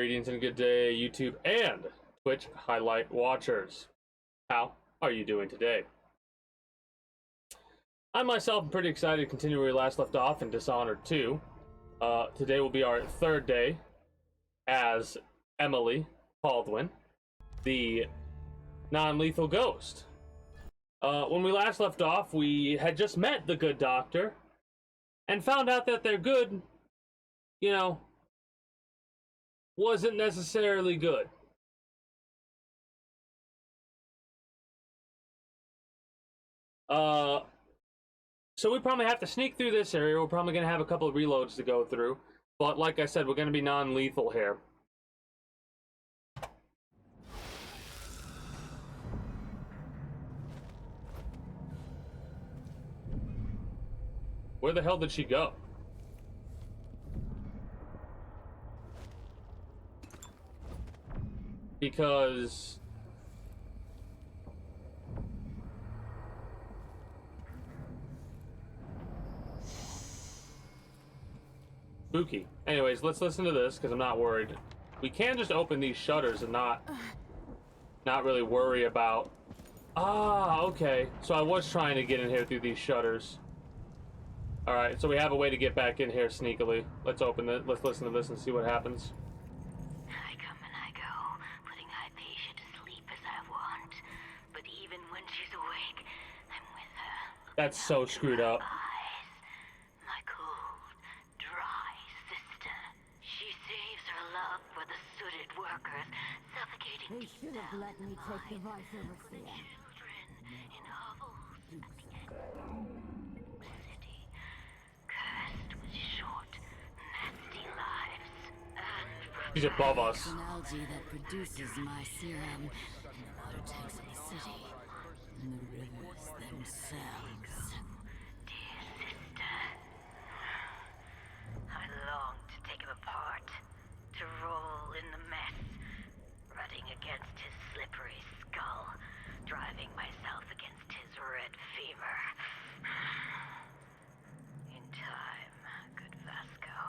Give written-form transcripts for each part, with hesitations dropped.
Greetings and good day, YouTube and Twitch highlight watchers. How are you doing today? I myself am pretty excited to continue where we last left off in Dishonored 2. Today will be our third day as Emily Baldwin, the non-lethal ghost. When we last left off, we had just met the good doctor and found out that their good, you know, wasn't necessarily good. So we probably have to sneak through this area. We're probably going to have a couple of reloads to go through. But like I said, we're going to be non-lethal here. Where the hell did she go? Because spooky. Anyways, let's listen to this because I'm not worried. We can just open these shutters and not really worry about. Ah, okay. So I was trying to get in here through these shutters. All right, so we have a way to get back in here sneakily. Let's open it. Let's listen to this and see what happens. I come and I go, putting Hypatia to sleep as I want. But even when she's awake, I'm with her. That's so screwed up. My cold, dry sister. She saves her love for the sooted workers, suffocating They should have let me take the voice over for you. children in hovels at the end of the city, cursed with short, nasty lives. And She's above us. It's an algae that produces my serum in the water tanks of the city, and the rivers themselves. dear sister, I long to take him apart, to roll in the mess, rutting against his slippery skull, driving myself against his red fever. In time, good Vasco.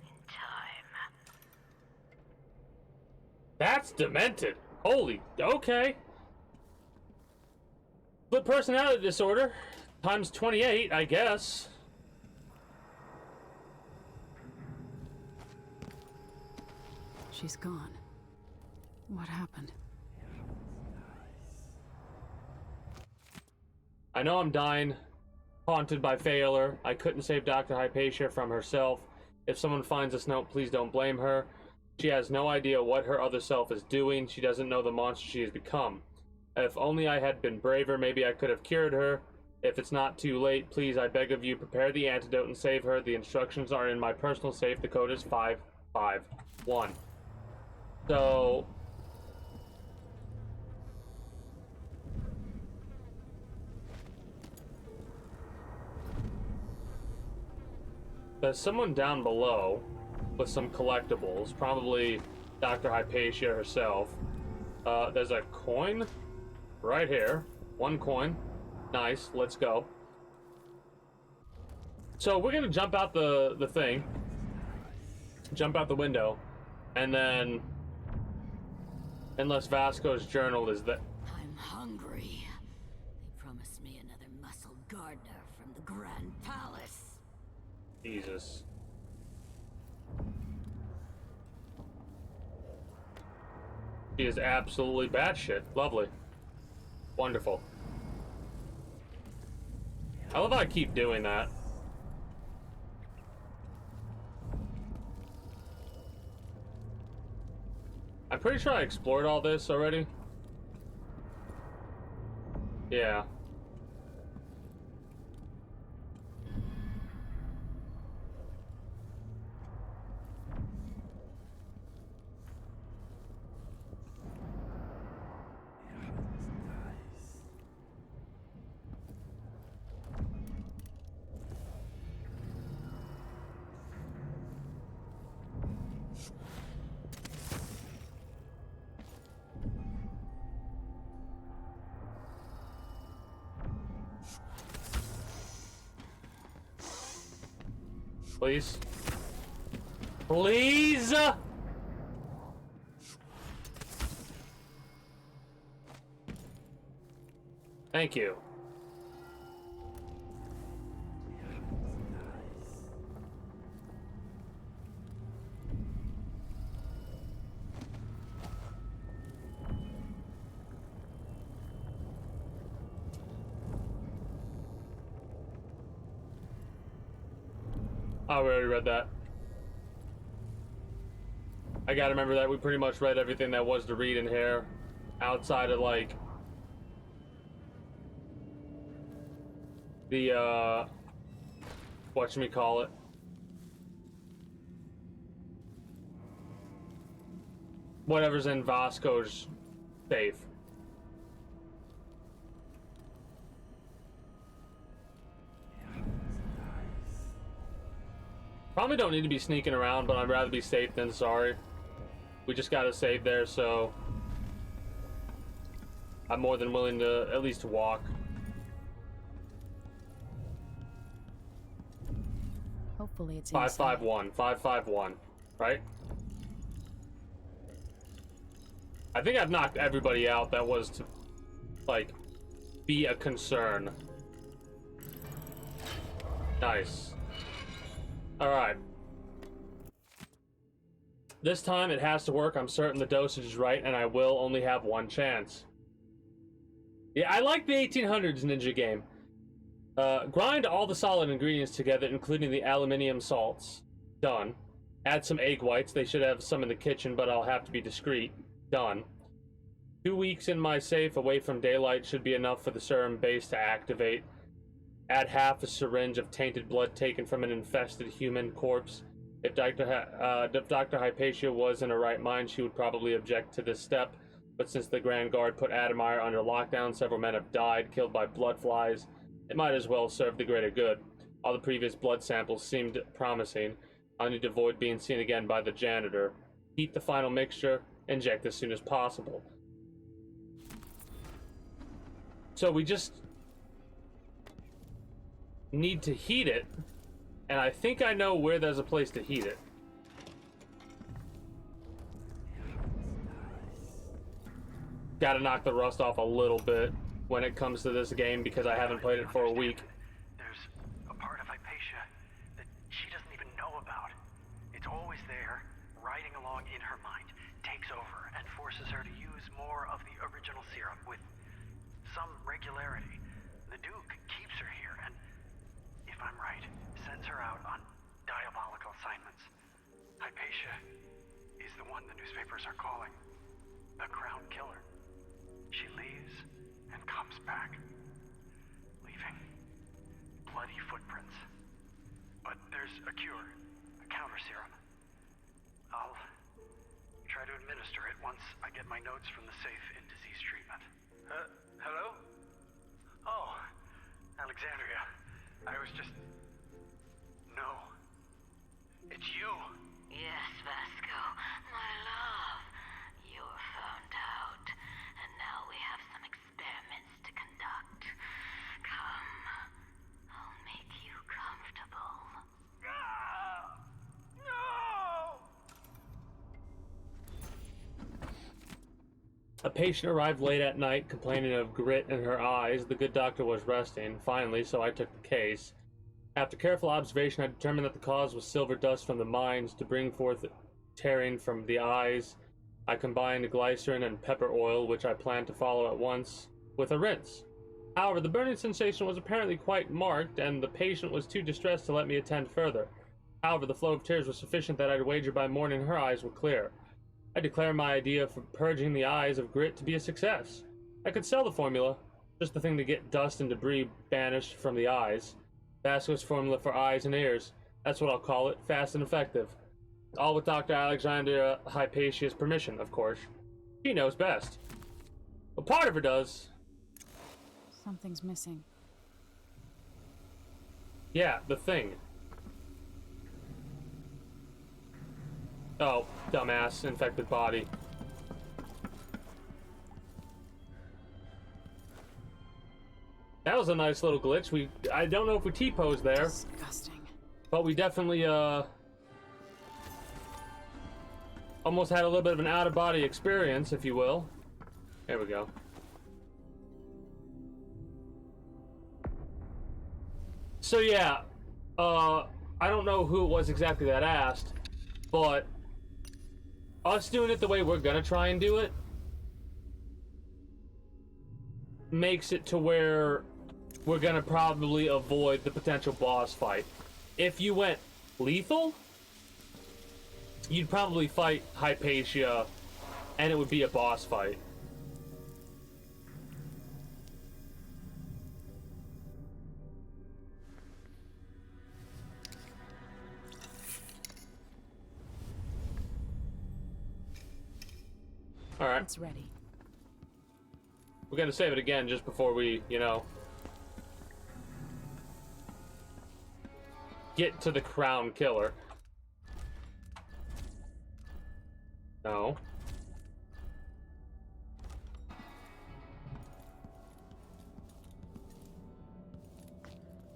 In time. That's demented. Holy, okay. Split personality disorder times 28, I guess. She's gone. What happened? I know I'm dying, haunted by failure. I couldn't save Dr. Hypatia from herself. If someone finds this note, please don't blame her. She has no idea what her other self is doing. She doesn't know the monster she has become. If only I had been braver, maybe I could have cured her. If it's not too late, please, I beg of you, prepare the antidote and save her. The instructions are in my personal safe. The code is 551. So there's someone down below with some collectibles, probably Dr. Hypatia herself. There's a coin right here. One coin. Nice, let's go. So we're gonna jump out the thing. Jump out the window. And then, unless Vasco's journal is that. I'm hungry. They promised me another muscle gardener from the Grand Palace. Jesus. She is absolutely batshit. Lovely. Wonderful. I love how I keep doing that. I'm pretty sure I explored all this already. Yeah. Please. Please! Thank you. Oh, we already read that. I gotta remember that we pretty much read everything that was to read in here, outside of like the whatchamacallit. Whatever's in Vasco's safe. Probably don't need to be sneaking around, but I'd rather be safe than sorry. We just got to save there, so I'm more than willing to at least walk. Hopefully it's 551, 551, right? I think I've knocked everybody out that was to, like, be a concern. Nice. Alright. This time it has to work. I'm certain the dosage is right, and I will only have one chance. Yeah, I like the 1800s ninja game. Grind all the solid ingredients together, including the aluminium salts. Done. Add some egg whites. They should have some in the kitchen, but I'll have to be discreet. Done. 2 weeks in my safe away from daylight should be enough for the serum base to activate. Add half a syringe of tainted blood taken from an infested human corpse. If Dr. Hypatia was in her right mind, she would probably object to this step. But since the Grand Guard put Adamire under lockdown, several men have died, killed by blood flies. It might as well serve the greater good. All the previous blood samples seemed promising. I'll need to avoid being seen again by the janitor. Heat the final mixture. Inject as soon as possible. So we just need to heat it, and I think I know where there's a place to heat it. Gotta knock the rust off a little bit when it comes to this game because I haven't played it for a week. There's a part of Hypatia that she doesn't even know about. It's always there, riding along in her mind, takes over and forces her to use more of the original serum with some regularity. The Duke keeps her here and, if I'm right, sends her out on diabolical assignments. Hypatia is the one the newspapers are calling the Crown Killer. She leaves and comes back, leaving bloody footprints. But there's a cure, a counter serum. I'll try to administer it once I get my notes from the safe in disease treatment. Hello? Oh, Alexandria. I was just... No. It's you. Yes, Vasco, my love. You're found out, and now we have some experiments to conduct. Come, I'll make you comfortable. No! A patient arrived late at night, complaining of grit in her eyes. The good doctor was resting, finally, so I took the case. After careful observation, I determined that the cause was silver dust from the mines. To bring forth tearing from the eyes, I combined glycerin and pepper oil, which I planned to follow at once, with a rinse. However, the burning sensation was apparently quite marked, and the patient was too distressed to let me attend further. However, the flow of tears was sufficient that I'd wager by morning her eyes were clear. I declare my idea for purging the eyes of grit to be a success. I could sell the formula, just the thing to get dust and debris banished from the eyes. Vasco's formula for eyes and ears. That's what I'll call it, fast and effective. All with Dr. Alexandria Hypatia's permission, of course. She knows best. But part of her does. Something's missing. Yeah, the thing. Oh, dumbass, infected body. That was a nice little glitch. I don't know if we T-posed there, Disgusting. but we definitely almost had a little bit of an out-of-body experience, if you will. There we go. So yeah, I don't know who it was exactly that asked, but us doing it the way we're gonna try and do it makes it to where we're gonna probably avoid the potential boss fight. If you went lethal, you'd probably fight Hypatia, and it would be a boss fight. Alright, It's ready. we're gonna save it again just before we, you know, get to the crown killer. No.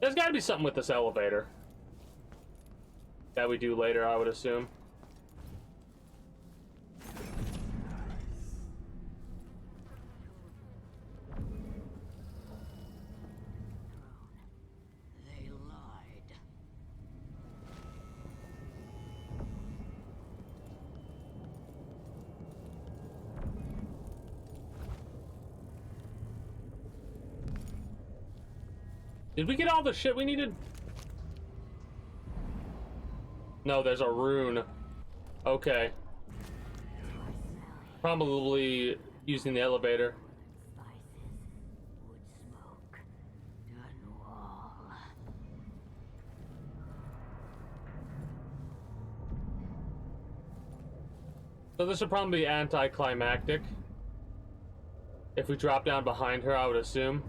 There's gotta be something with this elevator that we do later, I would assume. They lied. Did we get all the shit we needed? No, there's a rune. Okay. Probably using the elevator. Spices, wood smoke, done wall. So this would probably be anticlimactic. If we drop down behind her, I would assume.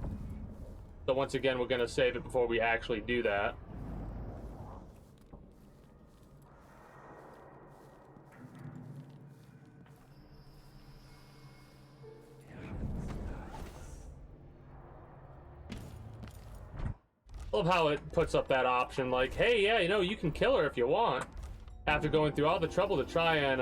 So once again, we're gonna save it before we actually do that. Love how it puts up that option, like, hey, yeah, you know, you can kill her if you want. After going through all the trouble to try and,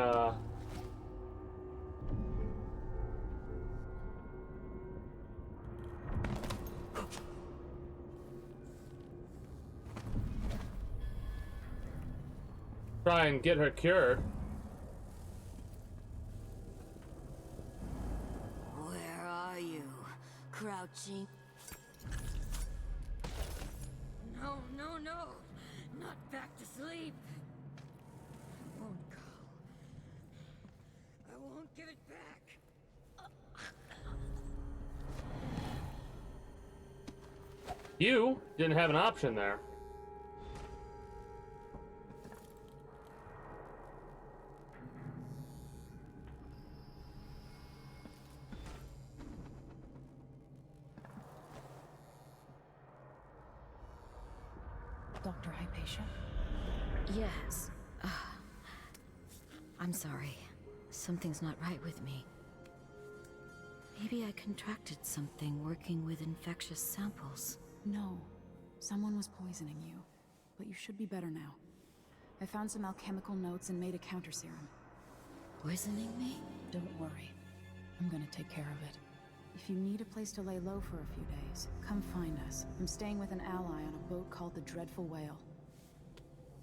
try and get her cured. Where are you? Crouching? No, no, no! Not back to sleep! I won't go. I won't give it back! You didn't have an option there. Dr. Hypatia? Yes. I'm sorry. Something's not right with me. Maybe I contracted something working with infectious samples. No. Someone was poisoning you. But you should be better now. I found some alchemical notes and made a counter serum. Poisoning me? Don't worry. I'm gonna take care of it. If you need a place to lay low for a few days, come find us. I'm staying with an ally on a boat called the Dreadful Whale.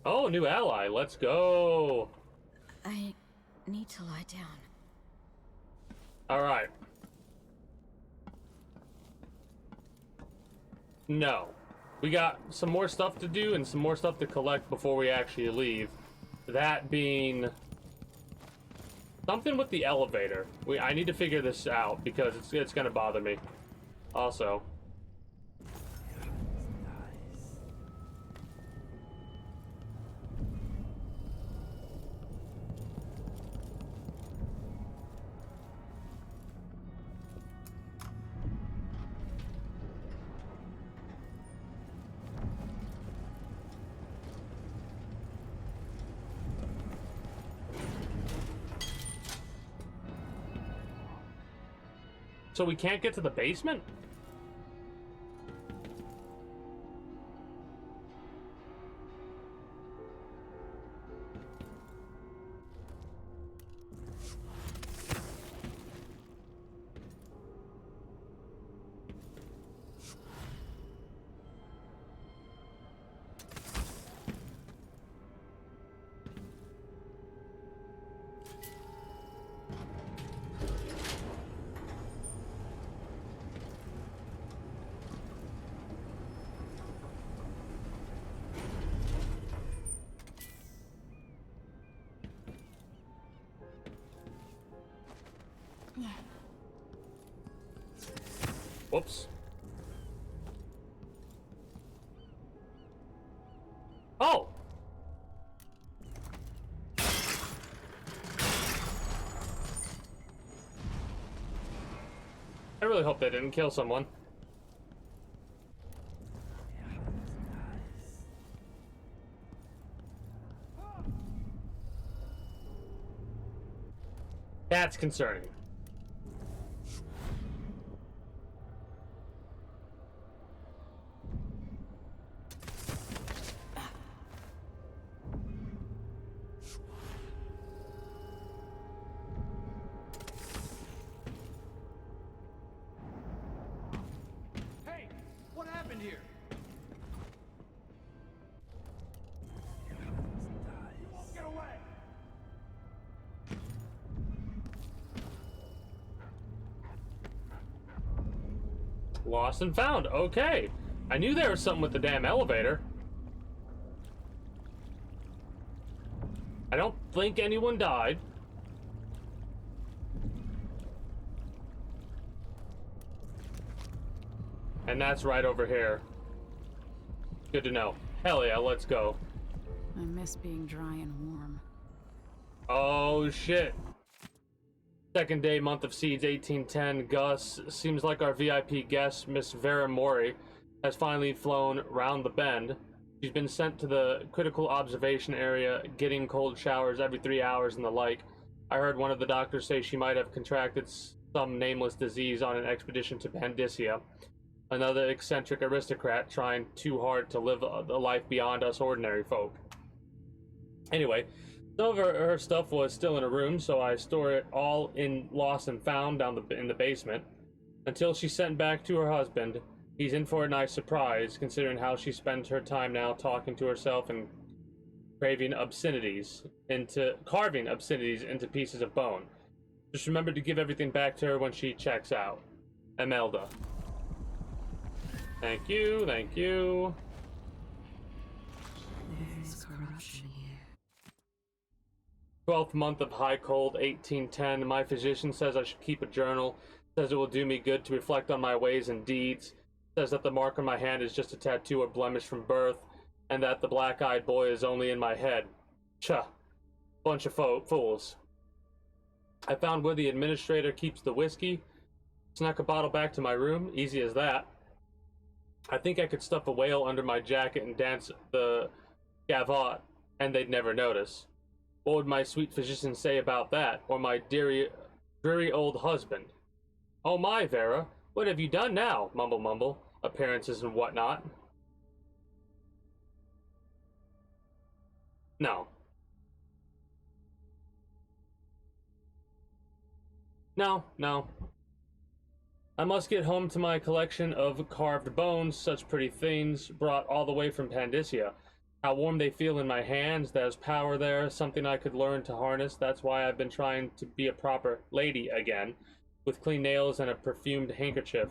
Oh, new ally. Let's go. I need to lie down. All right. No. We got some more stuff to do and some more stuff to collect before we actually leave. That being something with the elevator. I need to figure this out because it's gonna bother me. Also. So we can't get to the basement? Whoops. Oh! I really hope they didn't kill someone. That's concerning. Hey, what happened here? You won't get away. Lost and found. Okay. I knew there was something with the damn elevator. I don't think anyone died. And that's right over here. Good to know. Hell yeah, let's go. I miss being dry and warm. Oh shit. Second day, month of seeds, 1810. Gus, seems like our VIP guest, Miss Vera Mori, has finally flown round the bend. She's been sent to the critical observation area, getting cold showers every 3 hours and the like. I heard one of the doctors say she might have contracted some nameless disease on an expedition to Pandysia. Another eccentric aristocrat trying too hard to live a life beyond us ordinary folk. Anyway, some of her stuff was still in her room, so I store it all in lost and found down in the basement until she's sent back to her husband. He's in for a nice surprise, considering how she spends her time now talking to herself and carving obscenities into pieces of bone. Just remember to give everything back to her when she checks out. Imelda. Thank you, thank you. There's corruption here. 12th month of high cold, 1810. My physician says I should keep a journal. Says it will do me good to reflect on my ways and deeds. Says that the mark on my hand is just a tattoo or blemish from birth, and that the black-eyed boy is only in my head. Chuh. Bunch of fools. I found where the administrator keeps the whiskey. Snuck a bottle back to my room. Easy as that. I think I could stuff a whale under my jacket and dance the gavotte, and they'd never notice. What would my sweet physician say about that, or my dreary old husband? Oh my, Vera, what have you done now? Mumble mumble, appearances and whatnot. No. No. I must get home to my collection of carved bones, such pretty things, brought all the way from Pandysia. How warm they feel in my hands, there's power there, something I could learn to harness. That's why I've been trying to be a proper lady again, with clean nails and a perfumed handkerchief.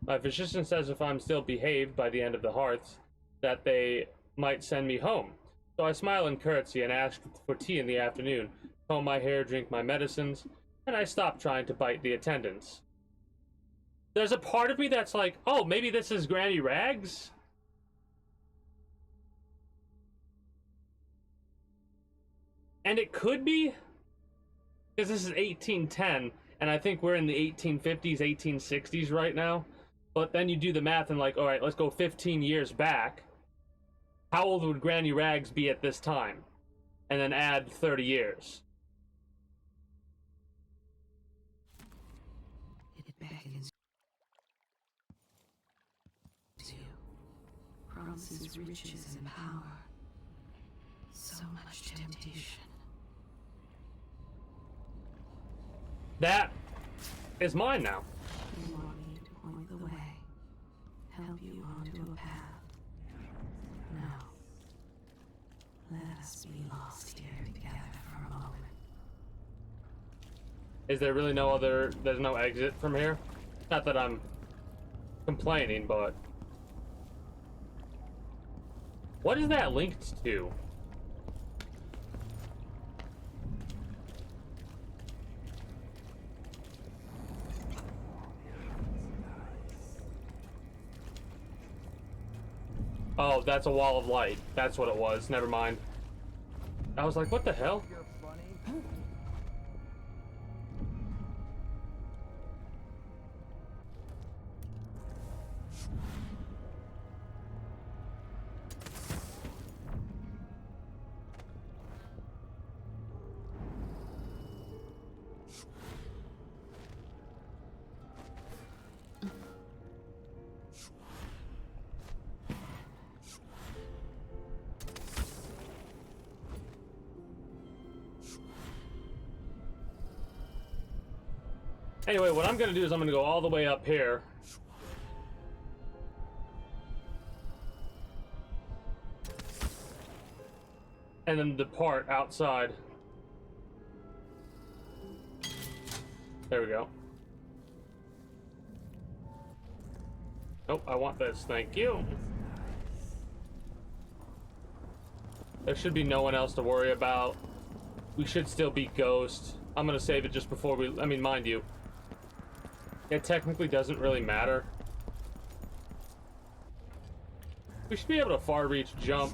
My physician says if I'm still behaved by the end of the hearth, that they might send me home. So I smile and curtsy and ask for tea in the afternoon, comb my hair, drink my medicines, and I stop trying to bite the attendants. There's a part of me that's like, oh, maybe this is Granny Rags? And it could be, because this is 1810, and I think we're in the 1850s, 1860s right now. But then you do the math and like, all right, let's go 15 years back. How old would Granny Rags be at this time? And then add 30 years. It beckons you. Promises riches and power. So much temptation. That is mine now. You want me to point the way, help you onto a path. Now, let us be lost here together for a moment. Is there really no other, there's no exit from here? Not that I'm complaining, but... What is that linked to? Oh, that's a wall of light. That's what it was. Never mind. I was like, what the hell? You're funny. Anyway, what I'm gonna do is I'm gonna go all the way up here. And then depart outside. There we go. Oh, I want this. Thank you. There should be no one else to worry about. We should still be Ghost. I'm gonna save it just before we... I mean, mind you, it technically doesn't really matter. We should be able to far reach jump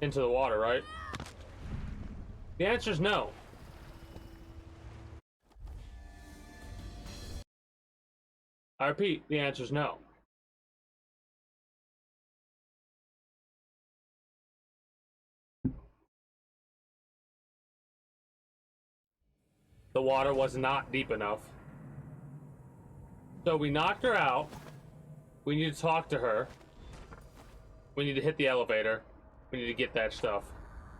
into the water, right? The answer is no. I repeat, the answer is no. The water was not deep enough. So we knocked her out. We need to talk to her. We need to hit the elevator. We need to get that stuff.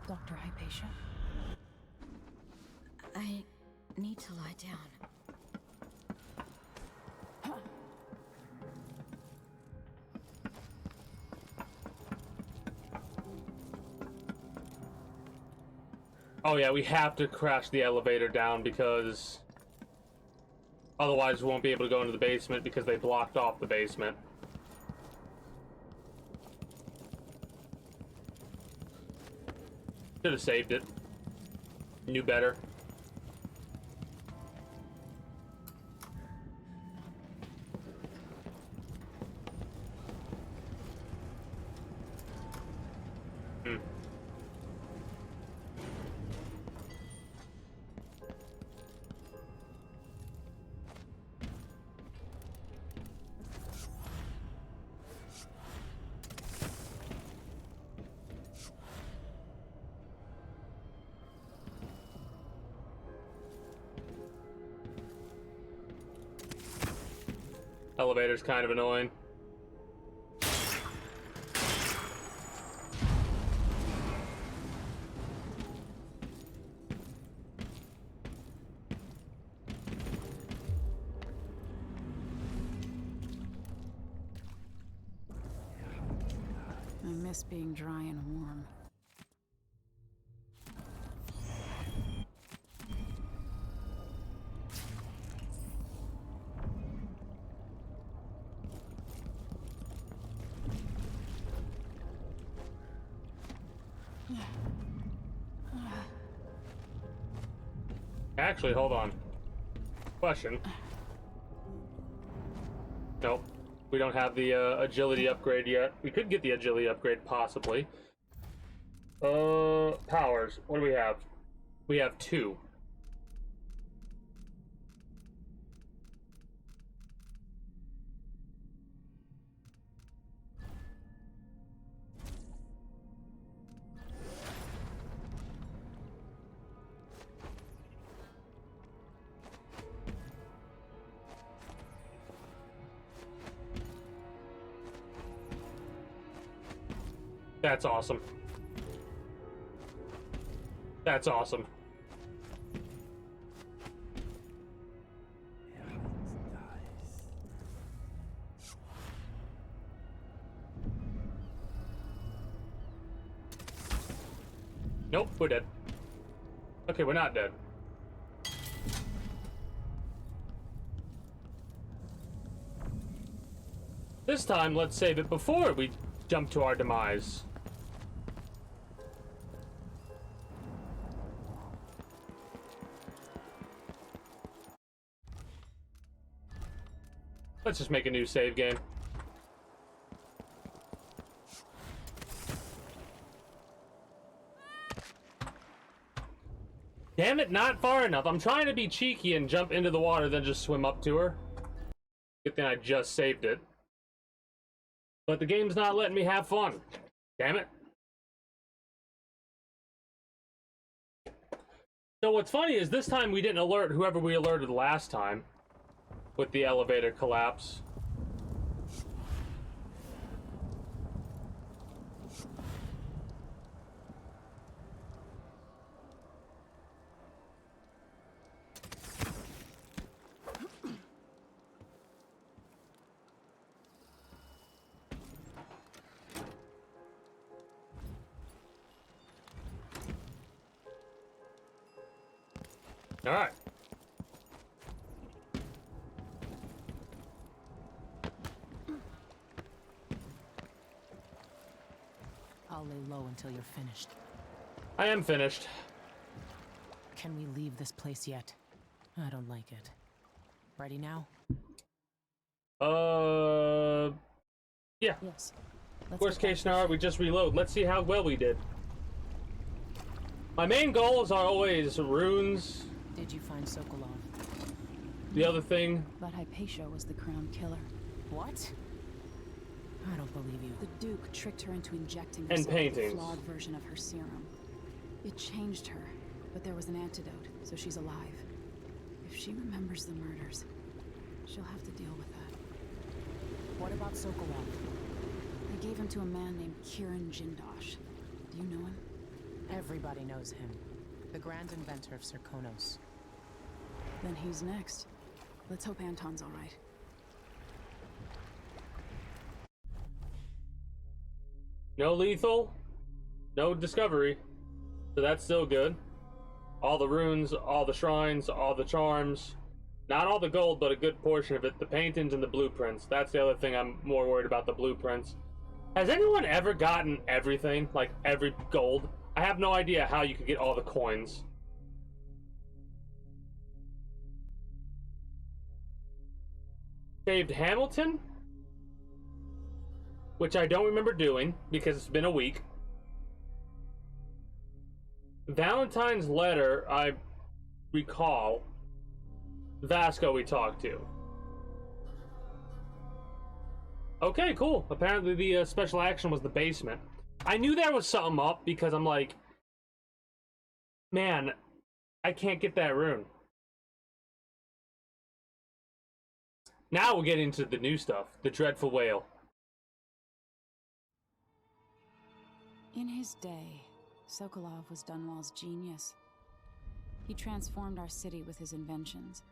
Dr. Hypatia? I need to lie down. Oh yeah, we have to crash the elevator down because otherwise we won't be able to go into the basement because they blocked off the basement. Should have saved it. Knew better. Elevator's kind of annoying. I miss being dry and warm. Actually, hold on. Question. Nope. We don't have the agility upgrade yet. We could get the agility upgrade, possibly. Powers. What do we have? We have 2. That's awesome. That's awesome. Nope, we're dead. Okay, we're not dead. This time, let's save it before we jump to our demise. Let's just make a new save game. not far enough. I'm trying to be cheeky and jump into the water, then just swim up to her. Good thing I just saved it. But the game's not letting me have fun. Damn it. So what's funny is this time we didn't alert whoever we alerted last time with the elevator collapse. All right. I'll lay low until you're finished. I am finished. Can we leave this place yet? I don't like it. Ready now? Yeah. Yes. Worst case scenario, we just reload. Let's see how well we did. My main goals are always runes. Did you find Sokolov? The other thing, But Hypatia was the crown killer. What? I don't believe you. The Duke tricked her into injecting And herself with a paintings. flawed version of her serum. It changed her, but there was an antidote, so she's alive. If she remembers the murders, she'll have to deal with that. What about Sokolov? They gave him to a man named Kieran Jindosh. Do you know him? Everybody knows him. The grand inventor of Circonos. Then he's next. Let's hope Anton's all right. no lethal, no discovery. So that's still good. All the runes, all the shrines, all the charms. Not all the gold, but a good portion of it. The paintings and the blueprints. That's the other thing I'm more worried about, the blueprints. Has anyone ever gotten everything? Like every gold? I have no idea how you could get all the coins. Saved Hamilton? Which I don't remember doing because it's been a week. Valentine's letter, I recall. Vasco we talked to. Okay, cool. Apparently the special action was the basement. I knew there was something up because I'm like, man, I can't get that rune. Now we're getting to the new stuff. The Dreadful Whale. In his day, Sokolov was Dunwall's genius. He transformed our city with his inventions.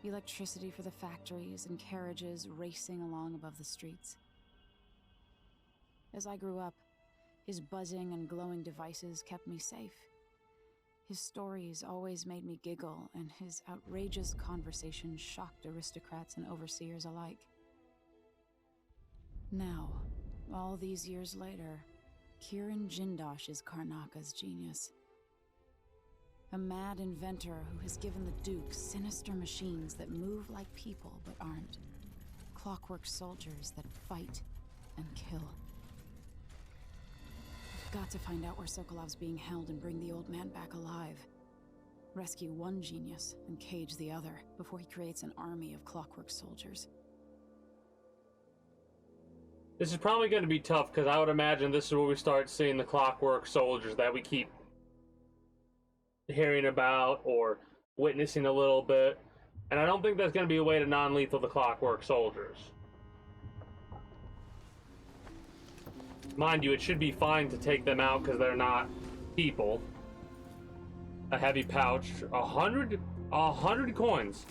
Electricity for the factories and carriages racing along above the streets. As I grew up, his buzzing and glowing devices kept me safe. His stories always made me giggle, and his outrageous conversation shocked aristocrats and overseers alike. Now, all these years later, Kieran Jindosh is Karnaka's genius. A mad inventor who has given the Duke sinister machines that move like people but aren't. Clockwork soldiers that fight and kill. We've got to find out where Sokolov's being held and bring the old man back alive. Rescue one genius and cage the other before he creates an army of clockwork soldiers. This is probably going to be tough because I would imagine this is where we start seeing the clockwork soldiers that we keep hearing about or witnessing a little bit. And I don't think there's going to be a way to non-lethal the clockwork soldiers. Mind you, it should be fine to take them out because they're not people. A heavy pouch. 100 coins.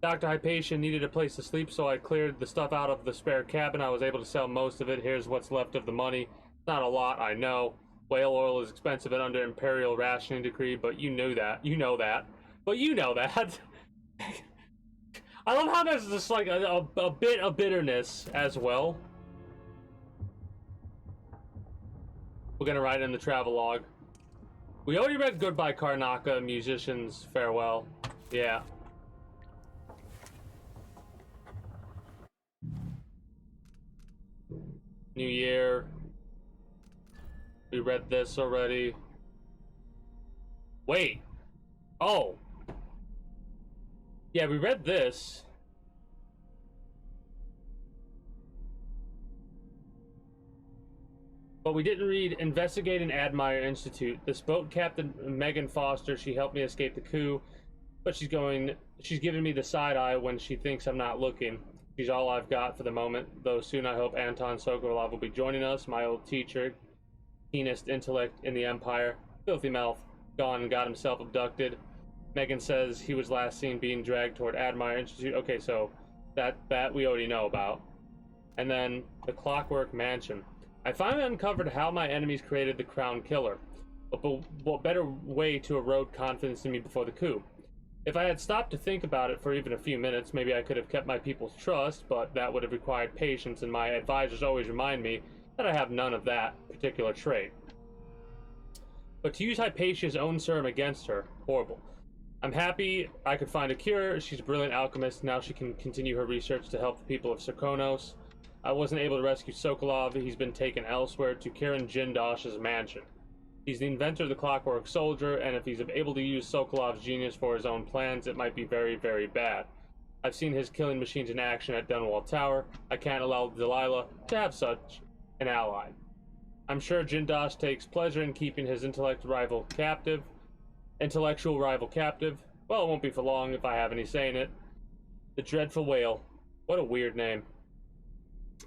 Dr. Hypatia needed a place to sleep, so I cleared the stuff out of the spare cabin. I was able to sell most of it. Here's what's left of the money. Not a lot, I know. Whale oil is expensive and under imperial rationing decree, but you knew that. You know that. But you know that. I love how there's just like a bit of bitterness as well. We're gonna write in the travelogue. We already read Goodbye Karnaka, Musicians Farewell. Yeah. New Year. We read this already. Wait. Oh. Yeah, we read this. But we didn't read Investigate and Admire Institute. This boat captain, Megan Foster, she helped me escape the coup, but she's giving me the side eye when she thinks I'm not looking. She's all I've got for the moment, though soon I hope Anton Sokolov will be joining us, my old teacher, keenest intellect in the Empire. Filthy mouth, gone and got himself abducted. Megan says he was last seen being dragged toward Admire Institute. Okay, so that we already know about. And then the Clockwork Mansion. I finally uncovered how my enemies created the Crown Killer. But what better way to erode confidence in me before the coup? If I had stopped to think about it for even a few minutes, maybe I could have kept my people's trust, but that would have required patience, and my advisors always remind me that I have none of that particular trait. But to use Hypatia's own serum against her, horrible. I'm happy I could find a cure. She's a brilliant alchemist. Now she can continue her research to help the people of Serkonos. I wasn't able to rescue Sokolov. He's been taken elsewhere to Kirin Jindosh's mansion. He's the inventor of the Clockwork Soldier, and if he's able to use Sokolov's genius for his own plans, it might be very, very bad. I've seen his killing machines in action at Dunwall Tower. I can't allow Delilah to have such an ally. I'm sure Jindosh takes pleasure in keeping his intellectual rival captive. Well, it won't be for long if I have any say in it. The Dreadful Whale. What a weird name.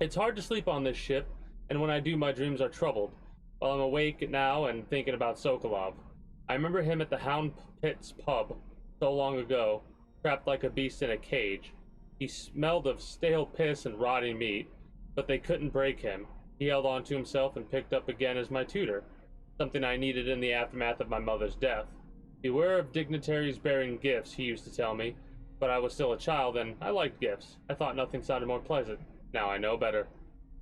It's hard to sleep on this ship, and when I do, my dreams are troubled. While I'm awake now and thinking about Sokolov. I remember him at the Hound Pits pub so long ago, trapped like a beast in a cage. He smelled of stale piss and rotting meat, but they couldn't break him. He held on to himself and picked up again as my tutor, something I needed in the aftermath of my mother's death. Beware of dignitaries bearing gifts, he used to tell me, but I was still a child and I liked gifts. I thought nothing sounded more pleasant. Now I know better.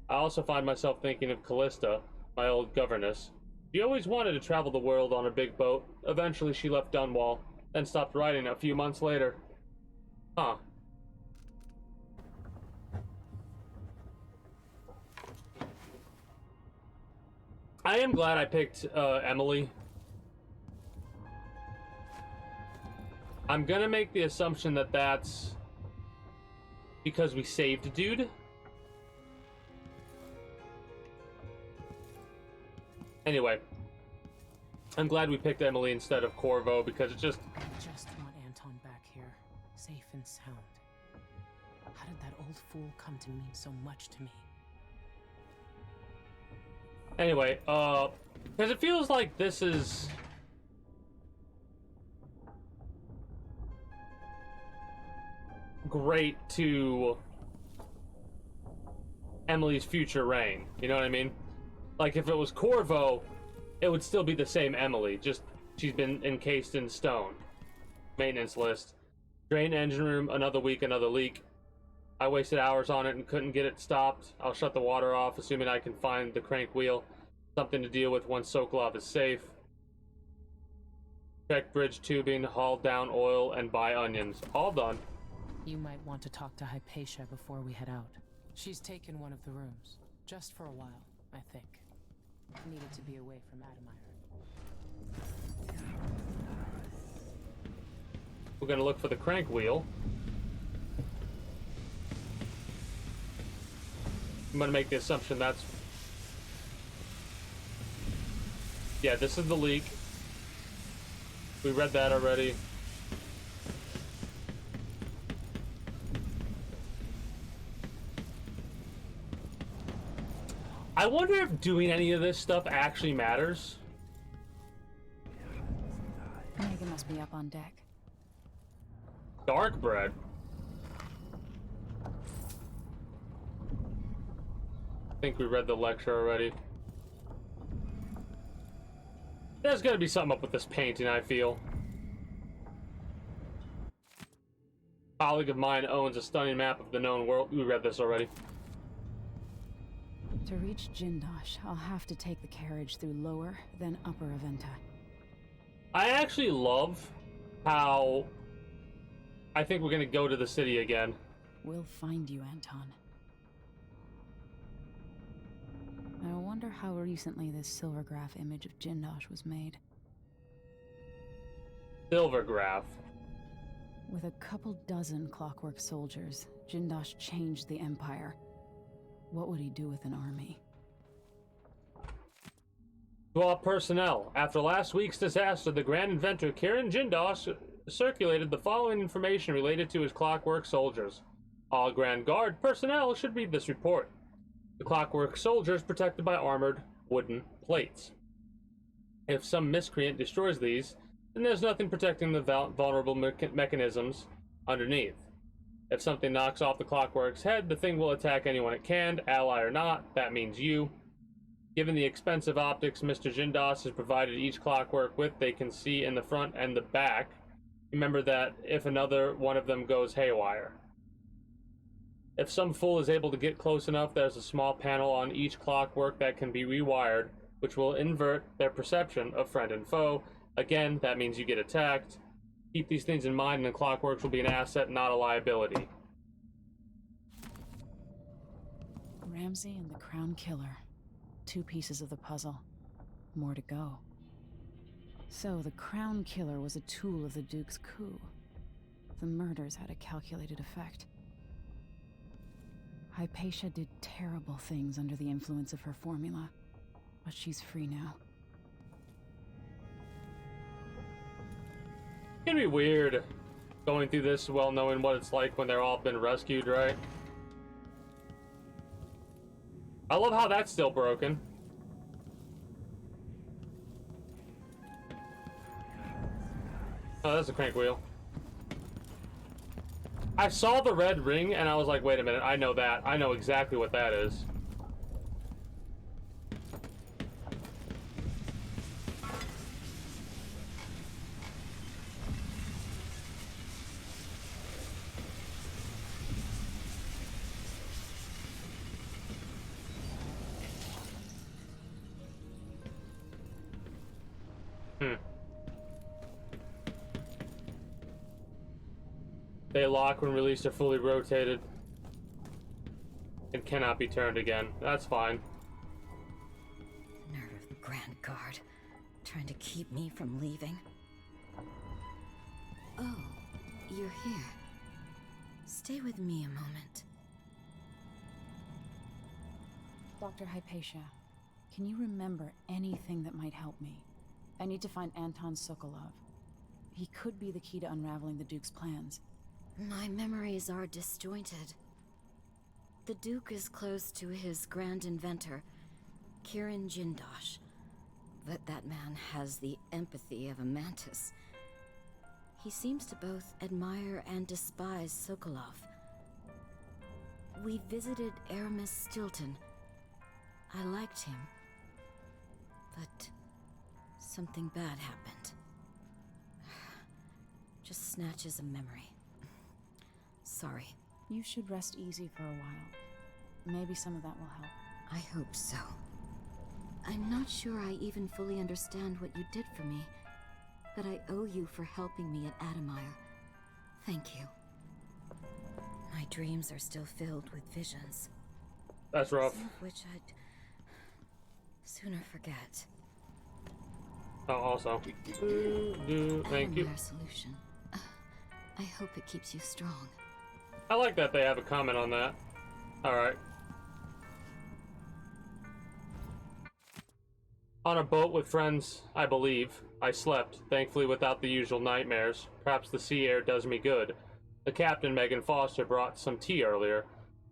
I also find myself thinking of Callista, my old governess. She always wanted to travel the world on a big boat. Eventually she left Dunwall, then stopped writing a few months later. Huh. I am glad I picked Emily. I'm gonna make the assumption that that's because we saved a dude. Anyway, I'm glad we picked Emily instead of Corvo because it just... I just want Anton back here, safe and sound. How did that old fool come to mean so much to me? Anyway, because it feels like this is... great to Emily's future reign. You know what I mean? Like, if it was Corvo, it would still be the same Emily, just she's been encased in stone. Maintenance list. Drain engine room, another week, another leak. I wasted hours on it and couldn't get it stopped. I'll shut the water off, assuming I can find the crank wheel. Something to deal with once Sokolov is safe. Check bridge tubing, haul down oil, and buy onions. All done. You might want to talk to Hypatia before we head out. She's taken one of the rooms, just for a while, I think. Needed to be away from Admire. We're gonna look for the crank wheel. I'm gonna make the assumption that's... yeah, this is the leak. We read that already. I wonder if doing any of this stuff actually matters. Megan must be up on deck. Dark bread. I think we read the lecture already. There's gotta be something up with this painting, I feel. A colleague of mine owns a stunning map of the known world. We read this already. To reach Jindosh, I'll have to take the carriage through Lower, then Upper Aventa. I actually love how I think we're gonna go to the city again. We'll find you, Anton. I wonder how recently this silvergraph image of Jindosh was made. Silvergraph. With a couple dozen clockwork soldiers, Jindosh changed the Empire. What would he do with an army? To all personnel, after last week's disaster, the Grand Inventor Kirin Jindosh circulated the following information related to his clockwork soldiers. All Grand Guard personnel should read this report. The clockwork soldiers protected by armored wooden plates. If some miscreant destroys these, then there's nothing protecting the vulnerable mechanisms underneath. If something knocks off the clockwork's head, the thing will attack anyone it can, ally or not. That means you. Given the expensive optics Mr. Jindosh has provided each clockwork with, they can see in the front and the back. Remember that if another one of them goes haywire. If some fool is able to get close enough, there's a small panel on each clockwork that can be rewired, which will invert their perception of friend and foe. Again, that means you get attacked. Keep these things in mind, and the clockworks will be an asset, not a liability. Ramsey and the Crown Killer. 2 pieces of the puzzle. More to go. So the Crown Killer was a tool of the Duke's coup. The murders had a calculated effect. Hypatia did terrible things under the influence of her formula, but she's free now. It's gonna be weird going through this well knowing what it's like when they're all been rescued, right? I love how that's still broken. Oh, that's a crank wheel. I saw the red ring and I was like, wait a minute, I know that. I know exactly what that is. They lock when released or fully rotated and cannot be turned again. That's fine. Nerve of the Grand Guard, trying to keep me from leaving. Oh, you're here. Stay with me a moment. Dr. Hypatia, can you remember anything that might help me? I need to find Anton Sokolov. He could be the key to unraveling the Duke's plans. My memories are disjointed. The Duke is close to his Grand Inventor, Kirin Jindosh. But that man has the empathy of a mantis. He seems to both admire and despise Sokolov. We visited Aramis Stilton. I liked him. But something bad happened. Just snatches of memory. Sorry. You should rest easy for a while. Maybe some of that will help. I hope so. I'm not sure I even fully understand what you did for me, but I owe you for helping me at Adamire. Thank you. My dreams are still filled with visions. That's rough. Some of which I'd sooner forget. Oh, also. Thank you. Adamire solution. I hope it keeps you strong. I like that they have a comment on that. Alright. On a boat with friends, I believe. I slept, thankfully without the usual nightmares. Perhaps the sea air does me good. The captain, Megan Foster, brought some tea earlier.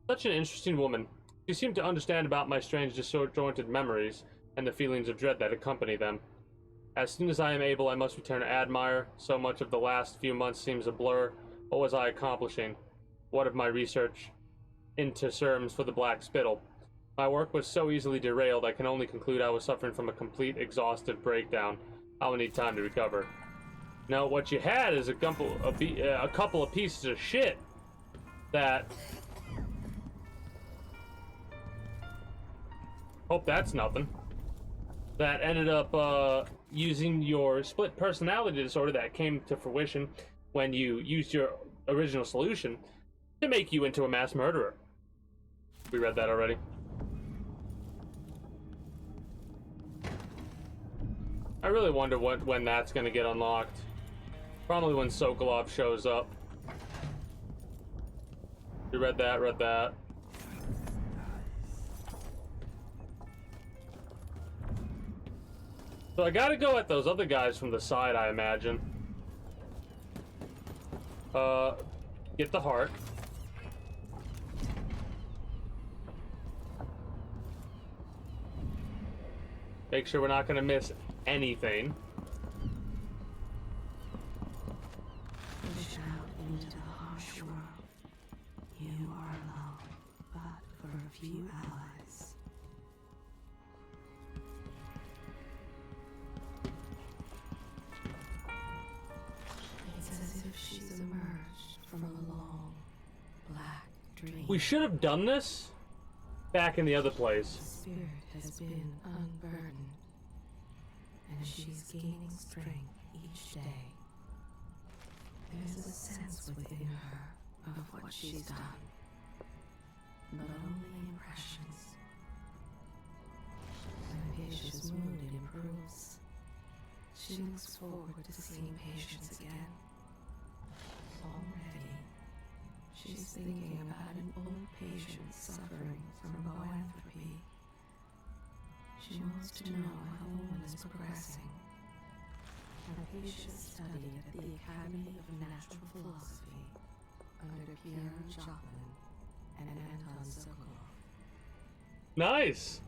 Such an interesting woman. She seemed to understand about my strange disjointed memories and the feelings of dread that accompany them. As soon as I am able, I must return to Admire. So much of the last few months seems a blur. What was I accomplishing? What of my research into serums for the Black Spittle? My work was so easily derailed, I can only conclude I was suffering from a complete exhaustive breakdown. I will need time to recover. Now, what you had is a couple of pieces of shit that... Hope that's nothing. That ended up using your split personality disorder that came to fruition when you used your original solution to make you into a mass murderer. We read that already. I really wonder when that's going to get unlocked. Probably when Sokolov shows up. You read that, read that. So I gotta go at those other guys from the side, I imagine. Get the heart. Make sure we're not gonna miss anything. Push out into the harsh world. You are alone, but for a few allies. It's as if she's emerged from a long, black dream. We should have done this back in the other place. Spirit has been unburdened, and she's gaining strength each day. There's a sense within her of what she's done, but only impressions. When Patia's mood improves, she looks forward to seeing patients again. Already, she's thinking about an old patient suffering from boanthropy. She wants to know how the woman is progressing. Hypatia studied at the Academy of Natural Philosophy under Pierre Joplin and Anton Sokolov. Nice.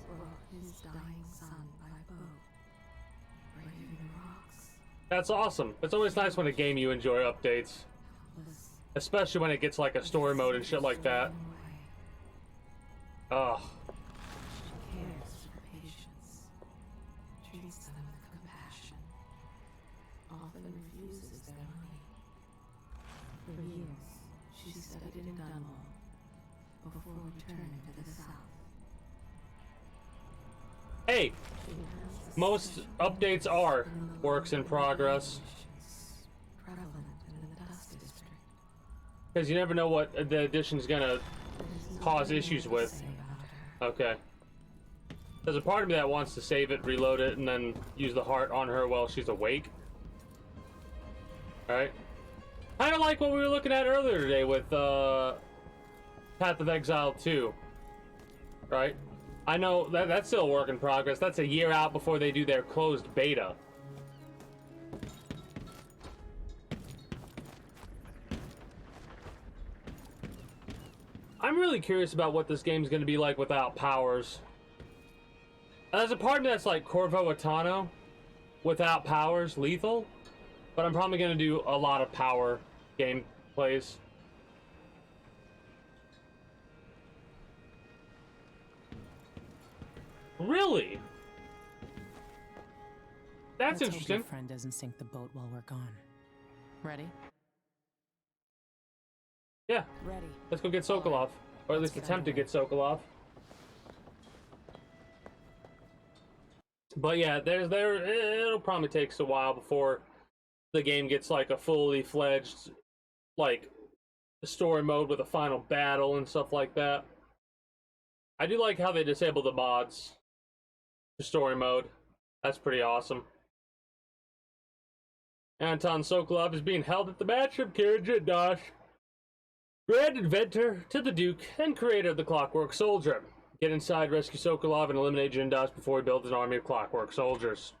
Brought his dying son by boat, braving the rocks, That's awesome. It's always nice when a game you enjoy updates. helpless, Especially when it gets like a story mode and shit like that. Ugh. She cares for patients, treats them with compassion, often refuses their money. For years, she studied in Dunwall before returning to the south. Hey, most updates are works in progress. Prevalent in the Dust District. Because you never know what the addition's gonna cause issues with. Say about her. Okay. There's a part of me that wants to save it, reload it, and then use the heart on her while she's awake. Alright. Kinda like what we were looking at earlier today with Path of Exile 2. Right? I know that's still a work in progress. That's a year out before they do their closed beta. I'm really curious about what this game's going to be like without powers. There's a part of me that's like Corvo Atano, without powers, lethal. But I'm probably going to do a lot of power gameplays. Really? That's Let's hope interesting. your friend doesn't sink the boat while we're gone. Ready? Yeah, Ready. let's go get Sokolov. Or at least Let's get attempt to get Sokolov. But yeah, it'll probably take us a while before the game gets like a fully fledged like story mode with a final battle and stuff like that. I do like how they disable the mods for story mode. That's pretty awesome. Anton Sokolov is being held at the match of Kira Jindosh, grand inventor to the Duke and creator of the Clockwork Soldier. Get inside, rescue Sokolov, and eliminate Jindosh before he builds an army of Clockwork Soldiers.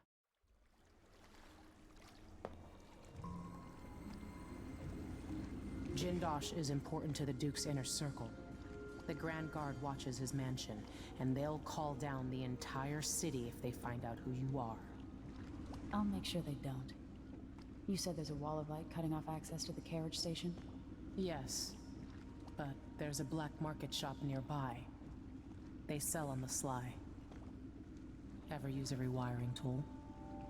Jindosh is important to the Duke's inner circle. The Grand Guard watches his mansion, and they'll call down the entire city if they find out who you are. I'll make sure they don't. You said there's a wall of light cutting off access to the carriage station? Yes, but there's a black market shop nearby. They sell on the sly. Ever use a rewiring tool?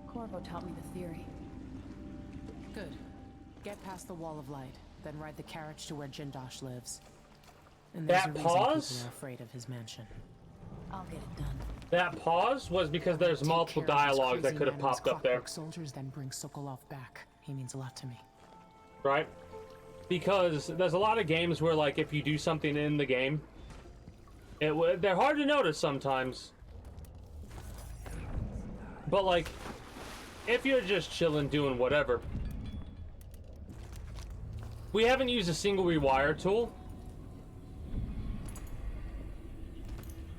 Corvo taught me the theory. Good. Get past the wall of light, then ride the carriage to where Jindosh lives. And there's That a reason pause? people are afraid of his mansion. I'll get it done. That pause was because there's Take multiple care of this dialogues that crazy could have man and his popped up there. Clockwork Soldiers, then bring Sokolov back. He means a lot to me. Right? Because there's a lot of games where, like, if you do something in the game, they're hard to notice sometimes. But, like, if you're just chilling, doing whatever. We haven't used a single rewire tool.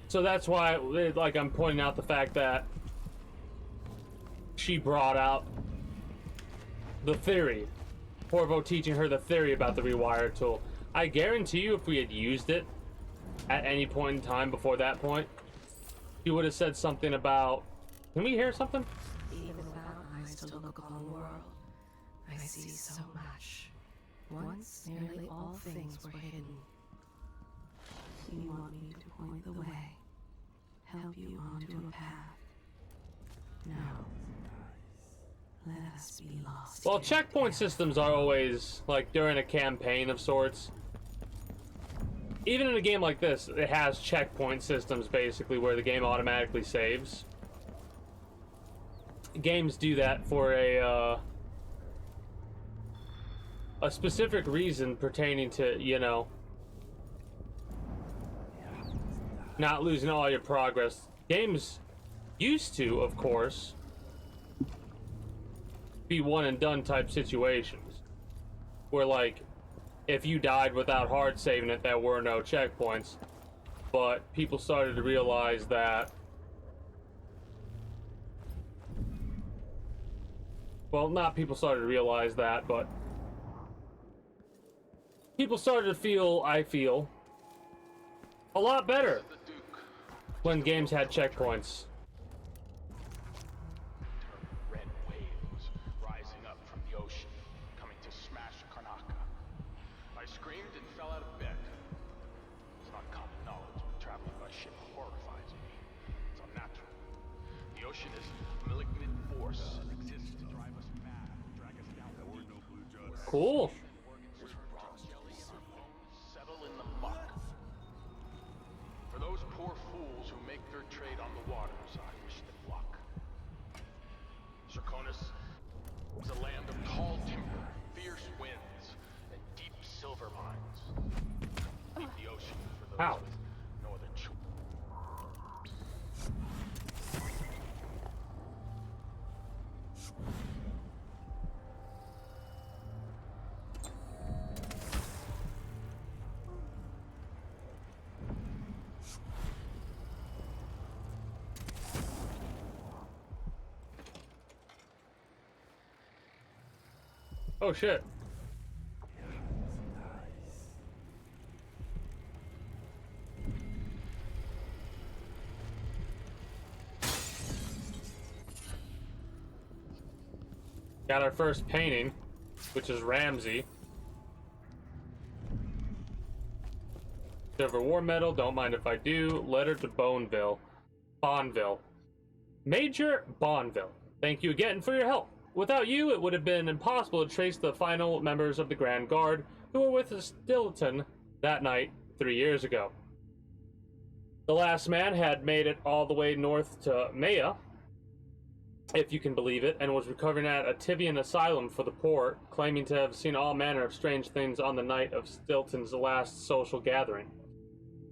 So that's why, like, I'm pointing out the fact that she brought out the theory. Porvo teaching her the theory about the rewire tool. I guarantee you if we had used it at any point in time before that point, she would have said something about... Can we hear something? Even without eyes to look upon the world, I see so much. Once nearly all things were hidden. You want me to point the way, help you onto a path. No. Let us be lost. Well, checkpoint systems are always, like, during a campaign of sorts. Even in a game like this, it has checkpoint systems, basically, where the game automatically saves. Games do that for a specific reason pertaining to, you know, not losing all your progress. Games used to, of course, be one and done type situations where, like, if you died without hard saving it, there were no checkpoints. But people started to realize that, well, not people started to realize that, but people started to feel, I feel, a lot better when games had checkpoints. Red waves rising up from the ocean, coming to smash Karnaka. I screamed and fell out of bed. It's not common knowledge, but traveling by ship horrifies me. It's unnatural. The ocean is a malignant force that exists to drive us mad, drag us down. There were no blue jays. Cool. Settle in the muck. For those poor fools who make their trade on the waters, I wish them luck. Serconis is a land of tall timber, fierce winds, and deep silver mines. Leave the ocean for those Ow. with no other choice. Oh shit. Got our first painting, which is Ramsey. Silver War Medal, don't mind if I do. Letter to Bonneville. Major Bonneville, thank you again for your help. Without you, it would have been impossible to trace the final members of the Grand Guard who were with Stilton that night 3 years ago. The last man had made it all the way north to Maya, if you can believe it, and was recovering at a Tivian asylum for the poor, claiming to have seen all manner of strange things on the night of Stilton's last social gathering.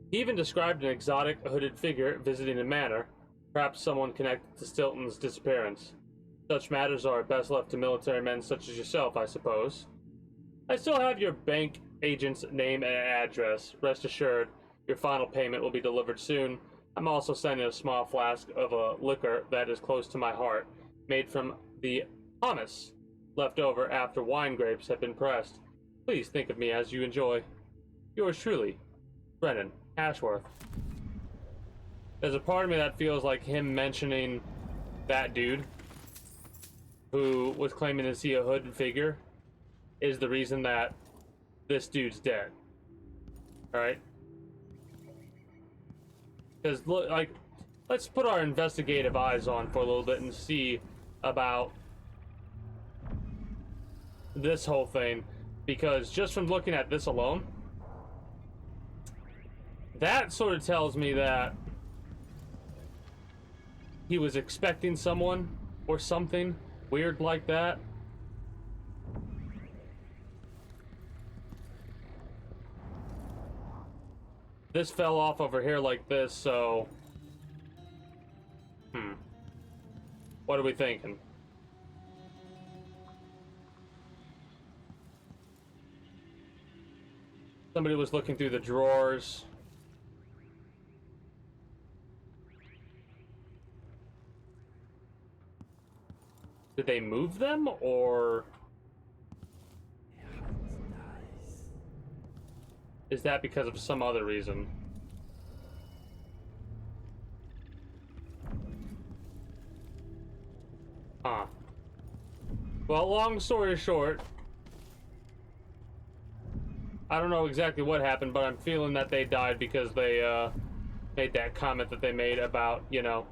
He even described an exotic hooded figure visiting the manor, perhaps someone connected to Stilton's disappearance. Such matters are best left to military men such as yourself, I suppose. I still have your bank agent's name and address. Rest assured, your final payment will be delivered soon. I'm also sending a small flask of a liquor that is close to my heart, made from the hummus left over after wine grapes have been pressed. Please think of me as you enjoy. Yours truly, Brennan Ashworth. There's a part of me that feels like him mentioning that dude who was claiming to see a hooded figure is the reason that this dude's dead. Alright? Because, like, let's put our investigative eyes on for a little bit and see about this whole thing. Because just from looking at this alone, that sort of tells me that he was expecting someone or something weird like that. This fell off over here like this, so... What are we thinking? Somebody was looking through the drawers. Did they move them, or is that because of some other reason? Huh. Well, long story short, I don't know exactly what happened, but I'm feeling that they died because they made that comment that they made about, you know,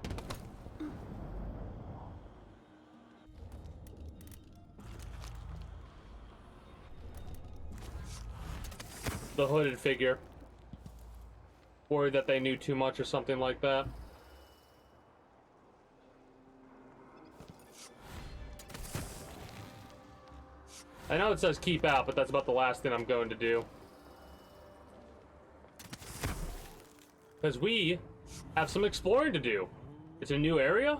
the hooded figure. Worried that they knew too much or something like that. I know it says keep out, but that's about the last thing I'm going to do. Because we have some exploring to do. It's a new area?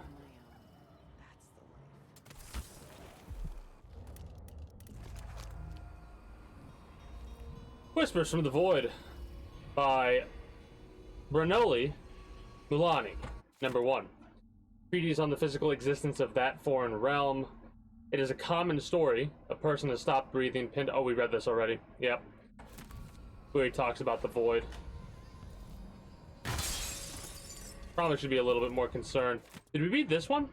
Whispers from the Void by Brunoli Mulani. Number 1. Treatise on the physical existence of that foreign realm. It is a common story. A person has stopped breathing, pinned... Oh, we read this already. Yep. Where he talks about the Void. Probably should be a little bit more concerned. Did we read this one?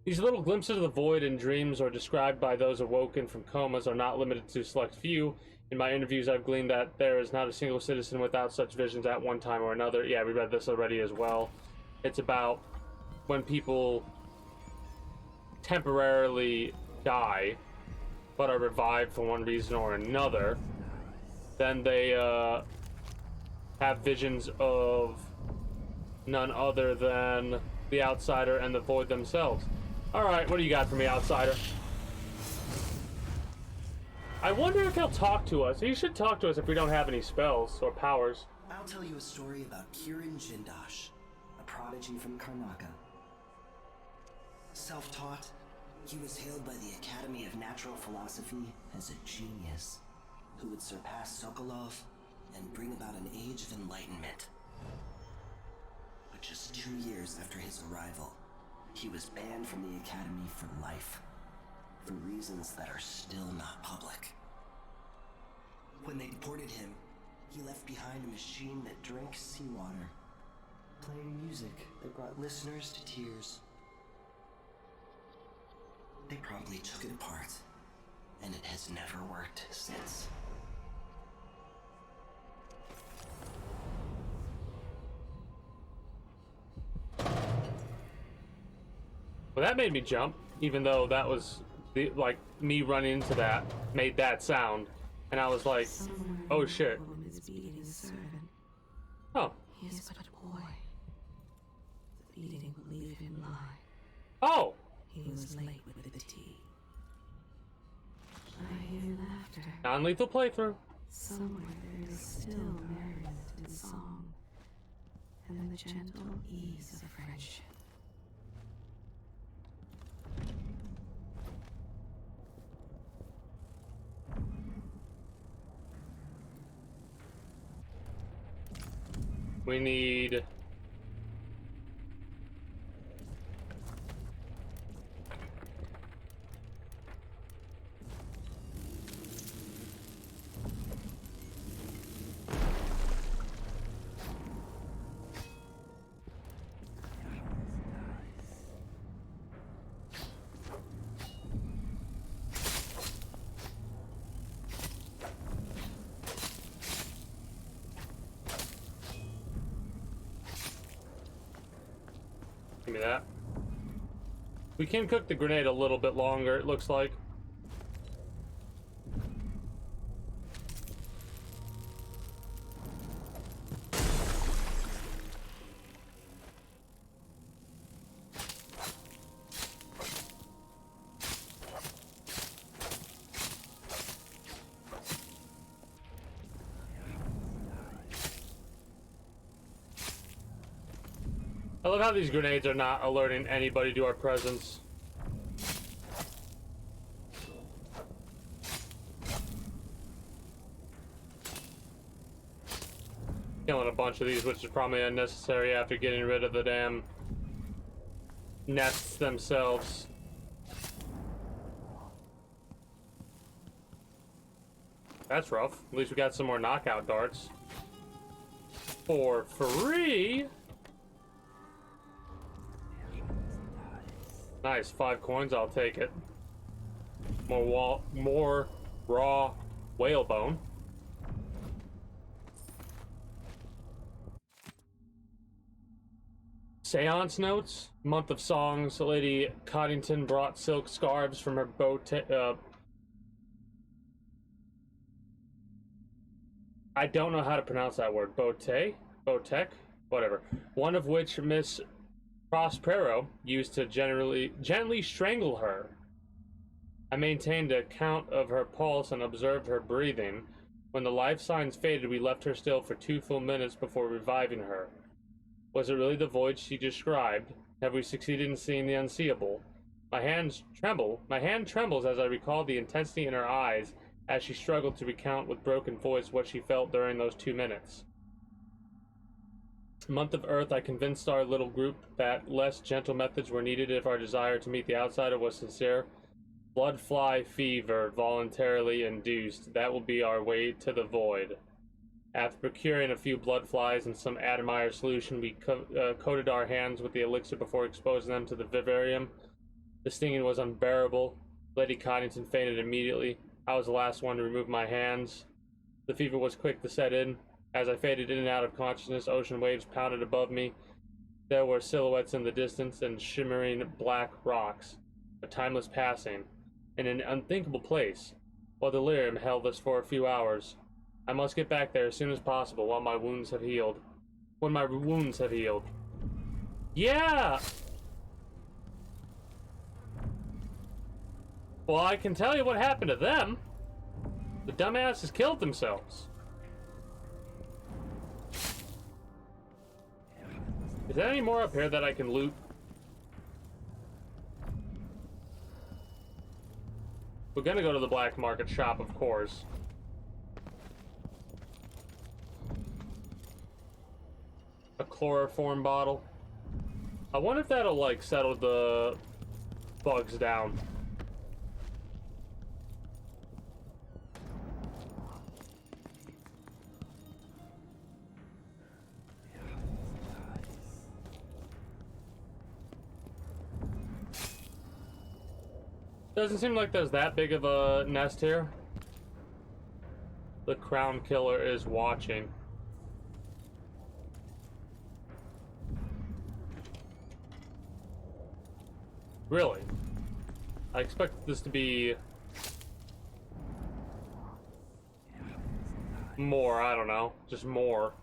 These little glimpses of the Void in dreams or described by those awoken from comas are not limited to select few. In my interviews, I've gleaned that there is not a single citizen without such visions at one time or another. Yeah, we read this already as well. It's about when people temporarily die, but are revived for one reason or another. Then they have visions of none other than the Outsider and the Void themselves. Alright, what do you got for me, Outsider? I wonder if he'll talk to us. He should talk to us if we don't have any spells or powers. I'll tell you a story about Kieran Jindosh, a prodigy from Karnaka. Self-taught, he was hailed by the Academy of Natural Philosophy as a genius who would surpass Sokolov and bring about an age of enlightenment. But just 2 years after his arrival, he was banned from the Academy for life, for reasons that are still not public. When they deported him, he left behind a machine that drank seawater, playing music that brought listeners to tears. They promptly took it apart, and it has never worked since. Well, that made me jump, even though that was the, like, me running into that made that sound, and I was like, oh shit. Oh. He is but a boy. The beating will leave him blind. Oh! He was late with the tea. I hear laughter. Non-lethal playthrough. Somewhere there is still merriment in song, and the gentle ease of friendship. We need... Give me that. We can cook the grenade a little bit longer, it looks like. I love how these grenades are not alerting anybody to our presence. Killing a bunch of these, which is probably unnecessary after getting rid of the damn nests themselves. That's rough. At least we got some more knockout darts. For free? Nice, 5 coins, I'll take it. More raw whalebone. Seance notes, month of songs. Lady Coddington brought silk scarves from her boat. I don't know how to pronounce that word. Botek, whatever. One of which Miss Prospero used to gently strangle her. I maintained a count of her pulse and observed her breathing. When the life signs faded, we left her still for 2 full minutes before reviving her. Was it really the void she described? Have we succeeded in seeing the unseeable? My hand trembles as I recall the intensity in her eyes as she struggled to recount with broken voice what she felt during those 2 minutes. Month of Earth, I convinced our little group that less gentle methods were needed if our desire to meet the outsider was sincere. Blood fly fever, voluntarily induced. That will be our way to the void. After procuring a few blood flies and some Admire solution, we coated our hands with the elixir before exposing them to the vivarium. The stinging was unbearable. Lady Coddington fainted immediately. I was the last one to remove my hands. The fever was quick to set in. As I faded in and out of consciousness, ocean waves pounded above me. There were silhouettes in the distance and shimmering black rocks. A timeless passing. In an unthinkable place. While delirium held us for a few hours. I must get back there as soon as possible while my wounds have healed. When my wounds have healed. Yeah! Well, I can tell you what happened to them. The dumbasses killed themselves. Is there any more up here that I can loot? We're gonna go to the black market shop, of course. A chloroform bottle. I wonder if that'll, like, settle the bugs down. Doesn't seem like there's that big of a nest here. The crown killer is watching. Really? I expect this to be more, I don't know, just more.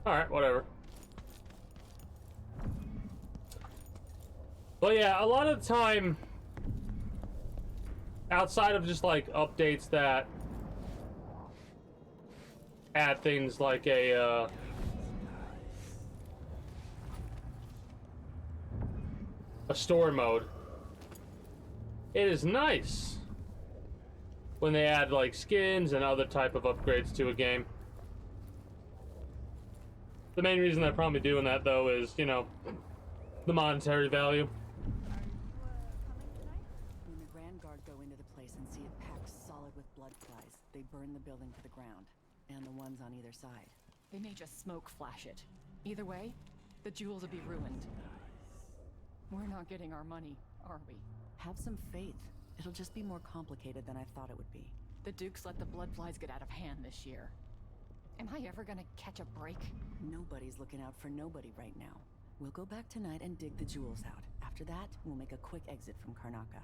Alright, whatever. But yeah, a lot of the time, outside of just like updates that add things like a story mode, it is nice when they add like skins and other type of upgrades to a game. The main reason they're probably doing that though is, you know, the monetary value. When the Grand Guard go into the place and see it packed solid with blood flies, they burn the building to the ground, and the ones on either side. They may just smoke flash it. Either way, the jewels will be ruined. We're not getting our money, are we? Have some faith. It'll just be more complicated than I thought it would be. The Dukes let the blood flies get out of hand this year. Am I ever gonna catch a break? Nobody's looking out for nobody right now. We'll go back tonight and dig the jewels out. After that, we'll make a quick exit from Karnaca.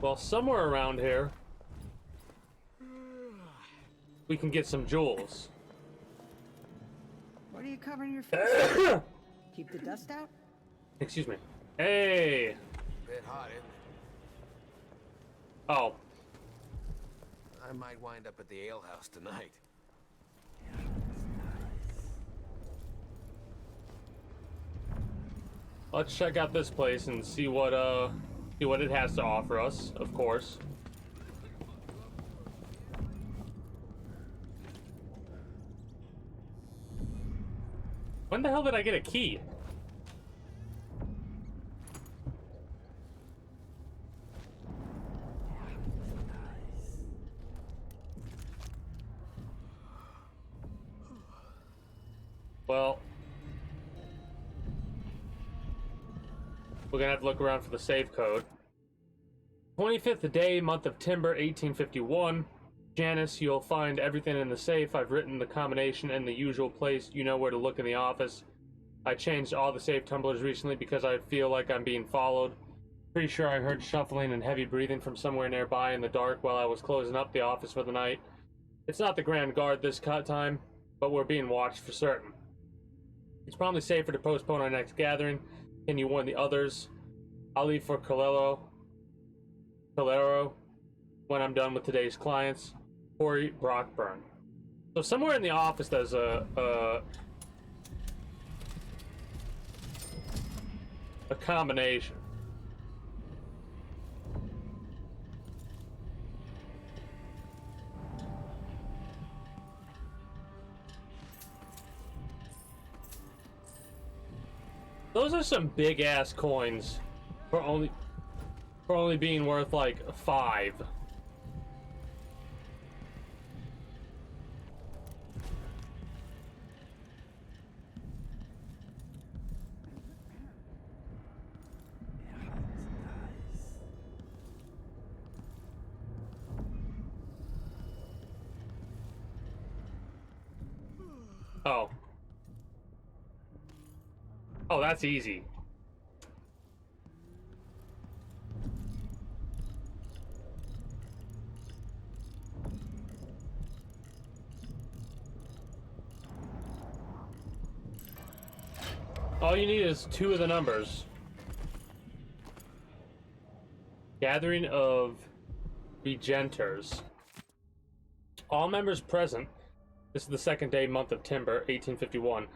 Well, somewhere around here, we can get some jewels. What are you covering your face? Keep the dust out? Excuse me. Hey! Bit hot, isn't it? Oh. I might wind up at the alehouse tonight. let's check out this place and see what it has to offer us, of course. When the hell did I get a key? Well, we're gonna have to look around for the save code. 25th day, month of Timber, 1851. Janice, you'll find everything in the safe. I've written the combination in the usual place. You know where to look in the office. I changed all the safe tumblers recently because I feel like I'm being followed. Pretty sure I heard shuffling and heavy breathing from somewhere nearby in the dark while I was closing up the office for the night. It's not the Grand Guard this time, but we're being watched for certain. It's probably safer to postpone our next gathering. Can you warn the others? I'll leave for Calero when I'm done with today's clients. Corey Brockburn. So somewhere in the office there's a combination. Those are some big ass coins for only being worth like 5. Oh. Oh, that's easy. All you need is 2 of the numbers. Gathering of Regenters. All members present. This is the 2nd day, month of Timber, 1851.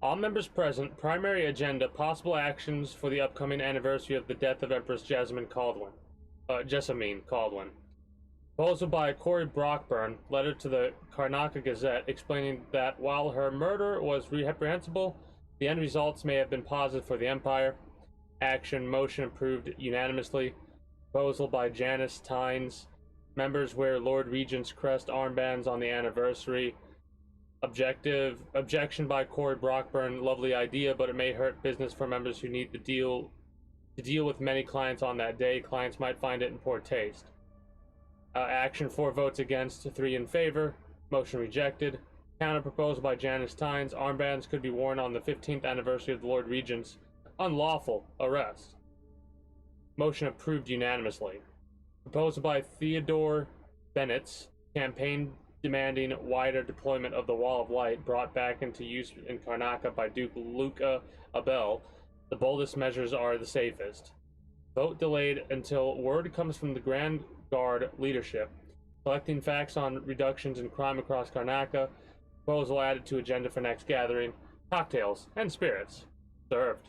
All members present. Primary agenda: possible actions for the upcoming anniversary of the death of Empress Jessamine Caldwin. Proposal by Corey Brockburn. Letter to the Karnaka Gazette explaining that while her murder was reprehensible, the end results may have been positive for the Empire. Action. Motion approved unanimously. Proposal by Janice Tynes. Members wear Lord Regent's crest armbands on the anniversary. Objection by Corey Brockburn. Lovely idea, but it may hurt business for members who need to deal with many clients on that day. Clients might find it in poor taste. Action. 4 votes against, 3 in favor. Motion rejected. Counter proposal by Janice Tynes. Armbands could be worn on the 15th anniversary of the Lord Regent's unlawful arrest. Motion approved unanimously. Proposal by Theodore Bennett's campaign demanding wider deployment of the Wall of Light, brought back into use in Karnaka by Duke Luca Abel. The boldest measures are the safest. Vote delayed until word comes from the Grand Guard leadership. Collecting facts on reductions in crime across Karnaka. Proposal added to agenda for next gathering. Cocktails and spirits served.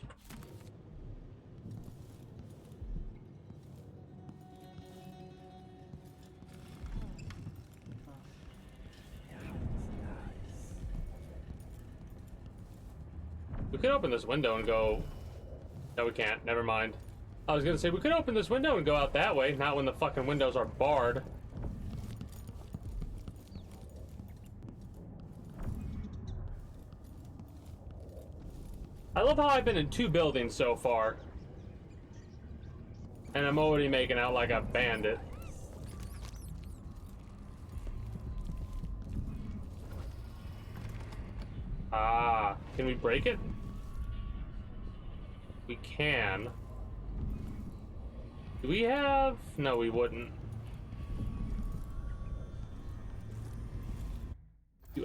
We could open this window and go... No, we can't. Never mind. I was gonna say, we could open this window and go out that way, not when the fucking windows are barred. I love how I've been in 2 buildings so far. And I'm already making out like a bandit. Ah, can we break it? We can. Do we have... No, we wouldn't.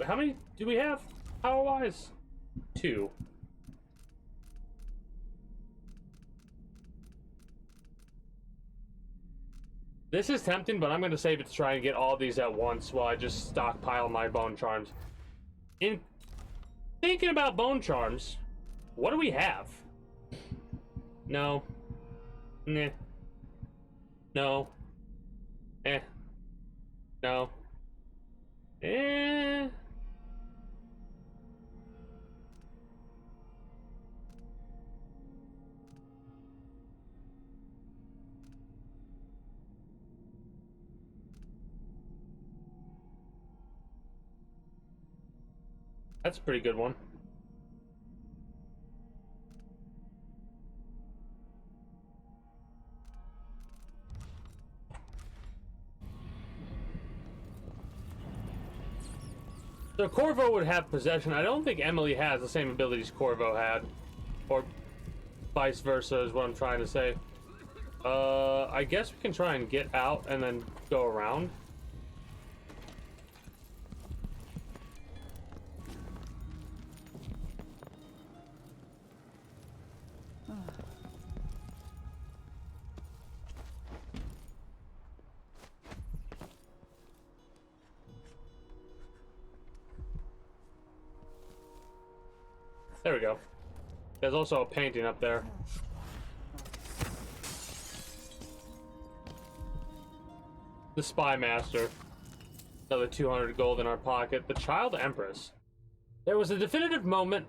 How many do we have, power-wise? 2. This is tempting, but I'm going to save it to try and get all these at once while I just stockpile my bone charms. In thinking about bone charms, what do we have? No. Nah. No. Eh. No. Eh. That's a pretty good one. So Corvo would have possession. I don't think Emily has the same abilities Corvo had. Or vice versa is what I'm trying to say. I guess we can try and get out and then go around. There we go. There's also a painting up there. The Spy Master. Another 200 gold in our pocket. The Child Empress. There was a definitive moment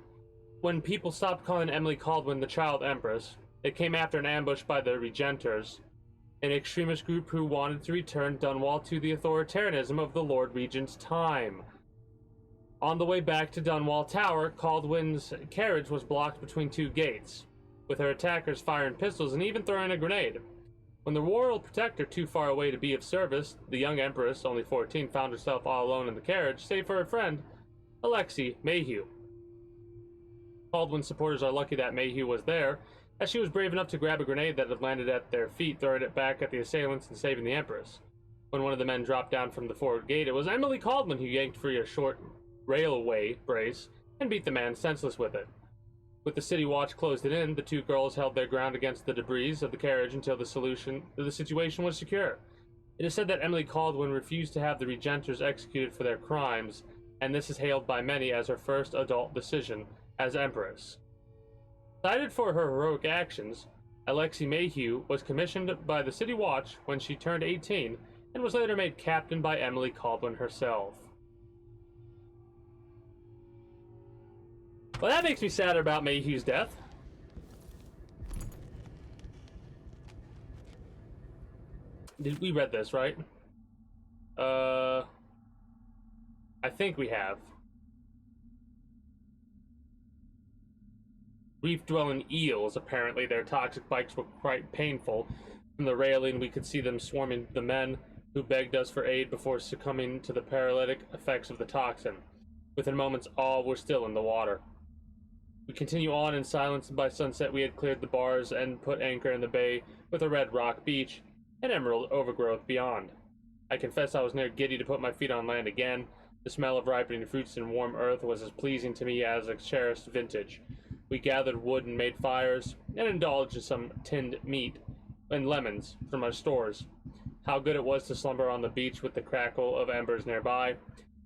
when people stopped calling Emily Caldwin the Child Empress. It came after an ambush by the Regenters, an extremist group who wanted to return Dunwall to the authoritarianism of the Lord Regent's time. On the way back to Dunwall Tower, Caldwin's carriage was blocked between two gates, with her attackers firing pistols and even throwing a grenade. When the royal protector, too far away to be of service, the young empress, only 14, found herself all alone in the carriage, save for her friend, Alexei Mayhew. Caldwin's supporters are lucky that Mayhew was there, as she was brave enough to grab a grenade that had landed at their feet, throwing it back at the assailants and saving the empress. When one of the men dropped down from the forward gate, it was Emily Caldwin who yanked free a short railway brace and beat the man senseless with it. With the city watch closed in, the two girls held their ground against the debris of the carriage until the situation was secure. It is said that Emily Caldwin refused to have the Regenters executed for their crimes, and this is hailed by many as her first adult decision as Empress. Cited for her heroic actions, Alexei Mayhew was commissioned by the City Watch when she turned 18 and was later made captain by Emily Caldwin herself. Well, that makes me sadder about Mayhew's death. We read this, right? I think we have. Reef-dwelling eels, apparently their toxic bites were quite painful. From the railing, we could see them swarming the men who begged us for aid before succumbing to the paralytic effects of the toxin. Within moments, all were still in the water. We continue on in silence, and by sunset we had cleared the bars and put anchor in the bay with a red rock beach and emerald overgrowth beyond. I confess I was near giddy to put my feet on land again. The smell of ripening fruits and warm earth was as pleasing to me as a cherished vintage. We gathered wood and made fires, and indulged in some tinned meat and lemons from our stores. How good it was to slumber on the beach with the crackle of embers nearby.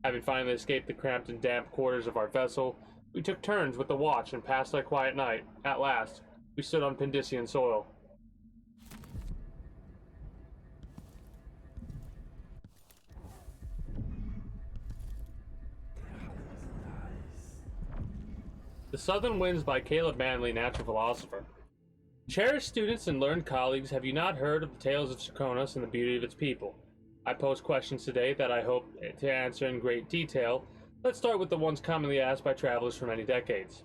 Having finally escaped the cramped and damp quarters of our vessel, we took turns with the watch and passed our quiet night. At last, we stood on Pendician soil. The Southern Winds by Caleb Manley, natural philosopher. Cherished students and learned colleagues, have you not heard of the tales of Serkonos and the beauty of its people? I pose questions today that I hope to answer in great detail. Let's start with the ones commonly asked by travelers for many decades.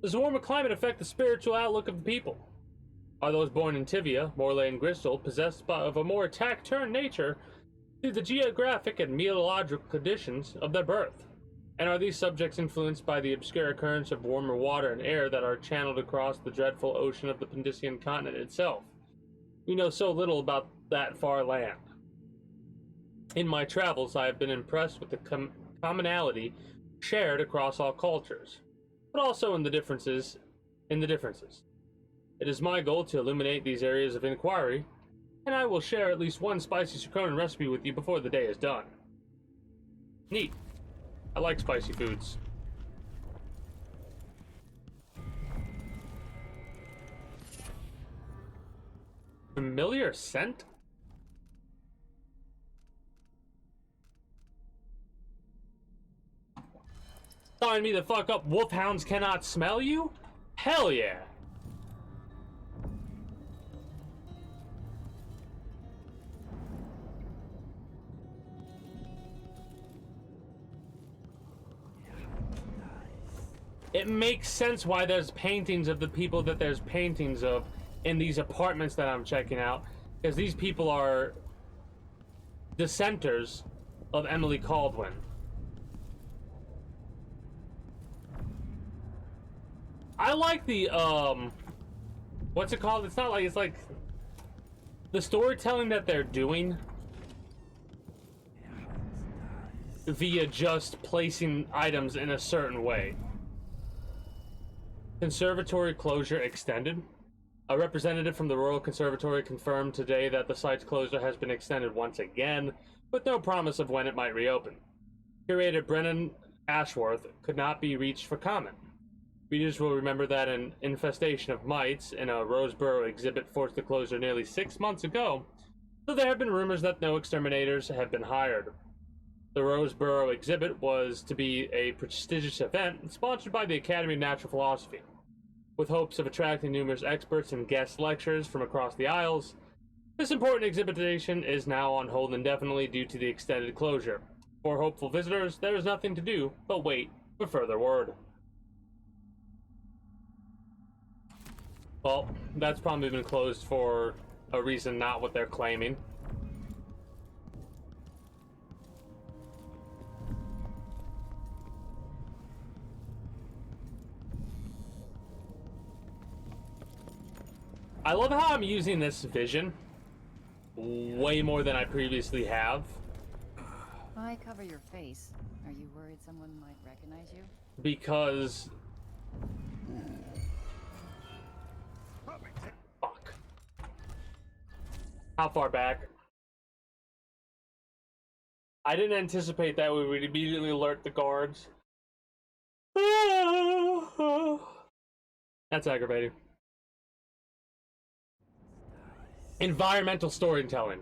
Does a warmer climate affect the spiritual outlook of the people? Are those born in Tivia, Morley, and Bristol possessed of a more taciturn nature through the geographic and meteorological conditions of their birth? And are these subjects influenced by the obscure currents of warmer water and air that are channeled across the dreadful ocean of the Pendician continent itself? We know so little about that far land. In my travels, I have been impressed with the commonality shared across all cultures, but also in the differences. It is my goal to illuminate these areas of inquiry, and I will share at least one spicy Serkonan recipe with you before the day is done. Neat. I like spicy foods. Familiar scent? Sign me the fuck up. Wolfhounds cannot smell you? Hell yeah. It makes sense why there's paintings of the people that there's paintings of in these apartments that I'm checking out, because these people are dissenters of Emily Caldwin. I like the what's it called? It's not like, it's like the storytelling that they're doing via just placing items in a certain way. Conservatory closure extended. A representative from the Royal Conservatory confirmed today that the site's closure has been extended once again, with no promise of when it might reopen. Curator Brennan Ashworth could not be reached for comment. Readers will remember that an infestation of mites in a Roseboro exhibit forced the closure nearly 6 months ago, though there have been rumors that no exterminators have been hired. The Roseboro exhibit was to be a prestigious event sponsored by the Academy of Natural Philosophy. With hopes of attracting numerous experts and guest lecturers from across the aisles, this important exhibition is now on hold indefinitely due to the extended closure. For hopeful visitors, there is nothing to do but wait for further word. Well, that's probably been closed for a reason, not what they're claiming. I love how I'm using this vision way more than I previously have. Why cover your face? Are you worried someone might recognize you? Because... Fuck. How far back? I didn't anticipate that we would immediately alert the guards. That's aggravating. Environmental storytelling.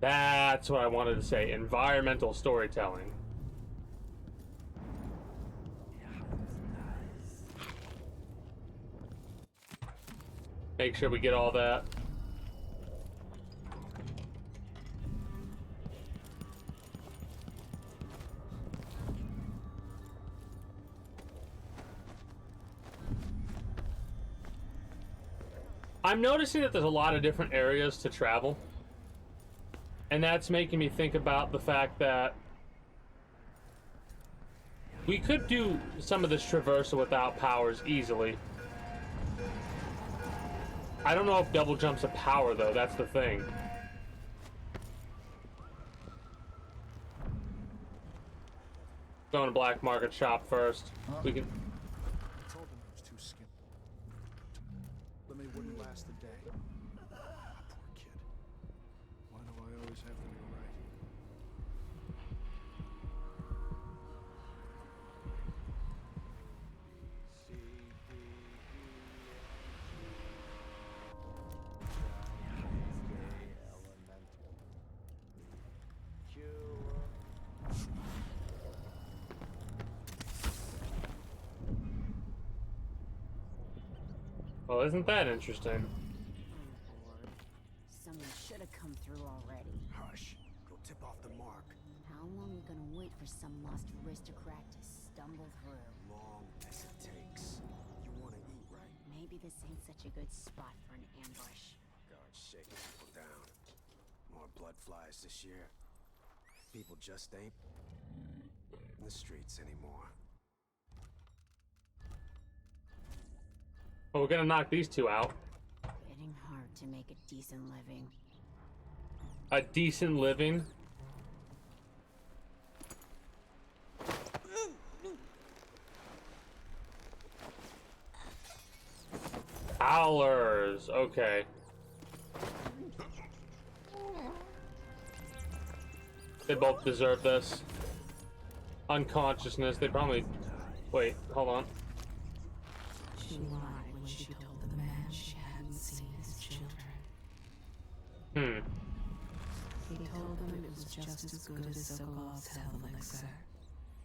That's what I wanted to say. Environmental storytelling. Make sure we get all that. I'm noticing that there's a lot of different areas to travel. And that's making me think about the fact that we could do some of this traversal without powers easily. I don't know if double jump's a power though, that's the thing. Going to black market shop first. We can... I told them I was too skilled. Lemmy wouldn't last a day. Poor kid. Why do I always have to be right? C, D, E, elemental. Q. Well, isn't that interesting? Someone should have come through already. Hush. Go tip off the mark. How long we gonna wait for some lost aristocrat to stumble through? Long as it takes. You want to eat, right? Maybe this ain't such a good spot for an ambush. Guards shaking people down. More blood flies this year. People just ain't in the streets anymore. Well, we're gonna knock these two out. Getting hard to make a decent living. A decent living? Howlers, okay. They both deserve this. Unconsciousness, they probably... Wait, hold on. She lied when she told the man she hadn't seen his children. He told them it was just as good as Sokolov's health elixir.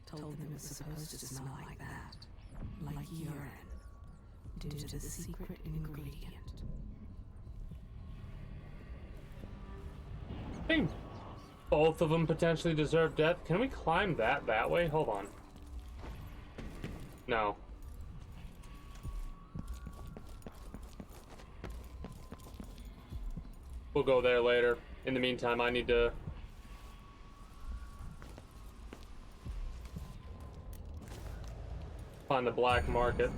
Told them it was supposed to smell like that. Like urine. Due to the secret ingredient. I think both of them potentially deserve death. Can we climb that way? Hold on. No. We'll go there later. In the meantime, I need to... find the black market.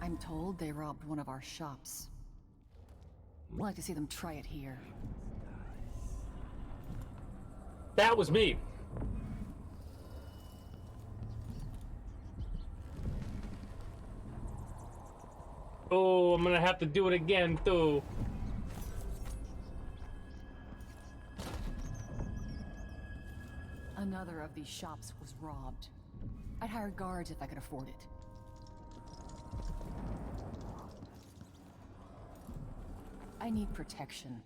I'm told they robbed one of our shops. I'd like to see them try it here. That was me. Oh, I'm gonna have to do it again, too. Another of these shops was robbed. I'd hire guards if I could afford it. I need protection.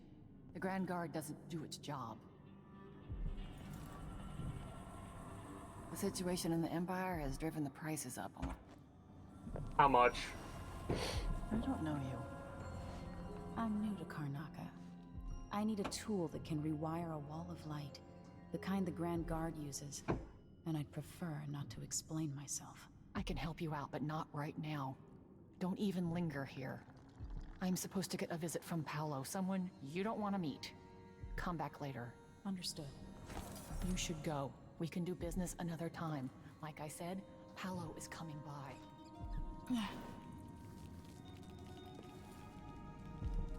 The Grand Guard doesn't do its job. The situation in the Empire has driven the prices up. How much? I don't know you. I'm new to Karnaca. I need a tool that can rewire a wall of light, the kind the Grand Guard uses, and I'd prefer not to explain myself. I can help you out, but not right now. Don't even linger here. I'm supposed to get a visit from Paolo, someone you don't want to meet. Come back later. Understood. You should go. We can do business another time. Like I said, Paolo is coming by.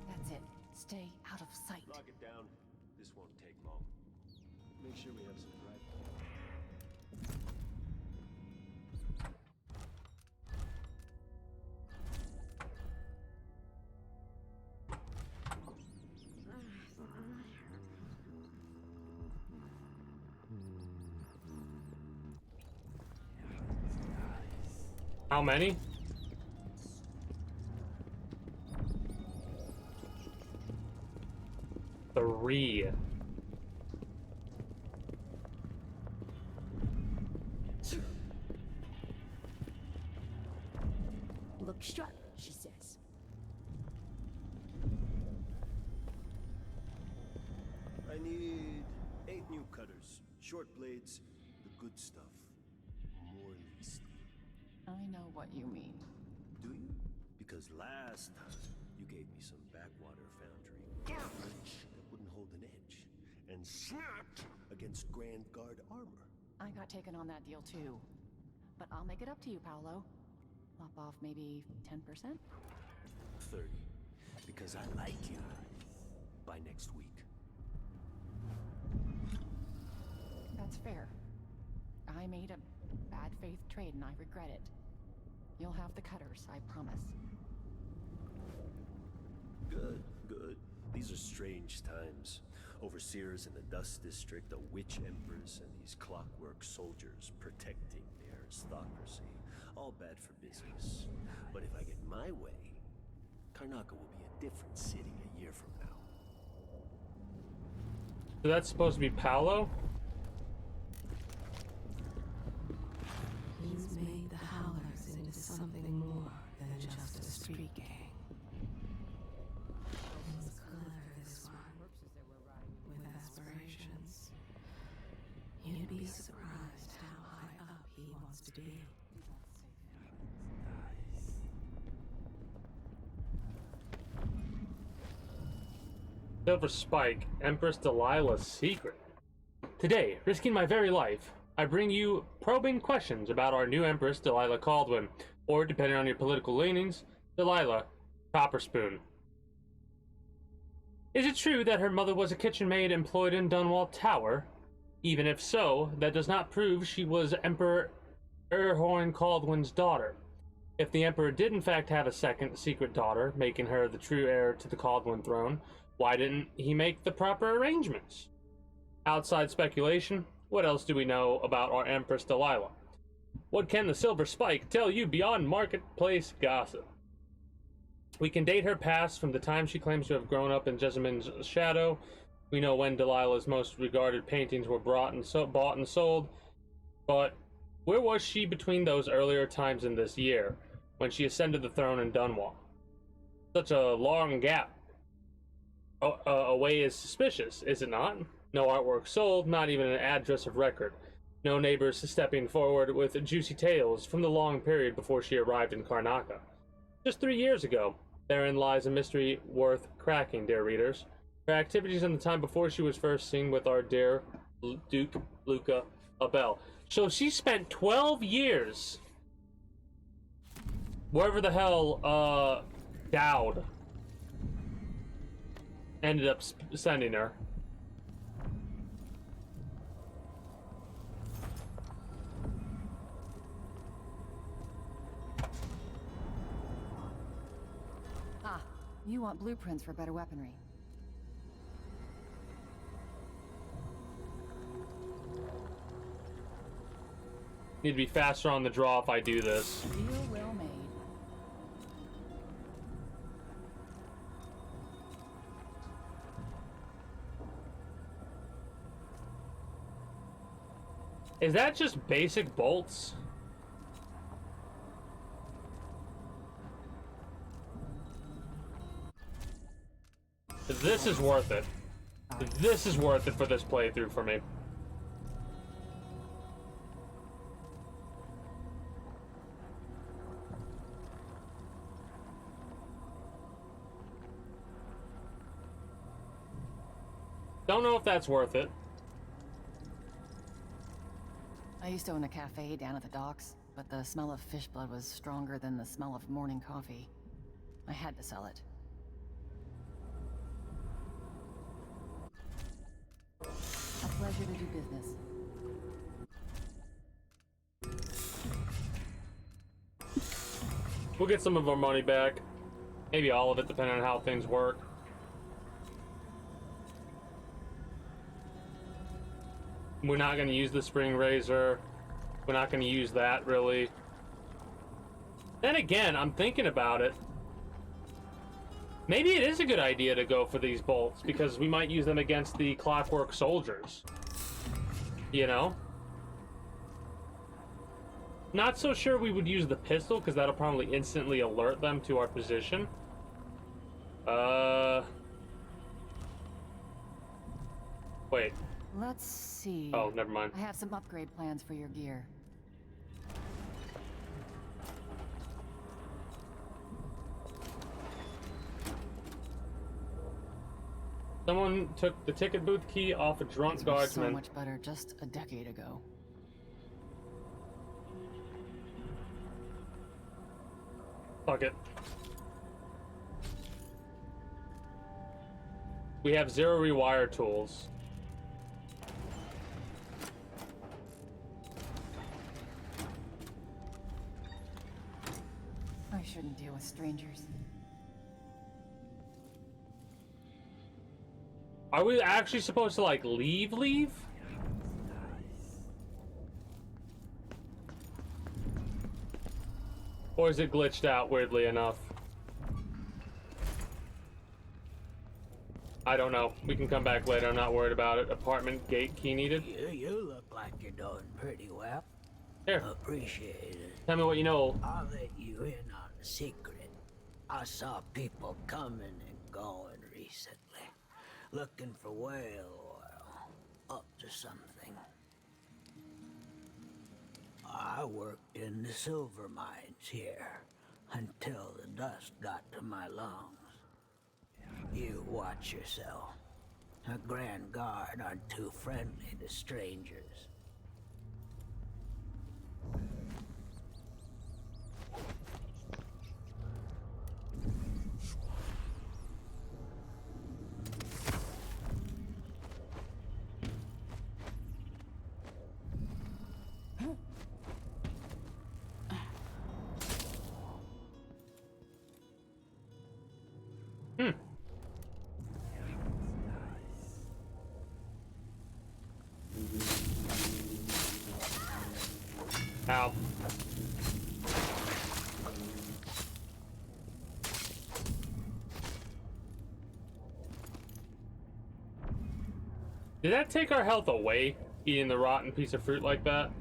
That's it. Stay out of sight. Lock it down. This won't take long. Make sure we have some dry. How many? Three. Look sharp, she says. I need 8 new cutters, short blades, the good stuff. More least. I know what you mean. Do you? Because last time you gave me some backwater foundry garbage that wouldn't hold an edge and snapped against Grand Guard armor. I got taken on that deal too. But I'll make it up to you, Paolo. Lop off maybe 10%? 30. Because I like you. By next week. That's fair. I made a bad faith trade and I regret it. You'll have the cutters, I promise. Good, good. These are strange times. Overseers in the Dust District, a witch empress, and these clockwork soldiers protecting their aristocracy. All bad for business. But if I get my way, Karnaca will be a different city a year from now. So that's supposed to be Paolo? He's made the Howlers into something more than just a street gang. He's clever, this one. With aspirations. You'd be surprised how high up he wants to be. Silver Spike, Empress Delilah's secret. Today, risking my very life, I bring you probing questions about our new Empress, Delilah Caldwin, or, depending on your political leanings, Delilah Copperspoon. Is it true that her mother was a kitchen maid employed in Dunwall Tower? Even if so, that does not prove she was Emperor Erhorn Caldwin's daughter. If the Emperor did in fact have a second secret daughter, making her the true heir to the Caldwin throne, why didn't he make the proper arrangements? Outside speculation, what else do we know about our Empress Delilah? What can the Silver Spike tell you beyond marketplace gossip? We can date her past from the time she claims to have grown up in Jessamyn's shadow. We know when Delilah's most regarded paintings were bought and sold, but where was she between those earlier times in this year, when she ascended the throne in Dunwall? Such a long gap away is suspicious, is it not? No artwork sold, not even an address of record. No neighbors stepping forward with juicy tales from the long period before she arrived in Karnaca. Just 3 years ago. Therein lies a mystery worth cracking, dear readers. Her activities in the time before she was first seen with our dear Duke Luca Abel. So she spent 12 years wherever the hell Dowd ended up sending her. Ah, you want blueprints for better weaponry. Need to be faster on the draw if I do this. Real well made. Is that just basic bolts? This is worth it. This is worth it for this playthrough for me. Don't know if that's worth it. I used to own a cafe down at the docks, but the smell of fish blood was stronger than the smell of morning coffee. I had to sell it. A pleasure to do business. We'll get some of our money back. Maybe all of it, depending on how things work. We're not going to use the spring razor. We're not going to use that, really. Then again, I'm thinking about it. Maybe it is a good idea to go for these bolts, because we might use them against the clockwork soldiers. You know? Not so sure we would use the pistol, because that'll probably instantly alert them to our position. Wait. Let's see. Oh, never mind. I have some upgrade plans for your gear. Someone took the ticket booth key off a drunk These were guardsman. so much better just a decade ago. Fuck it. We have 0 rewire tools. I shouldn't deal with strangers. Are we actually supposed to, like, leave? Or is it glitched out, weirdly enough? I don't know. We can come back later. I'm not worried about it. Apartment gate key needed. You look like you're doing pretty well. Here. Appreciate it. Tell me what you know. I'll let you in on the secret. I saw people coming and going recently, looking for whale oil, up to something. I worked in the silver mines here until the dust got to my lungs. You watch yourself. A Grand Guard aren't too friendly to strangers. Did that take our health away, eating the rotten piece of fruit like that?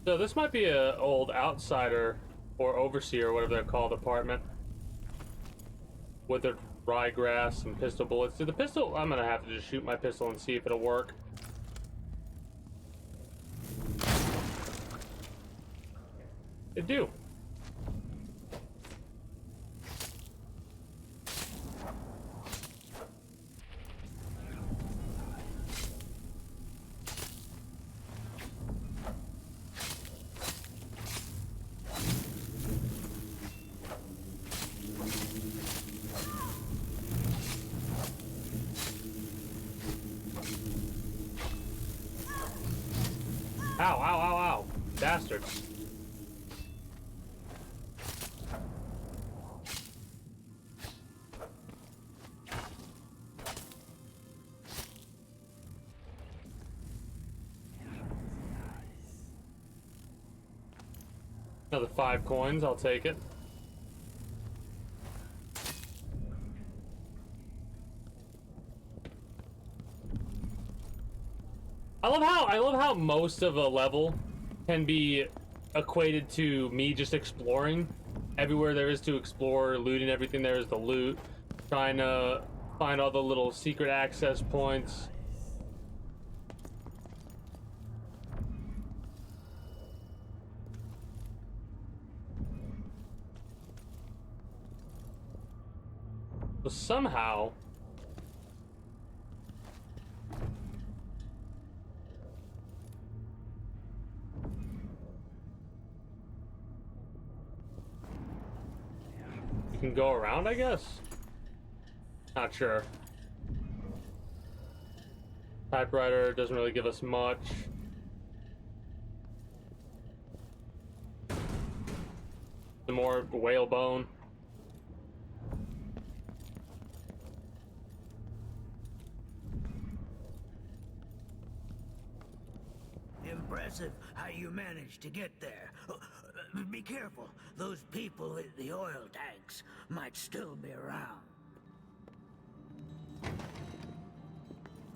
So this might be a old outsider or overseer, whatever they're called, apartment. Withered ryegrass and pistol bullets. Dude, the pistol, I'm gonna have to just shoot my pistol and see if it'll work. It do. Ow, ow, ow, ow. Bastards. Another 5 coins, I'll take it. I love how most of a level can be equated to me just exploring. Everywhere there is to explore, looting everything there is to loot, trying to find all the little secret access points. So somehow you can go around, I guess? Not sure. Typewriter doesn't really give us much. Some more whalebone. Impressive how you managed to get there. Be careful. Those people in the oil tanks might still be around.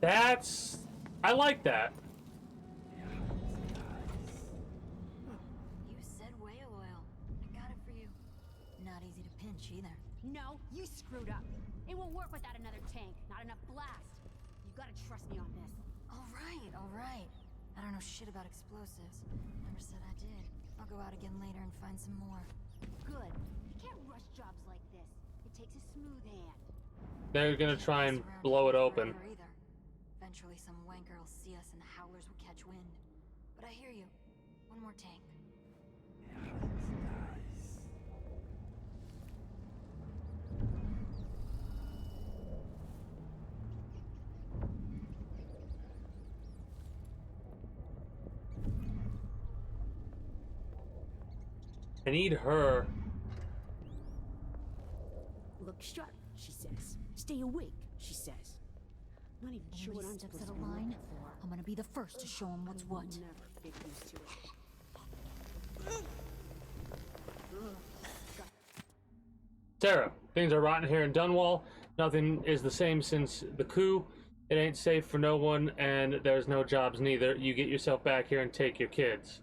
I like that. You said whale oil. I got it for you. Not easy to pinch either. No, you screwed up. It won't work without another tank. Not enough blast. You gotta trust me on this. All right. I don't know shit about explosives. Never said I did. I'll go out again later and find some more. Good. You can't rush jobs like this. It takes a smooth hand. They're gonna try and blow it open. Either. Eventually some wanker will see us and the howlers will catch wind. But I hear you. One more tank. I need her. Look sharp, she says. Stay awake, she says. Not even sure what I'm steps supposed out to of be line, looking for. I'm gonna be the first to show him what's what. Never get used to it. Sarah, things are rotten here in Dunwall. Nothing is the same since the coup. It ain't safe for no one, and there's no jobs neither. You get yourself back here and take your kids.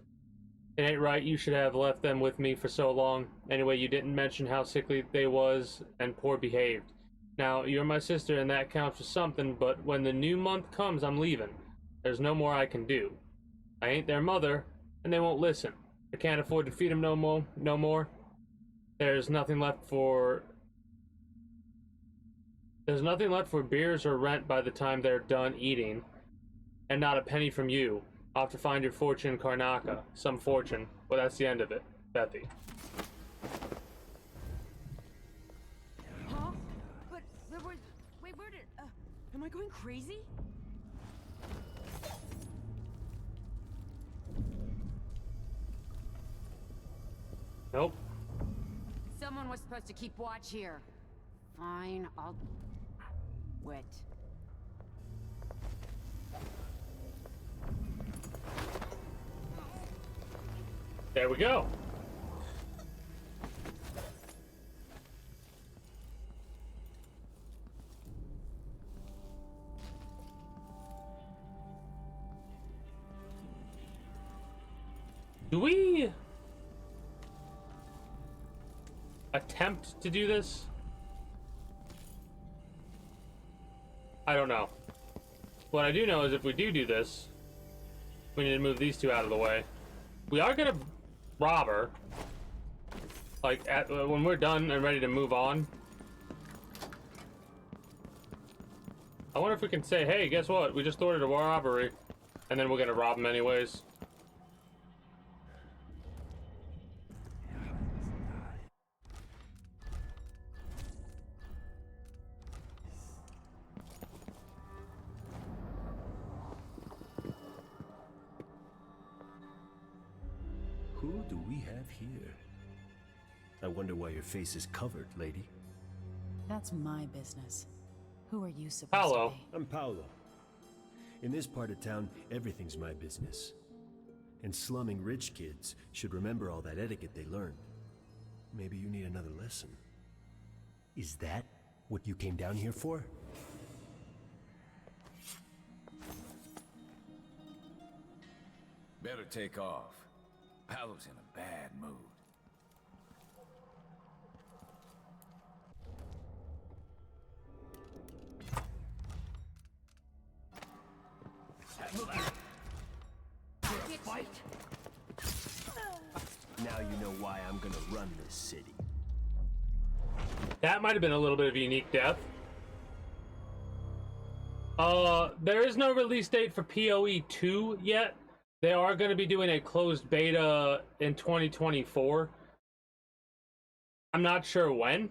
It ain't right, you should have left them with me for so long. Anyway, you didn't mention how sickly they was and poor behaved. Now, you're my sister and that counts for something, but when the new month comes, I'm leaving. There's no more I can do. I ain't their mother, and they won't listen. I can't afford to feed them no more. There's nothing left for beers or rent by the time they're done eating. And not a penny from you. I'll have to find your fortune in Karnaca. Some fortune. Well, that's the end of it. Bethy. Huh? But wait, where did... am I going crazy? Nope. Someone was supposed to keep watch here. Fine, I'll... quit. There we go. Do we attempt to do this? I don't know. What I do know is if we do this, we need to move these two out of the way. We are gonna rob her. Like, when we're done and ready to move on. I wonder if we can say, hey, guess what? We just ordered a robbery. And then we're gonna rob them anyways. Who do we have here? I wonder why your face is covered, lady. That's my business. Who are you supposed Paolo. to be? I'm Paolo. In this part of town, everything's my business. And slumming rich kids should remember all that etiquette they learned. Maybe you need another lesson. Is that what you came down here for? Better take off. Paolo's in a bad mood. Now you know why I'm gonna run this city. That might have been a little bit of a unique death. There is no release date for PoE 2 yet. They are going to be doing a closed beta in 2024. I'm not sure when.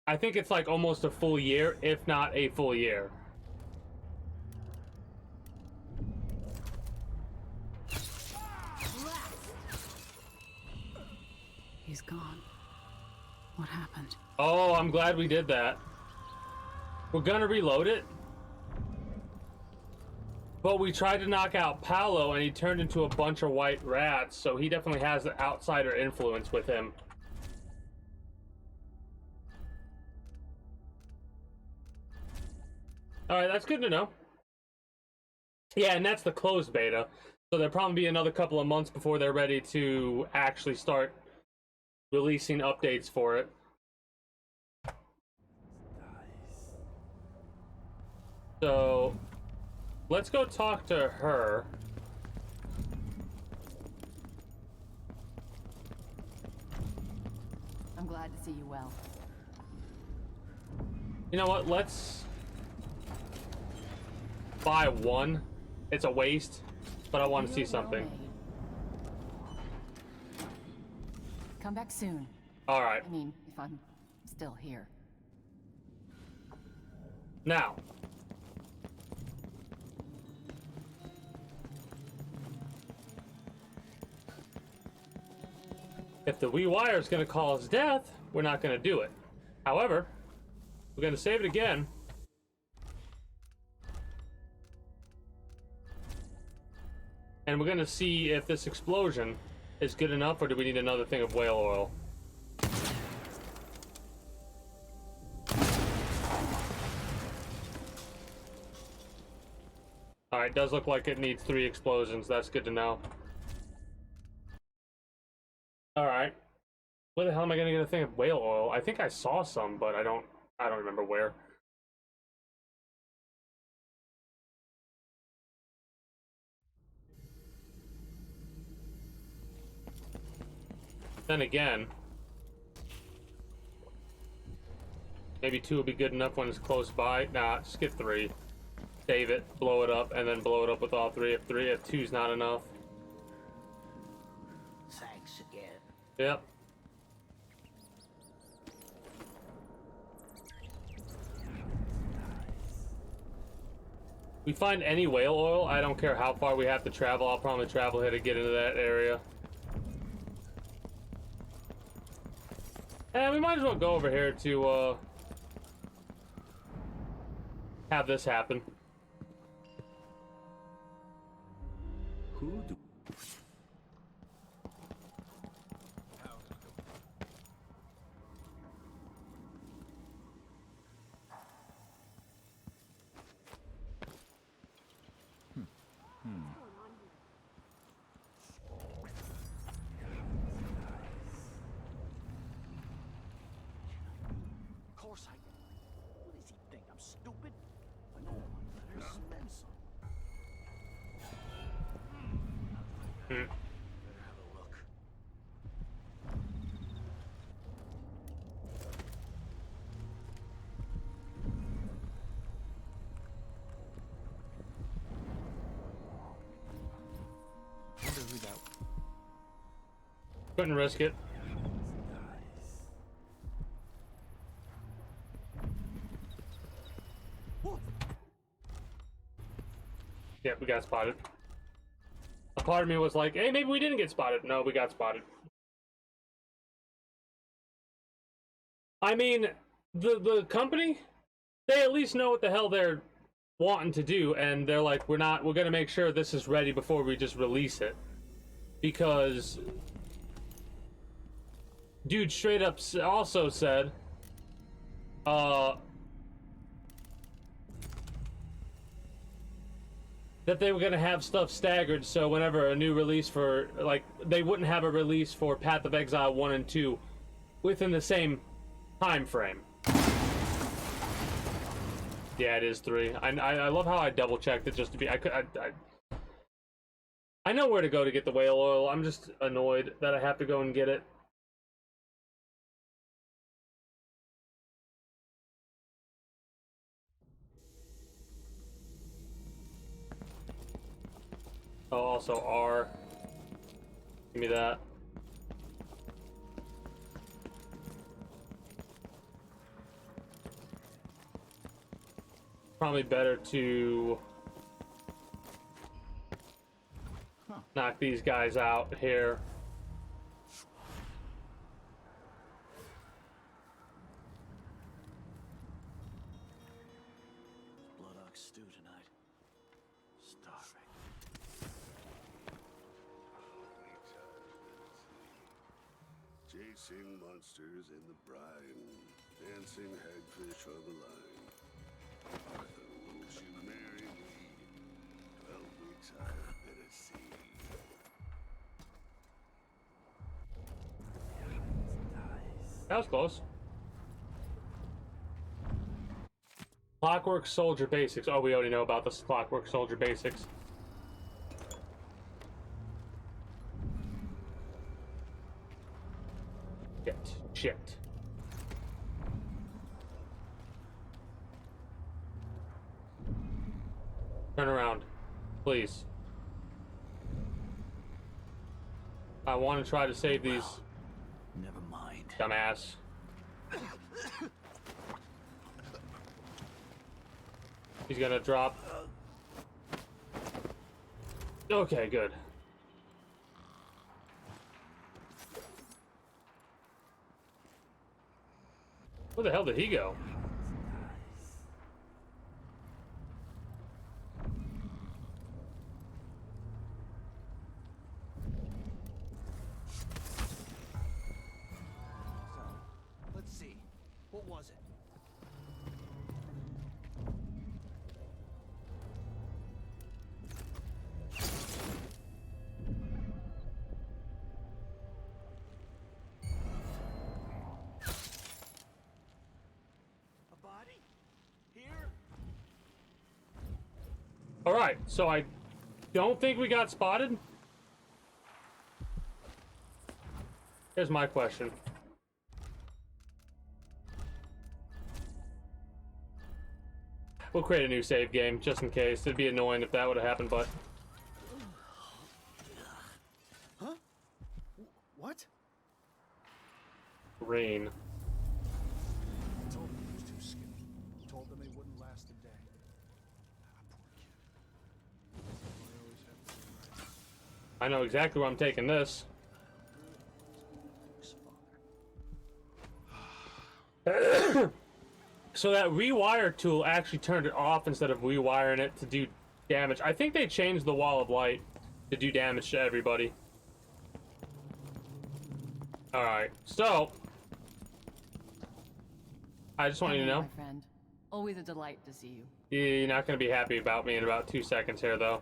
I think it's like almost a full year, if not a full year. He's gone. What happened? Oh, I'm glad we did that. We're gonna reload it. But we tried to knock out Paolo and he turned into a bunch of white rats, so he definitely has the outsider influence with him. Alright, that's good to know. Yeah, and that's the closed beta. So there'll probably be another couple of months before they're ready to actually start releasing updates for it. So let's go talk to her. I'm glad to see you well. You know what? Let's buy one. It's a waste, but I want to see something. Come back soon. All right. I mean, if I'm still here. Now. If the rewire is going to cause death, we're not going to do it. However, we're going to save it again. And we're going to see if this explosion is good enough, or do we need another thing of whale oil? Alright, does look like it needs 3 explosions. That's good to know. Alright. Where the hell am I gonna get a thing of whale oil? I think I saw some, but I don't remember where. Then again, maybe 2 will be good enough when it's close by. Nah, skip 3. Save it, blow it up, and then blow it up with all 3. If 2's not enough. Thanks again. Yep. We find any whale oil, I don't care how far we have to travel, I'll probably travel here to get into that area. And we might as well go over here to have this happen. Who do... Hmm. Better have a look. Wonder who that. Couldn't risk it. Yeah, we got spotted. A part of me was like, hey, maybe we didn't get spotted. No, we got spotted. I mean, the company, they at least know what the hell they're wanting to do, and they're like, we're gonna make sure this is ready before we just release it. Because dude straight up also said, that they were going to have stuff staggered, so whenever a new release for, like, they wouldn't have a release for Path of Exile 1 and 2 within the same time frame. Yeah, it is 3. I love how I double checked it just to be, I know where to go to get the whale oil. I'm just annoyed that I have to go and get it. Oh, also R. Give me that. Probably better to knock these guys out here. Blood ox stew tonight. Starving. Chasing monsters in the brine, dancing hagfish on the line. Arthur, won't you marry me? 12 weeks I've been at sea. That was close. Clockwork Soldier Basics. Oh, we already know about this Clockwork Soldier Basics. Shit. Turn around, please. I want to try to save these. Never mind. Dumbass. He's gonna drop. Okay, good. Where the hell did he go? Let's see. What was it? A body? Here? Alright, so I don't think we got spotted. Here's my question. We'll create a new save game, just in case. It'd be annoying if that would have happened, but... Huh? What? Rain. Told them it was too skinny. Told them they wouldn't last a day. I know exactly where I'm taking this. So that rewire tool actually turned it off instead of rewiring it to do damage. I think they changed the wall of light to do damage to everybody. Alright, so... I just want you to know. My friend. Always a delight to see you. You're not going to be happy about me in about 2 seconds here, though.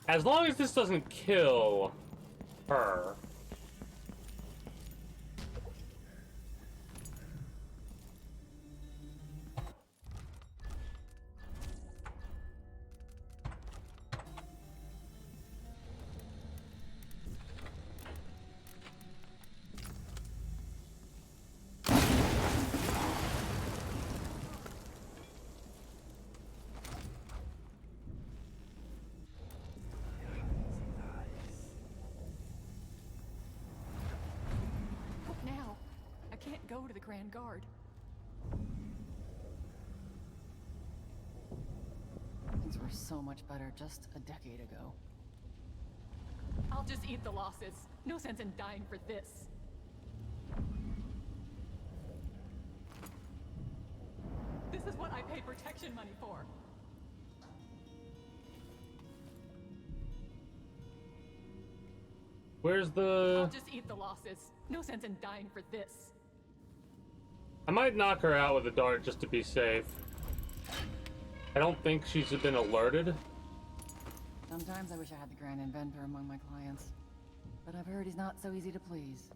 As long as this doesn't kill her. go to the Grand Guard. Things were so much better just a decade ago. I'll just eat the losses. No sense in dying for this. This is what I pay protection money for. Where's the... I'll just eat the losses. No sense in dying for this. I might knock her out with a dart just to be safe. I don't think she's been alerted. Sometimes I wish I had the Grand Inventor among my clients. But I've heard he's not so easy to please.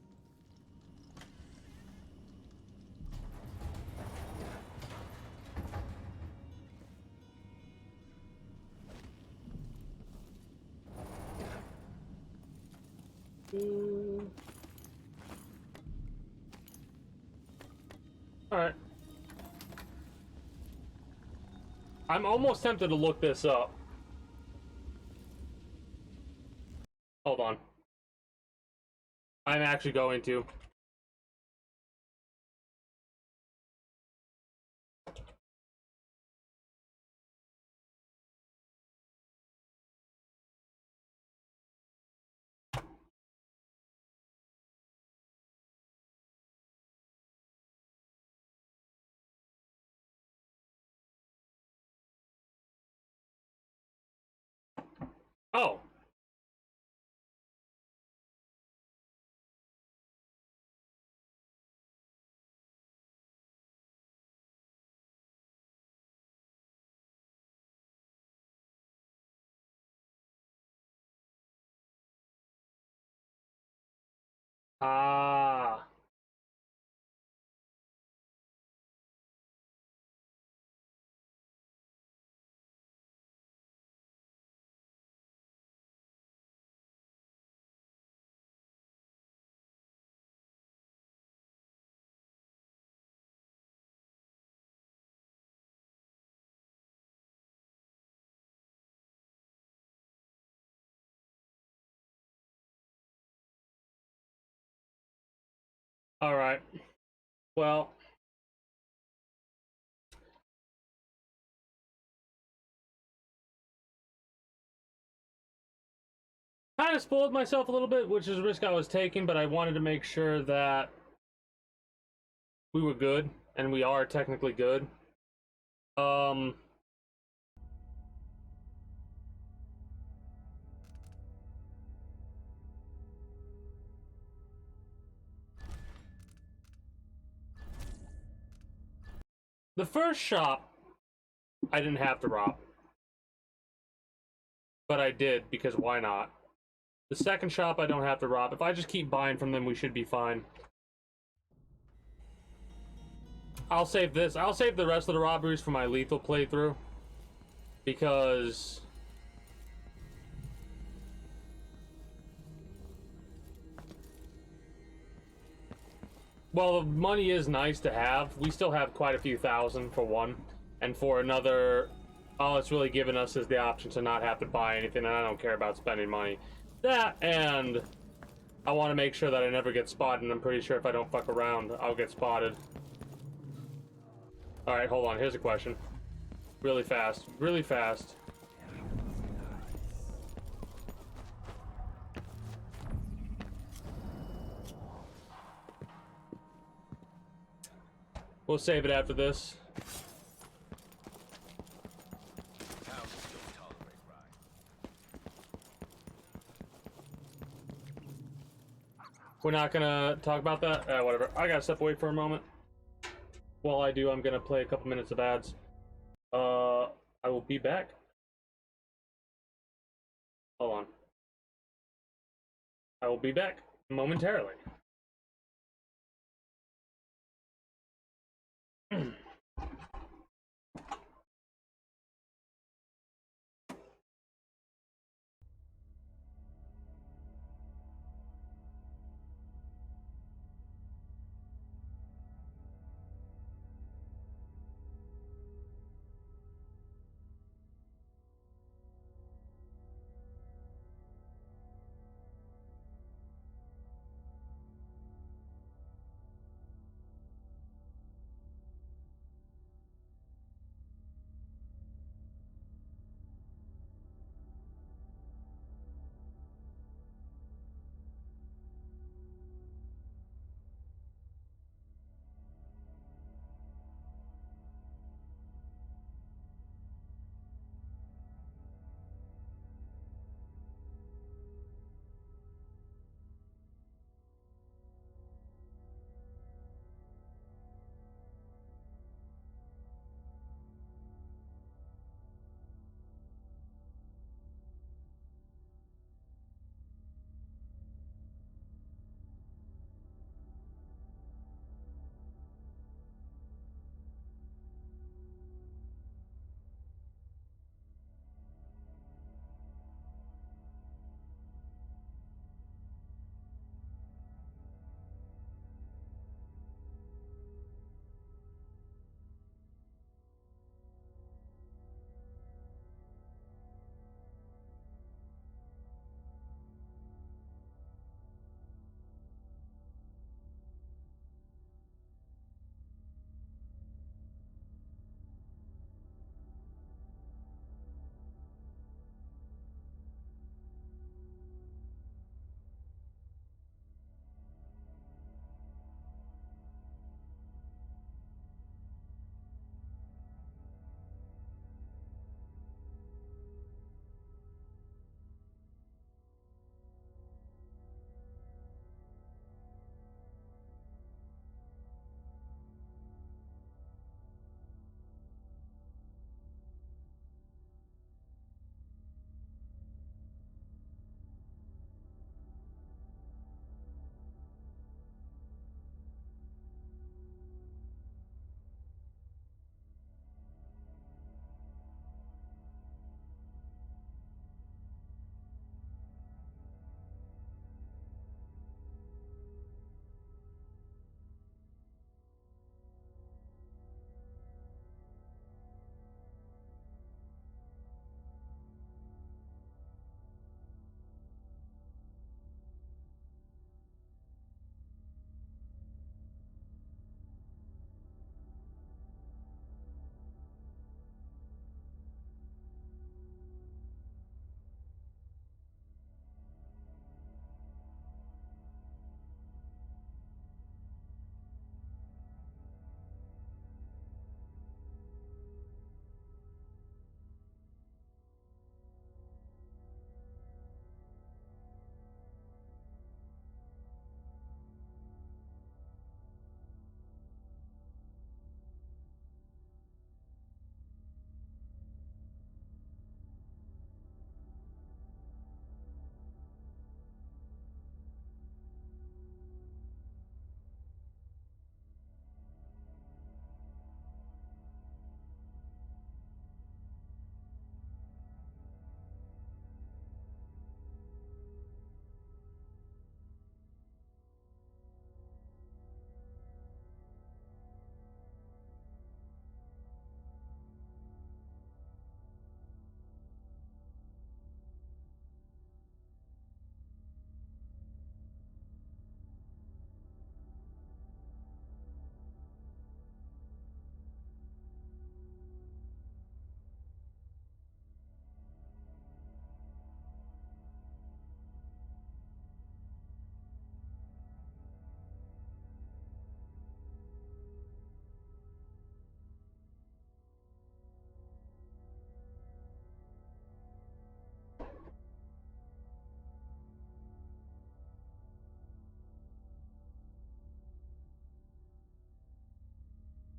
Alright. I'm almost tempted to look this up. Hold on. I'm actually going to. Oh. Ah. Alright. Well. Kind of spoiled myself a little bit, which is a risk I was taking, but I wanted to make sure that we were good, and we are technically good. The first shop, I didn't have to rob. But I did, because why not? The second shop, I don't have to rob. If I just keep buying from them, we should be fine. I'll save this. I'll save the rest of the robberies for my lethal playthrough. Because... well, the money is nice to have. We still have quite a few thousand, for one. And for another, all it's really given us is the option to not have to buy anything, and I don't care about spending money. That, and I want to make sure that I never get spotted, and I'm pretty sure if I don't fuck around, I'll get spotted. Alright, hold on. Here's a question. Really fast. Really fast. We'll save it after this. We're not gonna talk about that? Whatever. I gotta step away for a moment. While I do, I'm gonna play a couple minutes of ads. I will be back. Hold on. I will be back momentarily.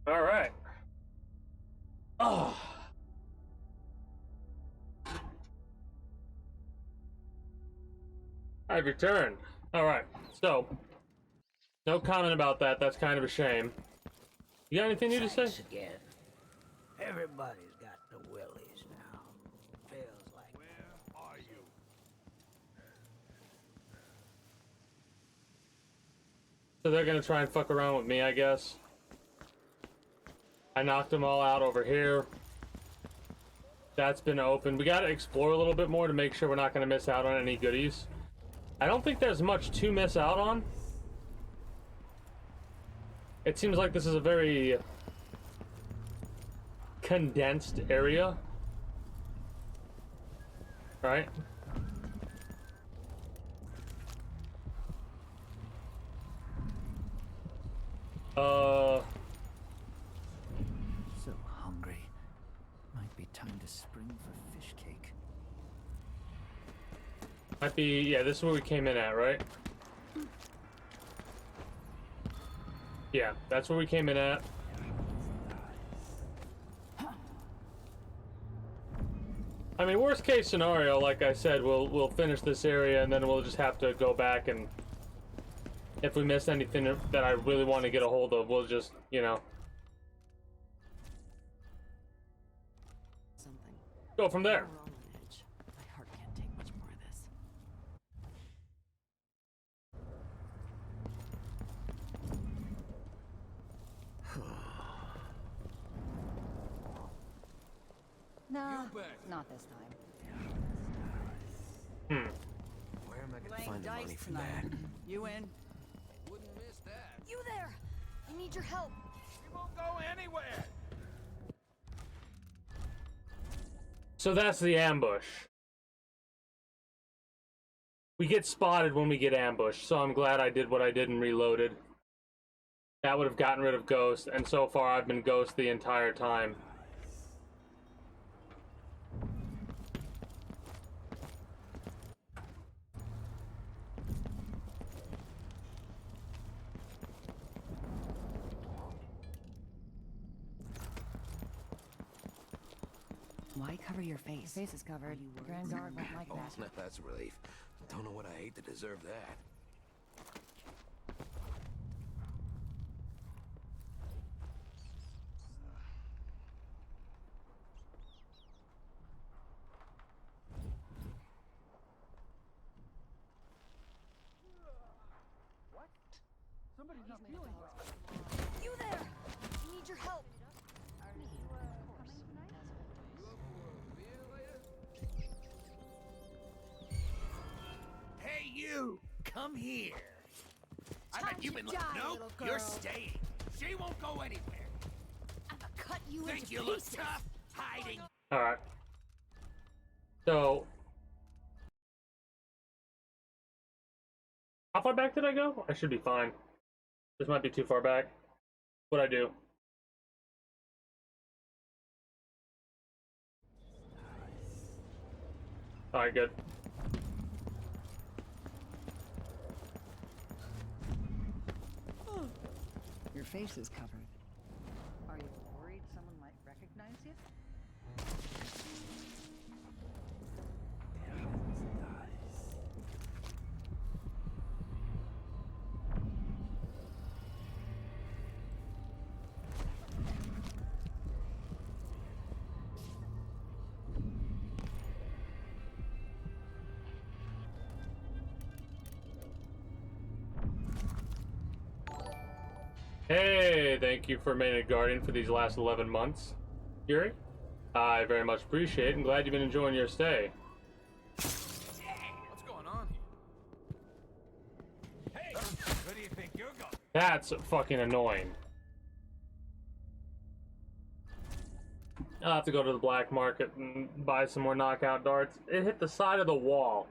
All right. Oh. I've returned. All right. So, no comment about that. That's kind of a shame. You got anything new to say? Thanks again. Everybody's got the willies now. Feels like. Where are you? So they're gonna try and fuck around with me, I guess. I knocked them all out over here. That's been open. We gotta explore a little bit more to make sure we're not gonna miss out on any goodies. I don't think there's much to miss out on. It seems like this is a very condensed area. Right? So hungry. Might be time to spring for fish cake. Might be, yeah, this is where we came in at, right? Yeah, that's where we came in at. I mean, worst case scenario, like I said, we'll finish this area and then we'll just have to go back, and if we miss anything that I really want to get a hold of, we'll just, you know, Something. go from there. We're all on edge. My heart can't take much more of this. No, not this time. Where am I gonna Playing find the money dice for tonight. that? You in? Wouldn't miss that. You there! I need your help. We won't go anywhere. So that's the ambush. We get spotted when we get ambushed, so I'm glad I did what I did and reloaded. That would have gotten rid of Ghost, and so far I've been Ghost the entire time. Why cover your face? Your face is covered. Grand Guard won't like that. That's a relief. Don't know what I hate to deserve that. Somebody's not feeling well. You there! I need your help. Hey, you! Come here! I Time bet you've to been die, Nope, little you're girl. staying. She won't go anywhere. I'ma cut you Think into you look pieces. tough, hiding? Alright. So... how far back did I go? I should be fine. This might be too far back. What'd I do? Alright, good. Your face is covered. Are you worried someone might recognize you? Hey, thank you for remaining a guardian for these last 11 months, Yuri. I very much appreciate it and glad you've been enjoying your stay. What's going on here? Hey, where do you think you're going? That's fucking annoying. I'll have to go to the black market and buy some more knockout darts. It hit the side of the wall.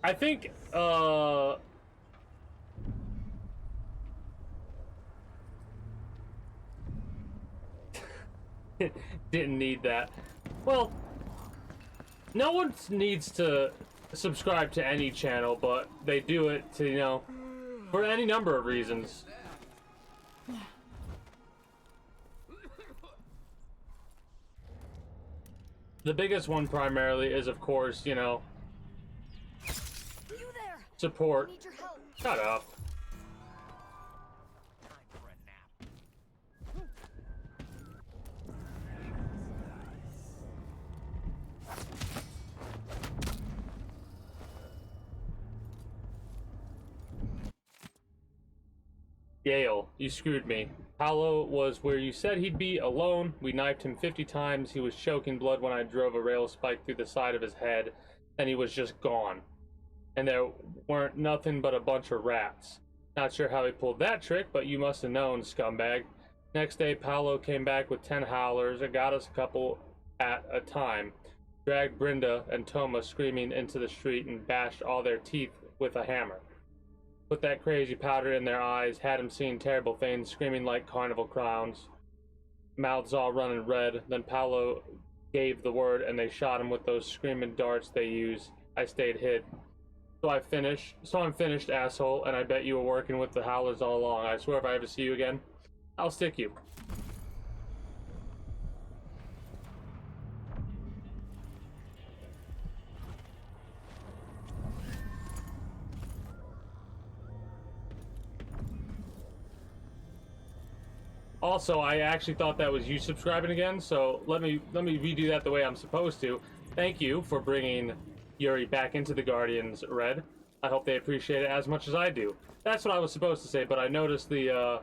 I think, didn't need that. Well, no one needs to subscribe to any channel, but they do it to, you know, for any number of reasons. The biggest one primarily is, of course, you know, support. Shut up. Yale, you screwed me. Paolo was where you said he'd be, alone. We knifed him 50 times. He was choking blood when I drove a rail spike through the side of his head. Then he was just gone. And there weren't nothing but a bunch of rats. Not sure how he pulled that trick, but you must have known, scumbag. Next day, Paolo came back with 10 howlers and got us a couple at a time. Dragged Brenda and Toma screaming into the street and bashed all their teeth with a hammer. Put that crazy powder in their eyes, had them seeing terrible things, screaming like carnival clowns. Mouths all running red. Then Paolo gave the word and they shot him with those screaming darts they use. I stayed hid. So I'm finished, asshole, and I bet you were working with the howlers all along. I swear if I ever see you again, I'll stick you. Also, I actually thought that was you subscribing again, so let me redo that the way I'm supposed to. Thank you for bringing Yuri back into the Guardians, Red. I hope they appreciate it as much as I do. That's what I was supposed to say, but I noticed that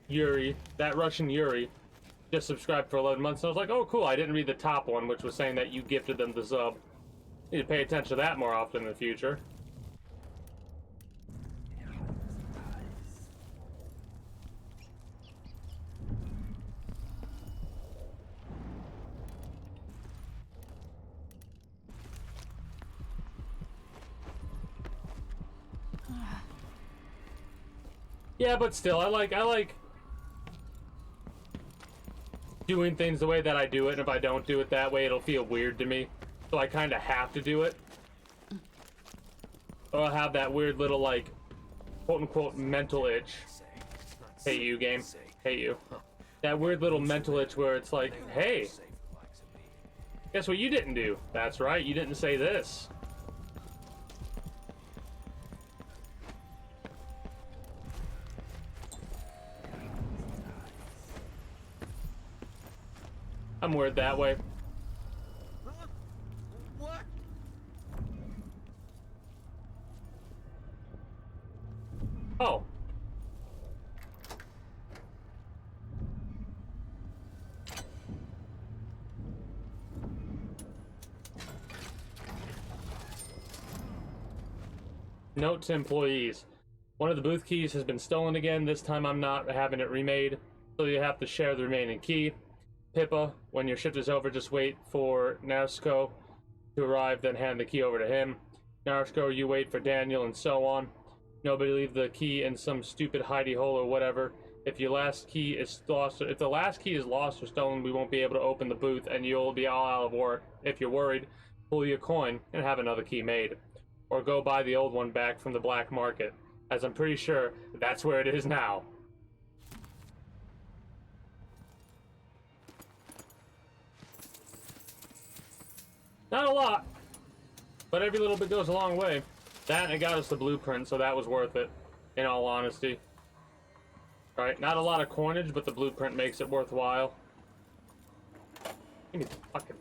Yuri, that Russian Yuri, just subscribed for 11 months, and I was like, oh cool, I didn't read the top one, which was saying that you gifted them the sub. Need to pay attention to that more often in the future. Yeah, but still, I like doing things the way that I do it, and if I don't do it that way, it'll feel weird to me. So I kind of have to do it. Or I'll have that weird little, like, quote-unquote mental itch. Hey, you, game. Hey, you. That weird little mental itch where it's like, hey, guess what you didn't do? That's right, you didn't say this. I'm weird that way. What? Oh. Note to employees. One of the booth keys has been stolen again. This time I'm not having it remade, so you have to share the remaining key. Pippa, when your shift is over, just wait for Narsko to arrive, then hand the key over to him. Narsko, you wait for Daniel, and so on. Nobody leave the key in some stupid hidey hole or whatever. If the last key is lost or stolen, we won't be able to open the booth, and you'll be all out of work. If you're worried, pull your coin and have another key made, or go buy the old one back from the black market, as I'm pretty sure that's where it is now. Not a lot, but every little bit goes a long way. That, and it got us the blueprint, so that was worth it, in all honesty. Right, not a lot of coinage, but the blueprint makes it worthwhile. Give me the fucking...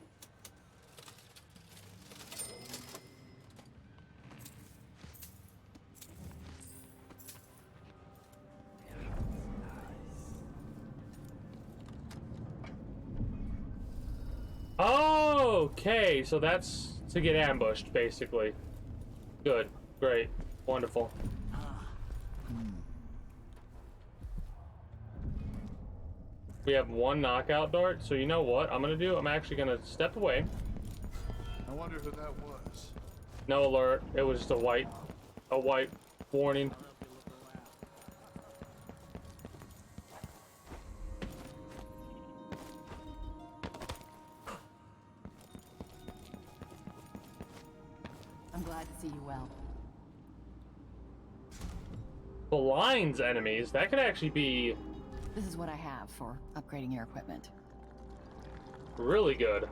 Okay, so that's to get ambushed, basically. Good, great, wonderful. We have one knockout dart, so you know what I'm gonna do? I'm actually gonna step away. I wonder who that was. No alert, it was just a white warning. Glad to see you well. Blinds enemies? That could actually be This is what I have for upgrading your equipment. really good.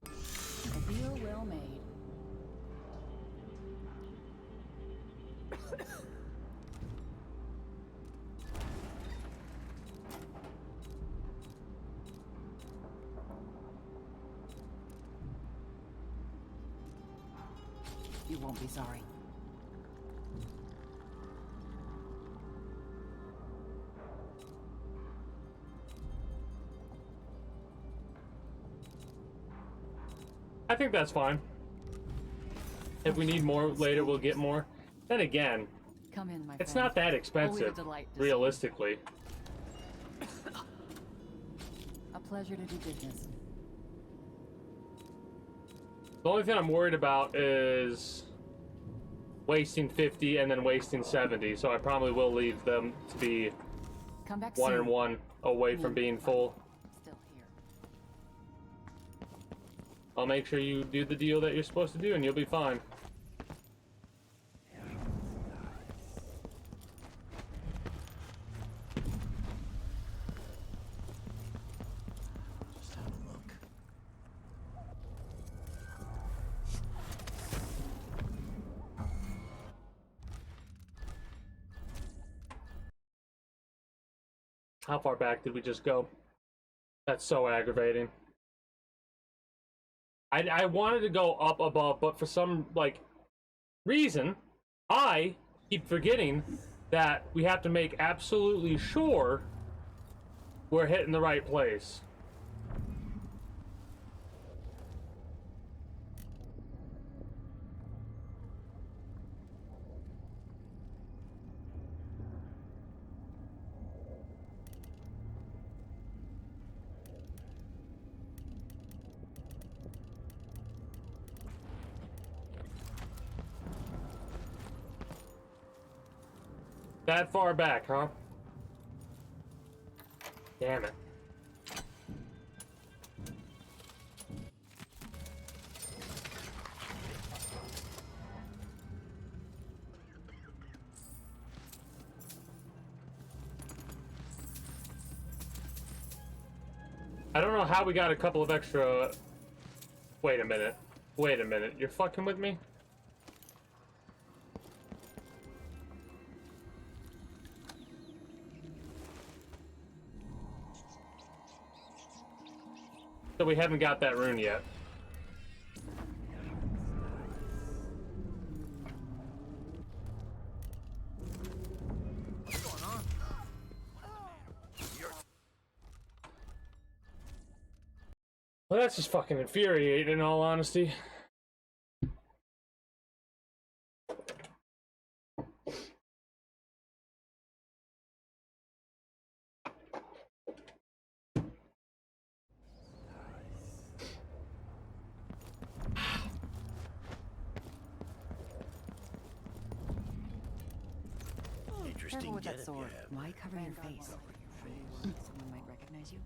A deal well made. You won't be sorry. I think that's fine. If we need more later, we'll get more. Then again, Come in, my it's friend. not that Always a expensive, delight to see you. realistically. A pleasure to do business. The only thing I'm worried about is wasting 50 and then wasting 70, so I probably will leave them to be Come back 1 soon. and 1 away from being full. Still here. I'll make sure you do the deal that you're supposed to do and you'll be fine. Just have a look. How far back did we just go? That's so aggravating. I wanted to go up above, but for some, like, reason, I keep forgetting that we have to make absolutely sure we're hitting the right place. That far back, huh? Damn it. I don't know how we got a couple of extra... Wait a minute. Wait a minute. You're fucking with me? So we haven't got that rune yet. Well, that's just fucking infuriating, in all honesty. Careful with that getup sword. you have. Why cover your face? Someone might recognize you.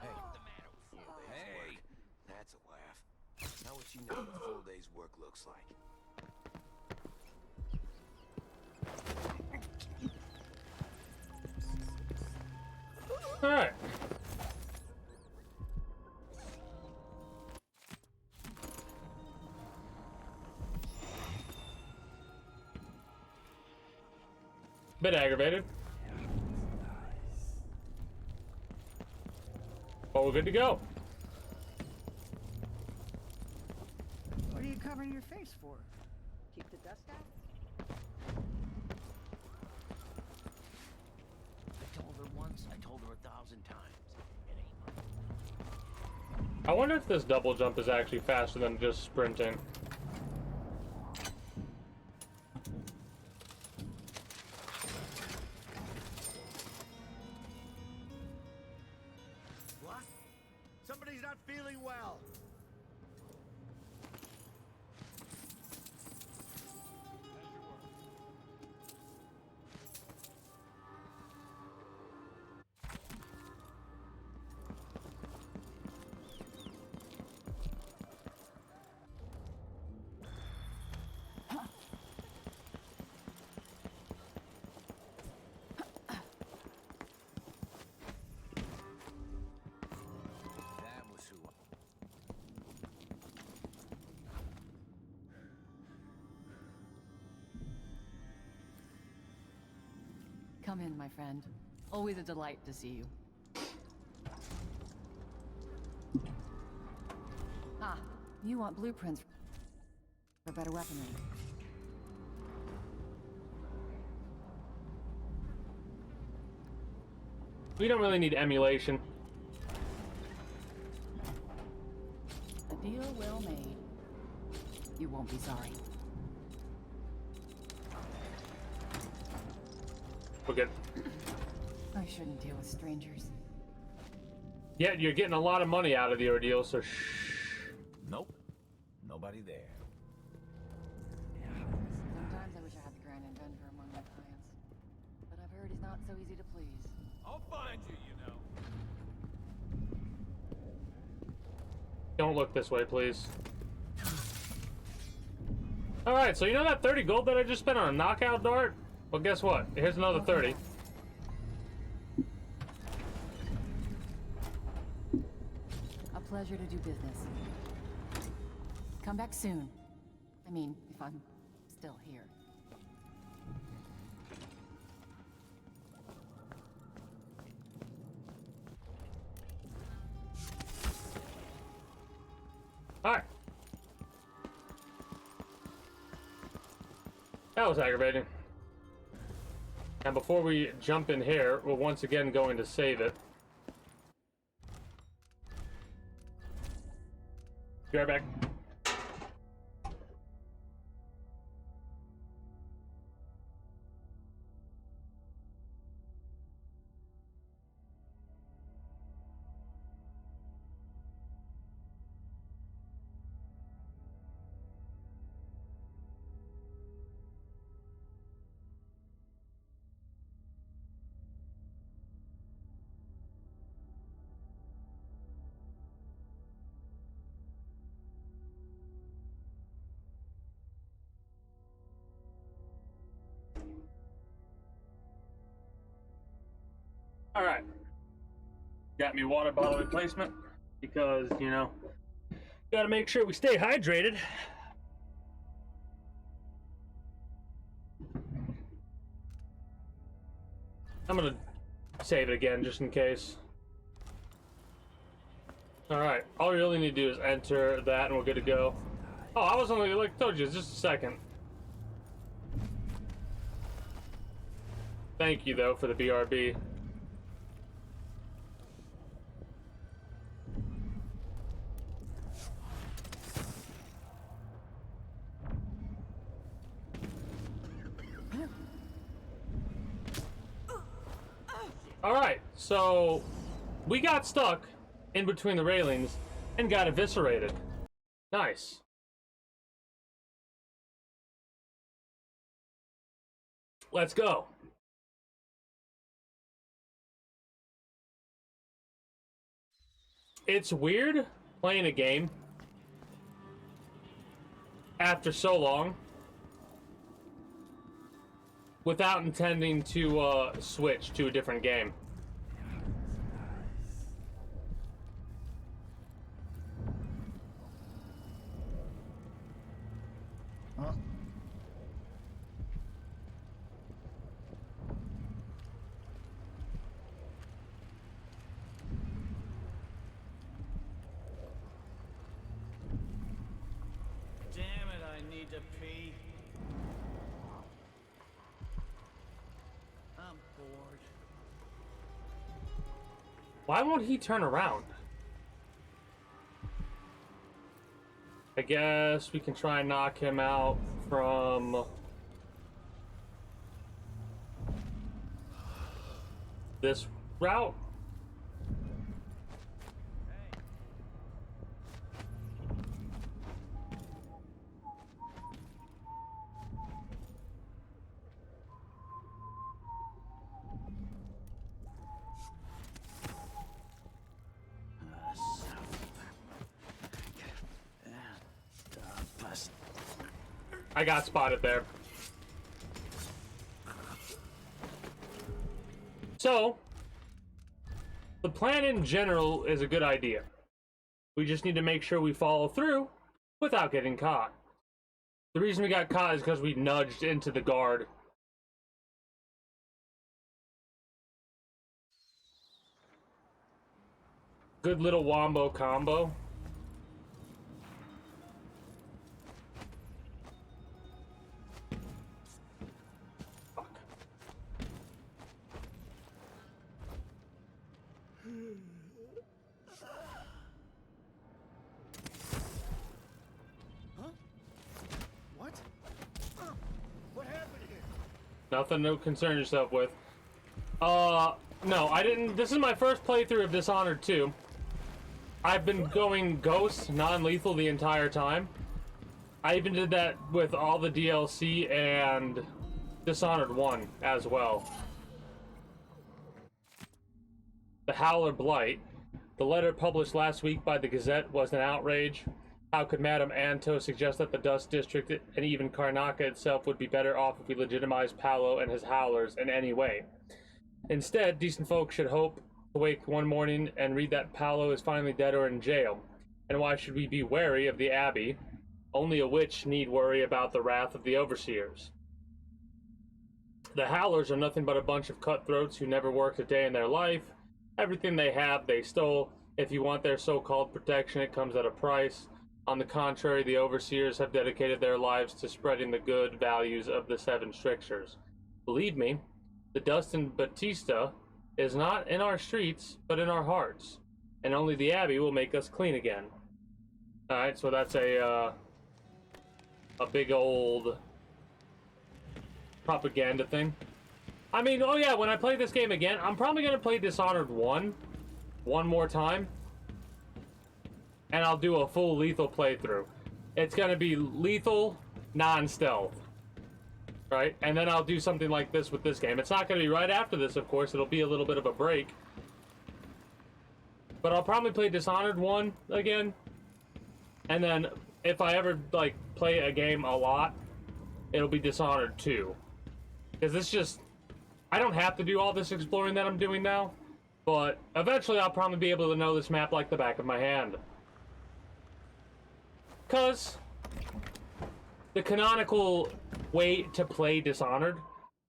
Hey, that's a laugh. Now what you know what a full day's work looks like. All right. Bit aggravated. But we're good to go. What are you covering your face for? Keep the dust out? I told her once, I told her 1,000 times. I wonder if this double jump is actually faster than just sprinting. What? Somebody's not feeling well. Come in, my friend. Always a delight to see you. Ah, you want blueprints for better weaponry. We don't really need emulation. A deal well made. You won't be sorry. We're good. I shouldn't deal with strangers. Yeah, you're getting a lot of money out of the ordeal, so shh. Nope. Nobody there. Sometimes I wish I had the Grand Inventor among my clients. But I've heard he's not so easy to please. I'll find you, you know. Don't look this way, please. Alright, so you know that 30 gold that I just spent on a knockout dart? Well, guess what? Here's another 30. A pleasure to do business. Come back soon. I mean, if I'm still here. Alright. That was aggravating. And before we jump in here, we're once again going to save it. Be right back. All right. Got me water bottle replacement because, you know, got to make sure we stay hydrated. I'm going to save it again just in case. All right. All we really need to do is enter that and we're good to go. Oh, I was only, like, told you, just a second. Thank you, though, for the BRB. Alright, so we got stuck in between the railings and got eviscerated. Nice. Let's go. It's weird playing a game after so long without intending to switch to a different game. Huh? Damn it, I need to pee. I'm bored. Why won't he turn around? I guess we can try and knock him out from this route. I got spotted there. So, the plan in general is a good idea. We just need to make sure we follow through without getting caught. The reason we got caught is because we nudged into the guard Good little wombo combo. What? What happened here? Nothing to concern yourself with. No, I didn't. This is my first playthrough of Dishonored 2. I've been going Ghost, non-lethal the entire time. I even did that with all the DLC and Dishonored 1 as well. The Howler Blight. The letter published last week by the Gazette was an outrage. How could Madame Anto suggest that the Dust District and even Karnaca itself would be better off if we legitimized Paolo and his Howlers in any way? Instead, decent folk should hope to wake one morning and read that Paolo is finally dead or in jail. And why should we be wary of the Abbey? Only a witch need worry about the wrath of the Overseers. The Howlers are nothing but a bunch of cutthroats who never worked a day in their life. Everything they have, they stole. If you want their so-called protection, it comes at a price. On the contrary, the Overseers have dedicated their lives to spreading the good values of the Seven Strictures. Believe me, the dust in Batista is not in our streets, but in our hearts. And only the Abbey will make us clean again. Alright, so that's a big old propaganda thing. I mean, oh yeah, when I play this game again, I'm probably going to play Dishonored 1 one more time. And I'll do a full lethal playthrough. It's going to be lethal, non-stealth. Right? And then I'll do something like this with this game. It's not going to be right after this, of course. It'll be a little bit of a break. But I'll probably play Dishonored 1 again. And then, if I ever, like, play a game a lot, it'll be Dishonored 2. Because it's just... I don't have to do all this exploring that I'm doing now. But eventually I'll probably be able to know this map like the back of my hand. Because the canonical way to play Dishonored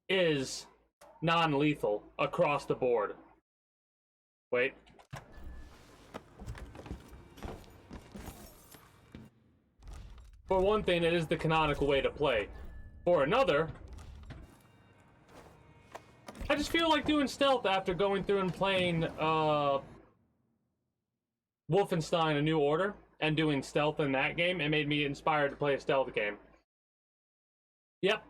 is non-lethal across the board. Wait. For one thing, it is the canonical way to play. For another, I just feel like doing stealth after going through and playing Wolfenstein: A New Order and doing stealth in that game. It made me inspired to play a stealth game. Yep.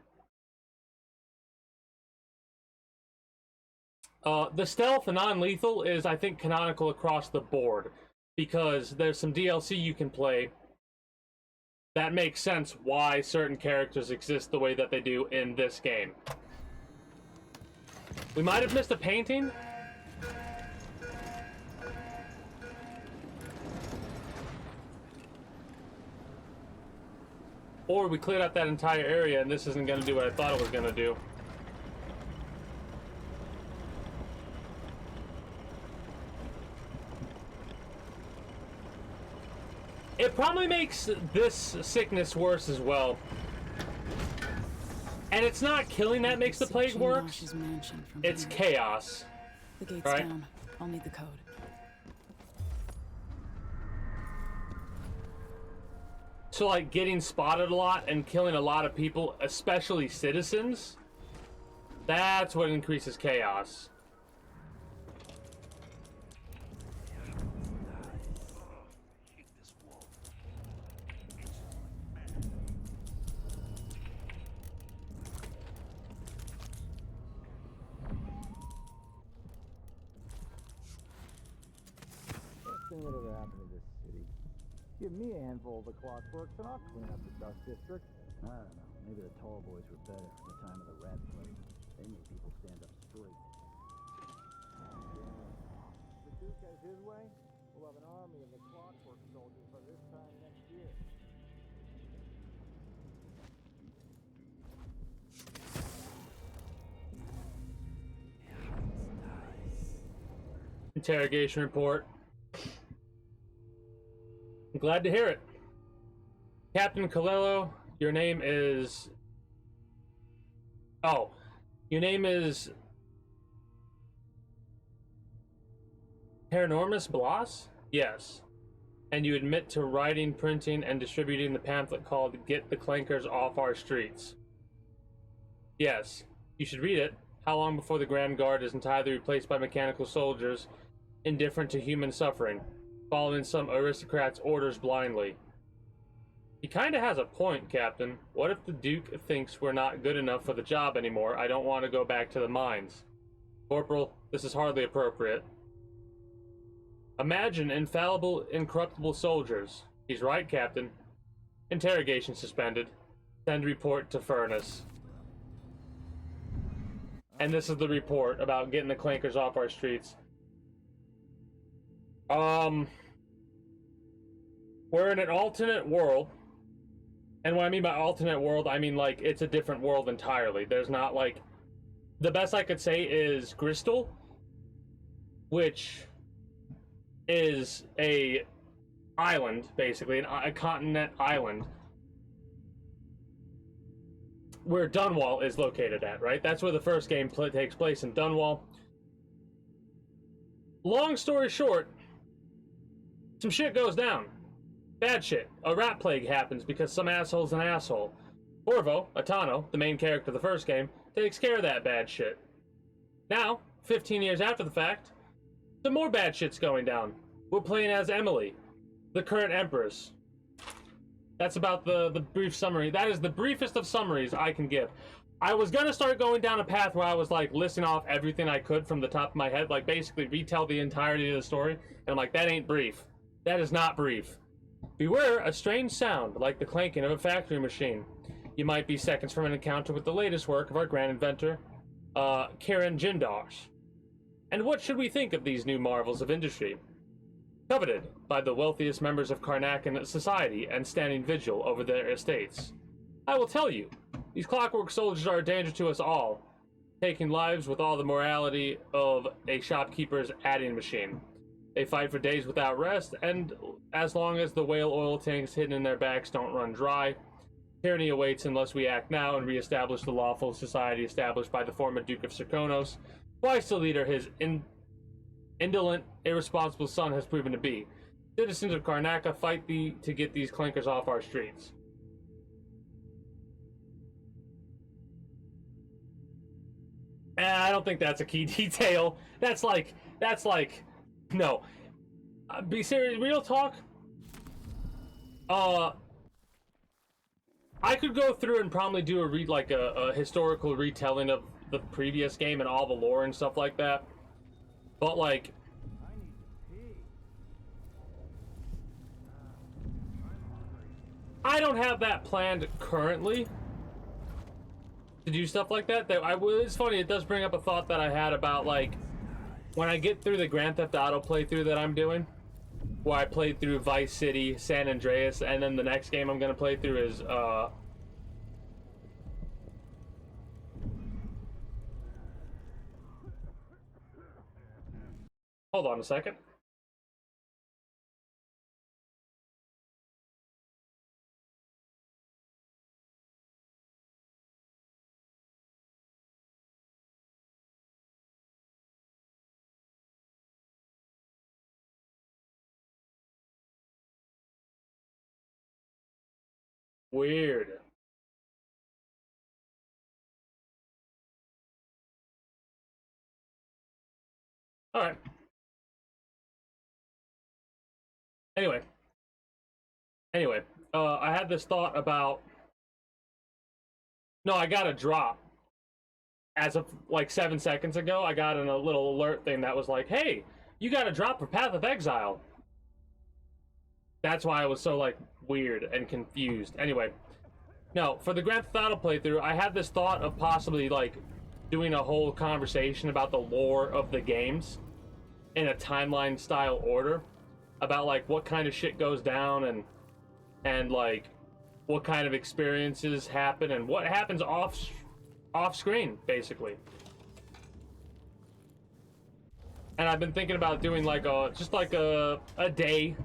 The stealth and non-lethal is, I think, canonical across the board. Because there's some DLC you can play that makes sense why certain characters exist the way that they do in this game. We might have missed a painting. Or we cleared out that entire area and this isn't going to do what I thought it was going to do. It probably makes this sickness worse as well. And it's not killing that makes the plague worse. It's chaos. The gate's right? down. I'll need the code. So, like, getting spotted a lot and killing a lot of people, especially citizens, that's what increases chaos. Thing that ever happened to this city. Give me a handful of the clockworks and I'll clean up the dust district. I don't know. Maybe the tall boys were better at the time of the rat plague. They made people stand up straight. The Duke has his way. We'll have an army of the clockwork soldiers by this time next year. Interrogation report. I'm glad to hear it. Captain Colello, your name is... Oh, your name is... Paranormus Blas? Yes. And you admit to writing, printing, and distributing the pamphlet called Get the Clankers Off Our Streets. Yes. You should read it. How long before the Grand Guard is entirely replaced by mechanical soldiers indifferent to human suffering, following some aristocrat's orders blindly? He kinda has a point, Captain. What if the Duke thinks we're not good enough for the job anymore? I don't want to go back to the mines. Corporal, this is hardly appropriate. Imagine infallible, incorruptible soldiers. He's right, Captain. Interrogation suspended. Send report to Furnace. And this is the report about getting the clankers off our streets. We're in an alternate world. And what I mean by alternate world, I mean like it's a different world entirely. There's not like... The best I could say is Crystal, which is a island, basically, a continent island, where Dunwall is located at, right? That's where the first game takes place, in Dunwall. Long story short, some shit goes down. Bad shit. A rat plague happens because some asshole's an asshole. Corvo, Atano, the main character of the first game, takes care of that bad shit. Now, 15 years after the fact, some more bad shit's going down. We're playing as Emily, the current Empress. That's about the brief summary. That is the briefest of summaries I can give. I was gonna start going down a path where I was like listing off everything I could from the top of my head, like basically retell the entirety of the story, and I'm like, that ain't brief. That is not brief. Beware a strange sound, like the clanking of a factory machine. You might be seconds from an encounter with the latest work of our grand inventor, Kirin Jindosh. And what should we think of these new marvels of industry? Coveted by the wealthiest members of Karnakan society and standing vigil over their estates. I will tell you, these clockwork soldiers are a danger to us all, taking lives with all the morality of a shopkeeper's adding machine. They fight for days without rest, and as long as the whale oil tanks hidden in their backs don't run dry, tyranny awaits unless we act now and reestablish the lawful society established by the former Duke of Serkonos, twice the leader his indolent, irresponsible son has proven to be. Citizens of Karnaca, fight to get these clankers off our streets. I don't think that's a key detail. That's like, no. Be serious, real talk. I could go through and probably do a historical retelling of the previous game and all the lore and stuff like that. But like, I don't have that planned currently to do stuff like that. It's funny, it does bring up a thought that I had about like when I get through the Grand Theft Auto playthrough that I'm doing, where I played through Vice City, San Andreas, and then the next game I'm gonna play through is hold on a second. Weird. All right. Anyway, I had this thought about... No, I got a drop. As of like 7 seconds ago, I got a little alert thing that was like, hey, you got a drop for Path of Exile. That's why I was so like weird and confused. Anyway, no, for the Grand Theft Auto playthrough, I had this thought of possibly like doing a whole conversation about the lore of the games in a timeline style order, about like what kind of shit goes down and like what kind of experiences happen and what happens off screen, basically. And I've been thinking about doing like a day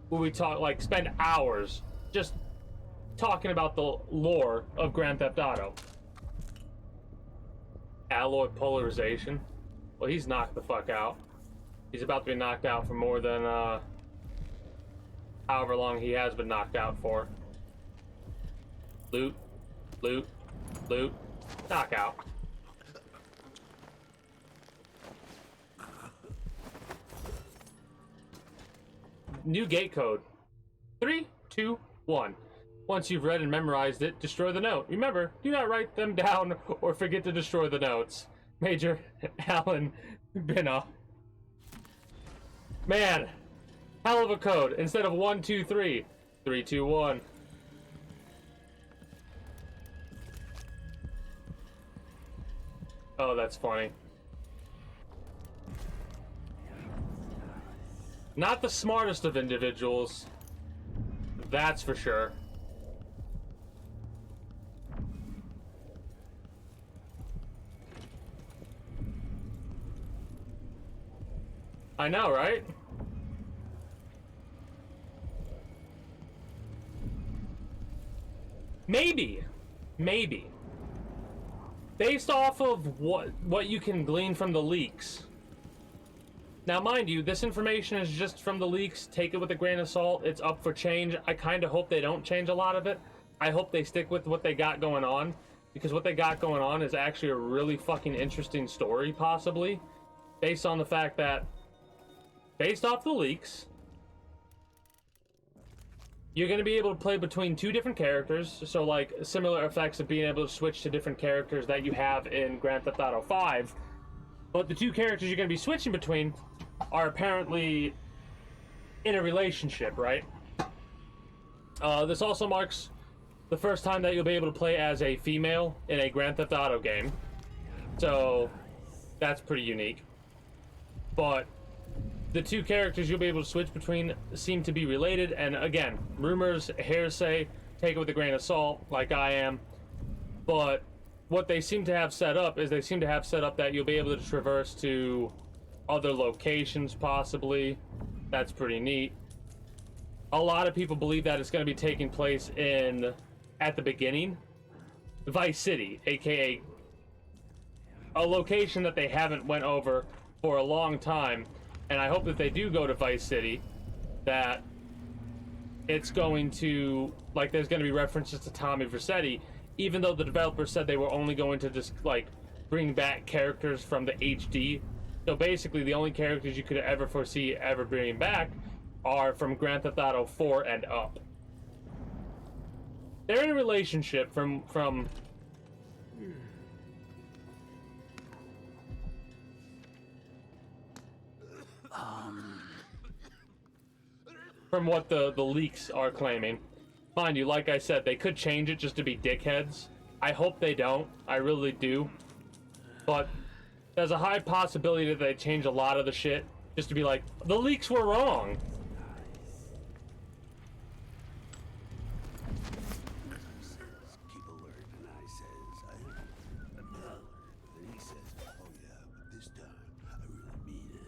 where we talk, like spend hours just talking about the lore of Grand Theft Auto. Alloy polarization. Well, he's knocked the fuck out. He's about to be knocked out for more than however long he has been knocked out for. Loot, loot, loot, knockout. New gate code. 3, 2, 1. Once you've read and memorized it, destroy the note. Remember, do not write them down or forget to destroy the notes. Major Alan Binoff. Man, hell of a code. Instead of 1, 2, 3, 3, 2, 1. Oh, that's funny. Not the smartest of individuals. That's for sure. I know, right? Maybe. Based off of what you can glean from the leaks. Now, mind you, this information is just from the leaks. Take it with a grain of salt. It's up for change. I kind of hope they don't change a lot of it. I hope they stick with what they got going on, because what they got going on is actually a really fucking interesting story, possibly, based on the fact that, based off the leaks, you're going to be able to play between 2 different characters, so like similar effects of being able to switch to different characters that you have in Grand Theft Auto 5, but the 2 characters you're going to be switching between are apparently in a relationship, right? This also marks the first time that you'll be able to play as a female in a Grand Theft Auto game, so that's pretty unique. But the 2 characters you'll be able to switch between seem to be related, and again, rumors, hearsay, take it with a grain of salt, like I am. But what they seem to have set up is that you'll be able to traverse to other locations, possibly. That's pretty neat. A lot of people believe that it's going to be taking place at the beginning, Vice City, aka a location that they haven't went over for a long time. And I hope that they do go to Vice City, that it's going to, like, there's going to be references to Tommy Vercetti, even though the developers said they were only going to just, like, bring back characters from the HD. So basically, the only characters you could ever foresee ever bringing back are from Grand Theft Auto 4 and up. They're in a relationship from what the leaks are claiming. Mind you, like I said, they could change it just to be dickheads. I hope they don't. I really do. But there's a high possibility that they change a lot of the shit just to be like, the leaks were wrong. Keep alert, and I says, I alert. Then he says, oh yeah, but this time, I really mean it.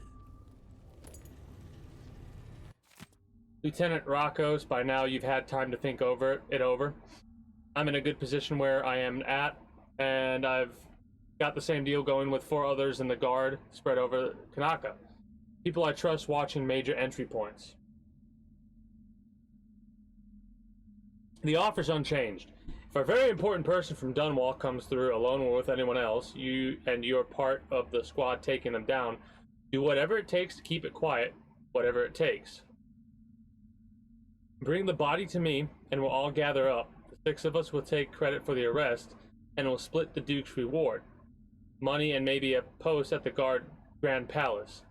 Lieutenant Rocco's, by now you've had time to think it over. I'm in a good position where I am at, and I've got the same deal going with 4 others in the guard spread over Kanaka. People I trust watching major entry points. The offer's unchanged. If a very important person from Dunwall comes through alone or with anyone else, you're part of the squad taking them down, do whatever it takes to keep it quiet, whatever it takes. Bring the body to me, and we'll all gather up. The 6 of us will take credit for the arrest, and we'll split the Duke's reward. Money and maybe a post at the Grand Palace.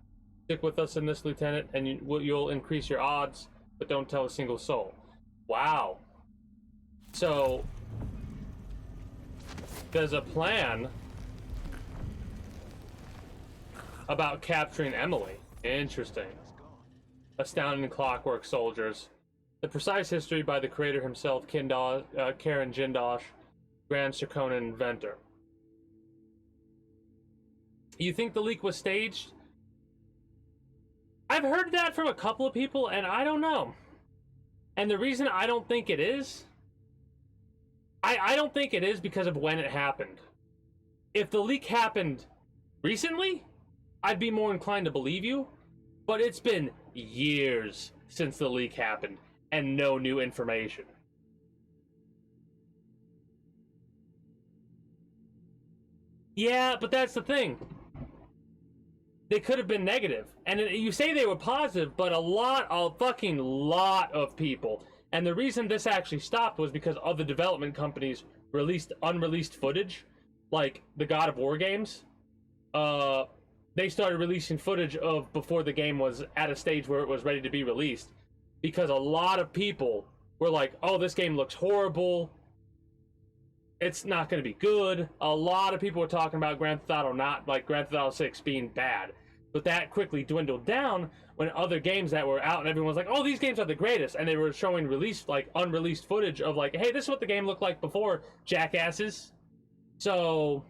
Stick with us in this, Lieutenant, and you'll increase your odds, but don't tell a single soul. Wow. So, there's a plan about capturing Emily. Interesting. Astounding Clockwork Soldiers. The precise history by the creator himself, Karen Jindosh, Grand Circonan inventor. You think the leak was staged? I've heard that from a couple of people, and I don't know. And the reason I don't think it is, I don't think it is because of when it happened. If the leak happened recently, I'd be more inclined to believe you. But it's been years since the leak happened, and no new information. Yeah, but that's the thing. They could have been negative. And you say they were positive, but a fucking lot of people. And the reason this actually stopped was because other development companies released unreleased footage, like the God of War games. They started releasing footage of before the game was at a stage where it was ready to be released. Because a lot of people were like, oh, this game looks horrible. It's not going to be good. A lot of people were talking about Grand Theft Auto Grand Theft Auto 6 being bad. But that quickly dwindled down when other games that were out and everyone was like, oh, these games are the greatest. And they were showing unreleased footage of like, hey, this is what the game looked like before, jackasses. So,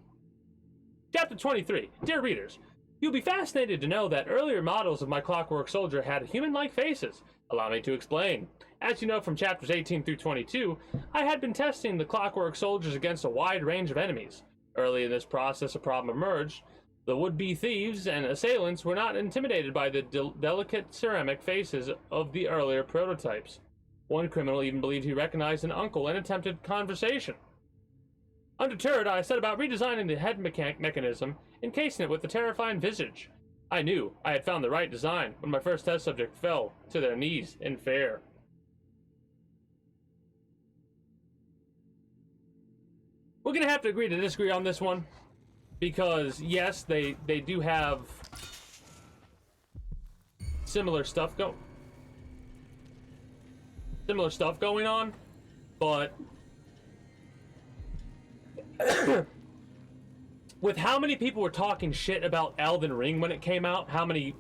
Chapter 23. Dear readers, you'll be fascinated to know that earlier models of my Clockwork Soldier had human-like faces. Allow me to explain. As you know from chapters 18 through 22, I had been testing the Clockwork Soldiers against a wide range of enemies. Early in this process, a problem emerged. The would-be thieves and assailants were not intimidated by the delicate ceramic faces of the earlier prototypes. One criminal even believed he recognized an uncle and attempted conversation. Undeterred, I set about redesigning the head mechanism, encasing it with the terrifying visage. I knew I had found the right design when my first test subject fell to their knees in fear. We're gonna have to agree to disagree on this one, because yes, they do have similar stuff going on, but with how many people were talking shit about Elden Ring when it came out, how many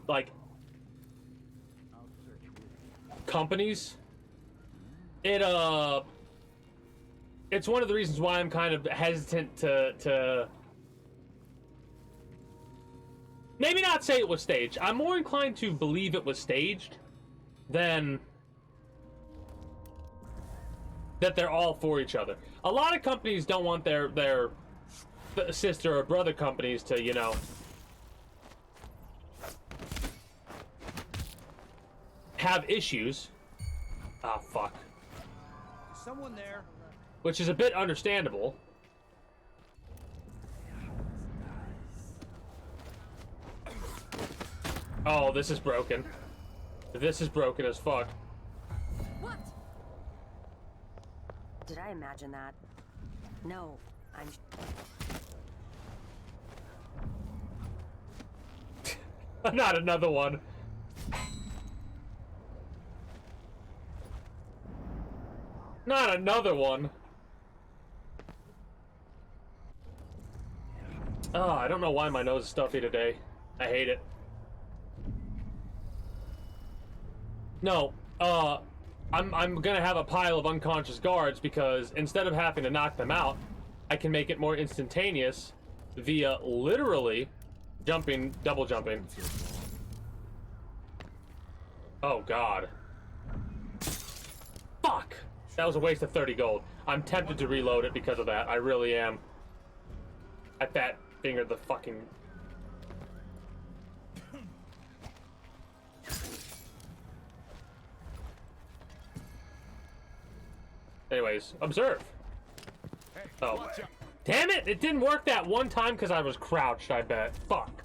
companies, it's one of the reasons why I'm kind of hesitant to maybe not say it was staged. I'm more inclined to believe it was staged than that they're all for each other. A lot of companies don't want their sister or brother companies to, you know, have issues. Ah, fuck. Someone there. Which is a bit understandable. Oh, this is broken. This is broken as fuck. What? Did I imagine that? No, I'm... Not another one. Not another one. Oh, I don't know why my nose is stuffy today. I hate it. No, I'm gonna have a pile of unconscious guards because instead of having to knock them out, I can make it more instantaneous via literally double jumping. Oh god. Fuck! That was a waste of 30 gold. I'm tempted to reload it because of that. I really am. I fat fingered the fucking... Anyways, observe. Oh. Damn it! It didn't work that one time because I was crouched, I bet. Fuck.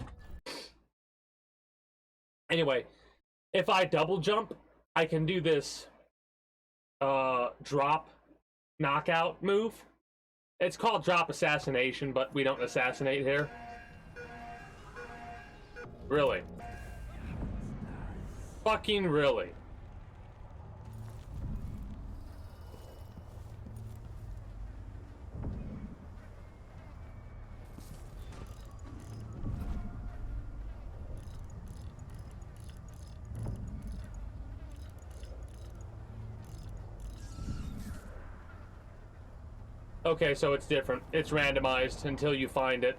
Anyway, if I double jump, I can do this drop knockout move. It's called drop assassination, but we don't assassinate here. Really? Fucking really? Okay, so it's different. It's randomized until you find it.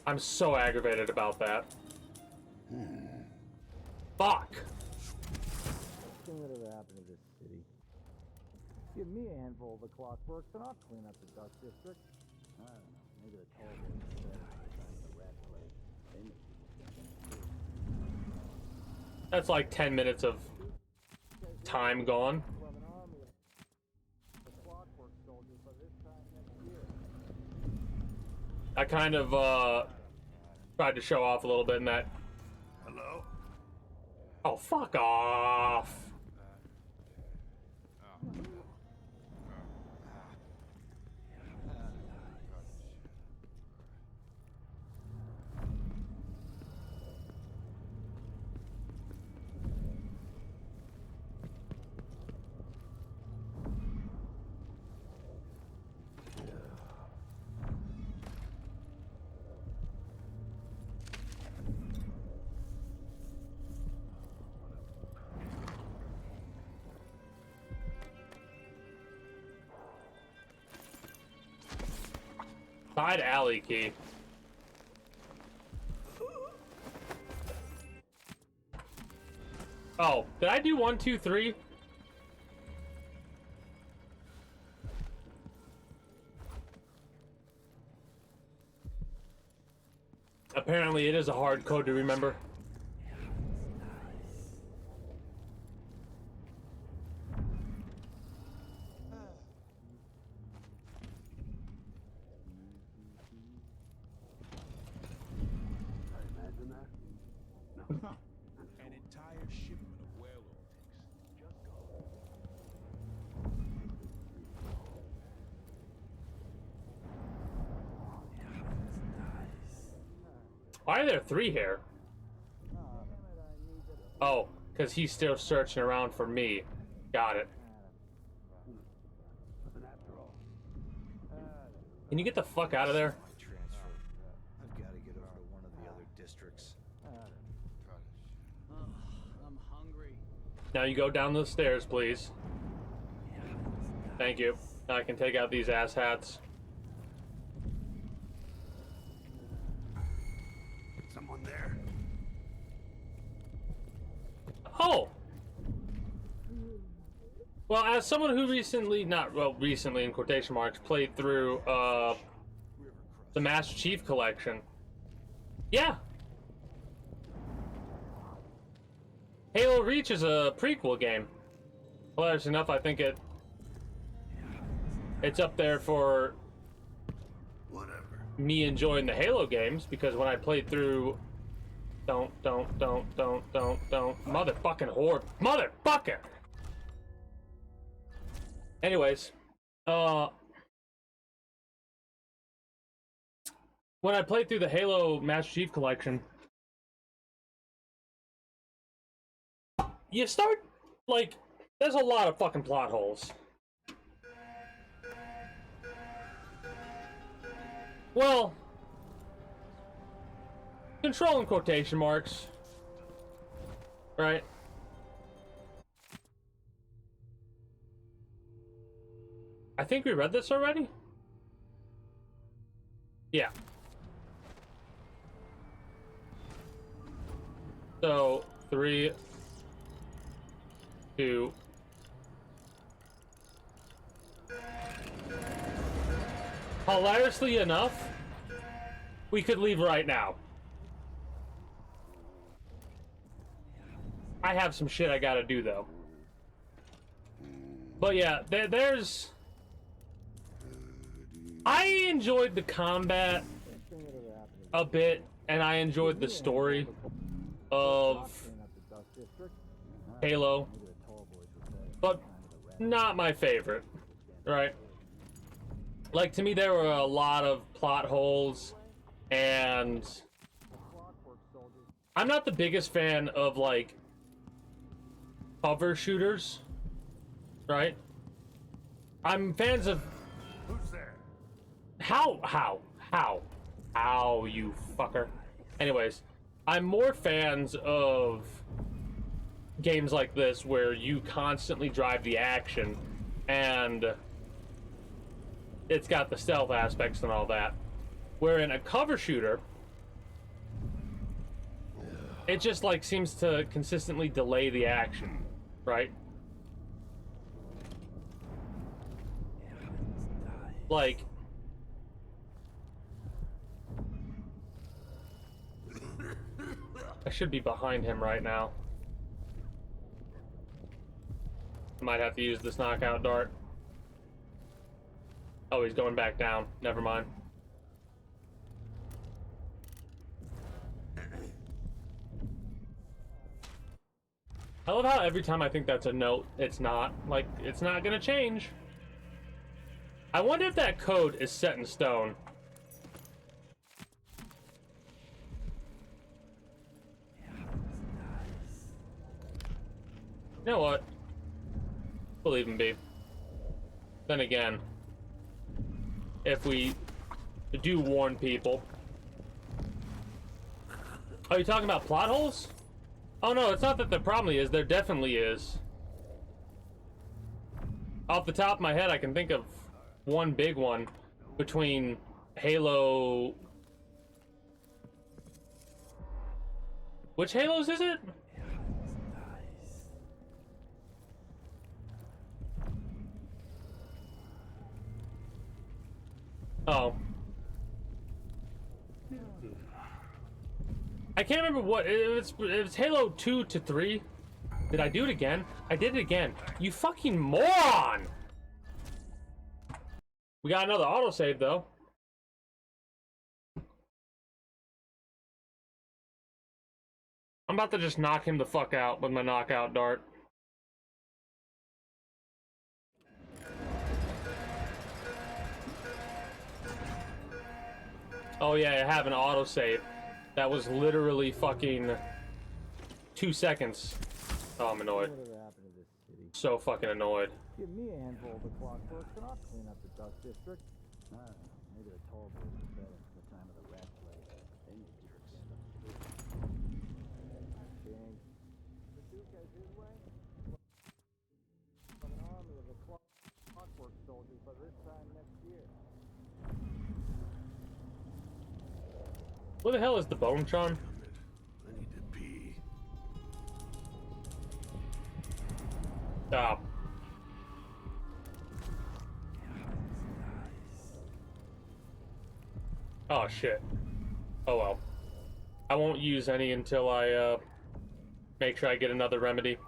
I'm so aggravated about that. Fuck! Thing that ever happened to this city. Give me a handful of the clockworks and I'll clean up the dust district. I don't know, maybe the tall boys are better. That's like 10 minutes of time gone. I kind of tried to show off a little bit in that. Hello? Oh, fuck off. Side alley key. Oh, did I do 1, 2, 3? Apparently it is a hard code to remember. An entire shipment of whale optics. Just go. Why are there 3 here? Oh, because he's still searching around for me. Got it. Can you get the fuck out of there? I've got to get over to one of the other districts. I'm hungry. Now you go down the stairs, please. Thank you. Now I can take out these asshats. Someone there? Oh! Well, as someone who recently, not, well, recently in quotation marks, played through, the Master Chief Collection. Yeah! Halo Reach is a prequel game. Hilarious enough, I think it's up there for me enjoying the Halo games, because when I played through... Don't. Motherfucking whore. Motherfucker! Anyways, when I played through the Halo Master Chief Collection, you start, like, there's a lot of fucking plot holes. Well, control in quotation marks, right? I think we read this already? Yeah. So, 3, 2... Hilariously enough, we could leave right now. I have some shit I gotta do, though. But yeah, there's... I enjoyed the combat a bit, and I enjoyed the story of Halo, but not my favorite, right? Like, to me, there were a lot of plot holes, and I'm not the biggest fan of, like, cover shooters, right? I'm fans of... Who's there? How, you fucker. Anyways, I'm more fans of games like this where you constantly drive the action, and it's got the stealth aspects and all that. Where in a cover shooter, it just, like, seems to consistently delay the action, right? Like, I should be behind him right now. Might have to use this knockout dart. Oh, he's going back down. Never mind. I love how every time I think that's a note, it's not. Like, it's not gonna change. I wonder if that code is set in stone. You know what? Believe him, be. Then again, if we do warn people. Are you talking about plot holes? Oh no, it's not that there probably is. There definitely is. Off the top of my head, I can think of one big one between Halo. Which Halos is it? Oh. I can't remember what it's Halo 2 to 3. Did I do it again? I did it again. You fucking moron! We got another autosave though. I'm about to just knock him the fuck out with my knockout dart. Oh yeah, I have an autosave. That was literally fucking 2 seconds. Oh, I'm annoyed. So fucking annoyed. Give me a handful of the clockworks and I'll clean up the dust district. I don't know, maybe the tall boys were better at the time of the rat plague. They may be stand up to it. Change. The Duke has his way. An army of the clockwork soldiers by this time next year. Where the hell is the Bonetron? I need to pee. Stop. Oh shit. Oh well. I won't use any until I make sure I get another remedy.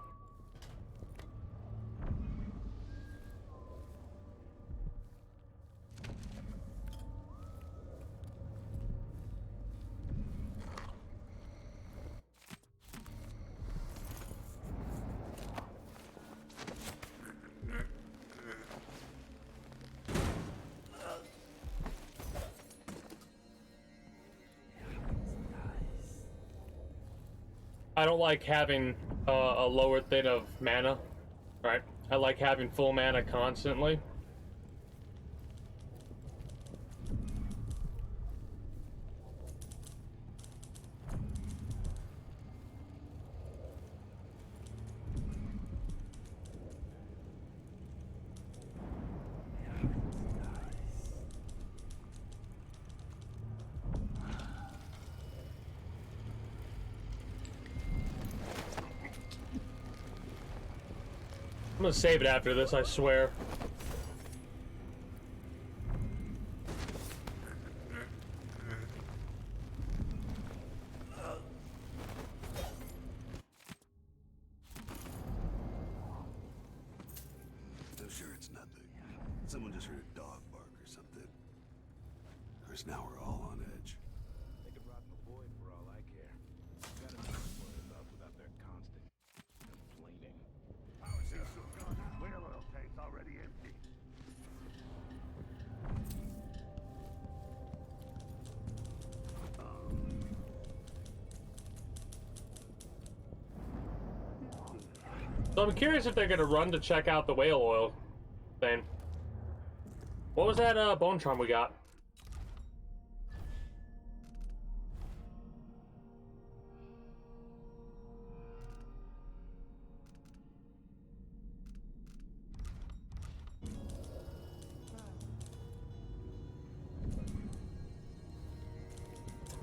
I don't like having a lower thing of mana, right? I like having full mana constantly. I'm gonna save it after this, I swear. I'm sure it's nothing. Someone just heard a dog bark or something. Of course, now we're all on edge. They could rot in the void for all I care. Got enough to worry about without their constant complaining. Power system gone. Whale oil tank's already empty. So I'm curious if they're gonna run to check out the whale oil thing. What was that bone charm we got?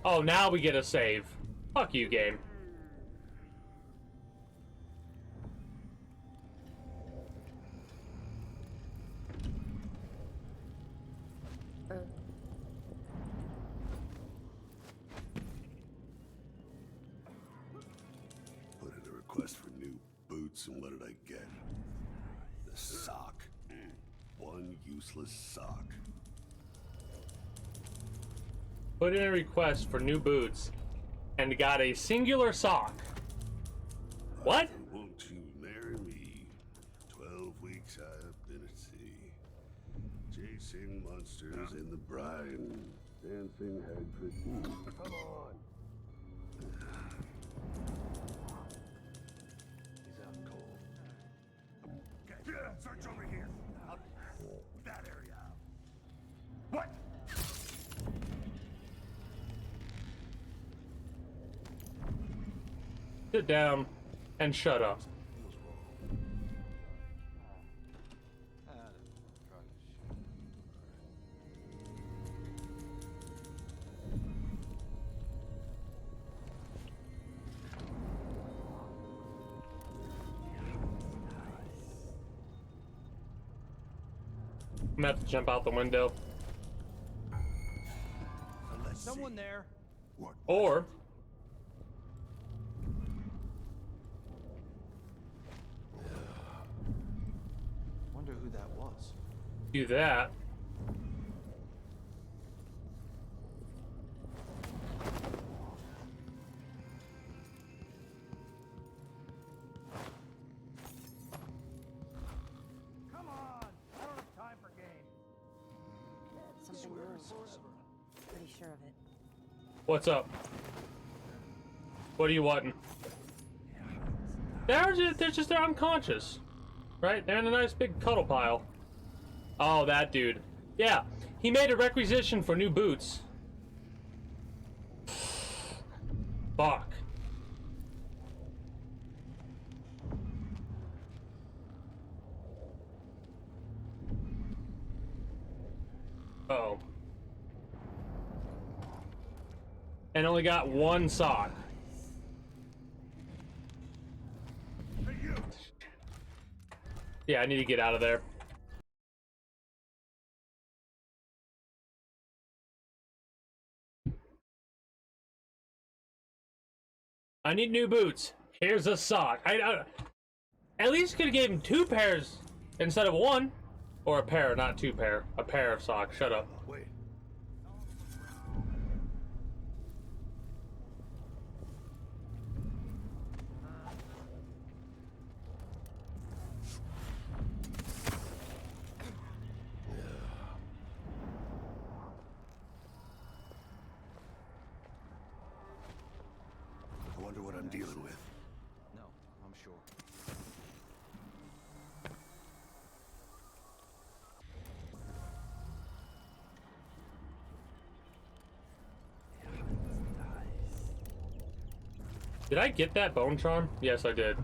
Oh, now we get a save. Fuck you, game. Put in a request for new boots, and what did I get? useless sock. Put in a request for new boots and got a singular sock. What? Won't you marry me? 12 weeks I have been at sea, chasing monsters in the brine, dancing hagfish. Come on. He's out cold. Okay, search over here. Out that area. What? Sit down and shut up. I'm gonna have to jump out the window. Someone there. What? Or Wonder who that was. do that. Come on! I don't have time for games. Something moves. Pretty sure of it. What's up? What are you wanting? They're unconscious. Right? They're in a nice big cuddle pile. Oh, that dude. Yeah, he made a requisition for new boots. Fuck. Oh. And only got one sock. Yeah, I need to get out of there. I need new boots. Here's a sock. I at least could have gave him 2 pairs instead of 1. Or a pair, not 2 pair. A pair of socks. Shut up. Wait. I wonder what I'm dealing with. No, I'm sure. Did I get that bone charm? Yes, I did.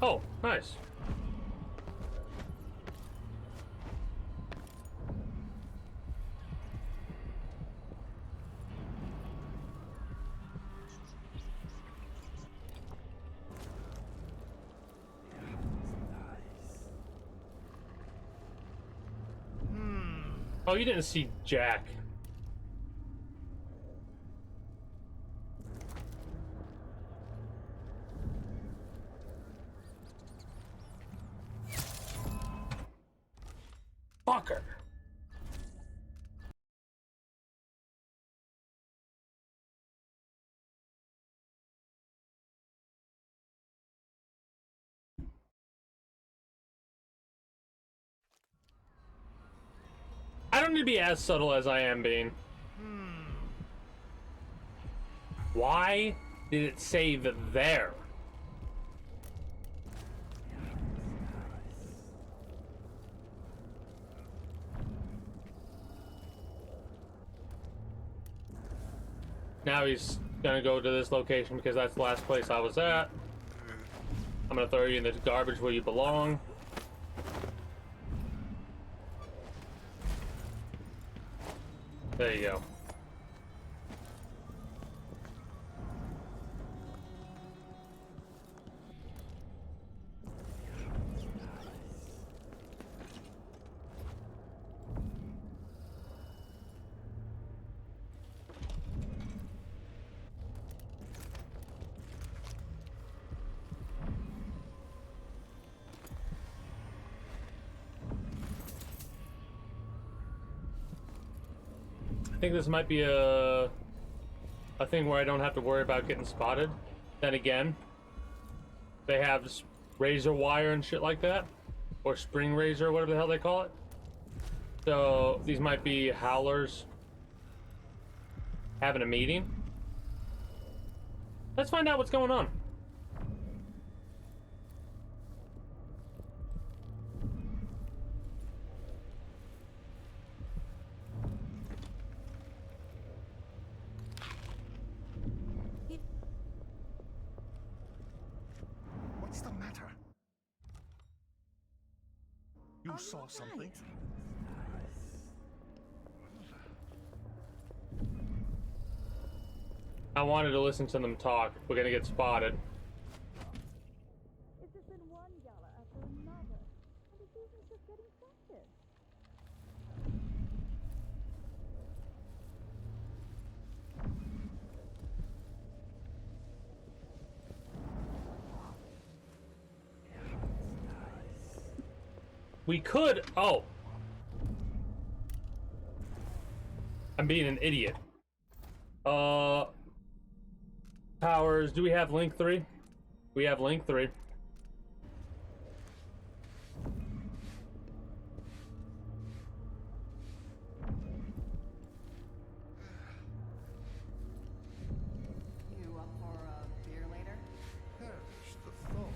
Oh, nice. Oh, you didn't see Jack. Fucker. I don't need to be as subtle as I am being. Why did it save there? Now he's gonna go to this location because that's the last place I was at. I'm gonna throw you in the garbage where you belong. There you go. think this might be a thing where I don't have to worry about getting spotted. Then again, they have razor wire and shit like that, or spring razor, whatever the hell they call it. So these might be howlers having a meeting. Let's find out what's going on. What's the matter? You saw something? I wanted to listen to them talk. We're gonna get spotted. It's just been one gala after another, and the season's just getting started. We could. Oh, I'm being an idiot. Powers. Do we have link 3? We have link 3. You up for a beer later? Perish the thought.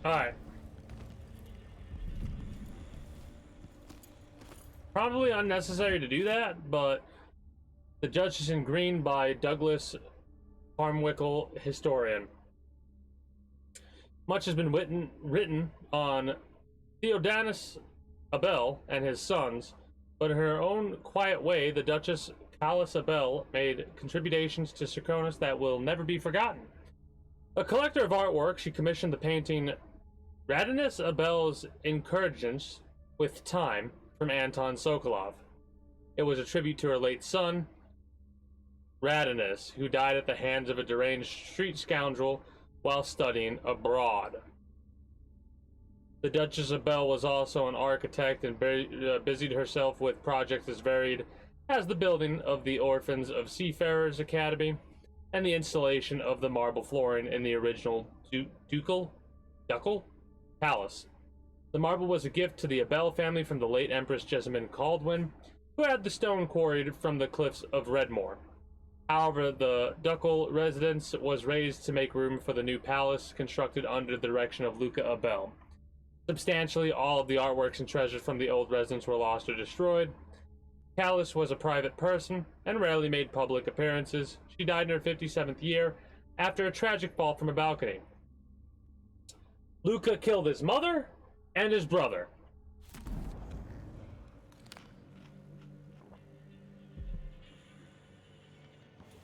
Alright. Probably unnecessary to do that, but The Judges in Green by Douglas Harmwickle, historian. Much has been written on Theodanis Abel and his sons, but in her own quiet way, the Duchess Callis Abel made contributions to Serconis that will never be forgotten. A collector of artwork, she commissioned the painting Radinus Abel's Incurgence with Time from Anton Sokolov. It was a tribute to her late son, Radinus, who died at the hands of a deranged street scoundrel while studying abroad. The Duchess Abel was also an architect and busied herself with projects as varied as the building of the Orphans of Seafarers Academy and the installation of the marble flooring in the original ducal palace. The marble was a gift to the Abel family from the late Empress Jessamine Caldwin, who had the stone quarried from the cliffs of Redmore. However, the ducal residence was raised to make room for the new palace constructed under the direction of Luca Abel. Substantially all of the artworks and treasures from the old residence were lost or destroyed. Callis was a private person and rarely made public appearances. She died in her 57th year after a tragic fall from a balcony. Luca killed his mother and his brother.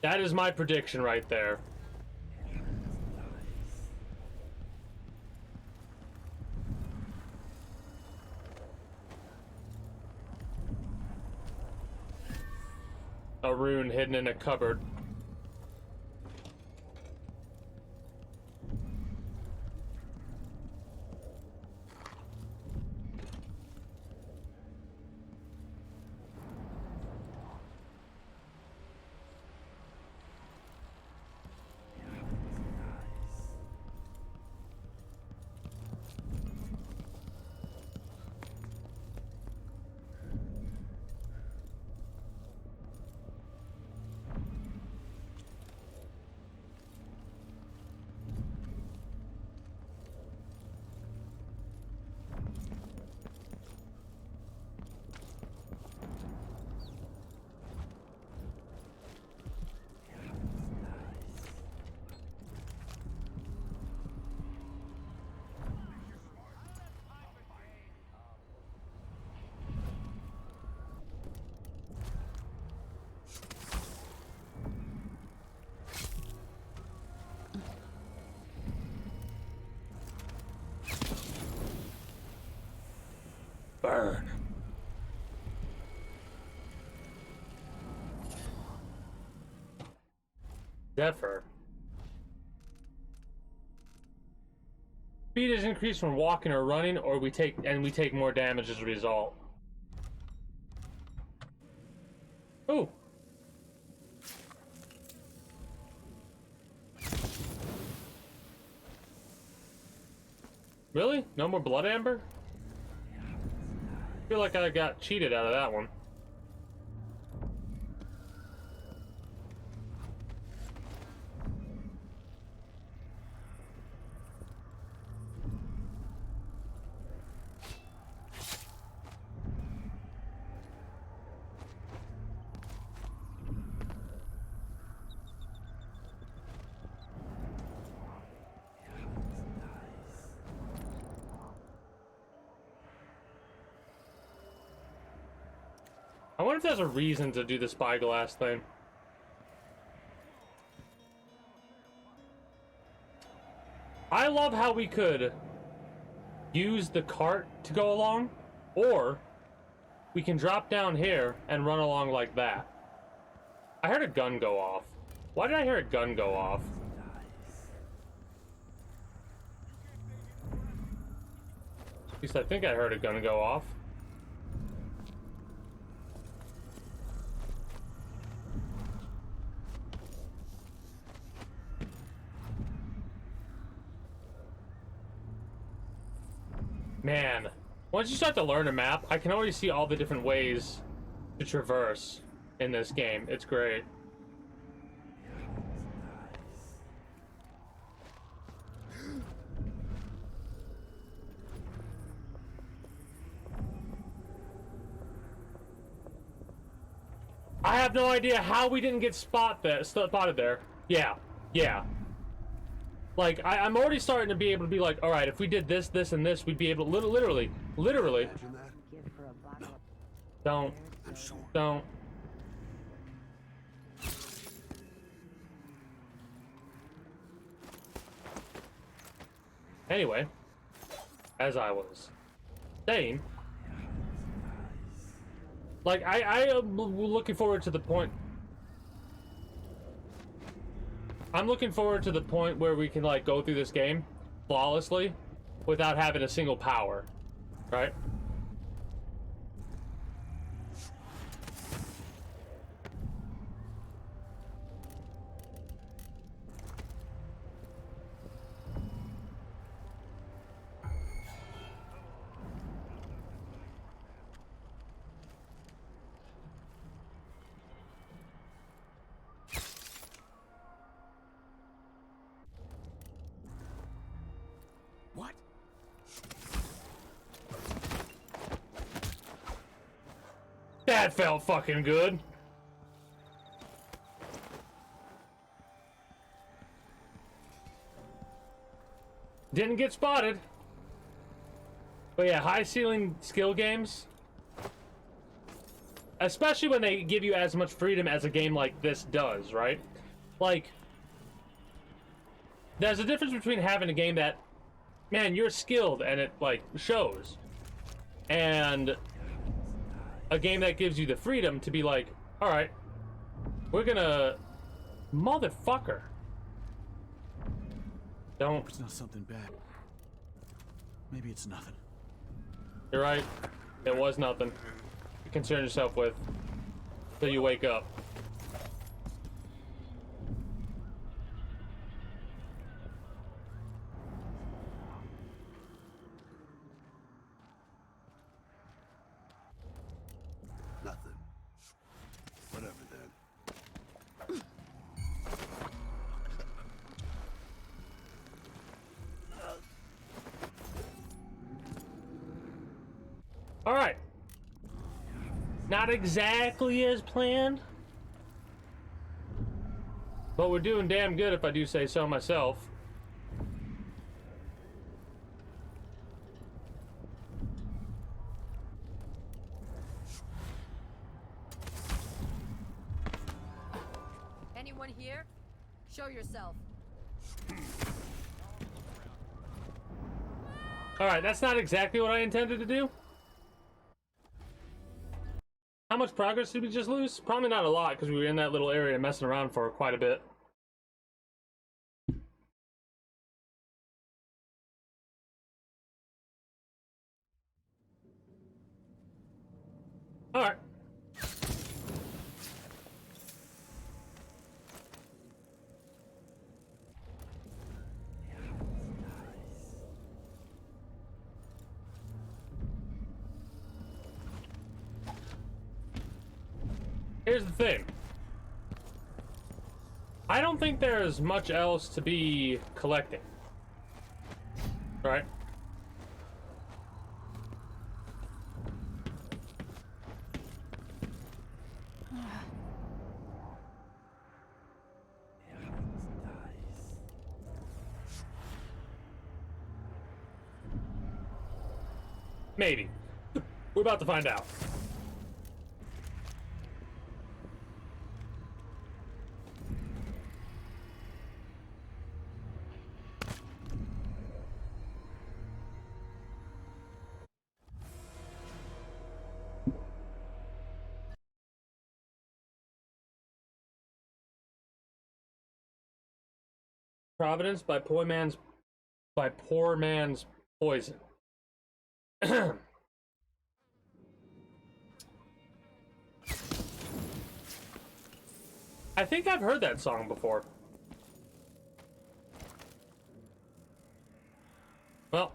That is my prediction right there. A rune hidden in a cupboard. Zephyr. Speed is increased when walking or running, or we take more damage as a result. Ooh. Really? No more blood amber? I feel like I got cheated out of that one. I wonder if there's a reason to do the spyglass thing. I love how we could use the cart to go along, or we can drop down here and run along like that. I heard a gun go off. Why did I hear a gun go off? At least I think I heard a gun go off. Man, once you start to learn a map, I can already see all the different ways to traverse in this game. It's great. I have no idea how we didn't get spotted there. Yeah, yeah. Like, I'm already starting to be able to be like, all right, if we did this, this, and this, we'd be able to literally. Don't. Anyway, as I was saying, like, I am looking forward to the point. I'm looking forward to the point where we can, like, go through this game flawlessly without having a single power, right? What? That felt fucking good. Didn't get spotted. But yeah, high ceiling skill games, especially when they give you as much freedom as a game like this does, right? Like, there's a difference between having a game that, man, you're skilled and it, like, shows, and a game that gives you the freedom to be like, all right, we're gonna, motherfucker. Don't. It's not something bad. Maybe it's nothing. You're right. It was nothing to concern yourself with till you wake up. Nothing. Whatever then. All right. Not exactly as planned, but we're doing damn good if I do say so myself. Anyone here? Show yourself. All right, that's not exactly what I intended to do. How much progress did we just lose? Probably not a lot, because we were in that little area messing around for quite a bit. Here's the thing. I don't think there's much else to be collecting. Right? Maybe. We're about to find out. Providence by poor man's poison. I think I've heard that song before. Well.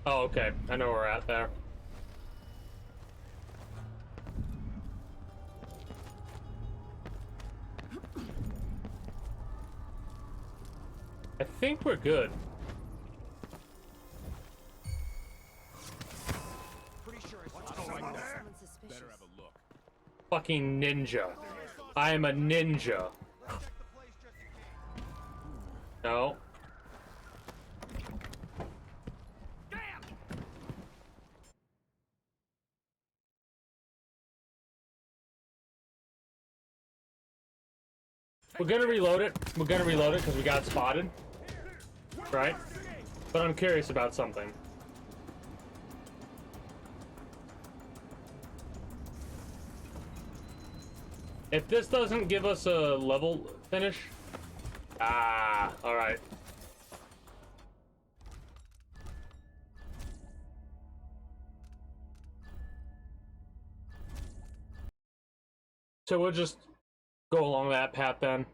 Oh, okay. I know where we're at there. I think we're good. Pretty sure I saw someone there. Better have a look. Fucking ninja. I am a ninja. No. We're gonna reload it. We're gonna reload it because we got spotted. Right? But I'm curious about something. If this doesn't give us a level finish... Ah, alright. So we'll just go along that path then.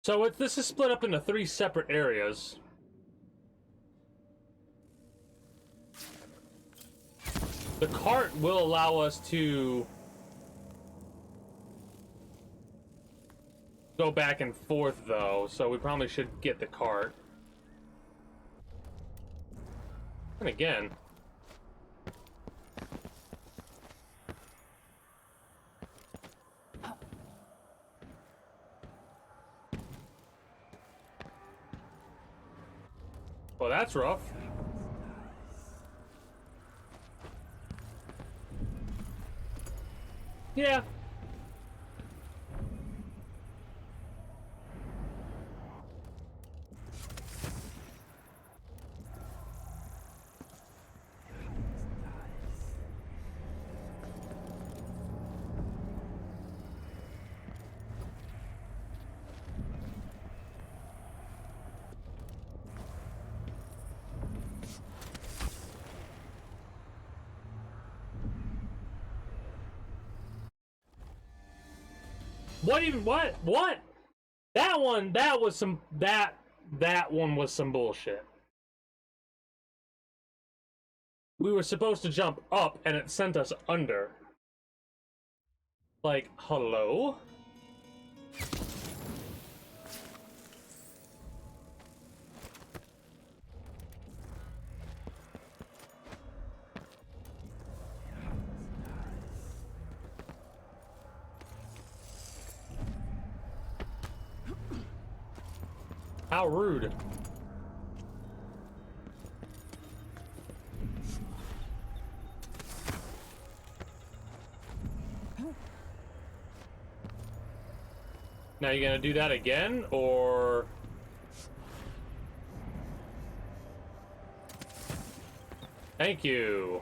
So this is split up into 3 separate areas. The cart will allow us to go back and forth though, so we probably should get the cart. And again, well, that's rough. Yeah. What even? What? That one was some bullshit. We were supposed to jump up and it sent us under. Like, hello? How rude. Now you gonna do that again, or... Thank you.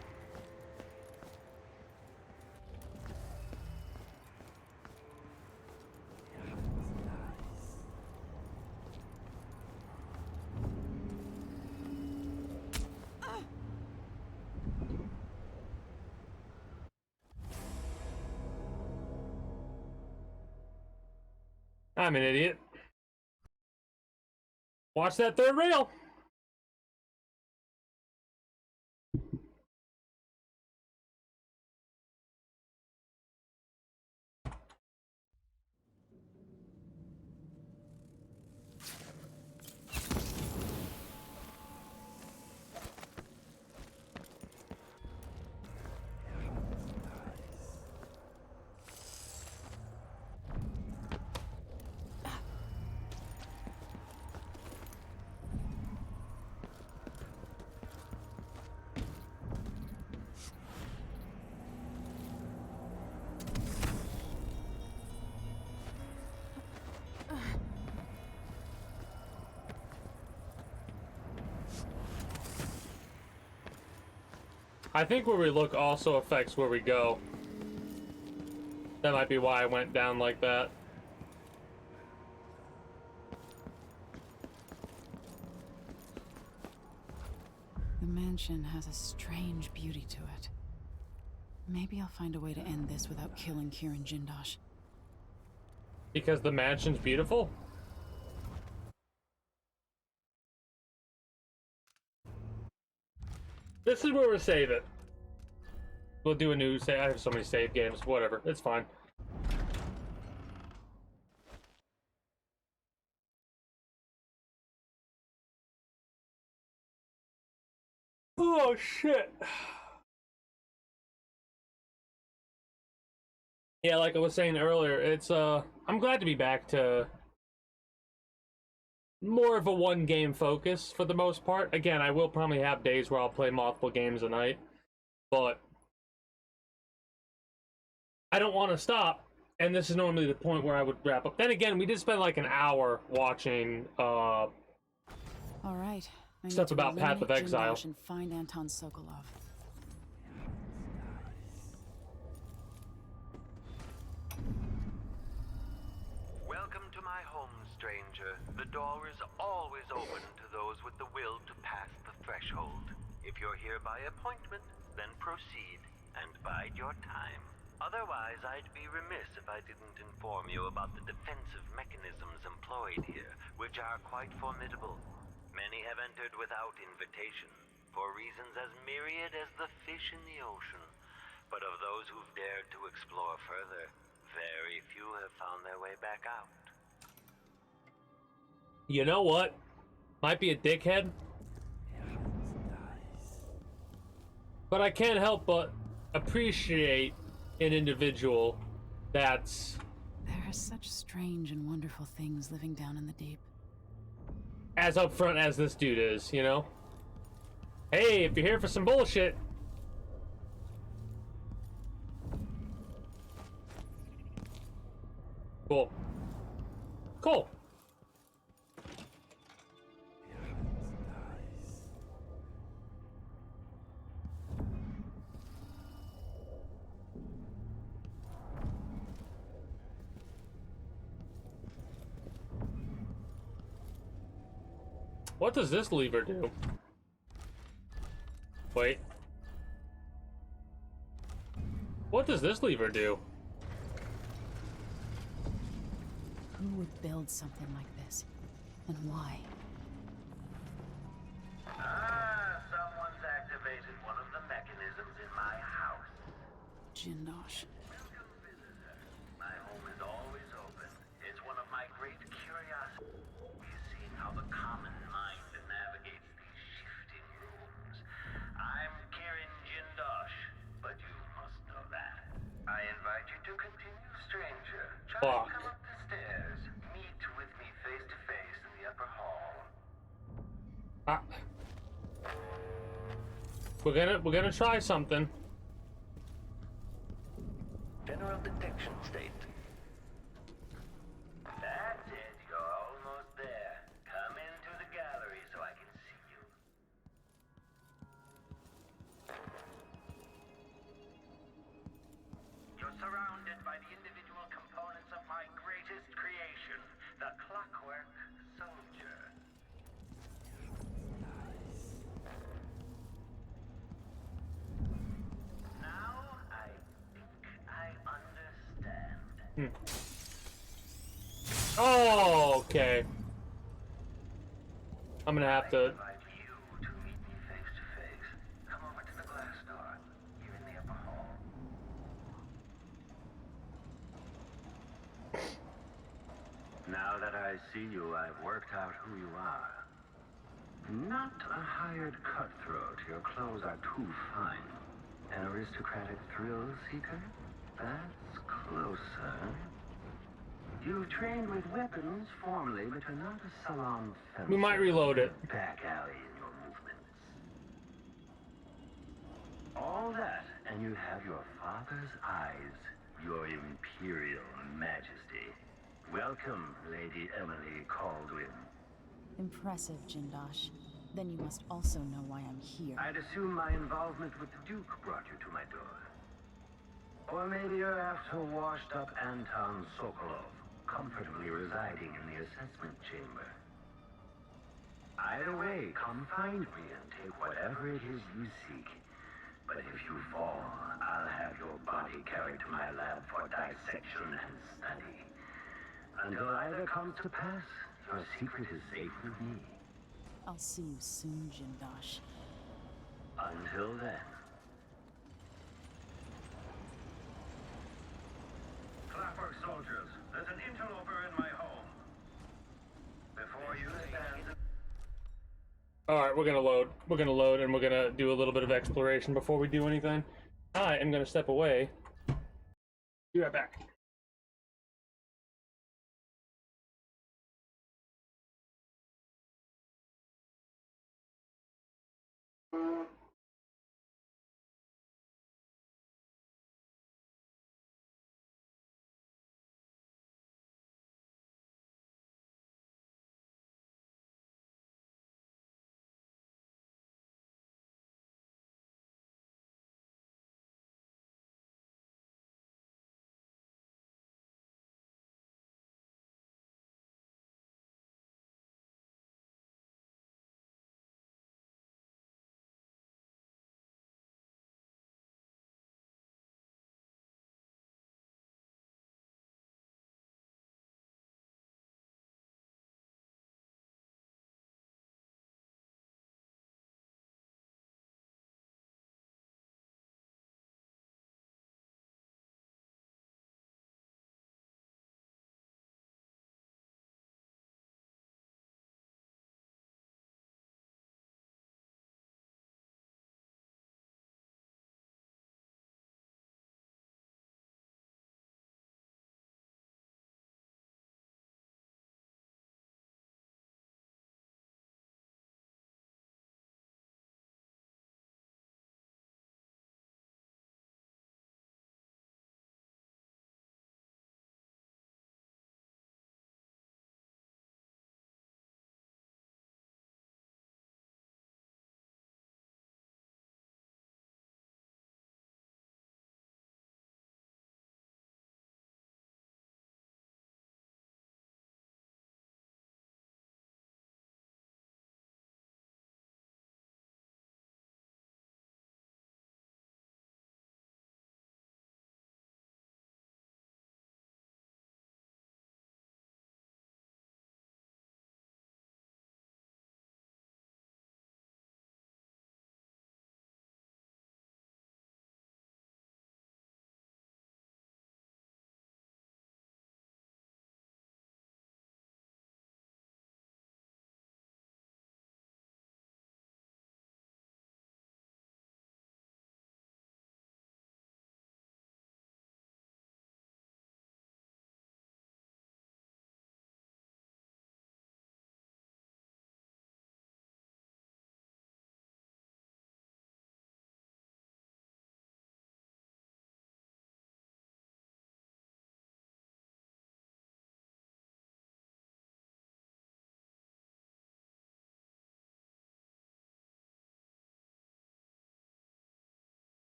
I'm an idiot. Watch that third rail. I think where we look also affects where we go. That might be why I went down like that. The mansion has a strange beauty to it. Maybe I'll find a way to end this without killing Kieran Jindosh. Because the mansion's beautiful? This is where we'll save it. We'll do a new save. I have so many save games. Whatever. It's fine. Oh, shit. Yeah, like I was saying earlier, it's, I'm glad to be back to more of a one-game focus for the most part. Again, I will probably have days where I'll play multiple games a night, but I don't want to stop, and this is normally the point where I would wrap up. Then again, we did spend like an hour watching, All right. I need stuff to about Path of eliminate Exile. Jindosh and find Anton Sokolov. Welcome to my home, stranger. The door is always open to those with the will to pass the threshold. If you're here by appointment, then proceed and bide your time. Otherwise, I'd be remiss if I didn't inform you about the defensive mechanisms employed here, which are quite formidable. Many have entered without invitation, for reasons as myriad as the fish in the ocean. But of those who've dared to explore further, very few have found their way back out. You know what? Might be a dickhead, but I can't help but appreciate an individual that's There are such strange and wonderful things living down in the deep. as upfront as this dude is, you know? Hey, if you're here for some bullshit, cool. Cool. What does this lever do? Wait. What does this lever do? Who would build something like this? And why? Ah, someone's activated one of the mechanisms in my house. Jindosh. Welcome, visitor. My home is always open. It's one of my great curiosities. We've seen how the common mind navigates these shifting rooms. I'm Kieran Jindosh, but you must know that. I invite you to continue, stranger. Try to come up the stairs. Meet with me face to face in the upper hall. We're gonna try something. General detection state. That's it. You're almost there. Come into the gallery so I can see you. You're surrounded by the individual components of my greatest creation, the Clockwork Soldier. Now I think I understand. Oh, okay. I'm gonna have to. Now that I see you, I've worked out who you are. Not a hired cutthroat. Your clothes are too fine. An aristocratic thrill seeker? That's closer. You've trained with weapons formally, but you're not a salon fencer. We might reload it. Back alley in your movements. All that, and you have your father's eyes, your imperial majesty. Welcome, Lady Emily Caldwin. Impressive, Jindosh. Then you must also know why I'm here. I'd assume my involvement with the Duke brought you to my door. Or maybe you're after washed-up Anton Sokolov, comfortably residing in the assessment chamber. Either way, come find me and take whatever it is you seek. But if you fall, I'll have your body carried to my lab for dissection and study. Until either comes to pass, your secret is safe with me. I'll see you soon, Jindosh. Until then. Clockwork soldiers, there's an interloper in my home. Before you stand... Alright, we're gonna load. We're gonna load and we're gonna do a little bit of exploration before we do anything. I am gonna step away. Be right back.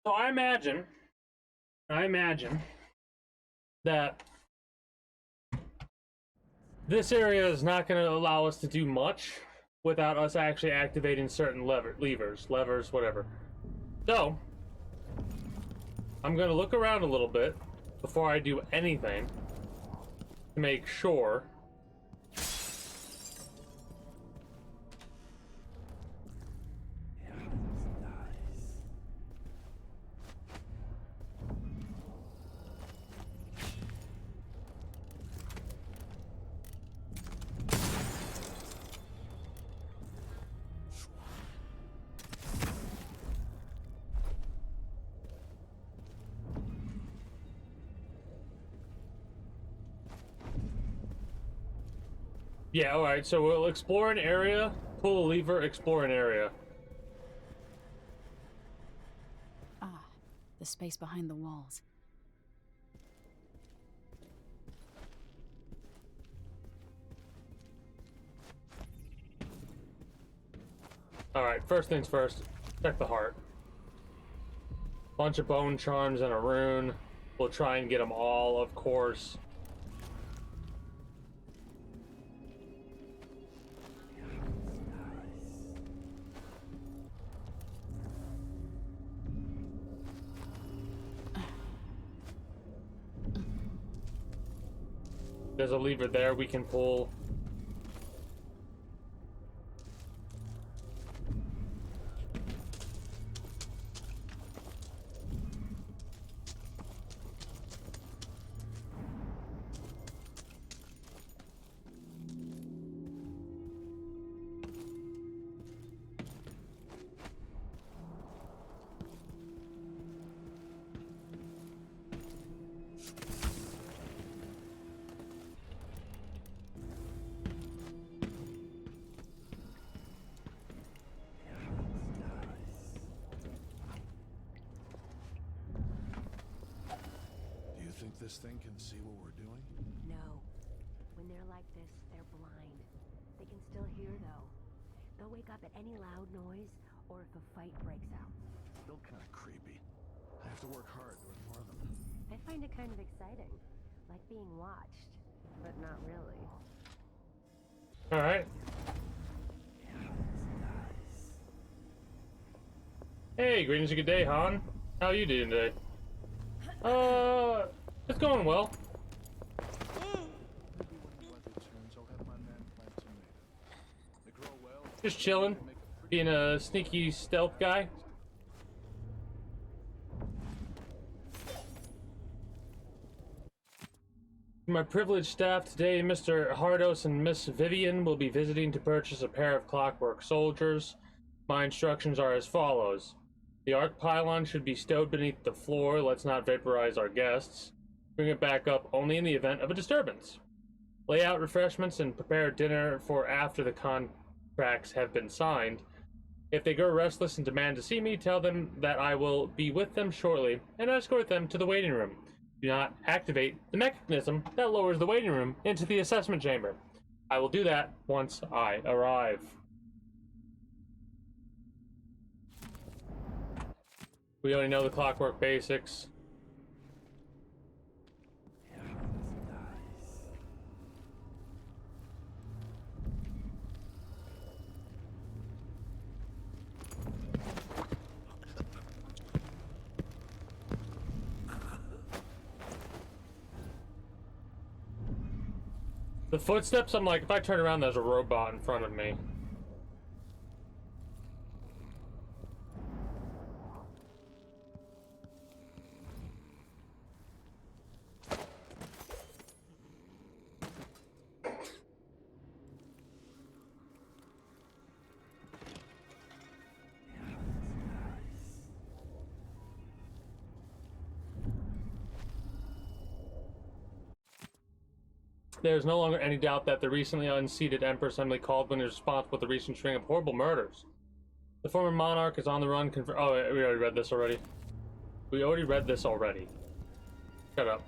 So I imagine that this area is not going to allow us to do much without us actually activating certain levers, whatever. So I'm going to look around a little bit before I do anything to make sure. Yeah, alright, so we'll explore an area, pull a lever, explore an area. Ah, the space behind the walls. Alright, first things first, check the heart. Bunch of bone charms and a rune. We'll try and get them all, of course. There's a lever there we can pull. This thing can see what we're doing? No. When they're like this, they're blind. They can still hear, though. They'll wake up at any loud noise, or if a fight breaks out. Still kind of creepy. I have to work hard to ignore them. I find it kind of exciting. Like being watched, but not really. Alright. Hey, greetings and good day, Han. How are you doing today? It's going well. Just chilling, being a sneaky stealth guy. My privileged staff today, Mr. Hardos and Miss Vivian will be visiting to purchase a pair of clockwork soldiers. My instructions are as follows. The arc pylon should be stowed beneath the floor. Let's not vaporize our guests. Bring it back up only in the event of a disturbance. Lay out refreshments and prepare dinner for after the contracts have been signed. If they grow restless and demand to see me, tell them that I will be with them shortly and escort them to the waiting room. Do not activate the mechanism that lowers the waiting room into the assessment chamber. I will do that once I arrive. We already know the clockwork basics. The footsteps, I'm like, if I turn around, there's a robot in front of me. There is no longer any doubt that the recently unseated Empress Emily Caldwin is responsible for the recent string of horrible murders. The former monarch is on the run. Oh, we already read this already. We already read this already. Shut up.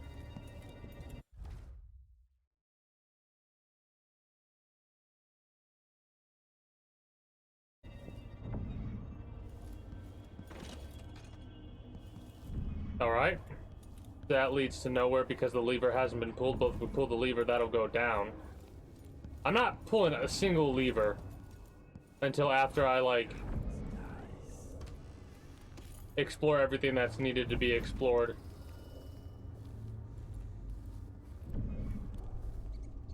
Alright. That leads to nowhere because the lever hasn't been pulled, but if we pull the lever, that'll go down. I'm not pulling a single lever until after I, like, explore everything that's needed to be explored.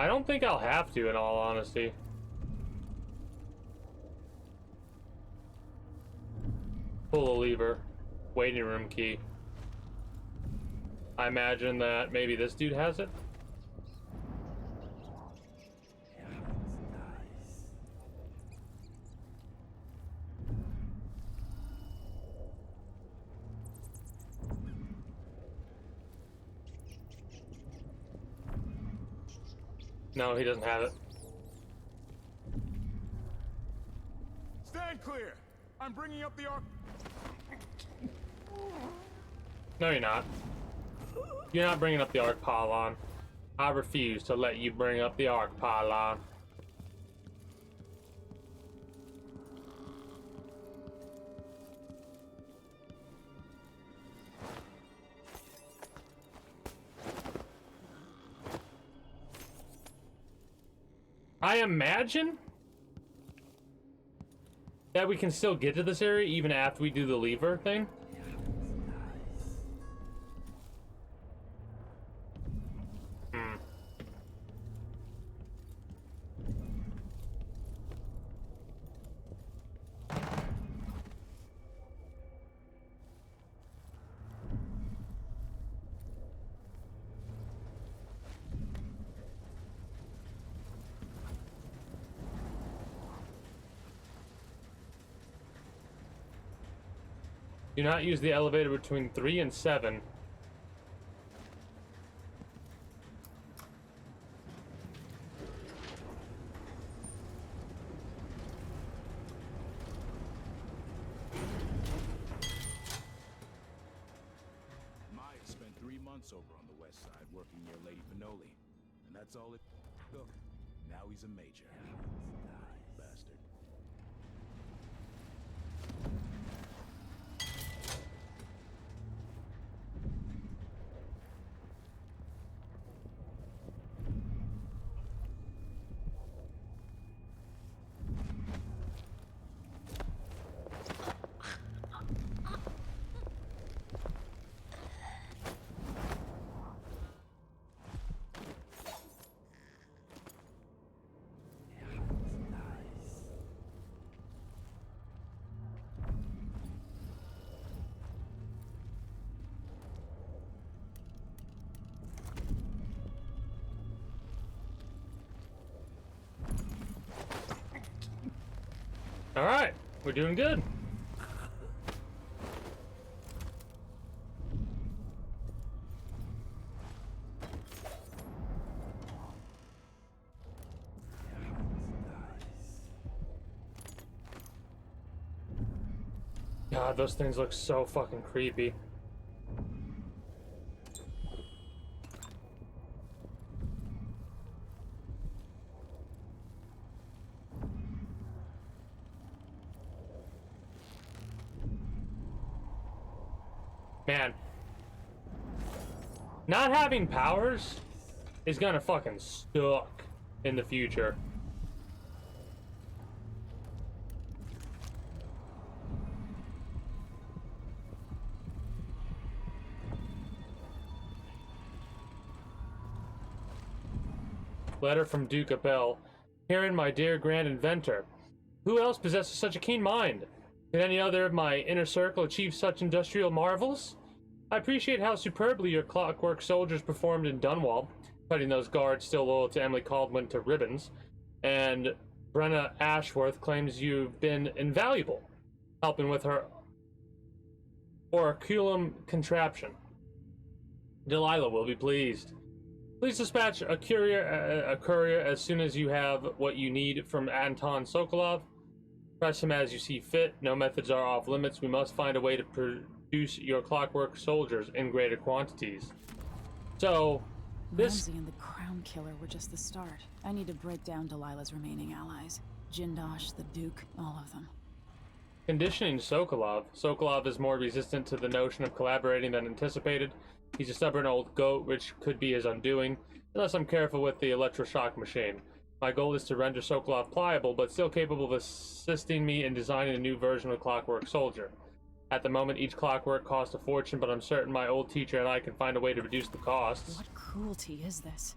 I don't think I'll have to, in all honesty. Pull a lever. Waiting room key. I imagine that maybe this dude has it. No, he doesn't have it. Stand clear! I'm bringing up the arc. No, you're not. You're not bringing up the arc pylon. I refuse to let you bring up the arc pylon. I imagine that we can still get to this area even after we do the lever thing. Do not use the elevator between 3 and 7. Maya spent 3 months over on the west side working near Lady Finoli. And that's all it took. Now he's a major. Bastard. All right, we're doing good. God, those things look so fucking creepy. Man, not having powers is gonna fucking suck in the future. Letter from Duke Appel. Herein, my dear grand inventor. Who else possesses such a keen mind? Could any other of my inner circle achieve such industrial marvels? I appreciate how superbly your clockwork soldiers performed in Dunwall, cutting those guards still loyal to Emily Caldwin to ribbons. And Brenna Ashworth claims you've been invaluable, helping with her oraculum contraption. Delilah will be pleased. Please dispatch a courier as soon as you have what you need from Anton Sokolov. Press him as you see fit. No methods are off limits. We must find a way to produce your clockwork soldiers in greater quantities. So, this... Ramsey and the Crown Killer were just the start. I need to break down Delilah's remaining allies. Jindosh, the Duke, all of them. Conditioning Sokolov. Sokolov is more resistant to the notion of collaborating than anticipated. He's a stubborn old goat, which could be his undoing, unless I'm careful with the electroshock machine. My goal is to render Sokolov pliable, but still capable of assisting me in designing a new version of Clockwork Soldier. At the moment, each clockwork costs a fortune, but I'm certain my old teacher and I can find a way to reduce the costs. What cruelty is this?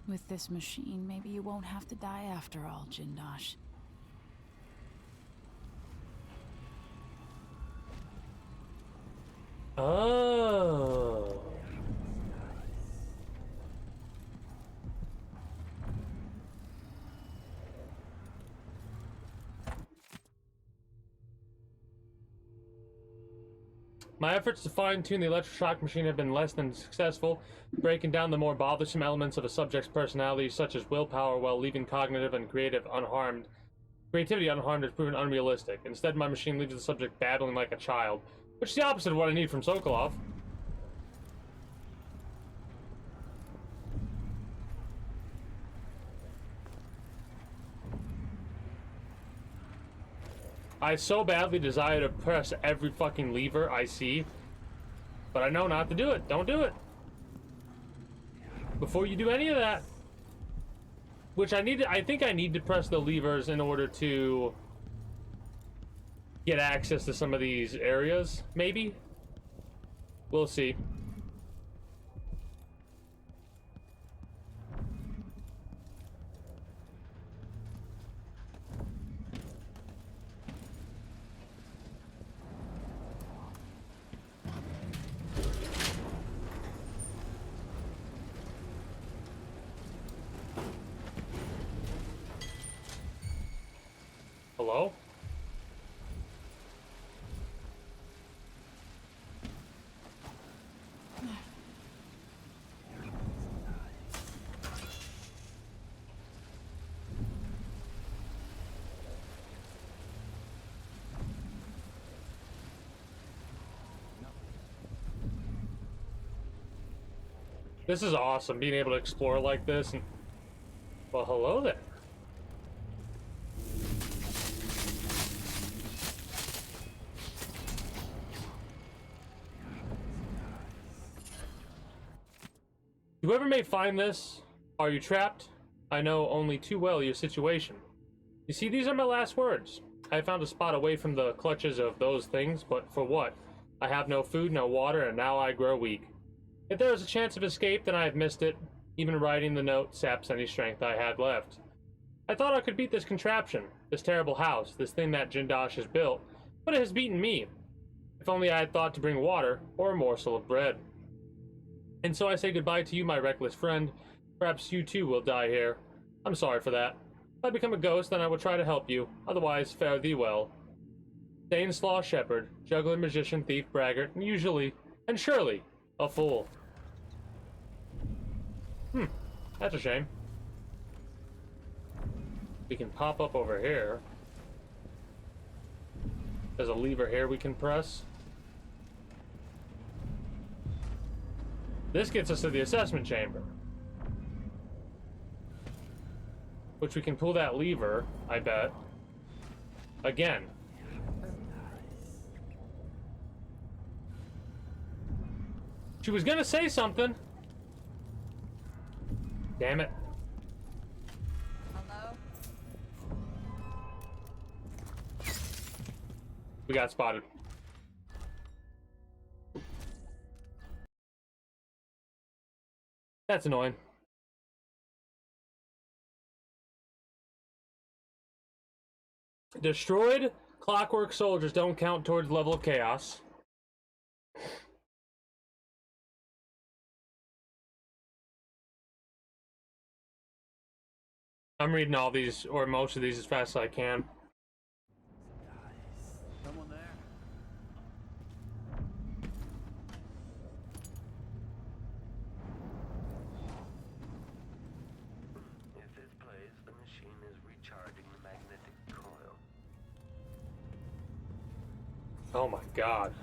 With this machine, maybe you won't have to die after all, Jindosh. Oh. My efforts to fine-tune the electroshock machine have been less than successful, breaking down the more bothersome elements of a subject's personality, such as willpower, while leaving cognitive and creativity unharmed has proven unrealistic. Instead, my machine leaves the subject babbling like a child, which is the opposite of what I need from Sokolov. I so badly desire to press every fucking lever I see, but I know not to do it. Don't do it. Before you do any of that, which I think I need to press the levers in order to get access to some of these areas, maybe? We'll see. Hello? This is awesome, being able to explore like this. And, well, hello there. Whoever may find this, are you trapped? I know only too well your situation. You see, these are my last words. I found a spot away from the clutches of those things, but for what? I have no food, no water, and now I grow weak. If there is a chance of escape, then I have missed it. Even writing the note saps any strength I had left. I thought I could beat this contraption, this terrible house, this thing that Jindosh has built, but it has beaten me. If only I had thought to bring water, or a morsel of bread. And so I say goodbye to you, my reckless friend. Perhaps you too will die here. I'm sorry for that. If I become a ghost, then I will try to help you. Otherwise, fare thee well. Dane Slaw Shepherd, juggler, magician, thief, braggart, and usually, and surely, a fool. That's a shame. We can pop up over here. There's a lever here we can press. This gets us to the assessment chamber, which we can pull that lever, I bet. Again. She was gonna say something. Damn it. Hello? We got spotted. That's annoying. Destroyed clockwork soldiers don't count towards level of chaos. I'm reading all these, or most of these, as fast as I can. Someone there? If this plays, the machine is recharging the magnetic coil. Oh my god.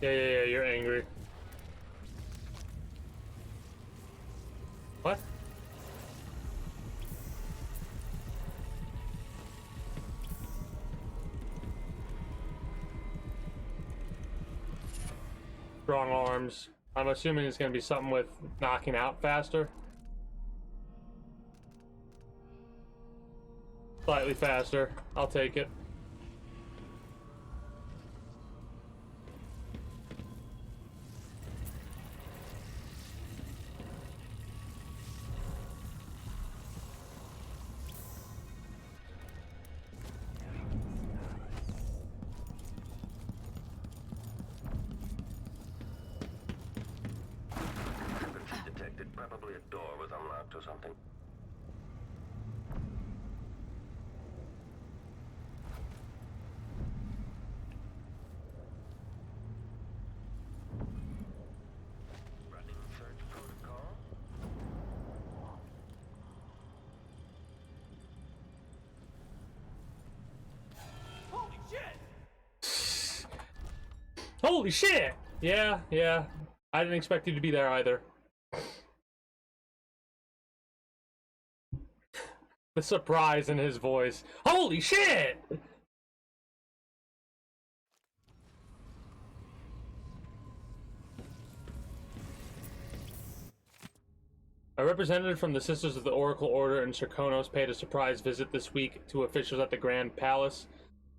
Yeah, you're angry. What? Strong arms. I'm assuming it's gonna be something with knocking out faster. Slightly faster. I'll take it. Detected. Probably a door was unlocked or something. Running search protocol. Holy shit! Holy shit! Yeah. I didn't expect you to be there either. The surprise in his voice. Holy shit! A representative from the Sisters of the Oracle Order in Draconos paid a surprise visit this week to officials at the Grand Palace,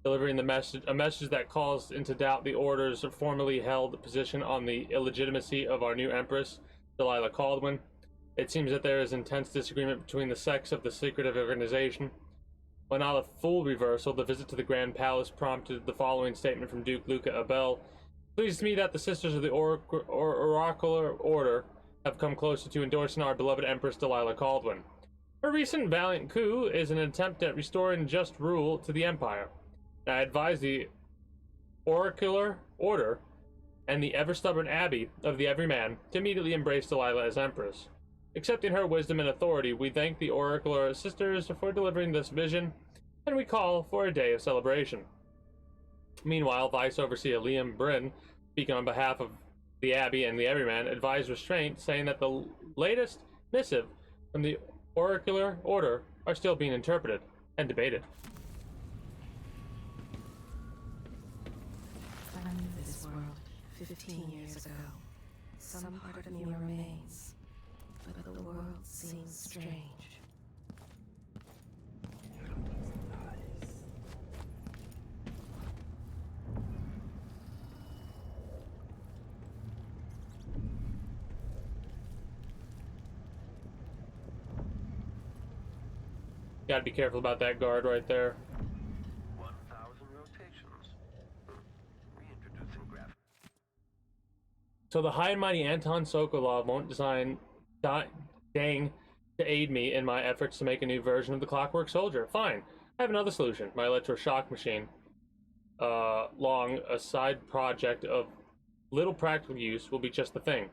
delivering a message that calls into doubt the Order's formerly held position on the illegitimacy of our new Empress, Delilah Caldwin. It seems that there is intense disagreement between the sects of the secretive organization. While not a full reversal, the visit to the Grand Palace prompted the following statement from Duke Luca Abel. Pleased to me that the Sisters of the Oracular Order have come closer to endorsing our beloved Empress Delilah Caldwin. Her recent valiant coup is an attempt at restoring just rule to the Empire. I advise the Oracular Order and the ever-stubborn Abbey of the Everyman to immediately embrace Delilah as Empress. Accepting her wisdom and authority, we thank the Oracular Sisters for delivering this vision, and we call for a day of celebration. Meanwhile, Vice Overseer Liam Bryn, speaking on behalf of the Abbey and the Everyman, advised restraint, saying that the latest missive from the Oracular Order are still being interpreted and debated. I knew this world 15 years ago. Some part of me remains, but the world seems strange. Gotta be careful about that guard right there. 1,000 rotations. Reintroducing graphics. So the high and mighty Anton Sokolov won't dang to aid me in my efforts to make a new version of the Clockwork Soldier. Fine. I have another solution. My electroshock machine. Long, a side project of little practical use, will be just the thing.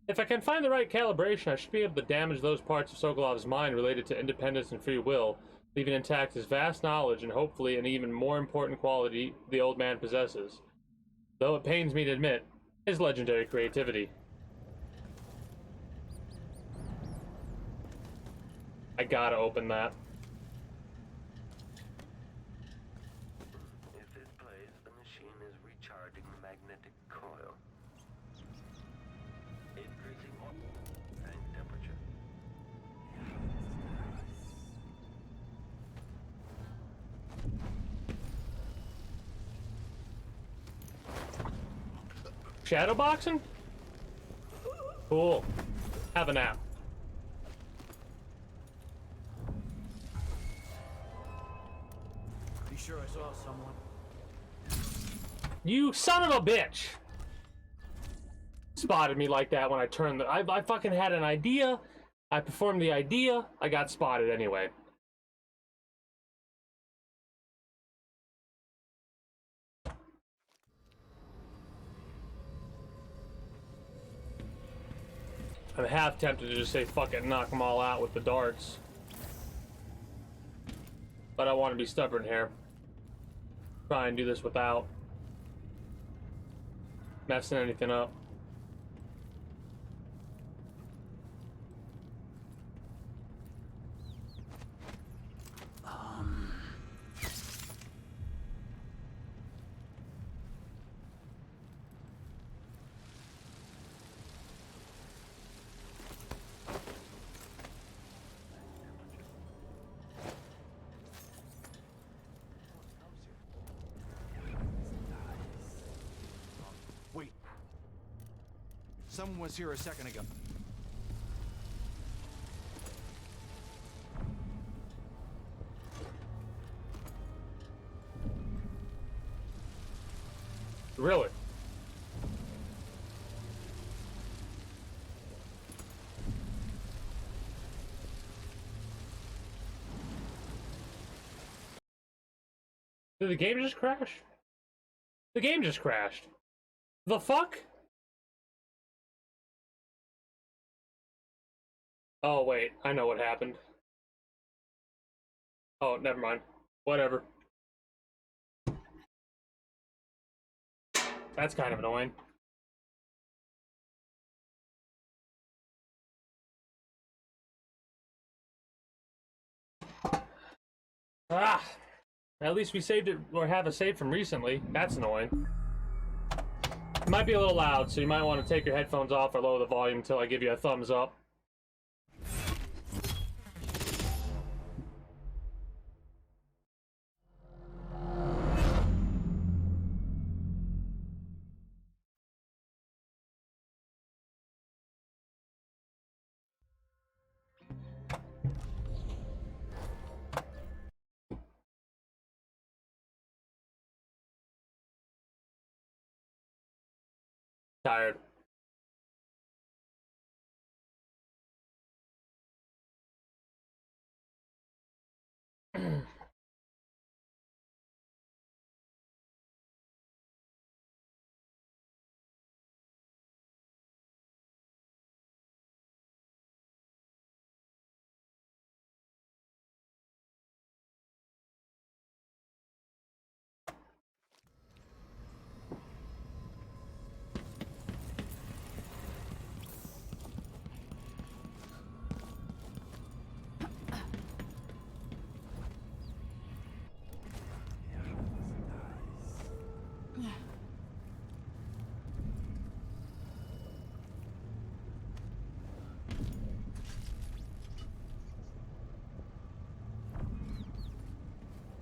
If I can find the right calibration, I should be able to damage those parts of Sokolov's mind related to independence and free will, leaving intact his vast knowledge and hopefully an even more important quality the old man possesses. Though it pains me to admit, his legendary creativity. I gotta open that. If it plays, the machine is recharging the magnetic coil. Increasing tank temperature. Shadowboxing? Cool. Have a nap. Pretty sure I saw someone. You son of a bitch! Spotted me like that when I turned the... I fucking had an idea. I performed the idea. I got spotted anyway. I'm half tempted to just say fuck it and knock them all out with the darts. But I want to be stubborn here. Try and do this without. messing anything up. Wait. Someone was here a second ago. Really? Did the game just crash? The game just crashed. The fuck? Oh, wait. I know what happened. Oh, never mind. Whatever. That's kind of annoying. Ah! At least we saved it, or have a save from recently. That's annoying. It might be a little loud, so you might want to take your headphones off or lower the volume until I give you a thumbs up. Tired.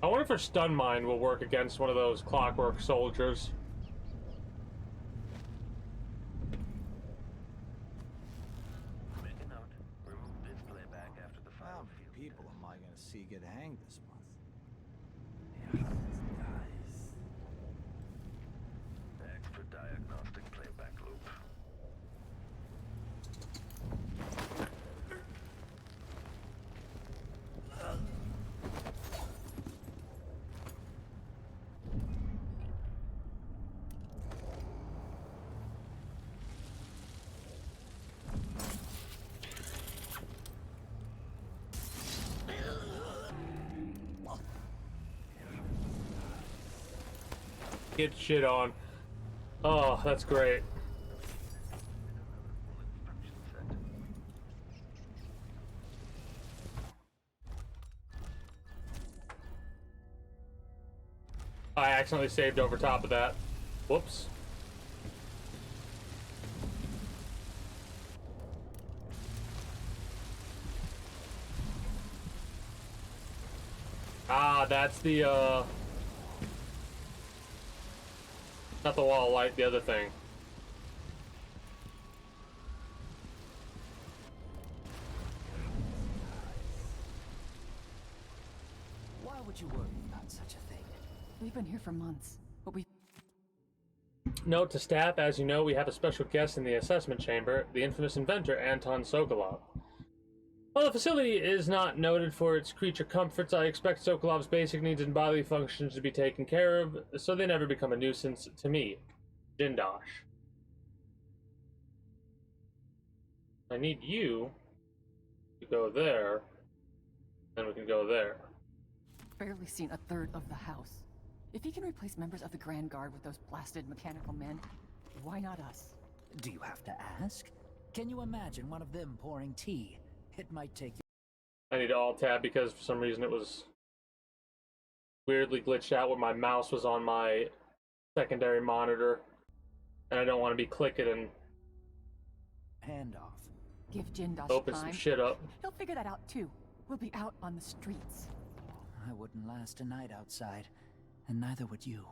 I wonder if her stun mine will work against one of those clockwork soldiers. Make a note. Remove display back after the How final many field people am I gonna see get hanged this month? extra diagnostic playback loop. Get shit on. Oh, that's great. I accidentally saved over top of that. Whoops. Ah, that's the, not the wall light, the other thing. Why would you worry about such a thing? We've been here for months, but we... Note to staff, as you know, we have a special guest in the assessment chamber, the infamous inventor Anton Sokolov. While the facility is not noted for its creature comforts, I expect Sokolov's basic needs and bodily functions to be taken care of, so they never become a nuisance to me, Jindosh. I need you to go there, then we can go there. barely seen a third of the house. If he can replace members of the Grand Guard with those blasted mechanical men, Why not us? Do you have to ask? Can you imagine one of them pouring tea? It might take you. I need to alt-tab because for some reason it was weirdly glitched out where my mouse was on my secondary monitor. And I don't want to be clicking and Hand off. Give Jindosh open time. some shit up. He'll figure that out too. We'll be out on the streets. I wouldn't last a night outside, and neither would you.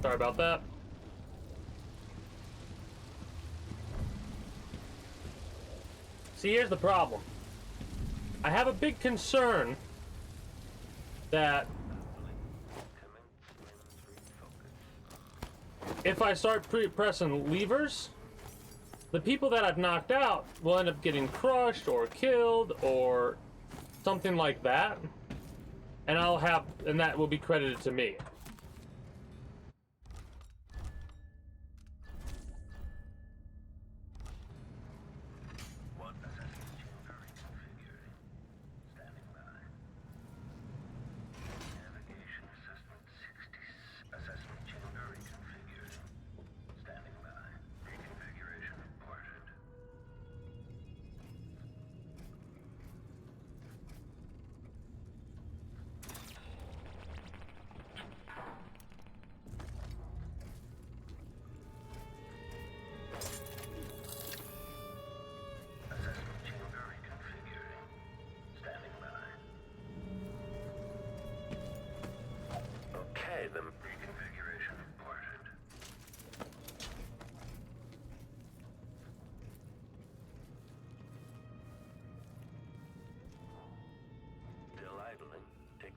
Sorry about that. See, here's the problem. I have a big concern that if I start pressing levers, the people that I've knocked out will end up getting crushed or killed or something like that. And that will be credited to me.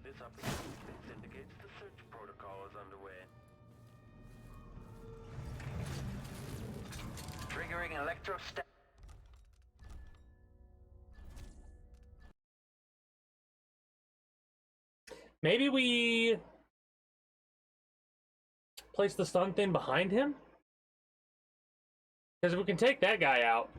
This opportunity indicates the search protocol is underway. Triggering electrostat. Maybe we place the stun thing behind him? Because if we can take that guy out.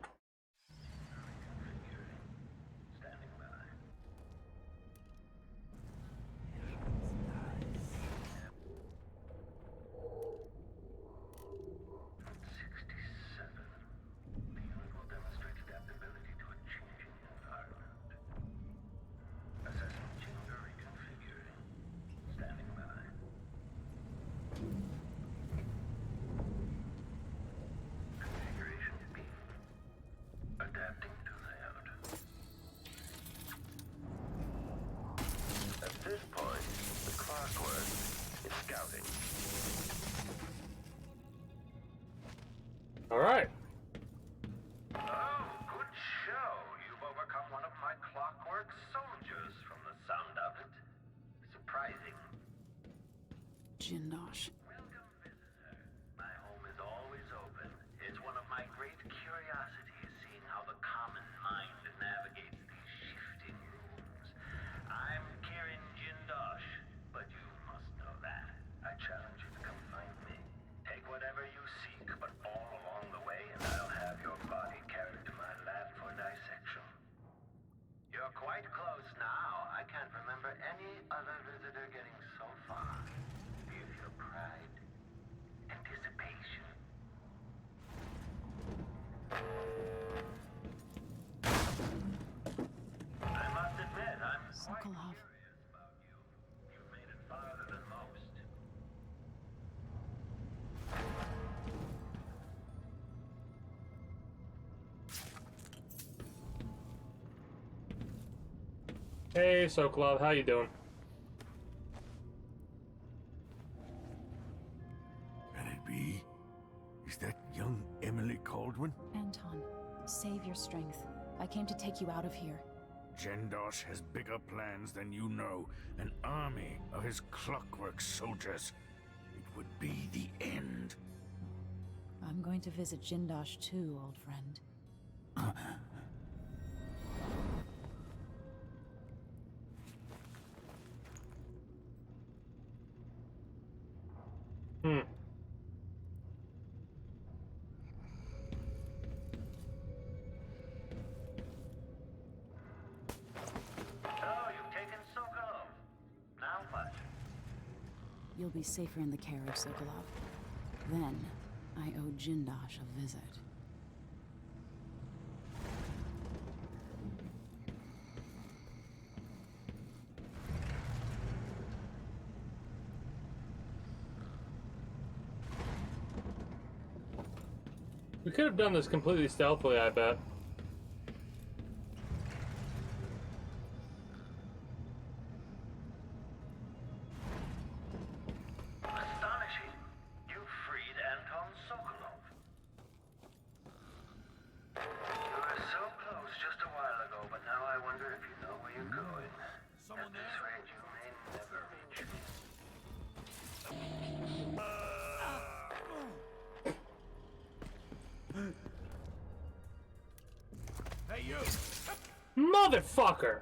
All right. Oh, good show. You've overcome one of my clockwork soldiers from the sound of it. Surprising. Jindosh. Welcome, visitor. My home is always open. It's one of my great curiosities seeing how the common mind navigates these shifting rooms. I'm Kirin Jindosh, but you must know that. I challenge you to come find me. Take whatever you seek, but all along the way, and I'll have your body carried to my lab for dissection. You're quite close now. I can't remember any other visitor getting so far. Feel your pride, anticipation. I must admit, I'm quite curious about you. You've made it farther than most. Hey, Sokolov, how you doing? Can it be? Is that young Emily Caldwin? Anton, save your strength. I came to take you out of here. Jindosh has bigger plans than you know. An army of his clockwork soldiers. It would be the end. I'm going to visit Jindosh too, old friend. you'll be safer in the care of Sokolov. Then, I owe Jindosh a visit. We could have done this completely stealthily, I bet. Astonishing. You freed Anton Sokolov. You were so close just a while ago, but now I wonder if you know where you're going. At this rate, you may never reach me. Hey, you! Motherfucker!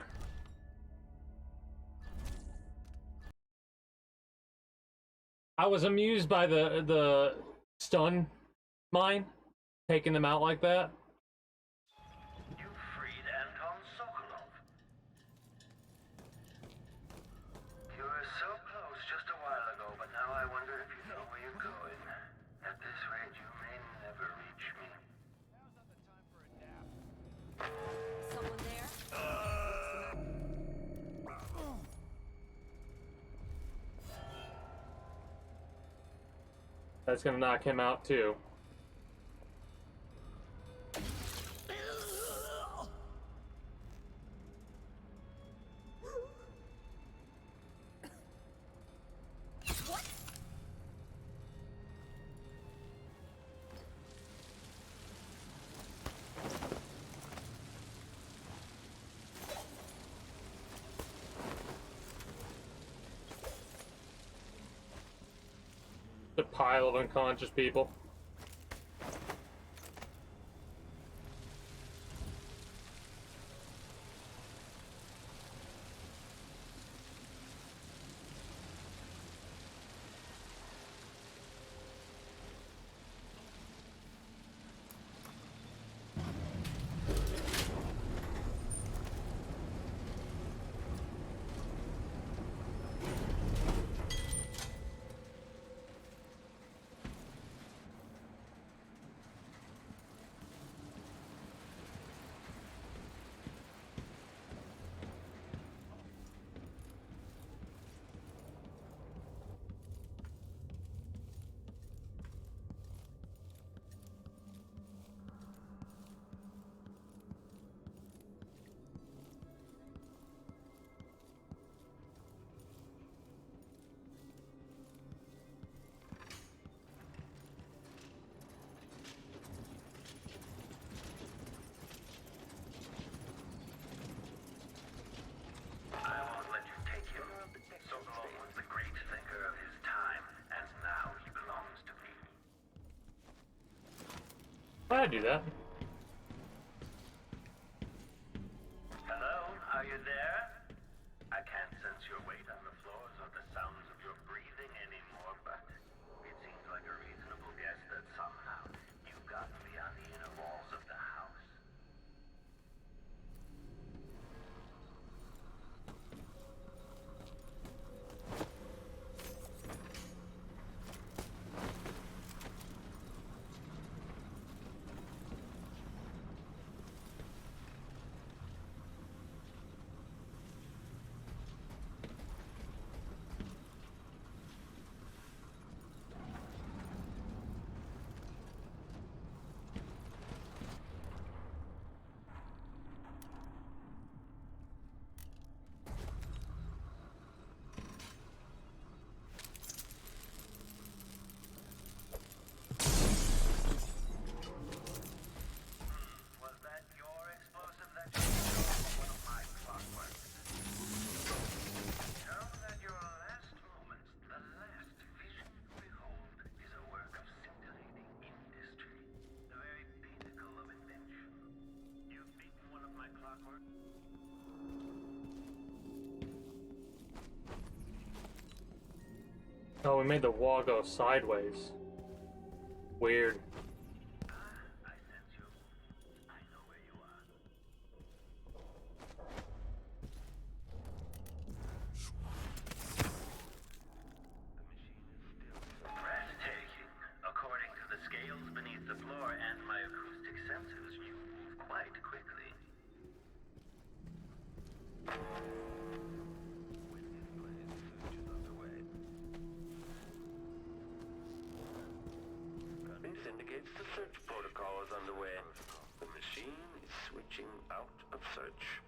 I was amused by the stun mine, taking them out like that. You freed Anton Sokolov. You were so close just a while ago, but now I wonder if you know where you're going. At this rate, you may never reach me. Someone there? That's gonna knock him out too. The pile of unconscious people. I'd do that. Hello, are you there? I can't sense your weight on the floors or the sounds of your breathing anymore, but it seems like a reasonable guess that somehow you've gotten beyond the inner walls of the house. Oh, we made the wall go sideways. Weird. Indicates the search protocol is underway. The machine is switching out of search.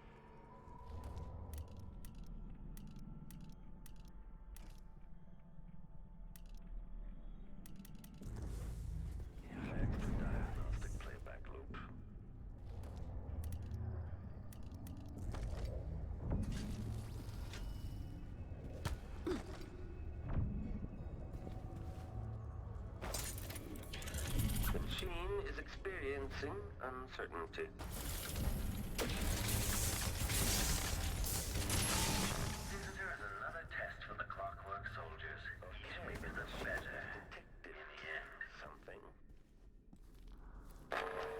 Diagnostic playback loop. The machine is experiencing uncertainty. Visitor is another test for the Clockwork Soldiers. Each may be the better. In the end, something.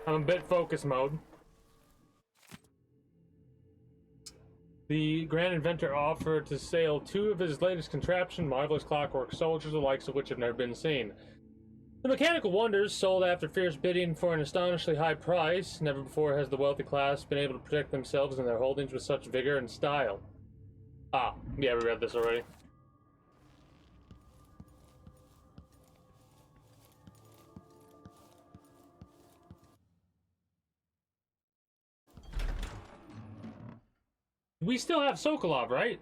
I'm in bit focus mode. The Grand Inventor offered to sell 2 of his latest contraption, marvelous clockwork soldiers, the likes of which have never been seen. The mechanical wonders, sold after fierce bidding for an astonishingly high price. Never before has the wealthy class been able to protect themselves and their holdings with such vigor and style. Ah, yeah, we read this already. We still have Sokolov, right?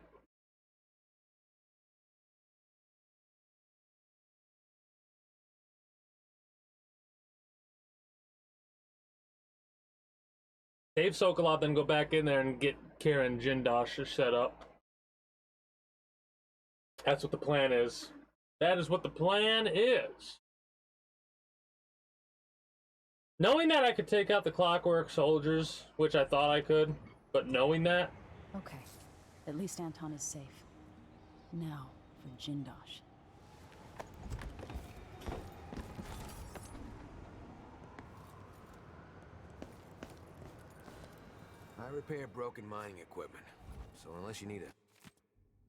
Save Sokolov, then go back in there and get Karen Jindosh set up. That's what the plan is. That is what the plan is. Knowing that I could take out the Clockwork Soldiers, which I thought I could, but knowing that... Okay. At least Anton is safe. Now, for Jindosh. I repair broken mining equipment, so unless you need it.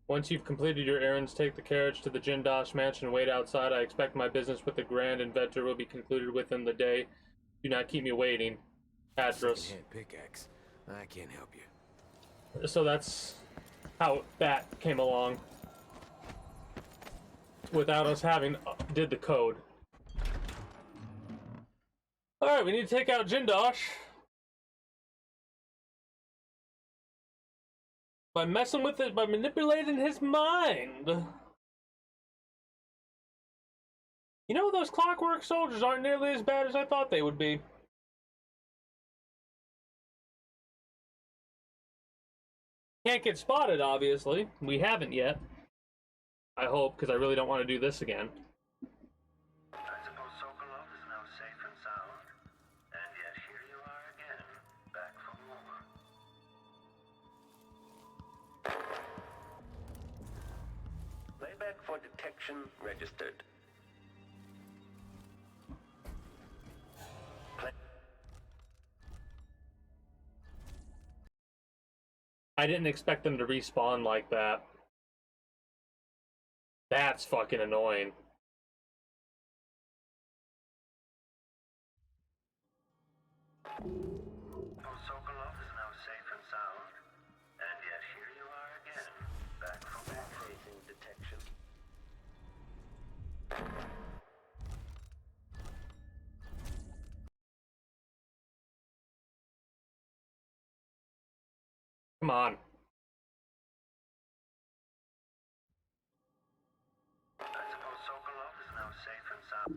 Once you've completed your errands, take the carriage to the Jindosh mansion and wait outside. I expect my business with the Grand Inventor will be concluded within the day. Do not keep me waiting. Address. Secondhand pickaxe. I can't help you. So that's how that came along. Without us having did the code. Alright, we need to take out Jindosh. By messing with it, by manipulating his mind. You know, those Clockwork Soldiers aren't nearly as bad as I thought they would be. Can't get spotted, obviously. We haven't yet. I hope, because I really don't want to do this again. I suppose Sokolov is now safe and sound, and yet here you are again, back for more. Playback for detection registered. I didn't expect them to respawn like that. That's fucking annoying. Sokolov is now safe and sound, and yet here you are again, back for more. Facing detection. Come on. I suppose Sokolov is now safe and sound.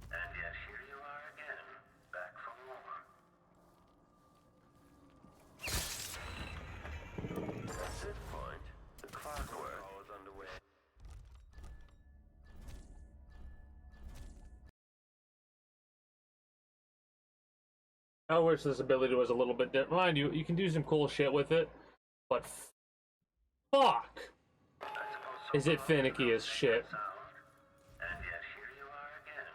And yet here you are again, back for more. At this point, the clockwork is underway. I wish this ability was a little bit different. Mind you, you can do some cool shit with it, but fuck! Is it finicky as shit? And yet here you are again.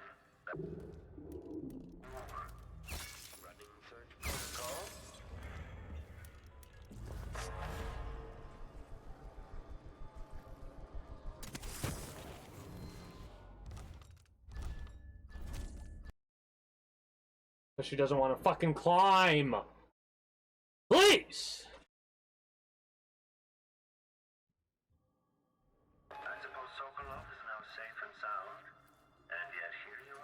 Running search protocol. But she doesn't want to fucking climb. Please! I suppose Sokolov is now safe and sound, and yet here you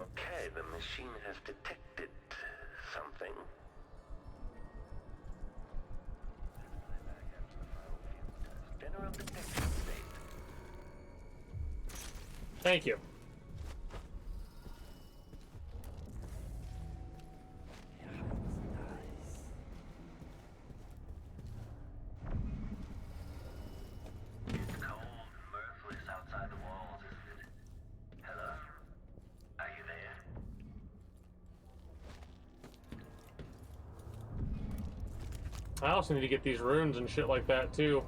Okay, the machine has detected something. General detection state. Thank you. It's cold and mirthless outside the walls, isn't it? Hello? Are you there? I also need to get these runes and shit like that too.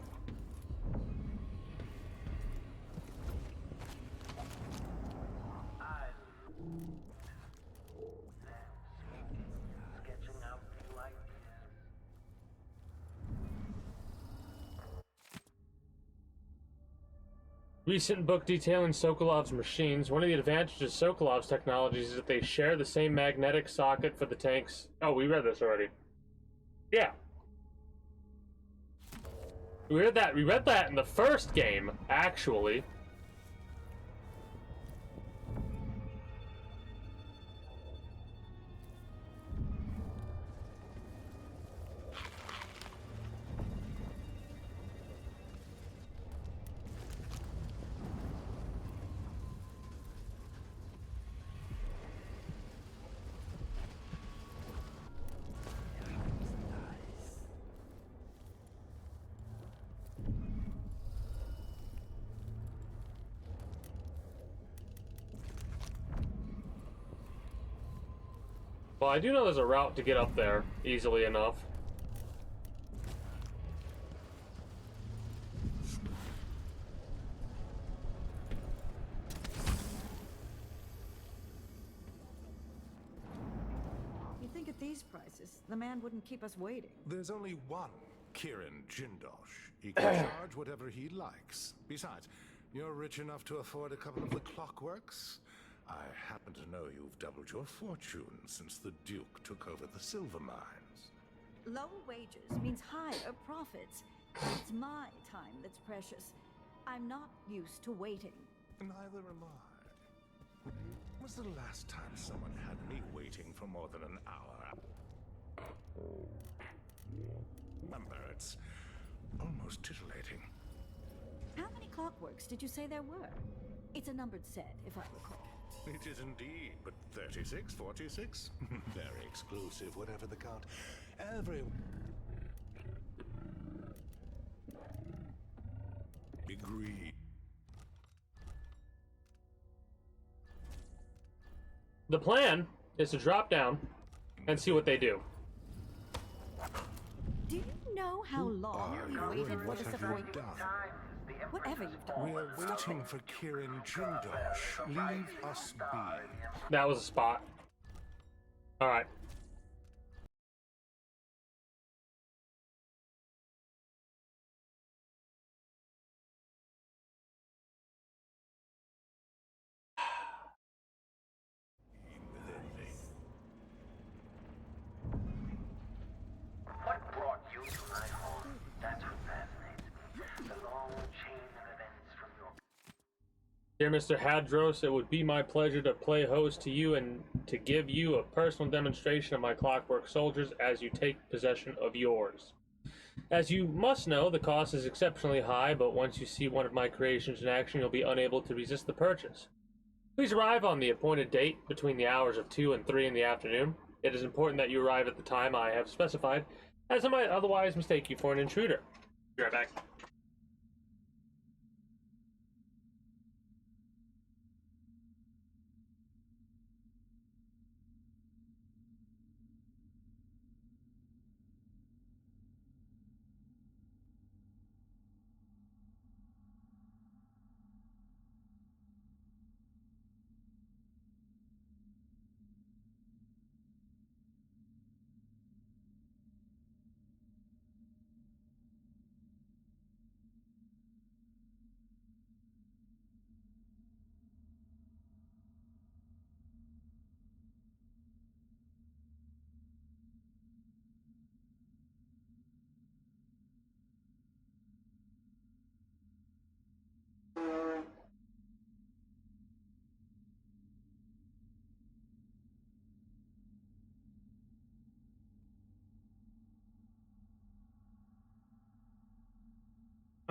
Sketching out new ideas. Recent book detailing Sokolov's machines. One of the advantages of Sokolov's technologies is that they share the same magnetic socket for the tanks. Oh, we read this already. Yeah. We read that. We read that in the first game, actually. Well, I do know there's a route to get up there easily enough. You'd think at these prices, the man wouldn't keep us waiting. There's only one Kirin Jindosh. He can charge whatever he likes. Besides, you're rich enough to afford a couple of the clockworks. I happen to know you've doubled your fortune since the Duke took over the silver mines. Lower wages means higher profits. It's my time that's precious. I'm not used to waiting. Neither am I. When was the last time someone had me waiting for more than an hour? Remember, it's almost titillating. How many clockworks did you say there were? It's a numbered set, if I recall. It is indeed, but 36, 46? Very exclusive, whatever the count. Every... Agreed. The plan is to drop down and see what they do. Do you know how long we waited for What this have you appointment? done? Whatever you've done. We're waiting for Kirin Jindosh. Leave us be. That was a spot. Alright. What brought you to my home? That's what fascinates me. The long chain of events from your... Dear Mr. Hadros, it would be my pleasure to play host to you and to give you a personal demonstration of my clockwork soldiers as you take possession of yours. As you must know, the cost is exceptionally high, but once you see one of my creations in action, you'll be unable to resist the purchase. Please arrive on the appointed date between the hours of 2 and 3 in the afternoon. It is important that you arrive at the time I have specified, as I might otherwise mistake you for an intruder. Be right back.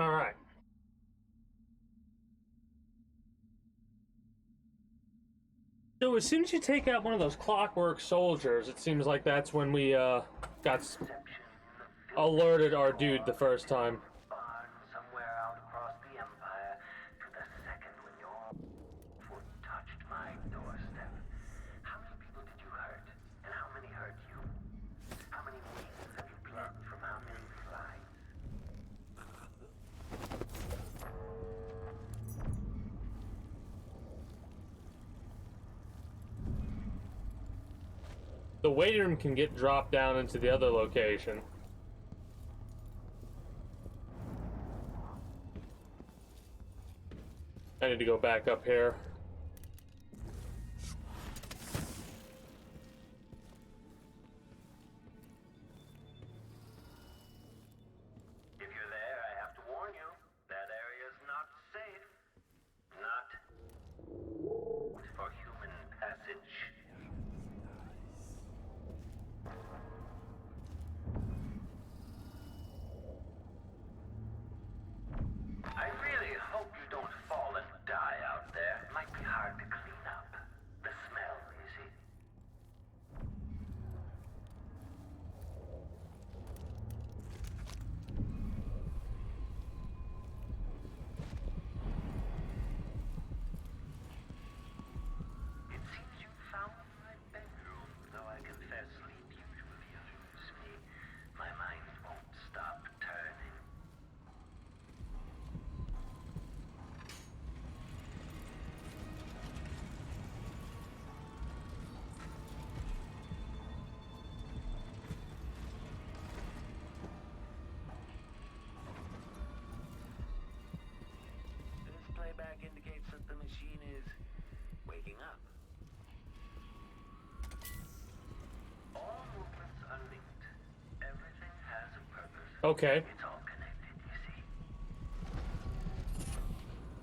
Alright. So as soon as you take out one of those clockwork soldiers, it seems like that's when we got alerted our dude the first time. Somewhere out across the Empire, to the second when your foot touched my doorstep. How many people did you hurt? And how many hurt you? How many wings have you plucked from how many flies? The waiting room can get dropped down into the other location. I need to go back up here. If you're there, I have to warn you, that area's not safe. Not for human passage. I really hope you don't fall and die out there. It might be hard to clean up. The smell, you see. It seems you found my bedroom, though I confess sleep usually eludes me. My mind won't stop turning. This playback indicates that the machine is waking up. All movements are linked. Everything has a purpose. Okay. It's all connected, you see.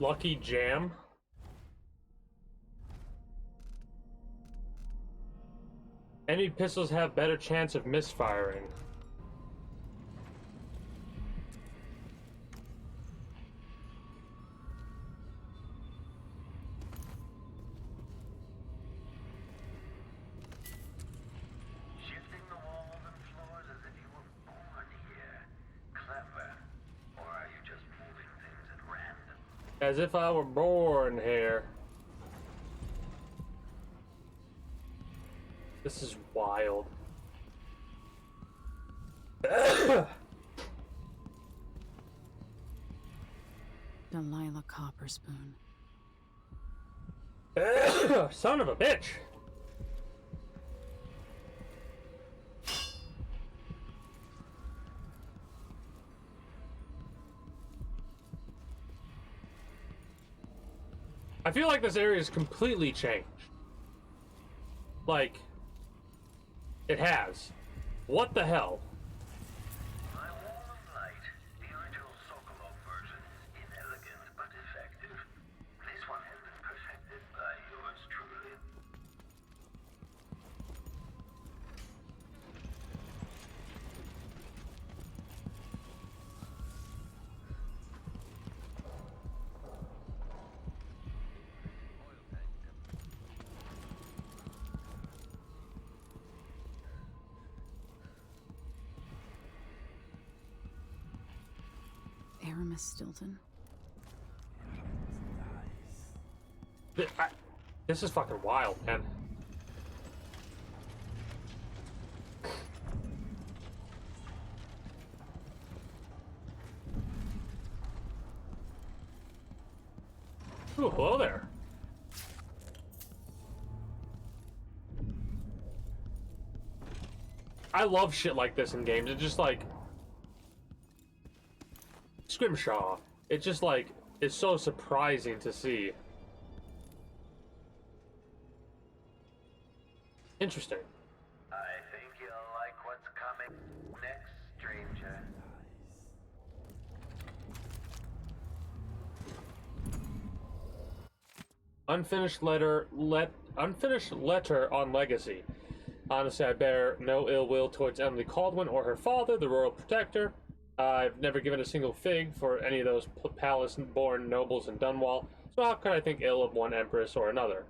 Lucky Jam. Enemy pistols have better chance of misfiring. Shifting the walls and floors as if you were born here. Clever. Or are you just moving things at random? As if I were born here. This is wild. Delilah Copperspoon. Son of a bitch! I feel like this area is completely changed. Like, it has. What the hell? My wall of light, the original Sokolov version, is inelegant but effective. This one has been perfected by yours truly. Aramis Stilton. This is fucking wild, man. Ooh, hello there. I love shit like this in games. It's just like Scrimshaw. It's just like, it's so surprising to see. Interesting. I think you'll like what's coming next, stranger. Unfinished letter on legacy. Honestly, I bear no ill will towards Emily Caldwin or her father, the royal protector. I've never given a single fig for any of those palace-born nobles in Dunwall, so how could I think ill of one empress or another?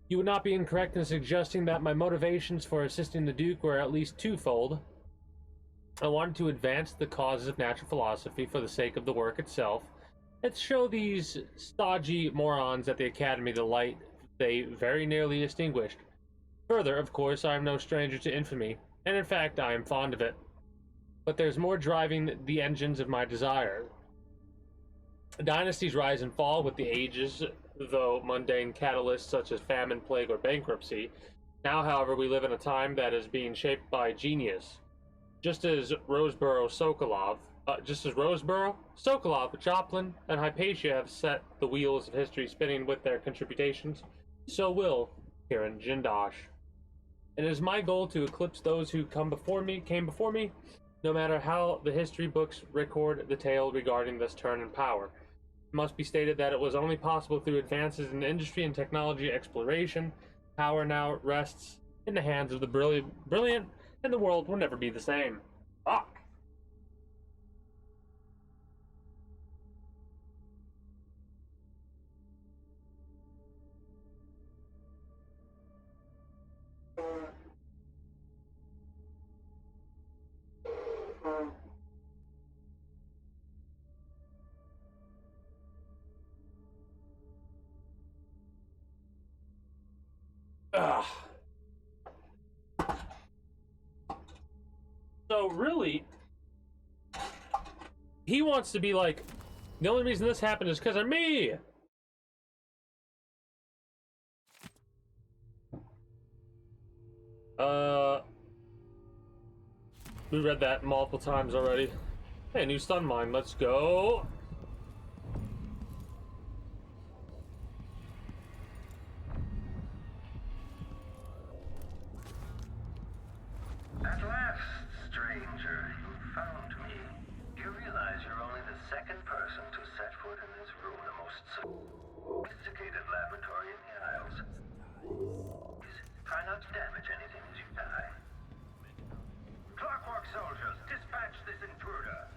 You would not be incorrect in suggesting that my motivations for assisting the Duke were at least twofold. I wanted to advance the causes of natural philosophy for the sake of the work itself, and show these stodgy morons at the Academy the light they very nearly extinguished. Further, of course, I am no stranger to infamy, and in fact I am fond of it. But there's more driving the engines of my desire. Dynasties rise and fall with the ages, though mundane catalysts such as famine, plague, or bankruptcy. Now, however, we live in a time that is being shaped by genius. Just as Roseboro, Sokolov, Joplin, and Hypatia have set the wheels of history spinning with their contributions, so will Kirin Jindosh. It is my goal to eclipse those who came before me, no matter how the history books record the tale regarding this turn in power. It must be stated that it was only possible through advances in industry and technology exploration. Power now rests in the hands of the brilliant, and the world will never be the same. Fuck. Ugh. So really, he wants to be like, the only reason this happened is because of me. We read that multiple times already. Hey, new stun mine, let's go. At last, stranger, you found me. You realize you're only the second person to set foot in this room, the most sophisticated laboratory in the Isles. Try not to damage anything as you die. Clockwork soldiers, dispatch this intruder.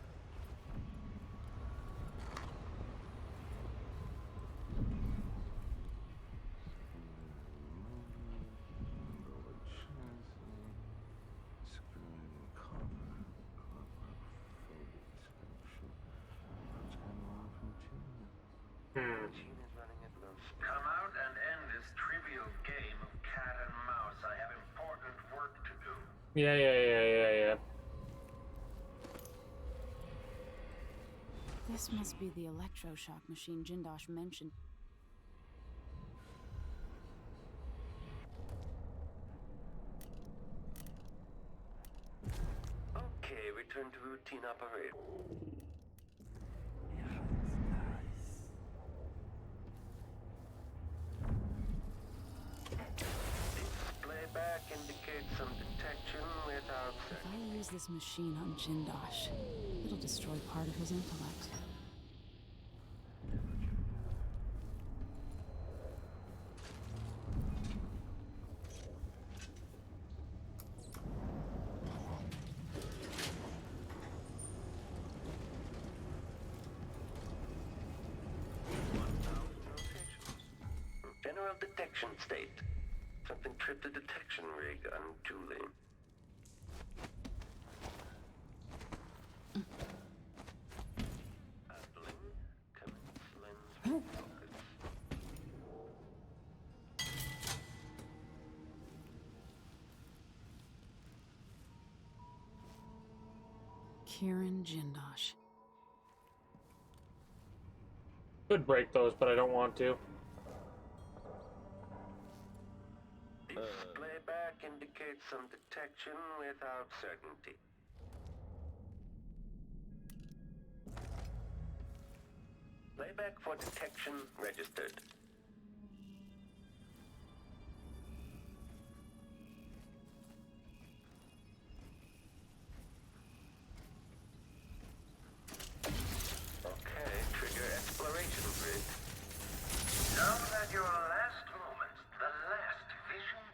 Come out and end this trivial game of cat and mouse. I have important work to do. Yeah. This must be the electroshock machine Jindosh mentioned. Okay, return to routine operation. Playback indicates some detection without... If I use this machine on Jindosh, it'll destroy part of his intellect. General detection state. Something tripped the detection rig unduly. Handling. Commence lens focus. Kirin Jindosh. Could break those, but I don't want to. Playback indicates some detection without certainty. Playback for detection registered. Okay, trigger exploration grid. Now that your last moment, the last vision.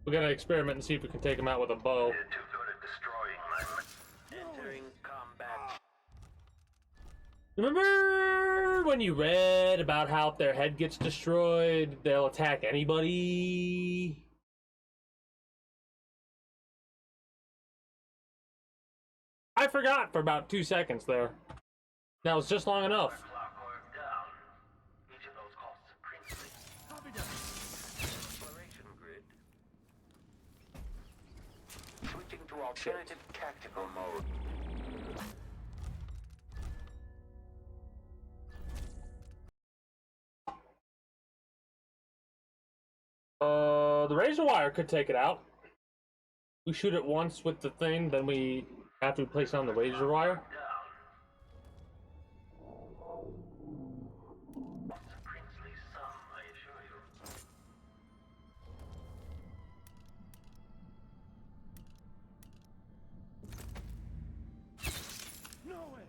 We gotta experiment and see if we can take him out with a bow. You're too good at destroying my... Entering combat. Remember when you read about how if their head gets destroyed, they'll attack anybody? I forgot for about 2 seconds there. That was just long enough. Clockwork down. Each of those costs a princely. Exploration grid. Switching to alternative tactical mode. The razor wire could take it out. We shoot it once with the thing, then we have to place it on the razor wire. Princely sum, I assure you. No way!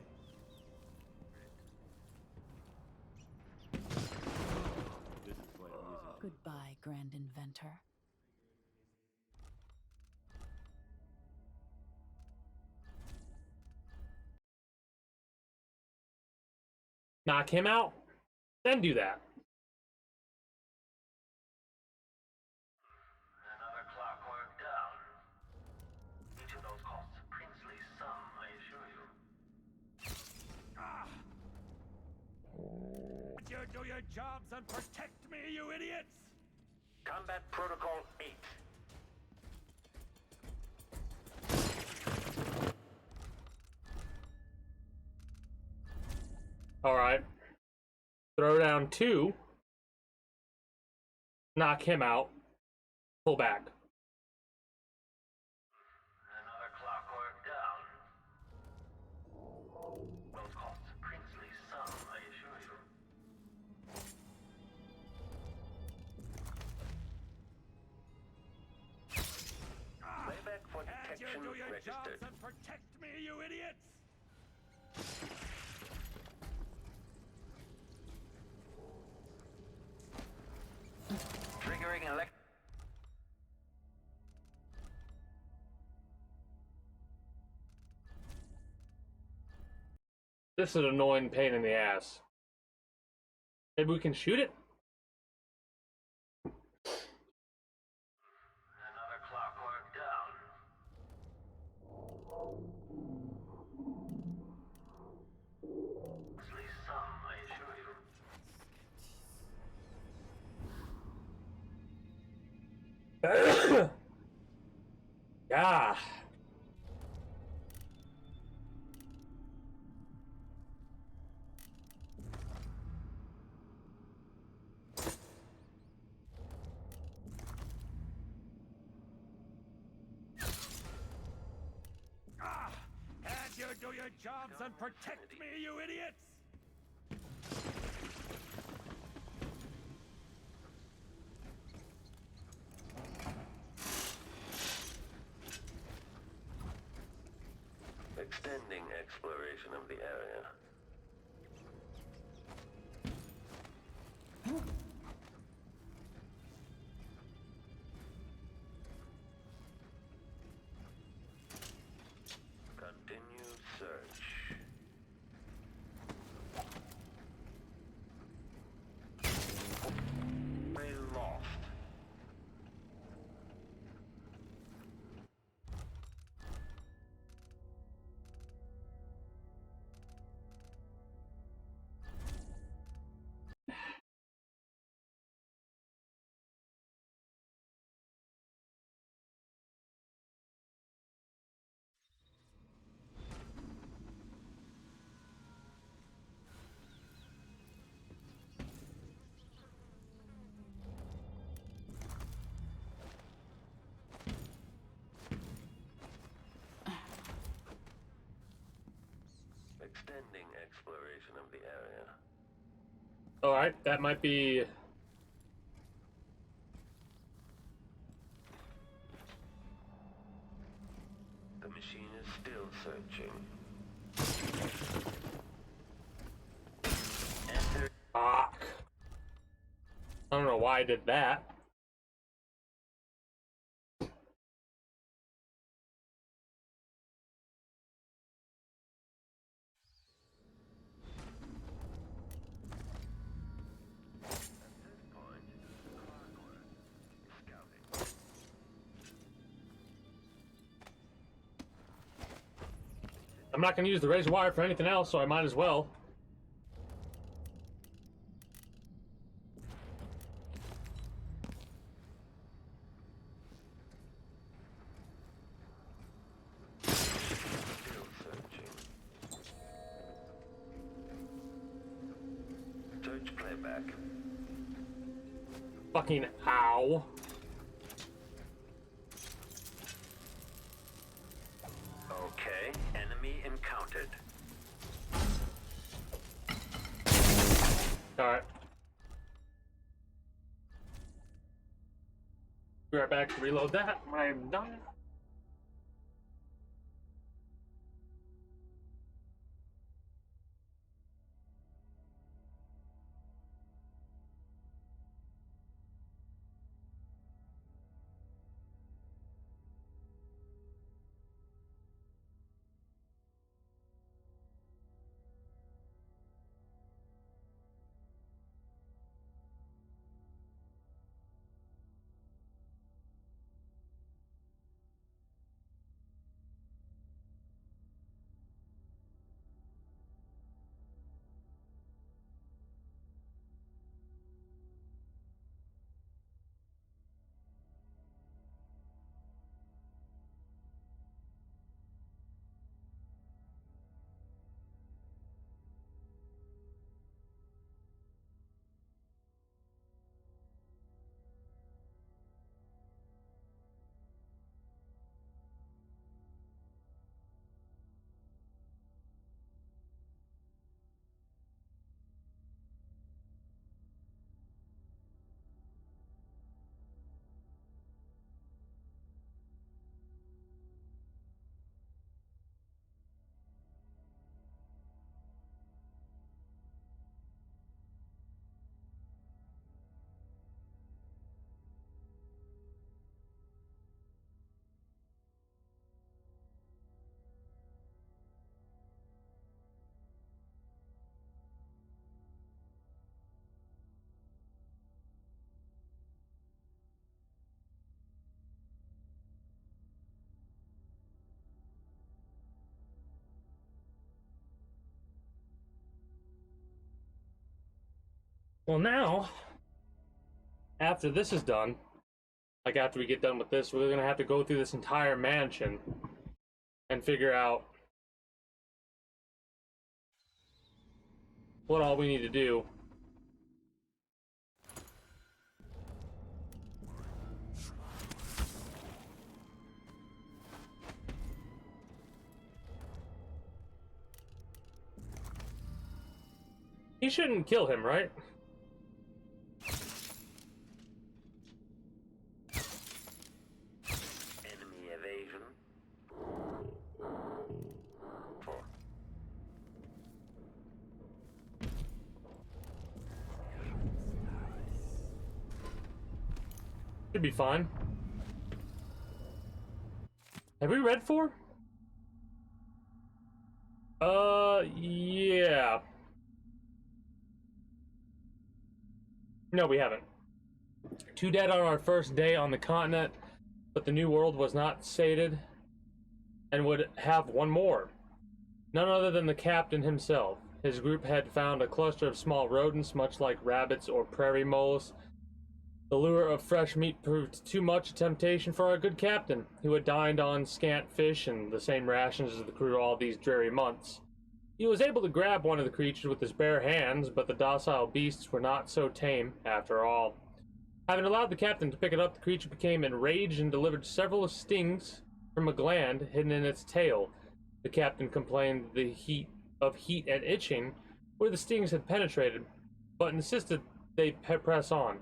This is quite amusing. Goodbye, Grand Inventor. Knock him out, then do that. Another clockwork down. Each of those costs a princely sum, I assure you. You do your jobs and protect me, you idiots! Combat Protocol 8. Alright. Throw down 2. Knock him out. Pull back. Another clockwork down. Those costs a princely sum, I assure you. Playback for detection You do your registered. jobs and protect me, you idiots! Triggering elect. This is an annoying pain in the ass. Maybe we can shoot it? Another clockwork down. Princely sum, I assure you. Yeah. And you do your jobs and protect me, you idiots! Extending exploration of the area. Continue search. Way lost. Extending exploration of the area. Alright, that might be... The machine is still searching. Fuck. I don't know why I did that. I'm not going to use the razor wire for anything else, so I might as well. Search playback. Fucking ow. Okay, enemy encountered. Alright. Be right back to reload that when I'm done. Well, now, after this is done, like after we get done with this, we're gonna have to go through this entire mansion and figure out what all we need to do. He shouldn't kill him, right? Enemy evasion. Should be fine. Have we read 4? Yeah. No, we haven't. 2 dead on our first day on the continent, but the new world was not sated and would have 1 more. None other than the captain himself. His group had found a cluster of small rodents, much like rabbits or prairie moles. The lure of fresh meat proved too much a temptation for our good captain, who had dined on scant fish and the same rations as the crew all these dreary months. He was able to grab one of the creatures with his bare hands, but the docile beasts were not so tame, after all. Having allowed the captain to pick it up, the creature became enraged and delivered several stings from a gland hidden in its tail. The captain complained the heat and itching where the stings had penetrated, but insisted they press on.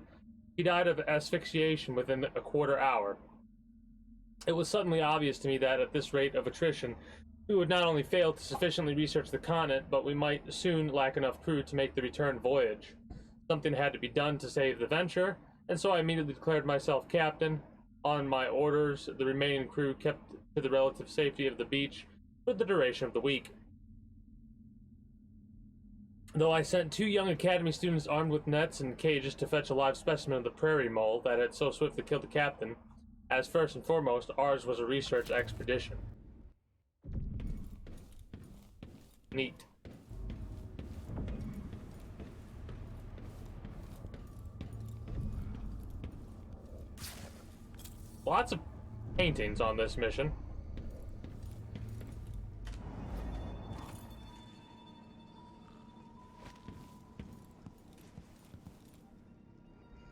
He died of asphyxiation within a quarter hour. It was suddenly obvious to me that at this rate of attrition, we would not only fail to sufficiently research the continent, but we might soon lack enough crew to make the return voyage. Something had to be done to save the venture, and so I immediately declared myself captain. On my orders, the remaining crew kept to the relative safety of the beach for the duration of the week. Though I sent 2 young academy students armed with nets and cages to fetch a live specimen of the prairie mole that had so swiftly killed the captain, as first and foremost, ours was a research expedition. Neat. Lots of paintings on this mission.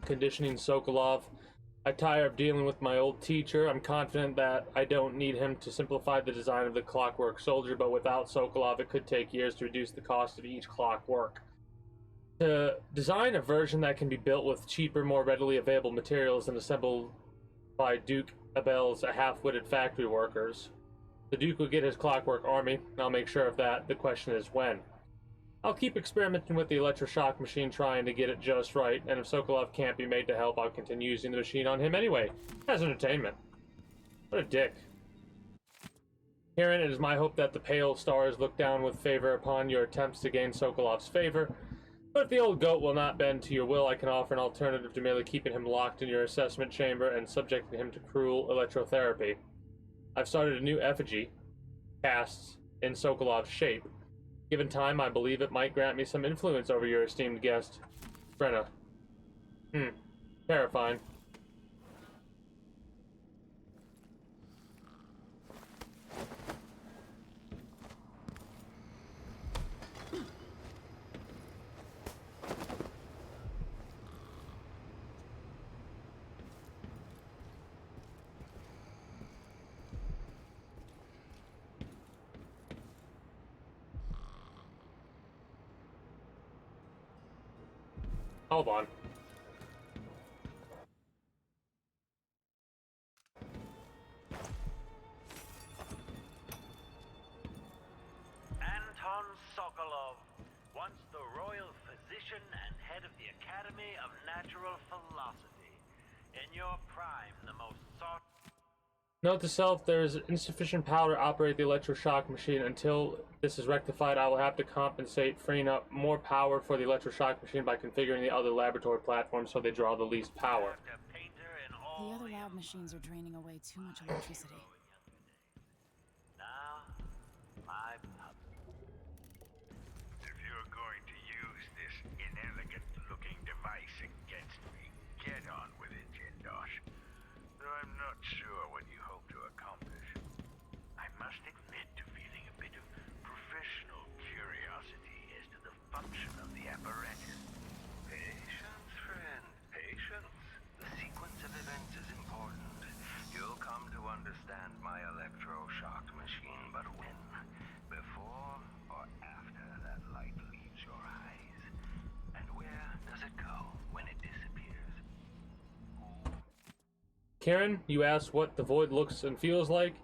Conditioning Sokolov. I tire of dealing with my old teacher. I'm confident that I don't need him to simplify the design of the Clockwork Soldier, but without Sokolov it could take years to reduce the cost of each clockwork. To design a version that can be built with cheaper, more readily available materials and assembled by Duke Abel's half-witted factory workers. The Duke will get his clockwork army, and I'll make sure of that. The question is when. I'll keep experimenting with the electroshock machine, trying to get it just right, and if Sokolov can't be made to help, I'll continue using the machine on him anyway, as entertainment. What a dick. Karen, it is my hope that the Pale Stars look down with favor upon your attempts to gain Sokolov's favor, but if the old goat will not bend to your will, I can offer an alternative to merely keeping him locked in your assessment chamber and subjecting him to cruel electrotherapy. I've started a new effigy, cast in Sokolov's shape. Given time, I believe it might grant me some influence over your esteemed guest, Brenna. Terrifying. Hold on. Anton Sokolov, once the royal physician and head of the Academy of Natural Philosophy. In your prime, the most sought... Note to self, there is insufficient power to operate the electroshock machine. Until this is rectified, I will have to compensate, freeing up more power for the electroshock machine by configuring the other laboratory platforms so they draw the least power. The other lab machines are draining away too much electricity. Now, my puppy. If you're going to use this inelegant-looking device against me, get on with it, Jindosh. Though I'm not sure what you hope to accomplish. I must admit to feeling a bit of professional curiosity as to the function of the apparatus. Patience, friend, patience. The sequence of events is important. You'll come to understand my electroshock machine, but when? Before or after that light leaves your eyes? And where does it go when it disappears? Karen, you asked what the void looks and feels like.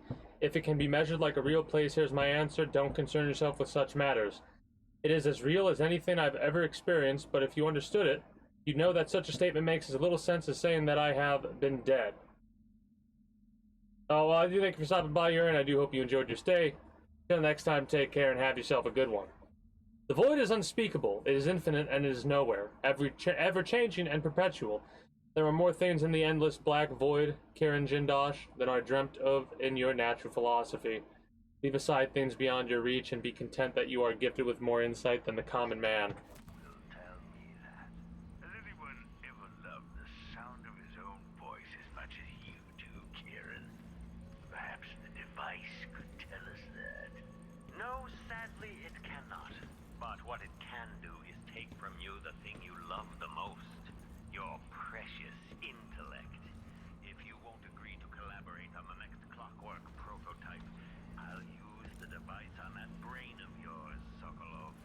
If it can be measured like a real place, here's my answer. Don't concern yourself with such matters. It is as real as anything I've ever experienced, but if you understood it, you'd know that such a statement makes as little sense as saying that I have been dead. Oh, well, I do thank you for stopping by here, and I do hope you enjoyed your stay. Till next time, take care and have yourself a good one. The void is unspeakable, it is infinite, and it is nowhere, ever-changing and perpetual. There are more things in the endless black void, Karen Jindosh, than are dreamt of in your natural philosophy. Leave aside things beyond your reach and be content that you are gifted with more insight than the common man. Has anyone ever loved the sound of his own voice as much as you do, Kieran? Perhaps the device could tell us that. No, sadly, it cannot. But what it can do is take from you the thing you love the most. Your precious intellect. If you won't agree to collaborate on the next clockwork prototype, I'll use the device on that brain of yours, Sokolov.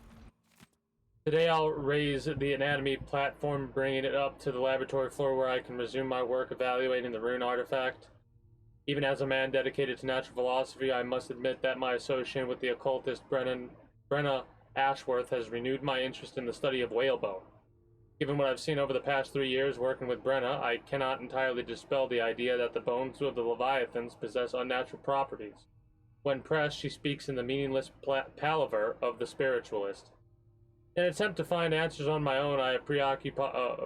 Today I'll raise the anatomy platform, bringing it up to the laboratory floor where I can resume my work evaluating the rune artifact. Even as a man dedicated to natural philosophy, I must admit that my association with the occultist Brenna Ashworth has renewed my interest in the study of whalebone. Given what I've seen over the past 3 years working with Brenna, I cannot entirely dispel the idea that the bones of the Leviathans possess unnatural properties. When pressed, she speaks in the meaningless palaver of the spiritualist. In an attempt to find answers on my own, I have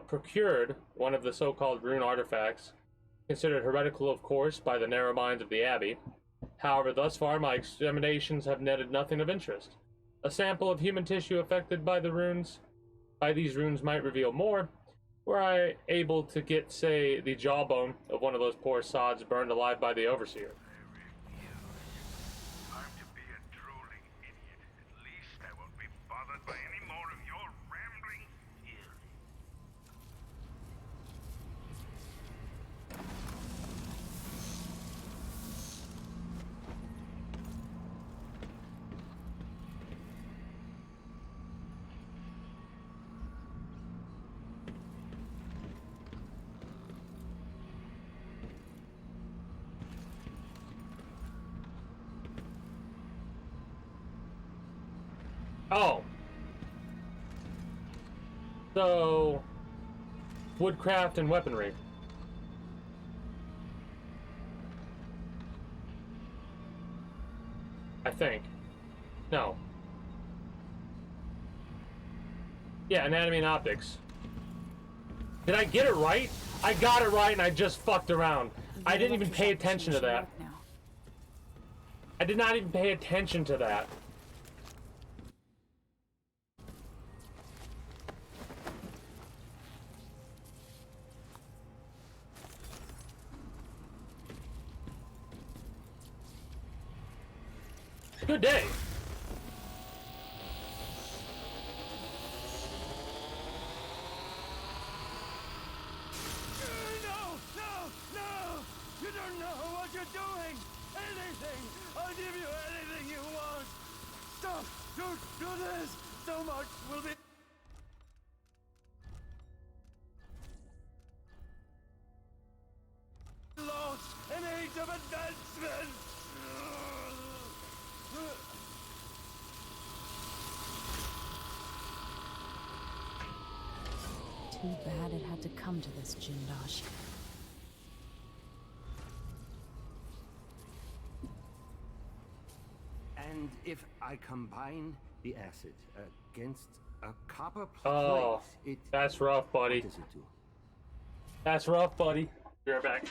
procured one of the so-called rune artifacts, considered heretical, of course, by the narrow minds of the Abbey. However, thus far my examinations have netted nothing of interest. A sample of human tissue affected by the runes, by these runes, might reveal more. Were I able to get, say, the jawbone of one of those poor sods burned alive by the overseer. I'm to be a drooling idiot. At least I won't be bothered by any more of your rambling theories. Oh. So, woodcraft and weaponry. I think. No. Yeah, anatomy and optics. Did I get it right? I got it right and I just fucked around. I didn't even pay attention to that. I did not even pay attention to that. Good day. You don't know what you're doing! Anything! I'll give you anything you want! Stop! Don't do this! So much will be... lost in age of advancement! Too bad it had to come to this, Jindosh. And if I combine the acid against a copper plate, Oh, that's rough, buddy. What does it do? That's rough, buddy. Be right back.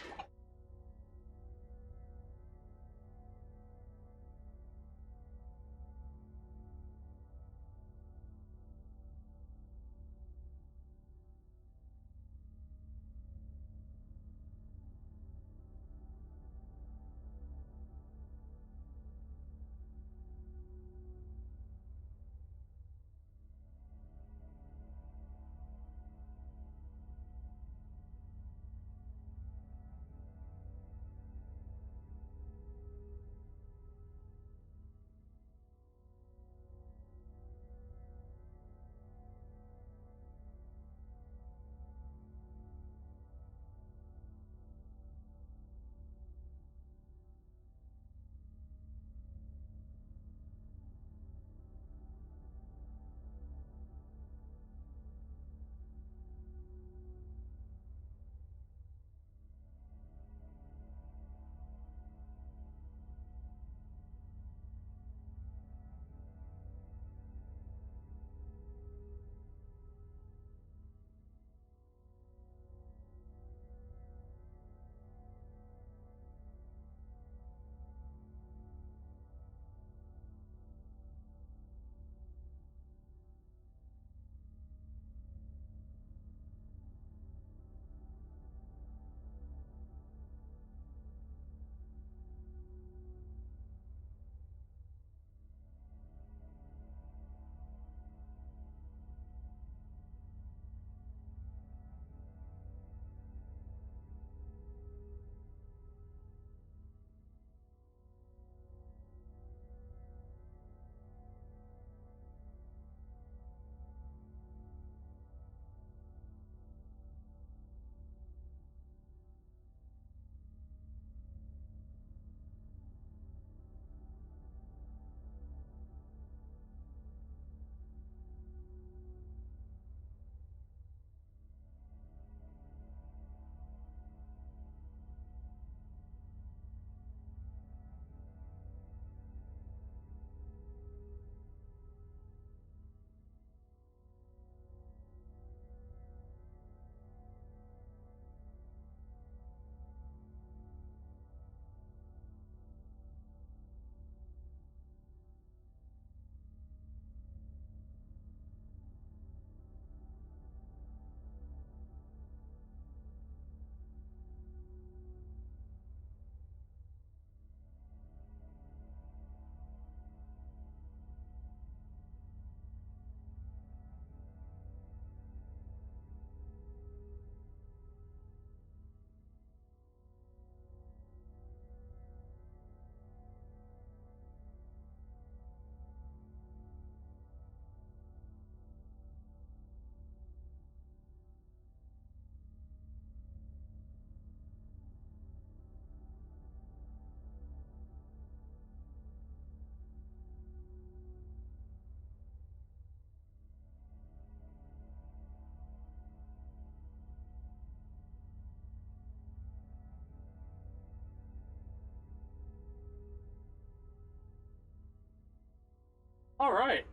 All right.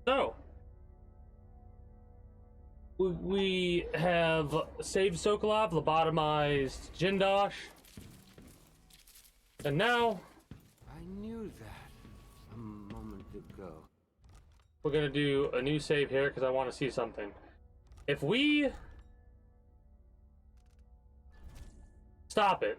So we have saved Sokolov, lobotomized Jindosh, and now I knew that a moment ago. we're gonna do a new save here because I want to see something. If we stop it,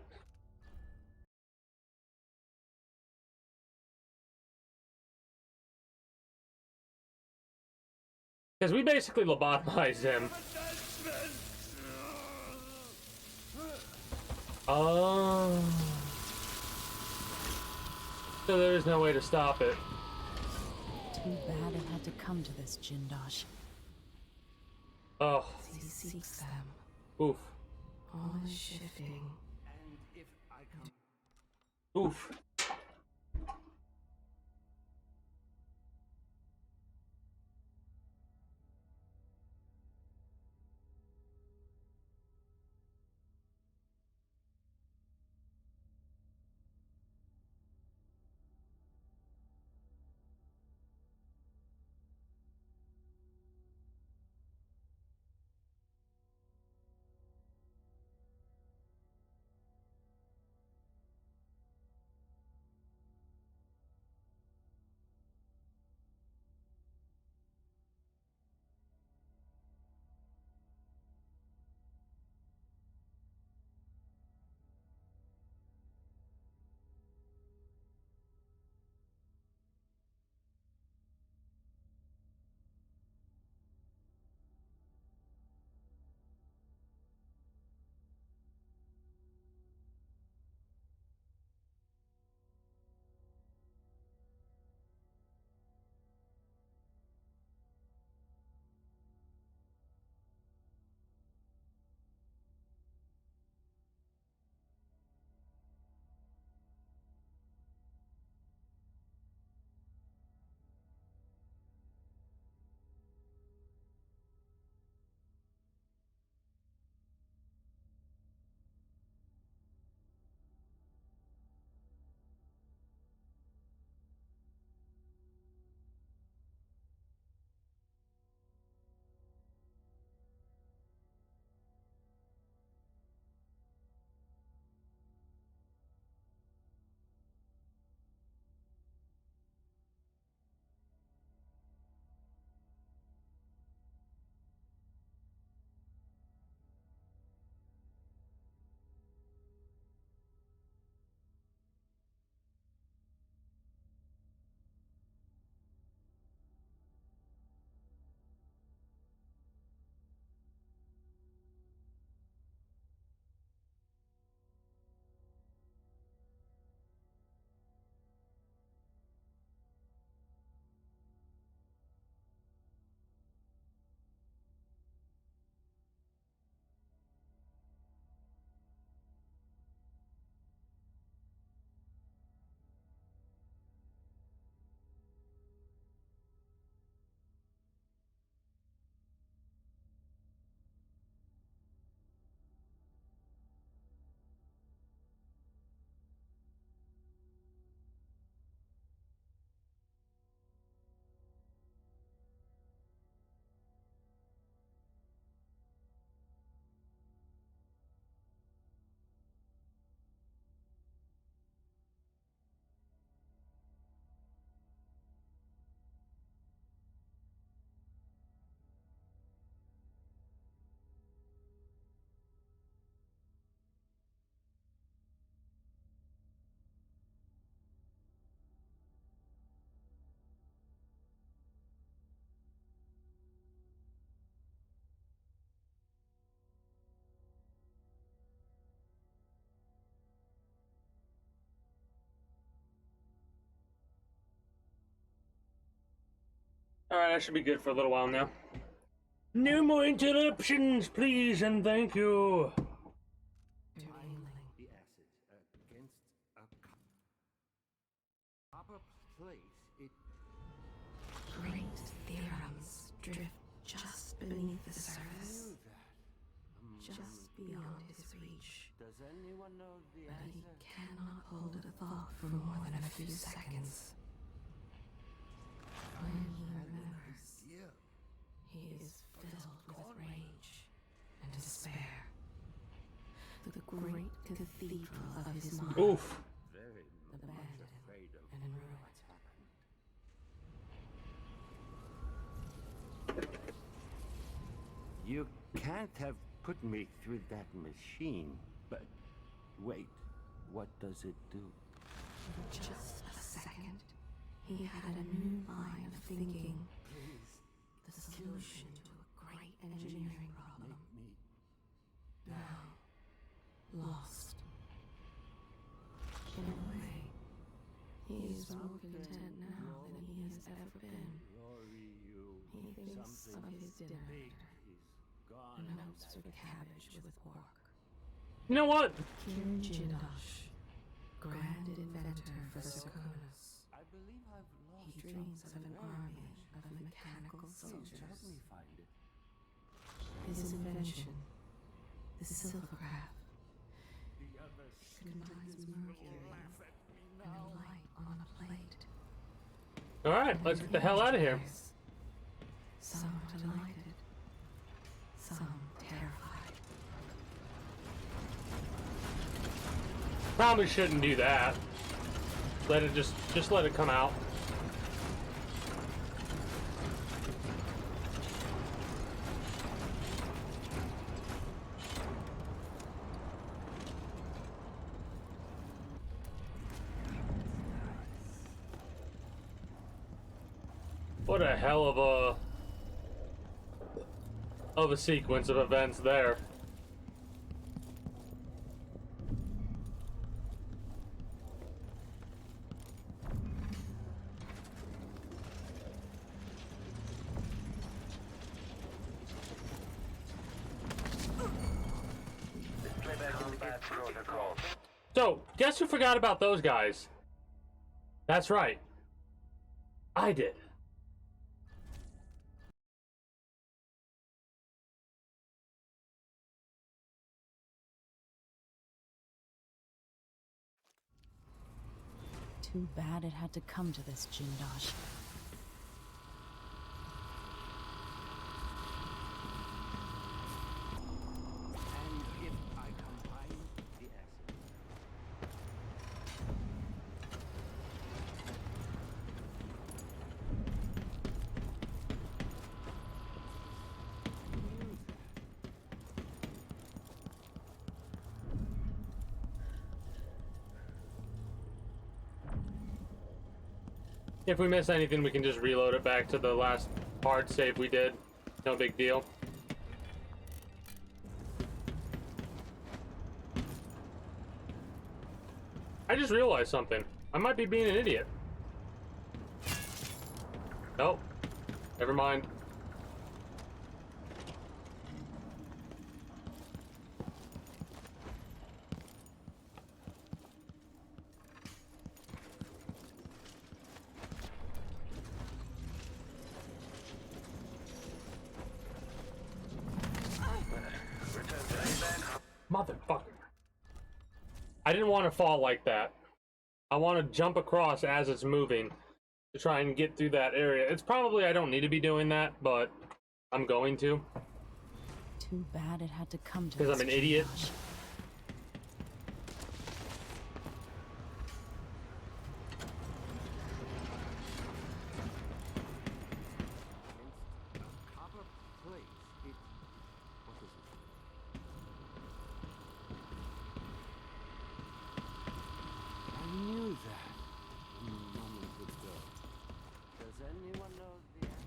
because we basically lobotomized him. Oh. So there is no way to stop it. Too bad it had to come to this, Jindosh. Oh. He seeks them. Oof. All is shifting. And if I come... Oof. Alright, I should be good for a little while now. No more interruptions, please, and thank you. The acid against a copper plate. It... Great theorems drift just beneath the surface. Just beyond his reach. Does anyone know the But he answer? cannot hold a thought for more than a few seconds. When he remembers, he is filled with rage and despair. The great cathedral of his mind. Oof. Very Abandoned much afraid of and in ruin. what's happened. You can't have put me through that machine. But wait, what does it do? For just a second, he had a new line of thinking. The solution to a great engineering problem. Now, lost. In a way, he is more content now than he has ever been. He thinks of his dinner and hopes for cabbage with pork. You know what? Kirin Jindosh, grand inventor for Serkonos. I believe I've lost. He dreams of an army of mechanical soldiers. Help me find it. His invention, the silvercraft, combines mercury and a light on a plate. Alright, let's get the hell out of here. Some are delighted, some terrified. Probably shouldn't do that. Let it just let it come out. What a hell of a sequence of events there. So, guess who forgot about those guys? That's right. I did. Too bad it had to come to this, Jindosh. And if I combine the acid. If we miss anything, we can just reload it back to the last hard save we did. No big deal. I just realized something. I might be being an idiot. Nope. Never mind. Motherfucker. I didn't want to fall like that. I want to jump across as it's moving to try and get through that area. It's probably, I don't need to be doing that, but I'm going to. Too bad it had to come to Because I'm an idiot. Copper plate. What is it? I knew that a moment ago. Does anyone know the answer?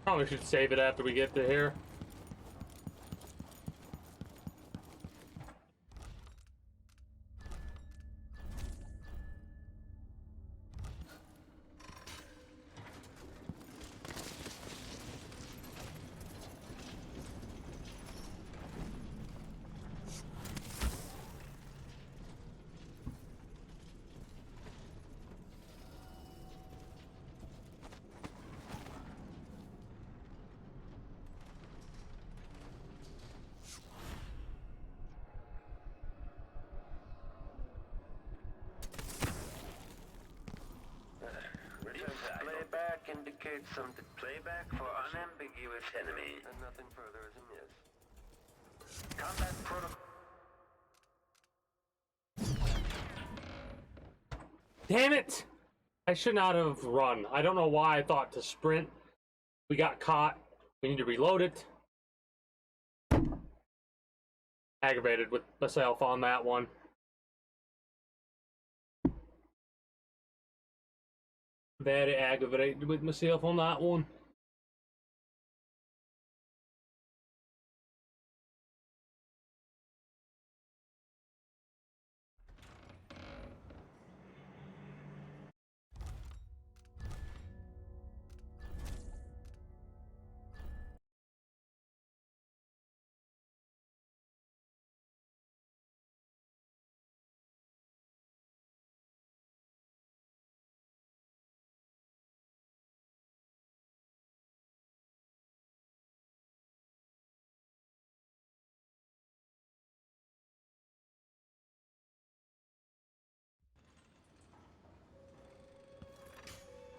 Probably should save it after we get to here. indicates some playback for unambiguous enemy, and nothing further is amiss. Combat protocol. Damn it! I should not have run. I don't know why I thought to sprint. We got caught. We need to reload it. Aggravated with myself on that one. Very aggravated with myself on that one.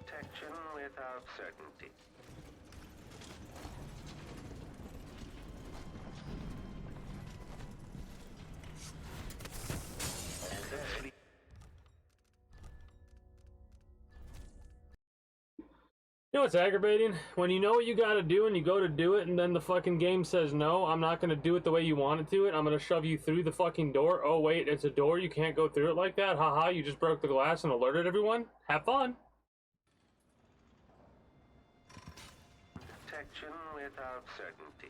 Protection without certainty. You know what's aggravating? When you know what you gotta do and you go to do it and then the fucking game says, no, I'm not gonna do it the way you want it to it. I'm gonna shove you through the fucking door. Oh wait, it's a door, you can't go through it like that? Haha, you just broke the glass and alerted everyone? Have fun. Protection without certainty.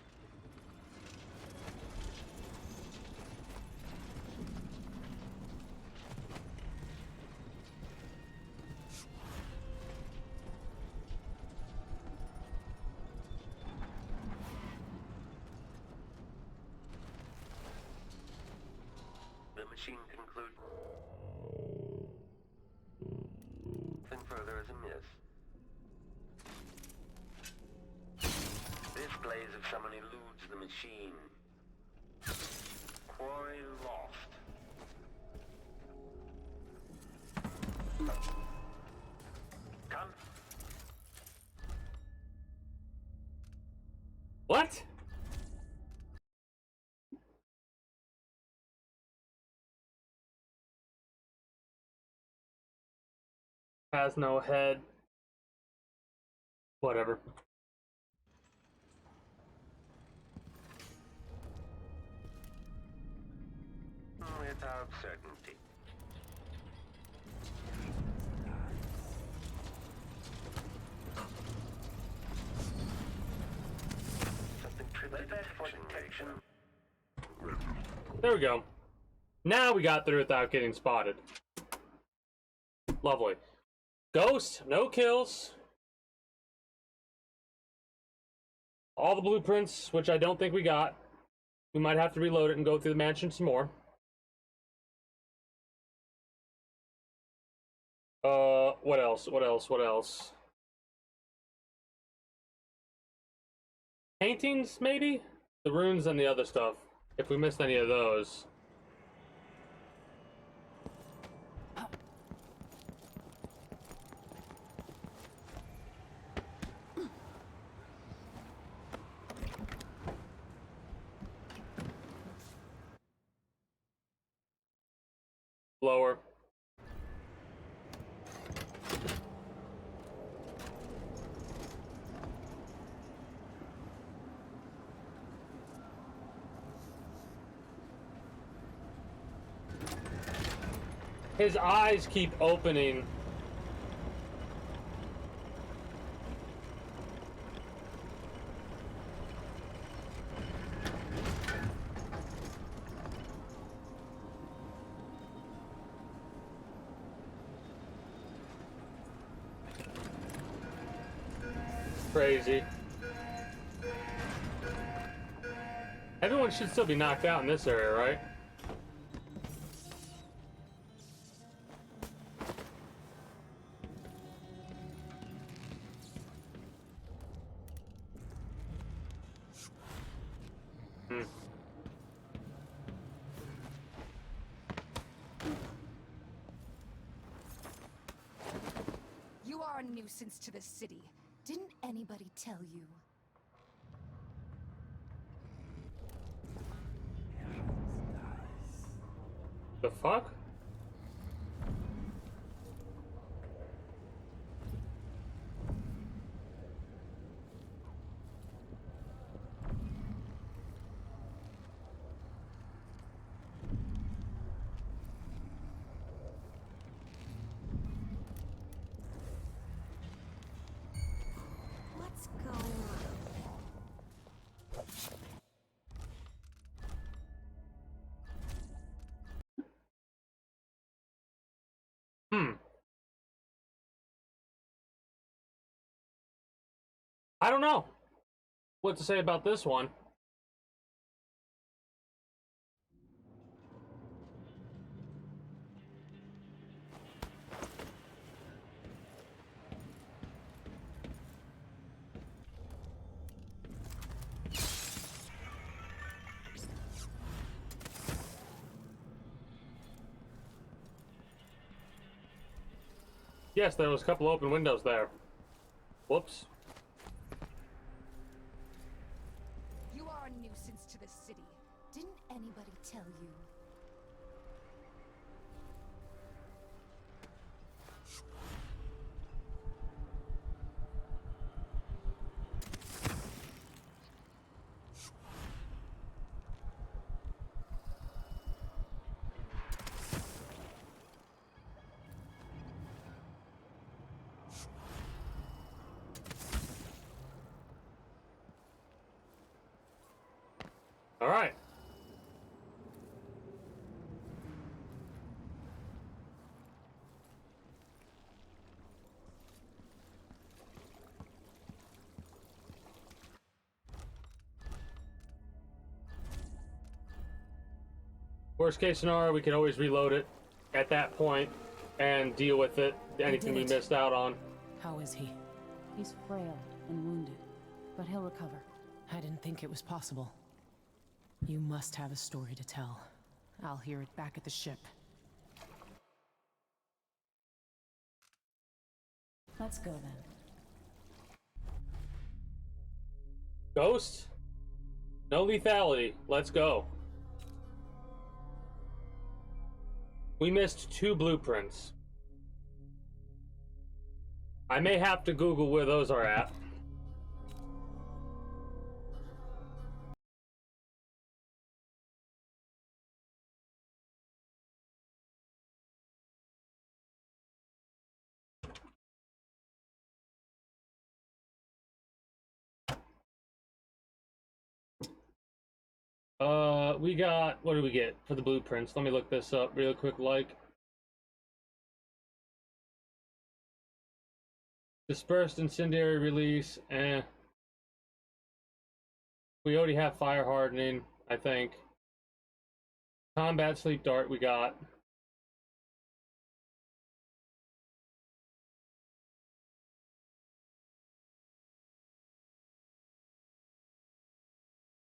The machine concludes. Nothing further is amiss. This plays if someone eludes the machine. Quarry lost. Come. What? Has no head. Whatever. Without certainty. Something trivial for detection. There we go. Now we got through without getting spotted. Lovely. Ghost, no kills. All the blueprints, which I don't think we got. We might have to reload it and go through the mansion some more. What else? What else? What else? Paintings, maybe? The runes and the other stuff. If we missed any of those. Lower. His eyes keep opening. Crazy. Everyone should still be knocked out in this area, right? You are are a nuisance to the city. Didn't anybody tell you? The fuck? What's going on? I don't know what to say about this one. Yes, there was a couple open windows there. Whoops. You are a nuisance to the city. Didn't anybody tell you? All right. Worst case scenario, we could always reload it at that point and deal with it. Anything we missed out on. How is he? He's frail and wounded, but he'll recover. I didn't think it was possible. You must have a story to tell. I'll hear it back at the ship. Let's go then. Ghost? No lethality. Let's go. We missed 2 blueprints. I may have to Google where those are at. We got, what did we get for the blueprints? Let me look this up real quick, Dispersed incendiary release, we already have fire hardening, I think. Combat sleep dart we got.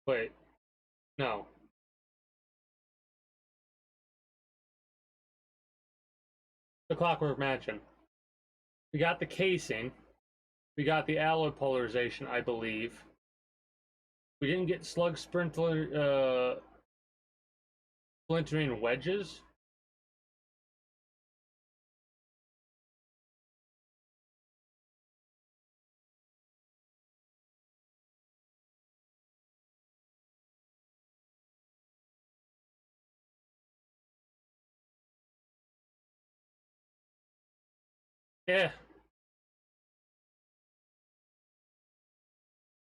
Wait. No. The Clockwork Mansion. We got the casing. We got the alloy polarization, I believe. We didn't get slug splintering wedges. Yeah.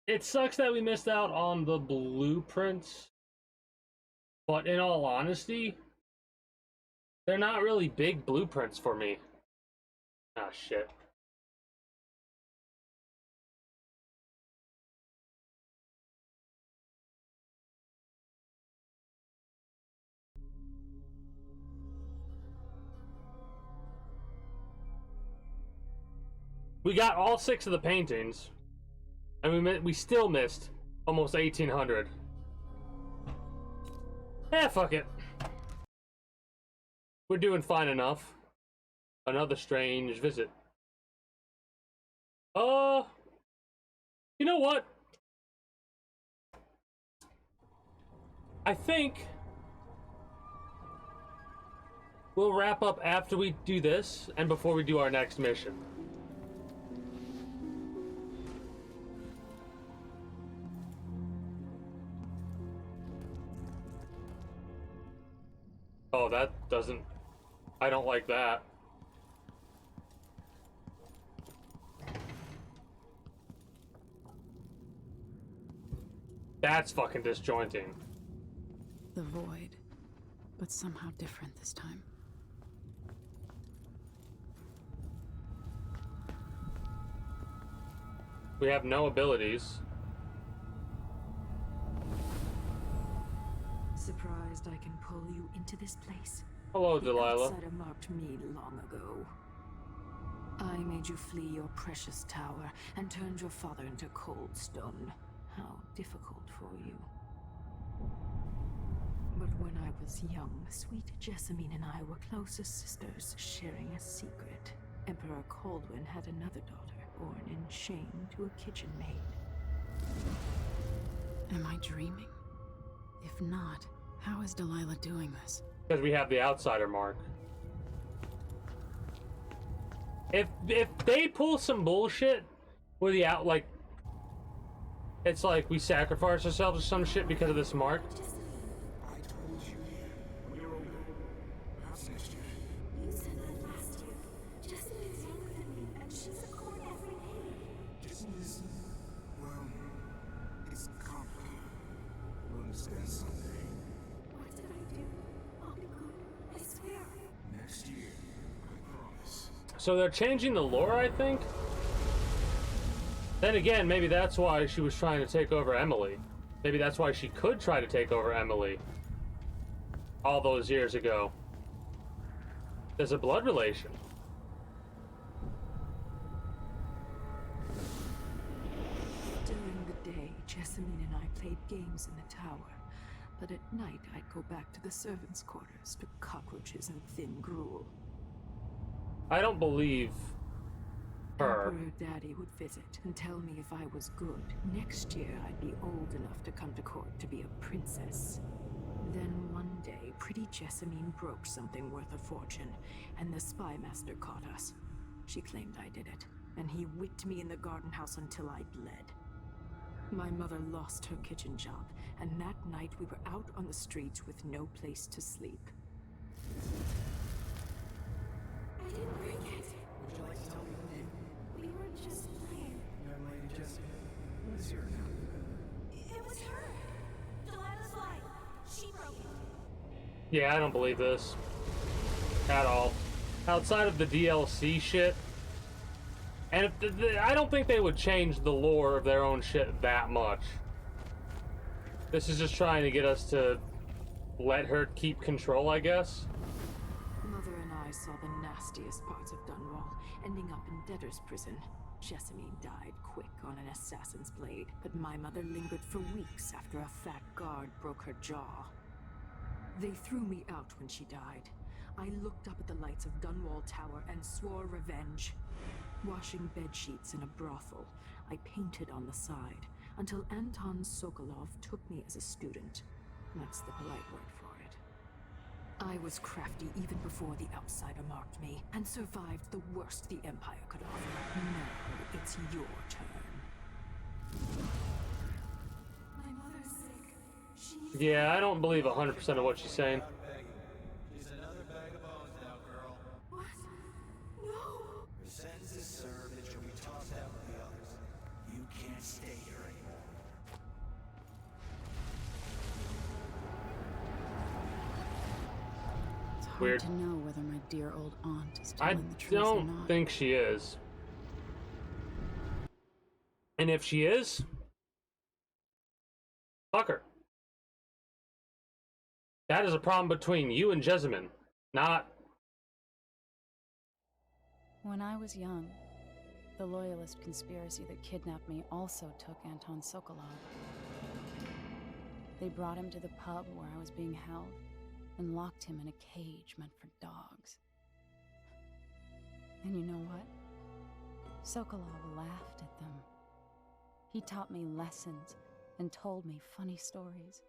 It sucks that we missed out on the blueprints, but in all honesty, they're not really big blueprints for me. Ah, shit. We got all 6 of the paintings, and we still missed almost 1,800. Eh, fuck it. We're doing fine enough. Another strange visit. You know what? I think we'll wrap up after we do this and before we do our next mission. Oh, that doesn't... I don't like that. That's fucking disjointing. The void, but somehow different this time. We have no abilities. Surprised I can pull you into this place? Hello, The Delilah. outsider marked me long ago. I made you flee your precious tower and turned your father into cold stone. How difficult for you. But when I was young, sweet Jessamine and I were close as sisters, sharing a secret. Emperor Kaldwin had another daughter, born in shame to a kitchen maid. Am I dreaming? If not, how is Delilah doing this? Because we have the outsider mark. If they pull some bullshit where the it's like we sacrifice ourselves or some shit because of this mark. I told you when you're older. Perhaps next year. You said that last year. Jessica's younger than me, and she's a court every day. Business, well, it's complicated. You'll understand someday. What did I do? I'll be good. I swear. Next year, I promise. So they're changing the lore, I think? Then again, maybe that's why she was trying to take over Emily. Maybe that's why she could try to take over Emily all those years ago. There's a blood relation. During the day, Jessamine and I played games in the tower. But at night, I'd go back to the servants' quarters to cockroaches and thin gruel. I don't believe her. Emperor Daddy would visit and tell me if I was good. Next year, I'd be old enough to come to court to be a princess. Then one day, pretty Jessamine broke something worth a fortune, and the spy master caught us. She claimed I did it, and he whipped me in the garden house until I bled. My mother lost her kitchen job, and that night we were out on the streets with no place to sleep. I didn't break it. Would you like to tell me the name? We were just playing. Young lady Jessica. What is your name? It was her. Delilah's life. She broke it. Yeah, I don't believe this at all. Outside of the DLC shit, and I don't think they would change the lore of their own shit that much. This is just trying to get us to let her keep control, I guess. Mother and I saw the nastiest parts of Dunwall, ending up in debtor's prison. Jessamine died quick on an assassin's blade, but my mother lingered for weeks after a fat guard broke her jaw. They threw me out when she died. I looked up at the lights of Dunwall Tower and swore revenge. Washing bedsheets in a brothel, I painted on the side, until Anton Sokolov took me as a student. That's the polite word for it. I was crafty even before the outsider marked me, and survived the worst the Empire could offer. Now it's your turn. My mother's sick. She Yeah, I don't believe 100% of what she's saying. She's another bag of bones now, girl. What? No. Her sentence is served and she'll be tossed out with the others. You can't stay here anymore. It's hard Weird. to know whether my dear old aunt is I telling the truth or don't not. think she is. And if she is, fuck her. That is a problem between you and Jessamine, not... When I was young, the Loyalist conspiracy that kidnapped me also took Anton Sokolov. They brought him to the pub where I was being held and locked him in a cage meant for dogs. And you know what? Sokolov laughed at them. He taught me lessons and told me funny stories.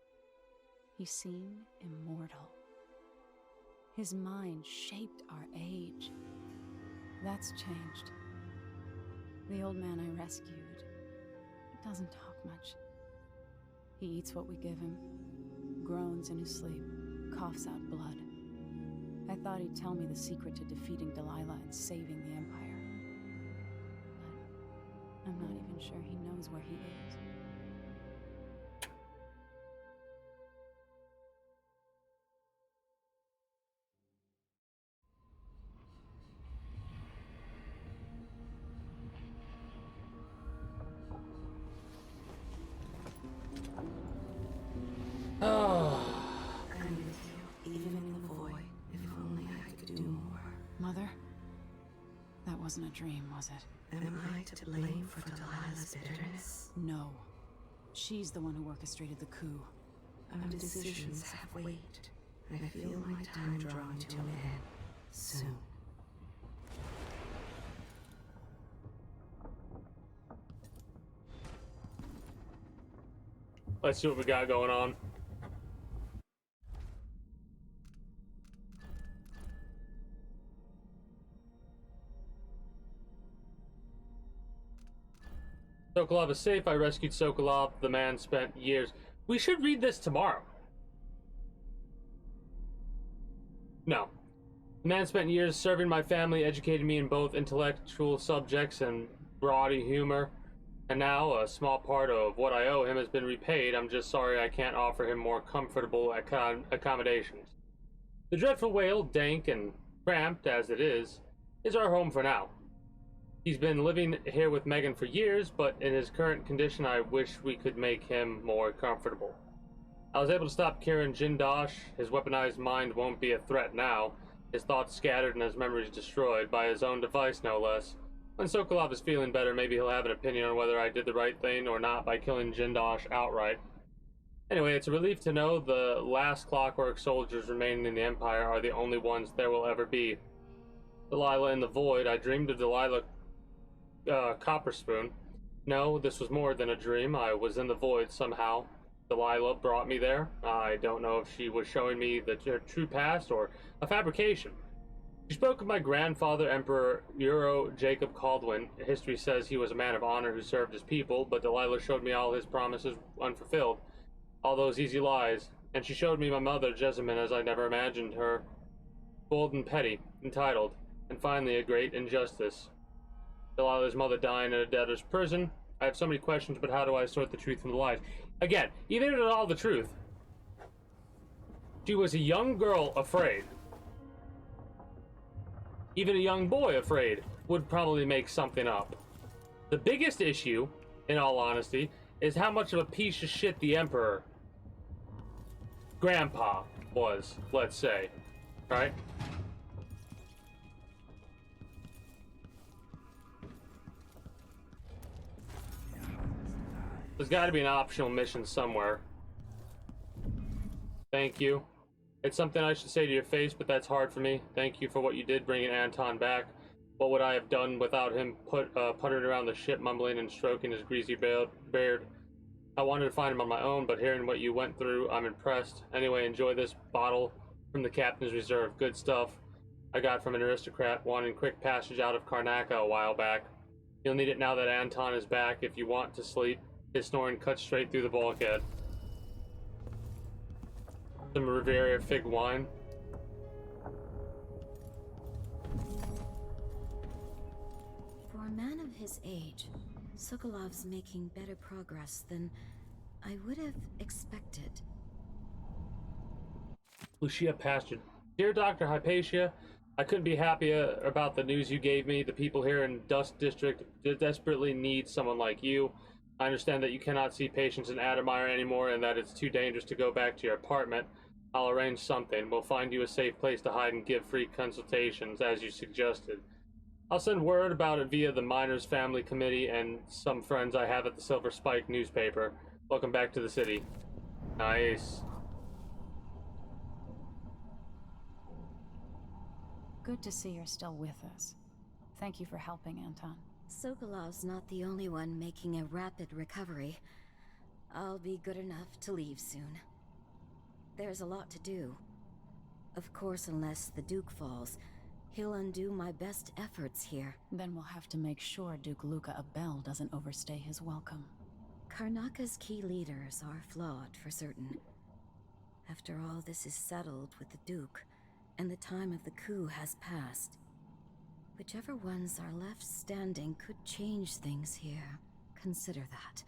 He seemed immortal. His mind shaped our age. That's changed. The old man I rescued doesn't talk much. He eats what we give him, groans in his sleep, coughs out blood. I thought he'd tell me the secret to defeating Delilah and saving the Empire. But I'm not even sure he knows where he is. I'm with you, even in the void. If only I could do more. Mother? That wasn't a dream, was it? Am I to blame for Delilah's bitterness? No. She's the one who orchestrated the coup. Our decisions have weight. I feel my time drawing to an end. Soon. Let's see what we got going on. Sokolov is safe. I rescued Sokolov. The man spent years. We should read this tomorrow. No. The man spent years serving my family, educating me in both intellectual subjects and broady humor. And now, a small part of what I owe him has been repaid. I'm just sorry I can't offer him more comfortable accommodations. The dreadful whale, dank and cramped as it is our home for now. He's been living here with Megan for years, but in his current condition, I wish we could make him more comfortable. I was able to stop Kieran Jindosh. His weaponized mind won't be a threat now. His thoughts scattered and his memories destroyed, by his own device no less. When Sokolov is feeling better, maybe he'll have an opinion on whether I did the right thing or not by killing Jindosh outright. Anyway, it's a relief to know the last clockwork soldiers remaining in the Empire are the only ones there will ever be. Delilah in the Void. I dreamed of Delilah Copperspoon. No, this was more than a dream. I was in the Void somehow. Delilah brought me there. I don't know if she was showing me her true past or a fabrication. She spoke of my grandfather, Emperor Euro Jacob Caldwin. History says he was a man of honor who served his people, but Delilah showed me all his promises unfulfilled. All those easy lies. And she showed me my mother, Jessamine, as I never imagined her. Bold and petty, entitled, and finally a great injustice. Delilah's mother dying in a debtor's prison. I have so many questions, but how do I sort the truth from the lies? Again, even if it's all the truth, she was a young girl afraid. Even a young boy afraid would probably make something up. The biggest issue, in all honesty, is how much of a piece of shit the Emperor Grandpa was, let's say. Right? There's got to be an optional mission somewhere. Thank you. It's something I should say to your face, but that's hard for me. Thank you for what you did bringing Anton back. What would I have done without him puttering around the ship, mumbling and stroking his greasy beard? I wanted to find him on my own, but hearing what you went through, I'm impressed. Anyway, enjoy this bottle from the Captain's Reserve. Good stuff I got from an aristocrat wanting quick passage out of Karnaca a while back. You'll need it now that Anton is back if you want to sleep. His snoring cuts straight through the bulkhead. Some Riviera fig wine. For a man of his age, Sokolov's making better progress than I would have expected. Lucia Pasture. Dear Dr. Hypatia, I couldn't be happier about the news you gave me. The people here in Dust District desperately need someone like you. I understand that you cannot see patients in Adamire anymore and that it's too dangerous to go back to your apartment. I'll arrange something. We'll find you a safe place to hide and give free consultations, as you suggested. I'll send word about it via the Miners Family Committee and some friends I have at the Silver Spike newspaper. Welcome back to the city. Nice. Good to see you're still with us. Thank you for helping, Anton. Sokolov's not the only one making a rapid recovery. I'll be good enough to leave soon. There's a lot to do. Of course, unless the Duke falls, he'll undo my best efforts here. Then we'll have to make sure Duke Luca Abel doesn't overstay his welcome. Karnaka's key leaders are flawed, for certain. After all this is settled with the Duke, and the time of the coup has passed, whichever ones are left standing could change things here. Consider that,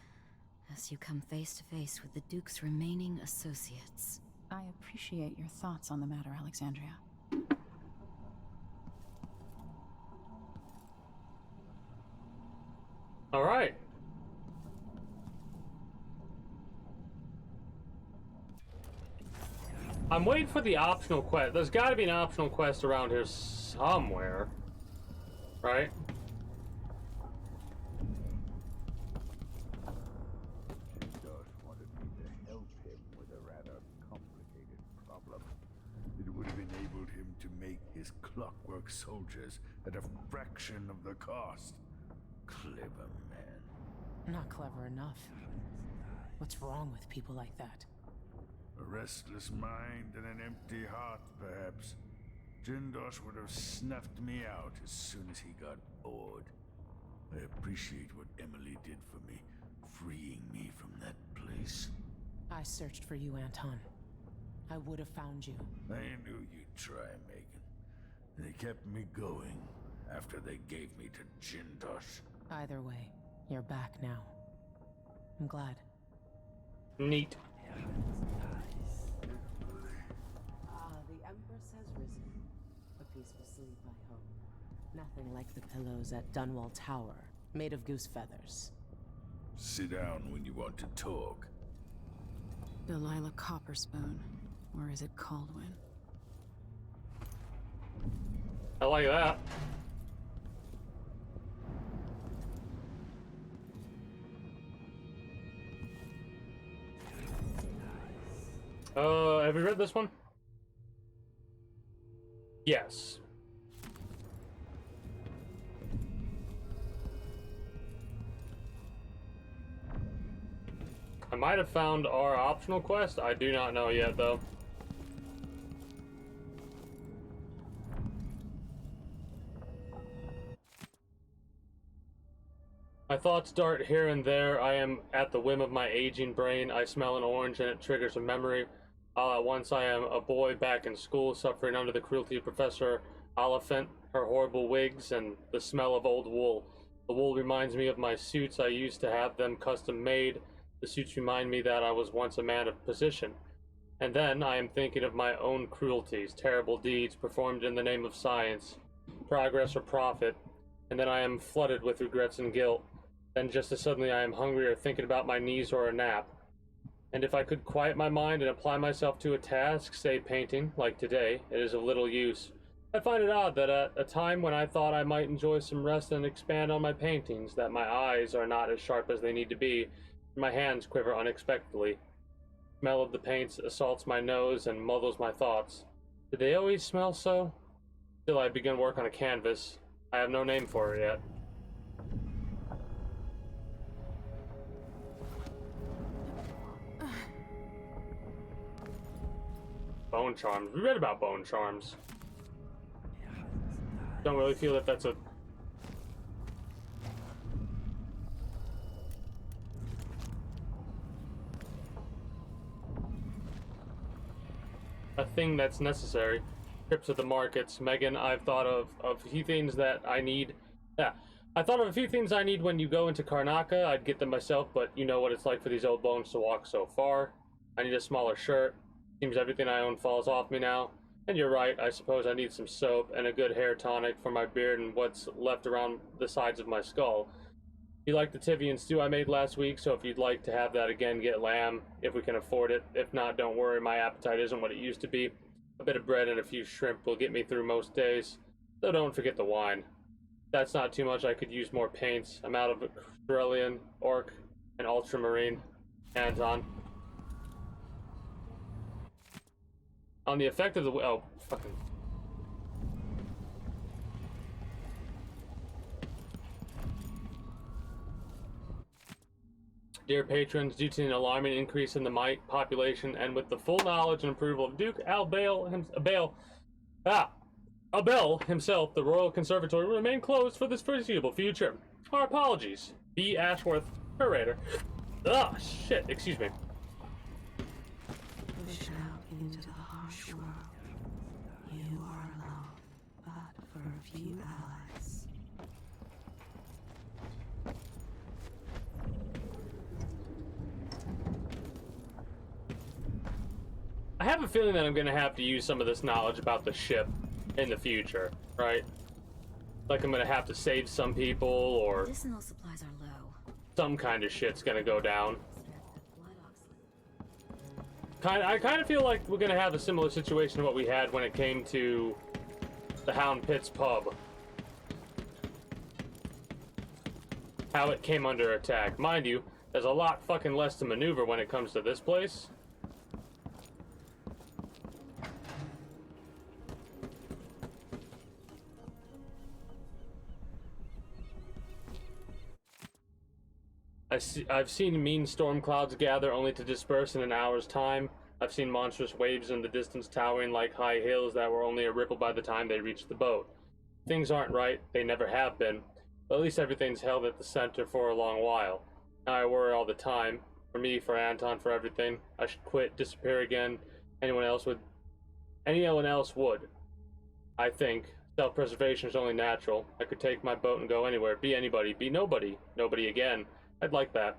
as you come face to face with the Duke's remaining associates. I appreciate your thoughts on the matter, Alexandria. All right. I'm waiting for the optional quest. There's got to be an optional quest around here somewhere, right? Jindosh wanted me to help him with a rather complicated problem. It would have enabled him to make his clockwork soldiers at a fraction of the cost. Clever man. Not clever enough. What's wrong with people like that? A restless mind and an empty heart, perhaps. Jindosh would have snuffed me out as soon as he got bored. I appreciate what Emily did for me, freeing me from that place. I searched for you, Anton. I would have found you. I knew you'd try, Megan. They kept me going after they gave me to Jindosh. Either way, you're back now. I'm glad. Neat. The Empress has risen. A peaceful sleep, I hope. Nothing like the pillows at Dunwall Tower, made of goose feathers. Sit down when you want to talk. Delilah Copperspoon. Or is it Caldwin? I like that. Have you read this one? Yes. I might have found our optional quest. I do not know yet, though. My thoughts dart here and there. I am at the whim of my aging brain. I smell an orange and it triggers a memory. All at once I am a boy back in school, suffering under the cruelty of Professor Oliphant, her horrible wigs, and the smell of old wool. The wool reminds me of my suits. I used to have them custom made. The suits remind me that I was once a man of position. And then I am thinking of my own cruelties, terrible deeds performed in the name of science, progress or profit. And then I am flooded with regrets and guilt. Then just as suddenly I am hungry or thinking about my knees or a nap. And if I could quiet my mind and apply myself to a task, say painting, like today, it is of little use. I find it odd that at a time when I thought I might enjoy some rest and expand on my paintings, that my eyes are not as sharp as they need to be, and my hands quiver unexpectedly. The smell of the paints assaults my nose and muddles my thoughts. Did they always smell so? Till I begin work on a canvas. I have no name for it yet. Bone charms. We read about bone charms. Don't really feel that that's a thing that's necessary. Trips to the markets. Megan, I've thought of a few things that I need. Yeah, I thought of a few things I need when you go into Karnaka. I'd get them myself, but you know what it's like for these old bones to walk so far. I need a smaller shirt. Seems everything I own falls off me now. And you're right, I suppose I need some soap and a good hair tonic for my beard and what's left around the sides of my skull. You like the Tivian stew I made last week, so if you'd like to have that again, get lamb, if we can afford it. If not, don't worry, my appetite isn't what it used to be. A bit of bread and a few shrimp will get me through most days. So don't forget the wine. That's not too much, I could use more paints. I'm out of Australian, Orc, and Ultramarine. Hands on. On the effect of the... oh, fucking... Dear patrons, due to an alarming increase in the mite population and with the full knowledge and approval of Duke Abel himself, the Royal Conservatory will remain closed for this foreseeable future. Our apologies. B. Ashworth, curator. Ah, shit, excuse me. Push out into the harsh world. You are alone, but for a few allies. I have a feeling that I'm gonna have to use some of this knowledge about the ship in the future, right? Like I'm gonna have to save some people, or Medicinal supplies are low. some kind of shit's gonna go down. I kind of feel like we're gonna have a similar situation to what we had when it came to the Hound Pits pub. How it came under attack. Mind you, there's a lot fucking less to maneuver when it comes to this place. I've seen mean storm clouds gather only to disperse in an hour's time. I've seen monstrous waves in the distance towering like high hills that were only a ripple by the time they reached the boat. Things aren't right, they never have been, but at least everything's held at the center for a long while. Now I worry all the time. For me, for Anton, for everything. I should quit, disappear again. Anyone else would. I think. Self-preservation is only natural. I could take my boat and go anywhere, be anybody, be nobody. Nobody again. I'd like that.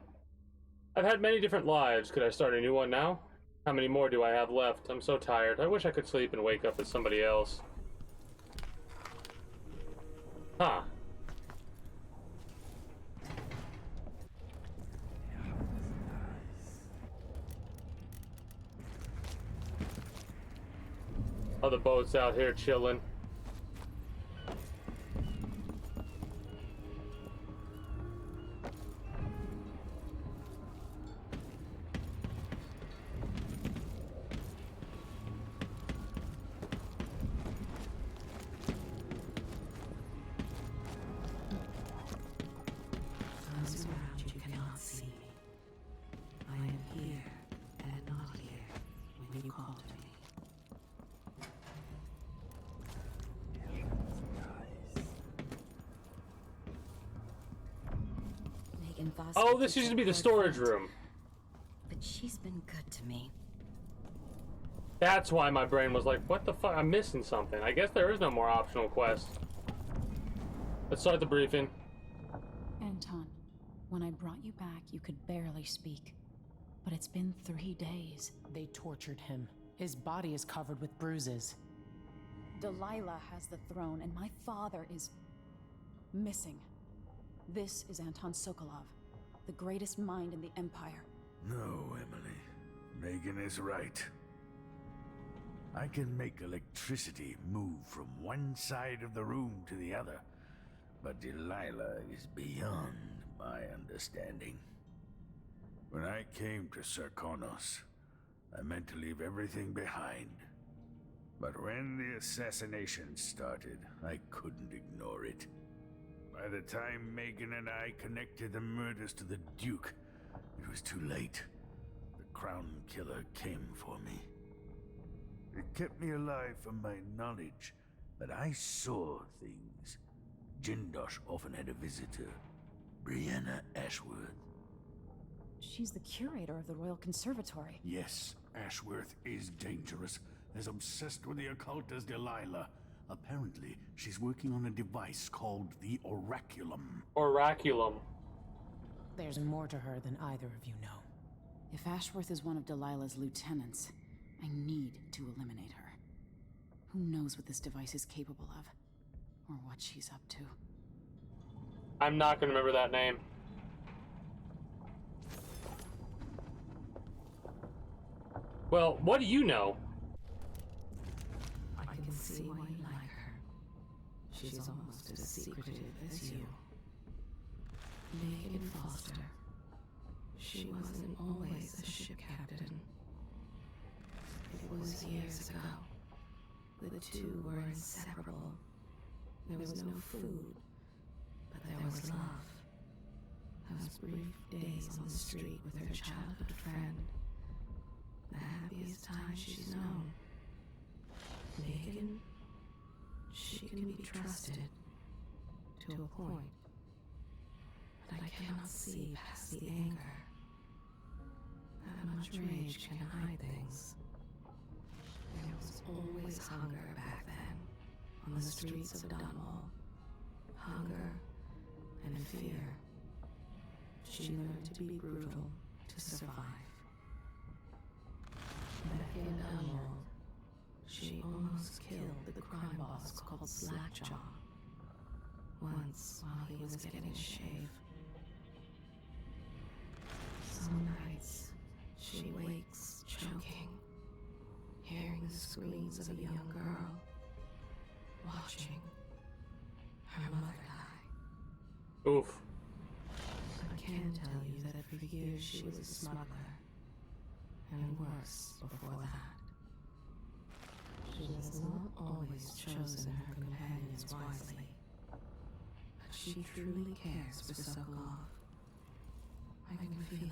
I've had many different lives. Could I start a new one now? How many more do I have left? I'm so tired. I wish I could sleep and wake up as somebody else. Huh. Other boats out here chilling. Those around you cannot see me. I am here and not here when you call to me. Megan Foster Oh, this keeps used to a be the good storage friend, room. but she's been good to me. That's why my brain was like, what the fuck? I'm missing something. I guess there is no more optional quest. Let's start the briefing. Anton, when I brought you back, you could barely speak. But it's been 3 days. They tortured him. His body is covered with bruises. Delilah has the throne, and my father is missing. This is Anton Sokolov, the greatest mind in the Empire. No, Emily. Megan is right. I can make electricity move from one side of the room to the other, but Delilah is beyond my understanding. When I came to Serkonos, I meant to leave everything behind. But when the assassination started, I couldn't ignore it. By the time Megan and I connected the murders to the Duke, it was too late. The Crown Killer came for me. It kept me alive from my knowledge that I saw things. Jindosh often had a visitor, Brianna Ashworth. She's the curator of the Royal Conservatory. Yes, Ashworth is dangerous, as obsessed with the occult as Delilah. Apparently, she's working on a device called the Oraculum. Oraculum. There's more to her than either of you know. If Ashworth is one of Delilah's lieutenants, I need to eliminate her. Who knows what this device is capable of, or what she's up to. I'm not gonna remember that name. Well, what do you know? I can see why you like her. She's almost as secretive as you. Megan Foster. She wasn't always a ship captain. It was years ago. The two were inseparable. There was no food, but there was love. Those brief days on the street with her childhood friend. The happiest time she's known. Megan, she can be trusted. To a point. But I cannot see past the anger. That much rage can hide things. There was always hunger back then, on the streets of Dunwall. Hunger and fear. She learned to be brutal to survive. Back in Dunwall, she almost killed the crime boss called Slackjaw. Once, while he was getting a shave. Some nights, she wakes choking, hearing the screams of a young girl, watching her mother die. Oof. I can tell you that for years she was a smuggler, and worse before that. She has not always chosen her companions wisely. She truly cares for Sokolov. I can feel it.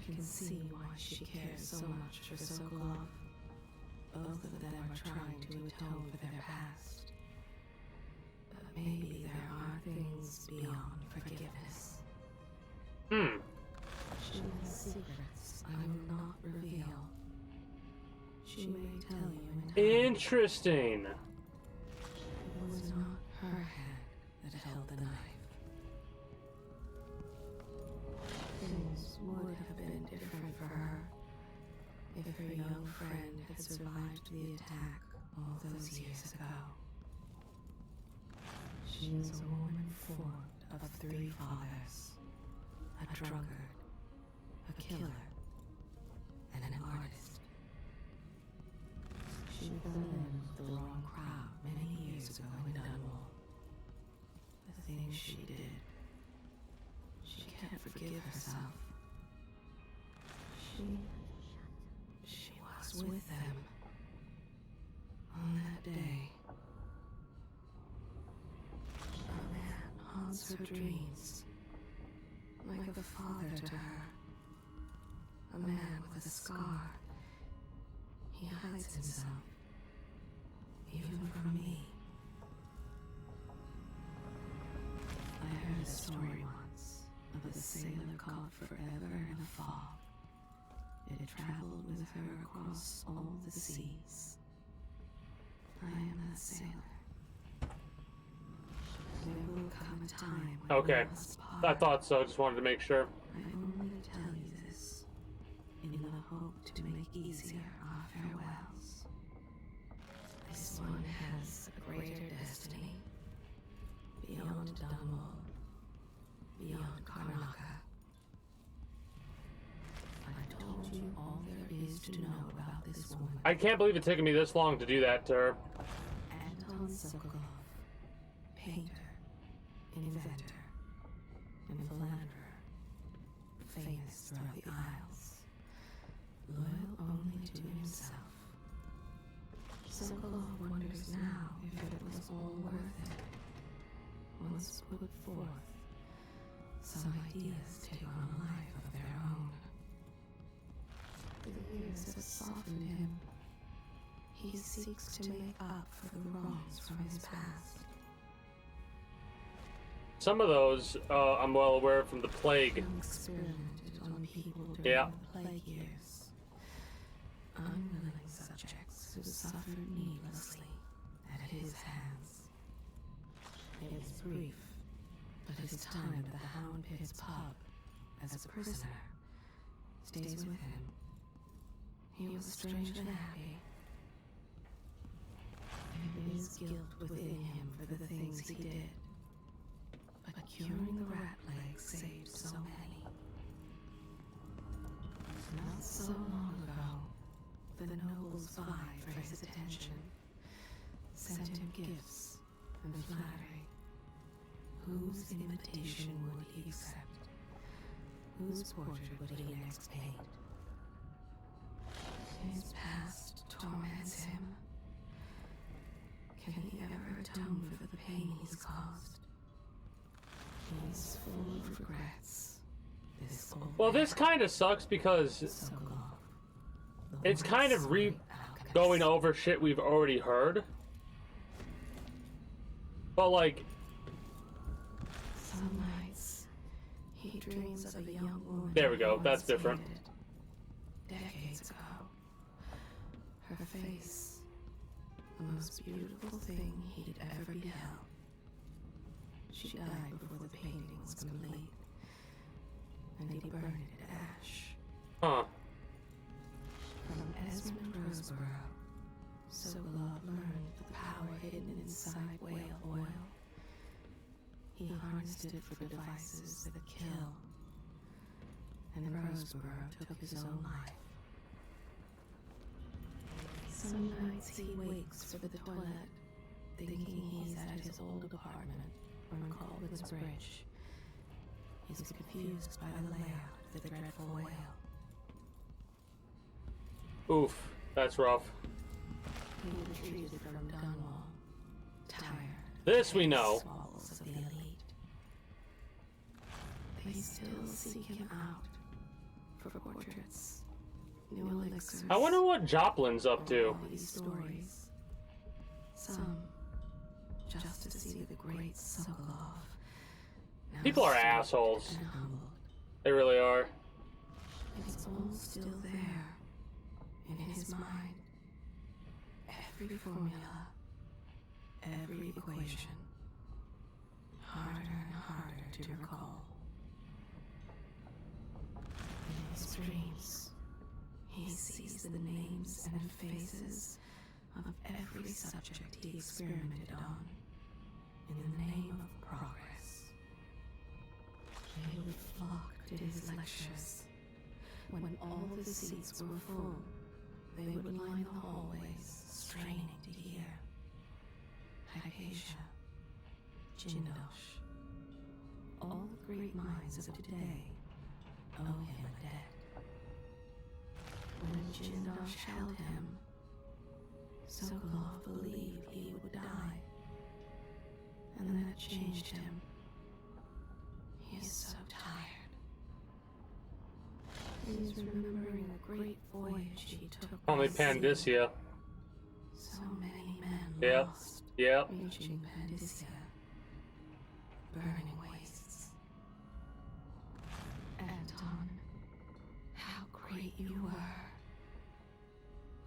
I can see why she cares so much for Sokolov. Both of them are trying to atone for their past. But maybe there are things beyond forgiveness. She has secrets I will not reveal. She may tell you in time. Interesting. It was not her hand that held the knife. Things would have been different for her if her young friend had survived the attack all those years ago. She is a woman formed of 3 fathers, a drunkard, a killer, and an artist. She fell in with the wrong crowd many years ago in Dunwall. The things she did. She can't forgive herself. She was with them. On that day. A man haunts her dreams. Like a father to her. A man with a scar. He hides himself. Even from me. I heard a story once of a sailor caught forever in a fog. It traveled with her across all the seas. I am that sailor. There will come a time when Okay. we must part. I thought so, just wanted to make sure. I only tell you this in the hope to make easier our farewells. This one has a greater destiny. Beyond Dunwall. Beyond Karnaka. I've told you all there is to know about this woman. I can't believe it's taken me this long to do that to her. Anton Sokolov. Painter. Inventor. And philanderer. Famous throughout the Isles. Loyal only to himself. Sokolov wonders now if it was all worth it. Once put forth, some ideas take on a life of their own. The years have softened him. He seeks to make up for the wrongs from his past. Some of those I'm well aware from the plague. Experimented on people during Yeah. the plague years. Unwilling subjects who suffered needlessly at his hands. It was brief, but his time at the Hound Pit's pub as a prisoner stays with him. He was strangely happy. There is guilt within him for the things he did. But curing the rat plague saved so many. Not so long ago, the nobles vied for his attention, sent him gifts and flattery. Whose invitation would he accept? Whose portrait would he next paint? His past torments him. Can he ever atone for the pain he's caused? He is full of regrets. This old Well, this kind of sucks because it's kind of going over shit we've already heard. But like, some nights he dreams of a young woman. There we go. That's different. Decades ago, her face, the most beautiful thing he'd ever beheld. She died before the painting was complete, and he burned it to ash. Huh. From S1-E3, Sokolov learned the power hidden inside whale oil. He harnessed it for the devices that kill, and Roseborough took his own life. Some nights he wakes for the toilet, thinking he's at his old apartment on Colwood's Bridge. He's confused by the layout of the dreadful whale. Oof, that's rough. He retreated from Dunwall, tired. This we know. Swallows of the elite. They still seek him out for portraits, new elixirs. I wonder what Joplin's up to. All these stories. Some just to see the great Sokolov. People are assholes. They really are. It's all still there in his mind. Every formula, every equation, harder and harder to recall. In his dreams, he sees the names and faces of every subject he experimented on in the name of progress. They would flock to his lectures. When all the seats were full, they would line the hallways, straining to hear. Hypatia, Jindosh, all the great minds of today owe him a debt. When Jindosh held him, Sokolov believed he would die, and that changed him. He is so tired. He's remembering a great voyage he took. Only Pandysia. So many men Yep. lost. Yep. Reaching Pandysia. Burning wastes. Anton, how great you were.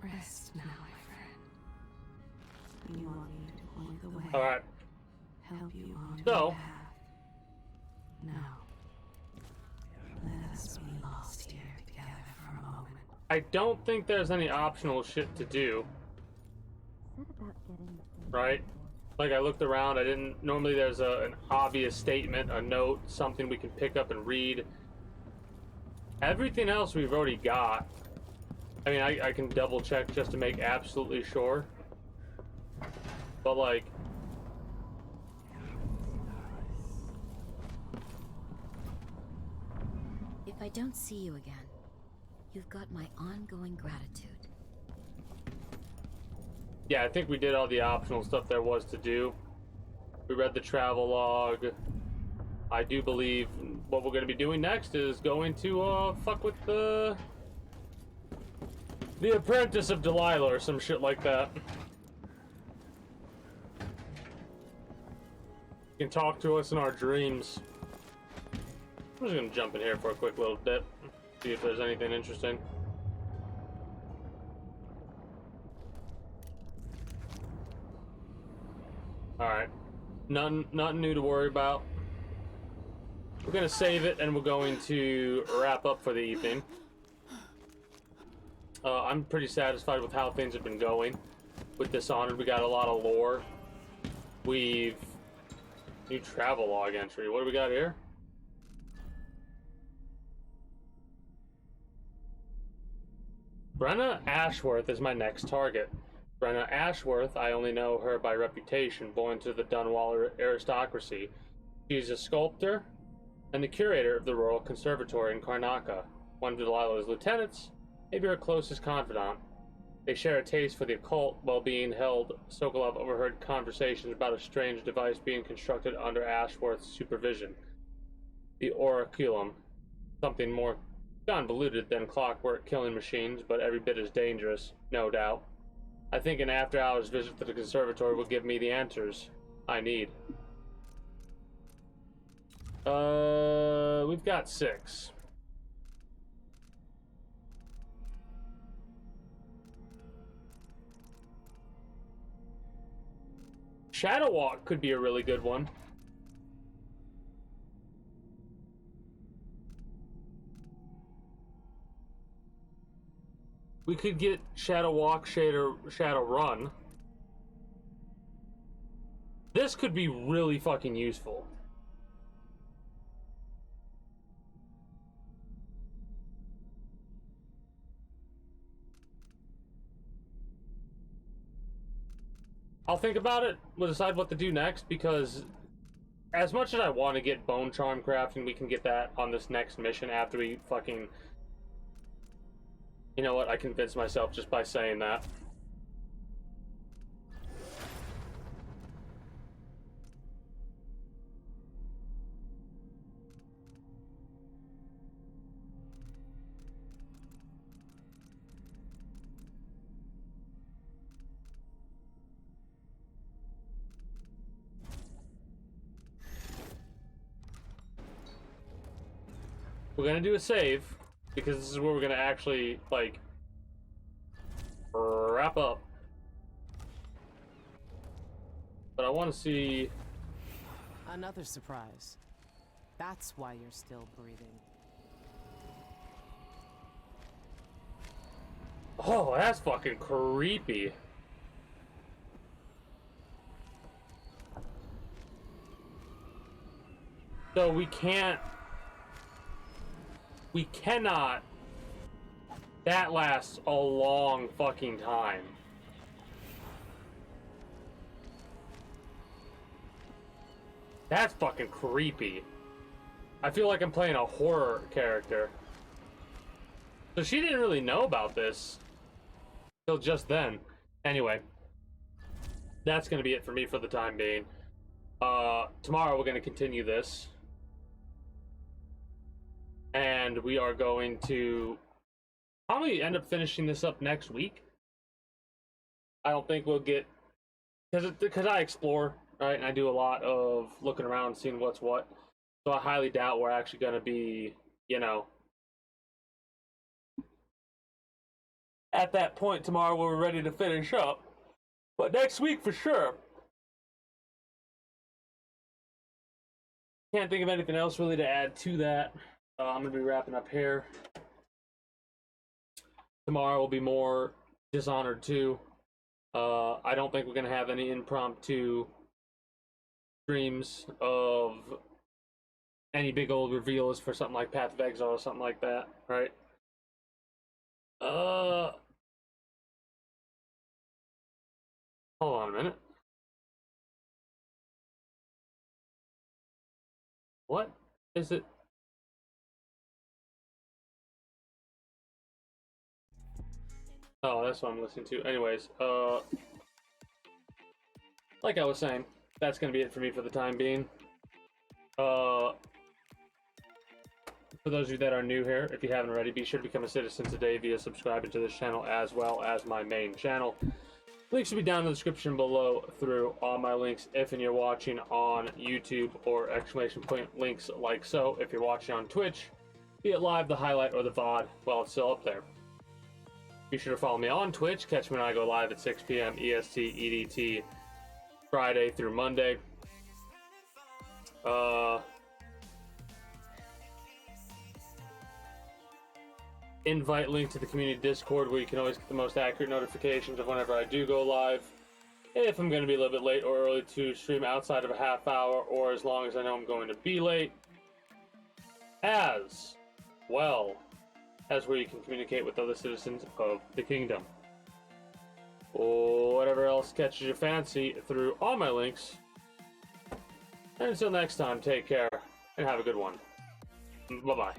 Rest now, my friend. You want me to point the way. Alright. Help you on So. your path. Now, let us be lost here together for a moment. I don't think there's any optional shit to do. Right? Like, I looked around, I didn't... Normally there's an obvious statement, a note, something we can pick up and read. Everything else we've already got. I mean, I can double check just to make absolutely sure. But, like... If I don't see you again, you've got my ongoing gratitude. Yeah, I think we did all the optional stuff there was to do. We read the travel log. I do believe what we're going to be doing next is going to fuck with the apprentice of Delilah or some shit like that. You can talk to us in our dreams. I'm just going to jump in here for a quick little dip. See if there's anything interesting. Alright. Nothing new to worry about. We're gonna save it and we're going to wrap up for the evening. I'm pretty satisfied with how things have been going. With Dishonored, we got a lot of lore. New travel log entry. What do we got here? Brenna Ashworth is my next target. Brenna Ashworth, I only know her by reputation, born to the Dunwall aristocracy. She's a sculptor and the curator of the Royal Conservatory in Karnaca, one of Delilah's lieutenants, maybe her closest confidant. They share a taste for the occult. While being held, Sokolov overheard conversations about a strange device being constructed under Ashworth's supervision. the Oraculum. Something more convoluted than clockwork killing machines, but every bit as dangerous, no doubt. I think an after-hours visit to the conservatory will give me the answers I need. We've got 6. Shadow Walk could be a really good one. We could get Shadow Walk, Shadow Run. This could be really fucking useful. I'll think about it. We'll decide what to do next, because as much as I want to get Bone Charm crafting, we can get that on this next mission after we fucking... You know what? I convinced myself just by saying that. We're gonna do a save, because this is where we're gonna actually, like, wrap up. But I want to see... Another surprise. That's why you're still breathing. Oh, that's fucking creepy. So we can't... We cannot... That lasts a long fucking time. That's fucking creepy. I feel like I'm playing a horror character. So she didn't really know about this till just then. Anyway, that's gonna be it for me for the time being. Tomorrow we're gonna continue this. And we are going to probably end up finishing this up next week. I don't think we'll get... Because I explore, right? And I do a lot of looking around, seeing what's what. So I highly doubt we're actually going to be, you know... at that point tomorrow where we're ready to finish up. But next week for sure. Can't think of anything else really to add to that. I'm going to be wrapping up here. Tomorrow will be more Dishonored 2. I don't think we're going to have any impromptu streams of any big old reveals for something like Path of Exile or something like that, right? Hold on a minute. What is it? Oh, that's what I'm listening to. Anyways, like I was saying, that's gonna be it for me for the time being. For those of you that are new here, if you haven't already, be sure to become a citizen today via subscribing to this channel as well as my main channel. Links will be down in the description below through all my links if you're watching on YouTube, or exclamation point links like so if you're watching on Twitch, be it live, the highlight, or the VOD, well, it's still up there. Be sure to follow me on Twitch. Catch me when I go live at 6 p.m. EST, EDT, Friday through Monday. Invite link to the community Discord, where you can always get the most accurate notifications of whenever I do go live. If I'm going to be a little bit late or early to stream outside of a half hour, or as long as I know I'm going to be late. As well as where you can communicate with other citizens of the kingdom. Or whatever else catches your fancy through all my links. And until next time, take care and have a good one. Bye-bye.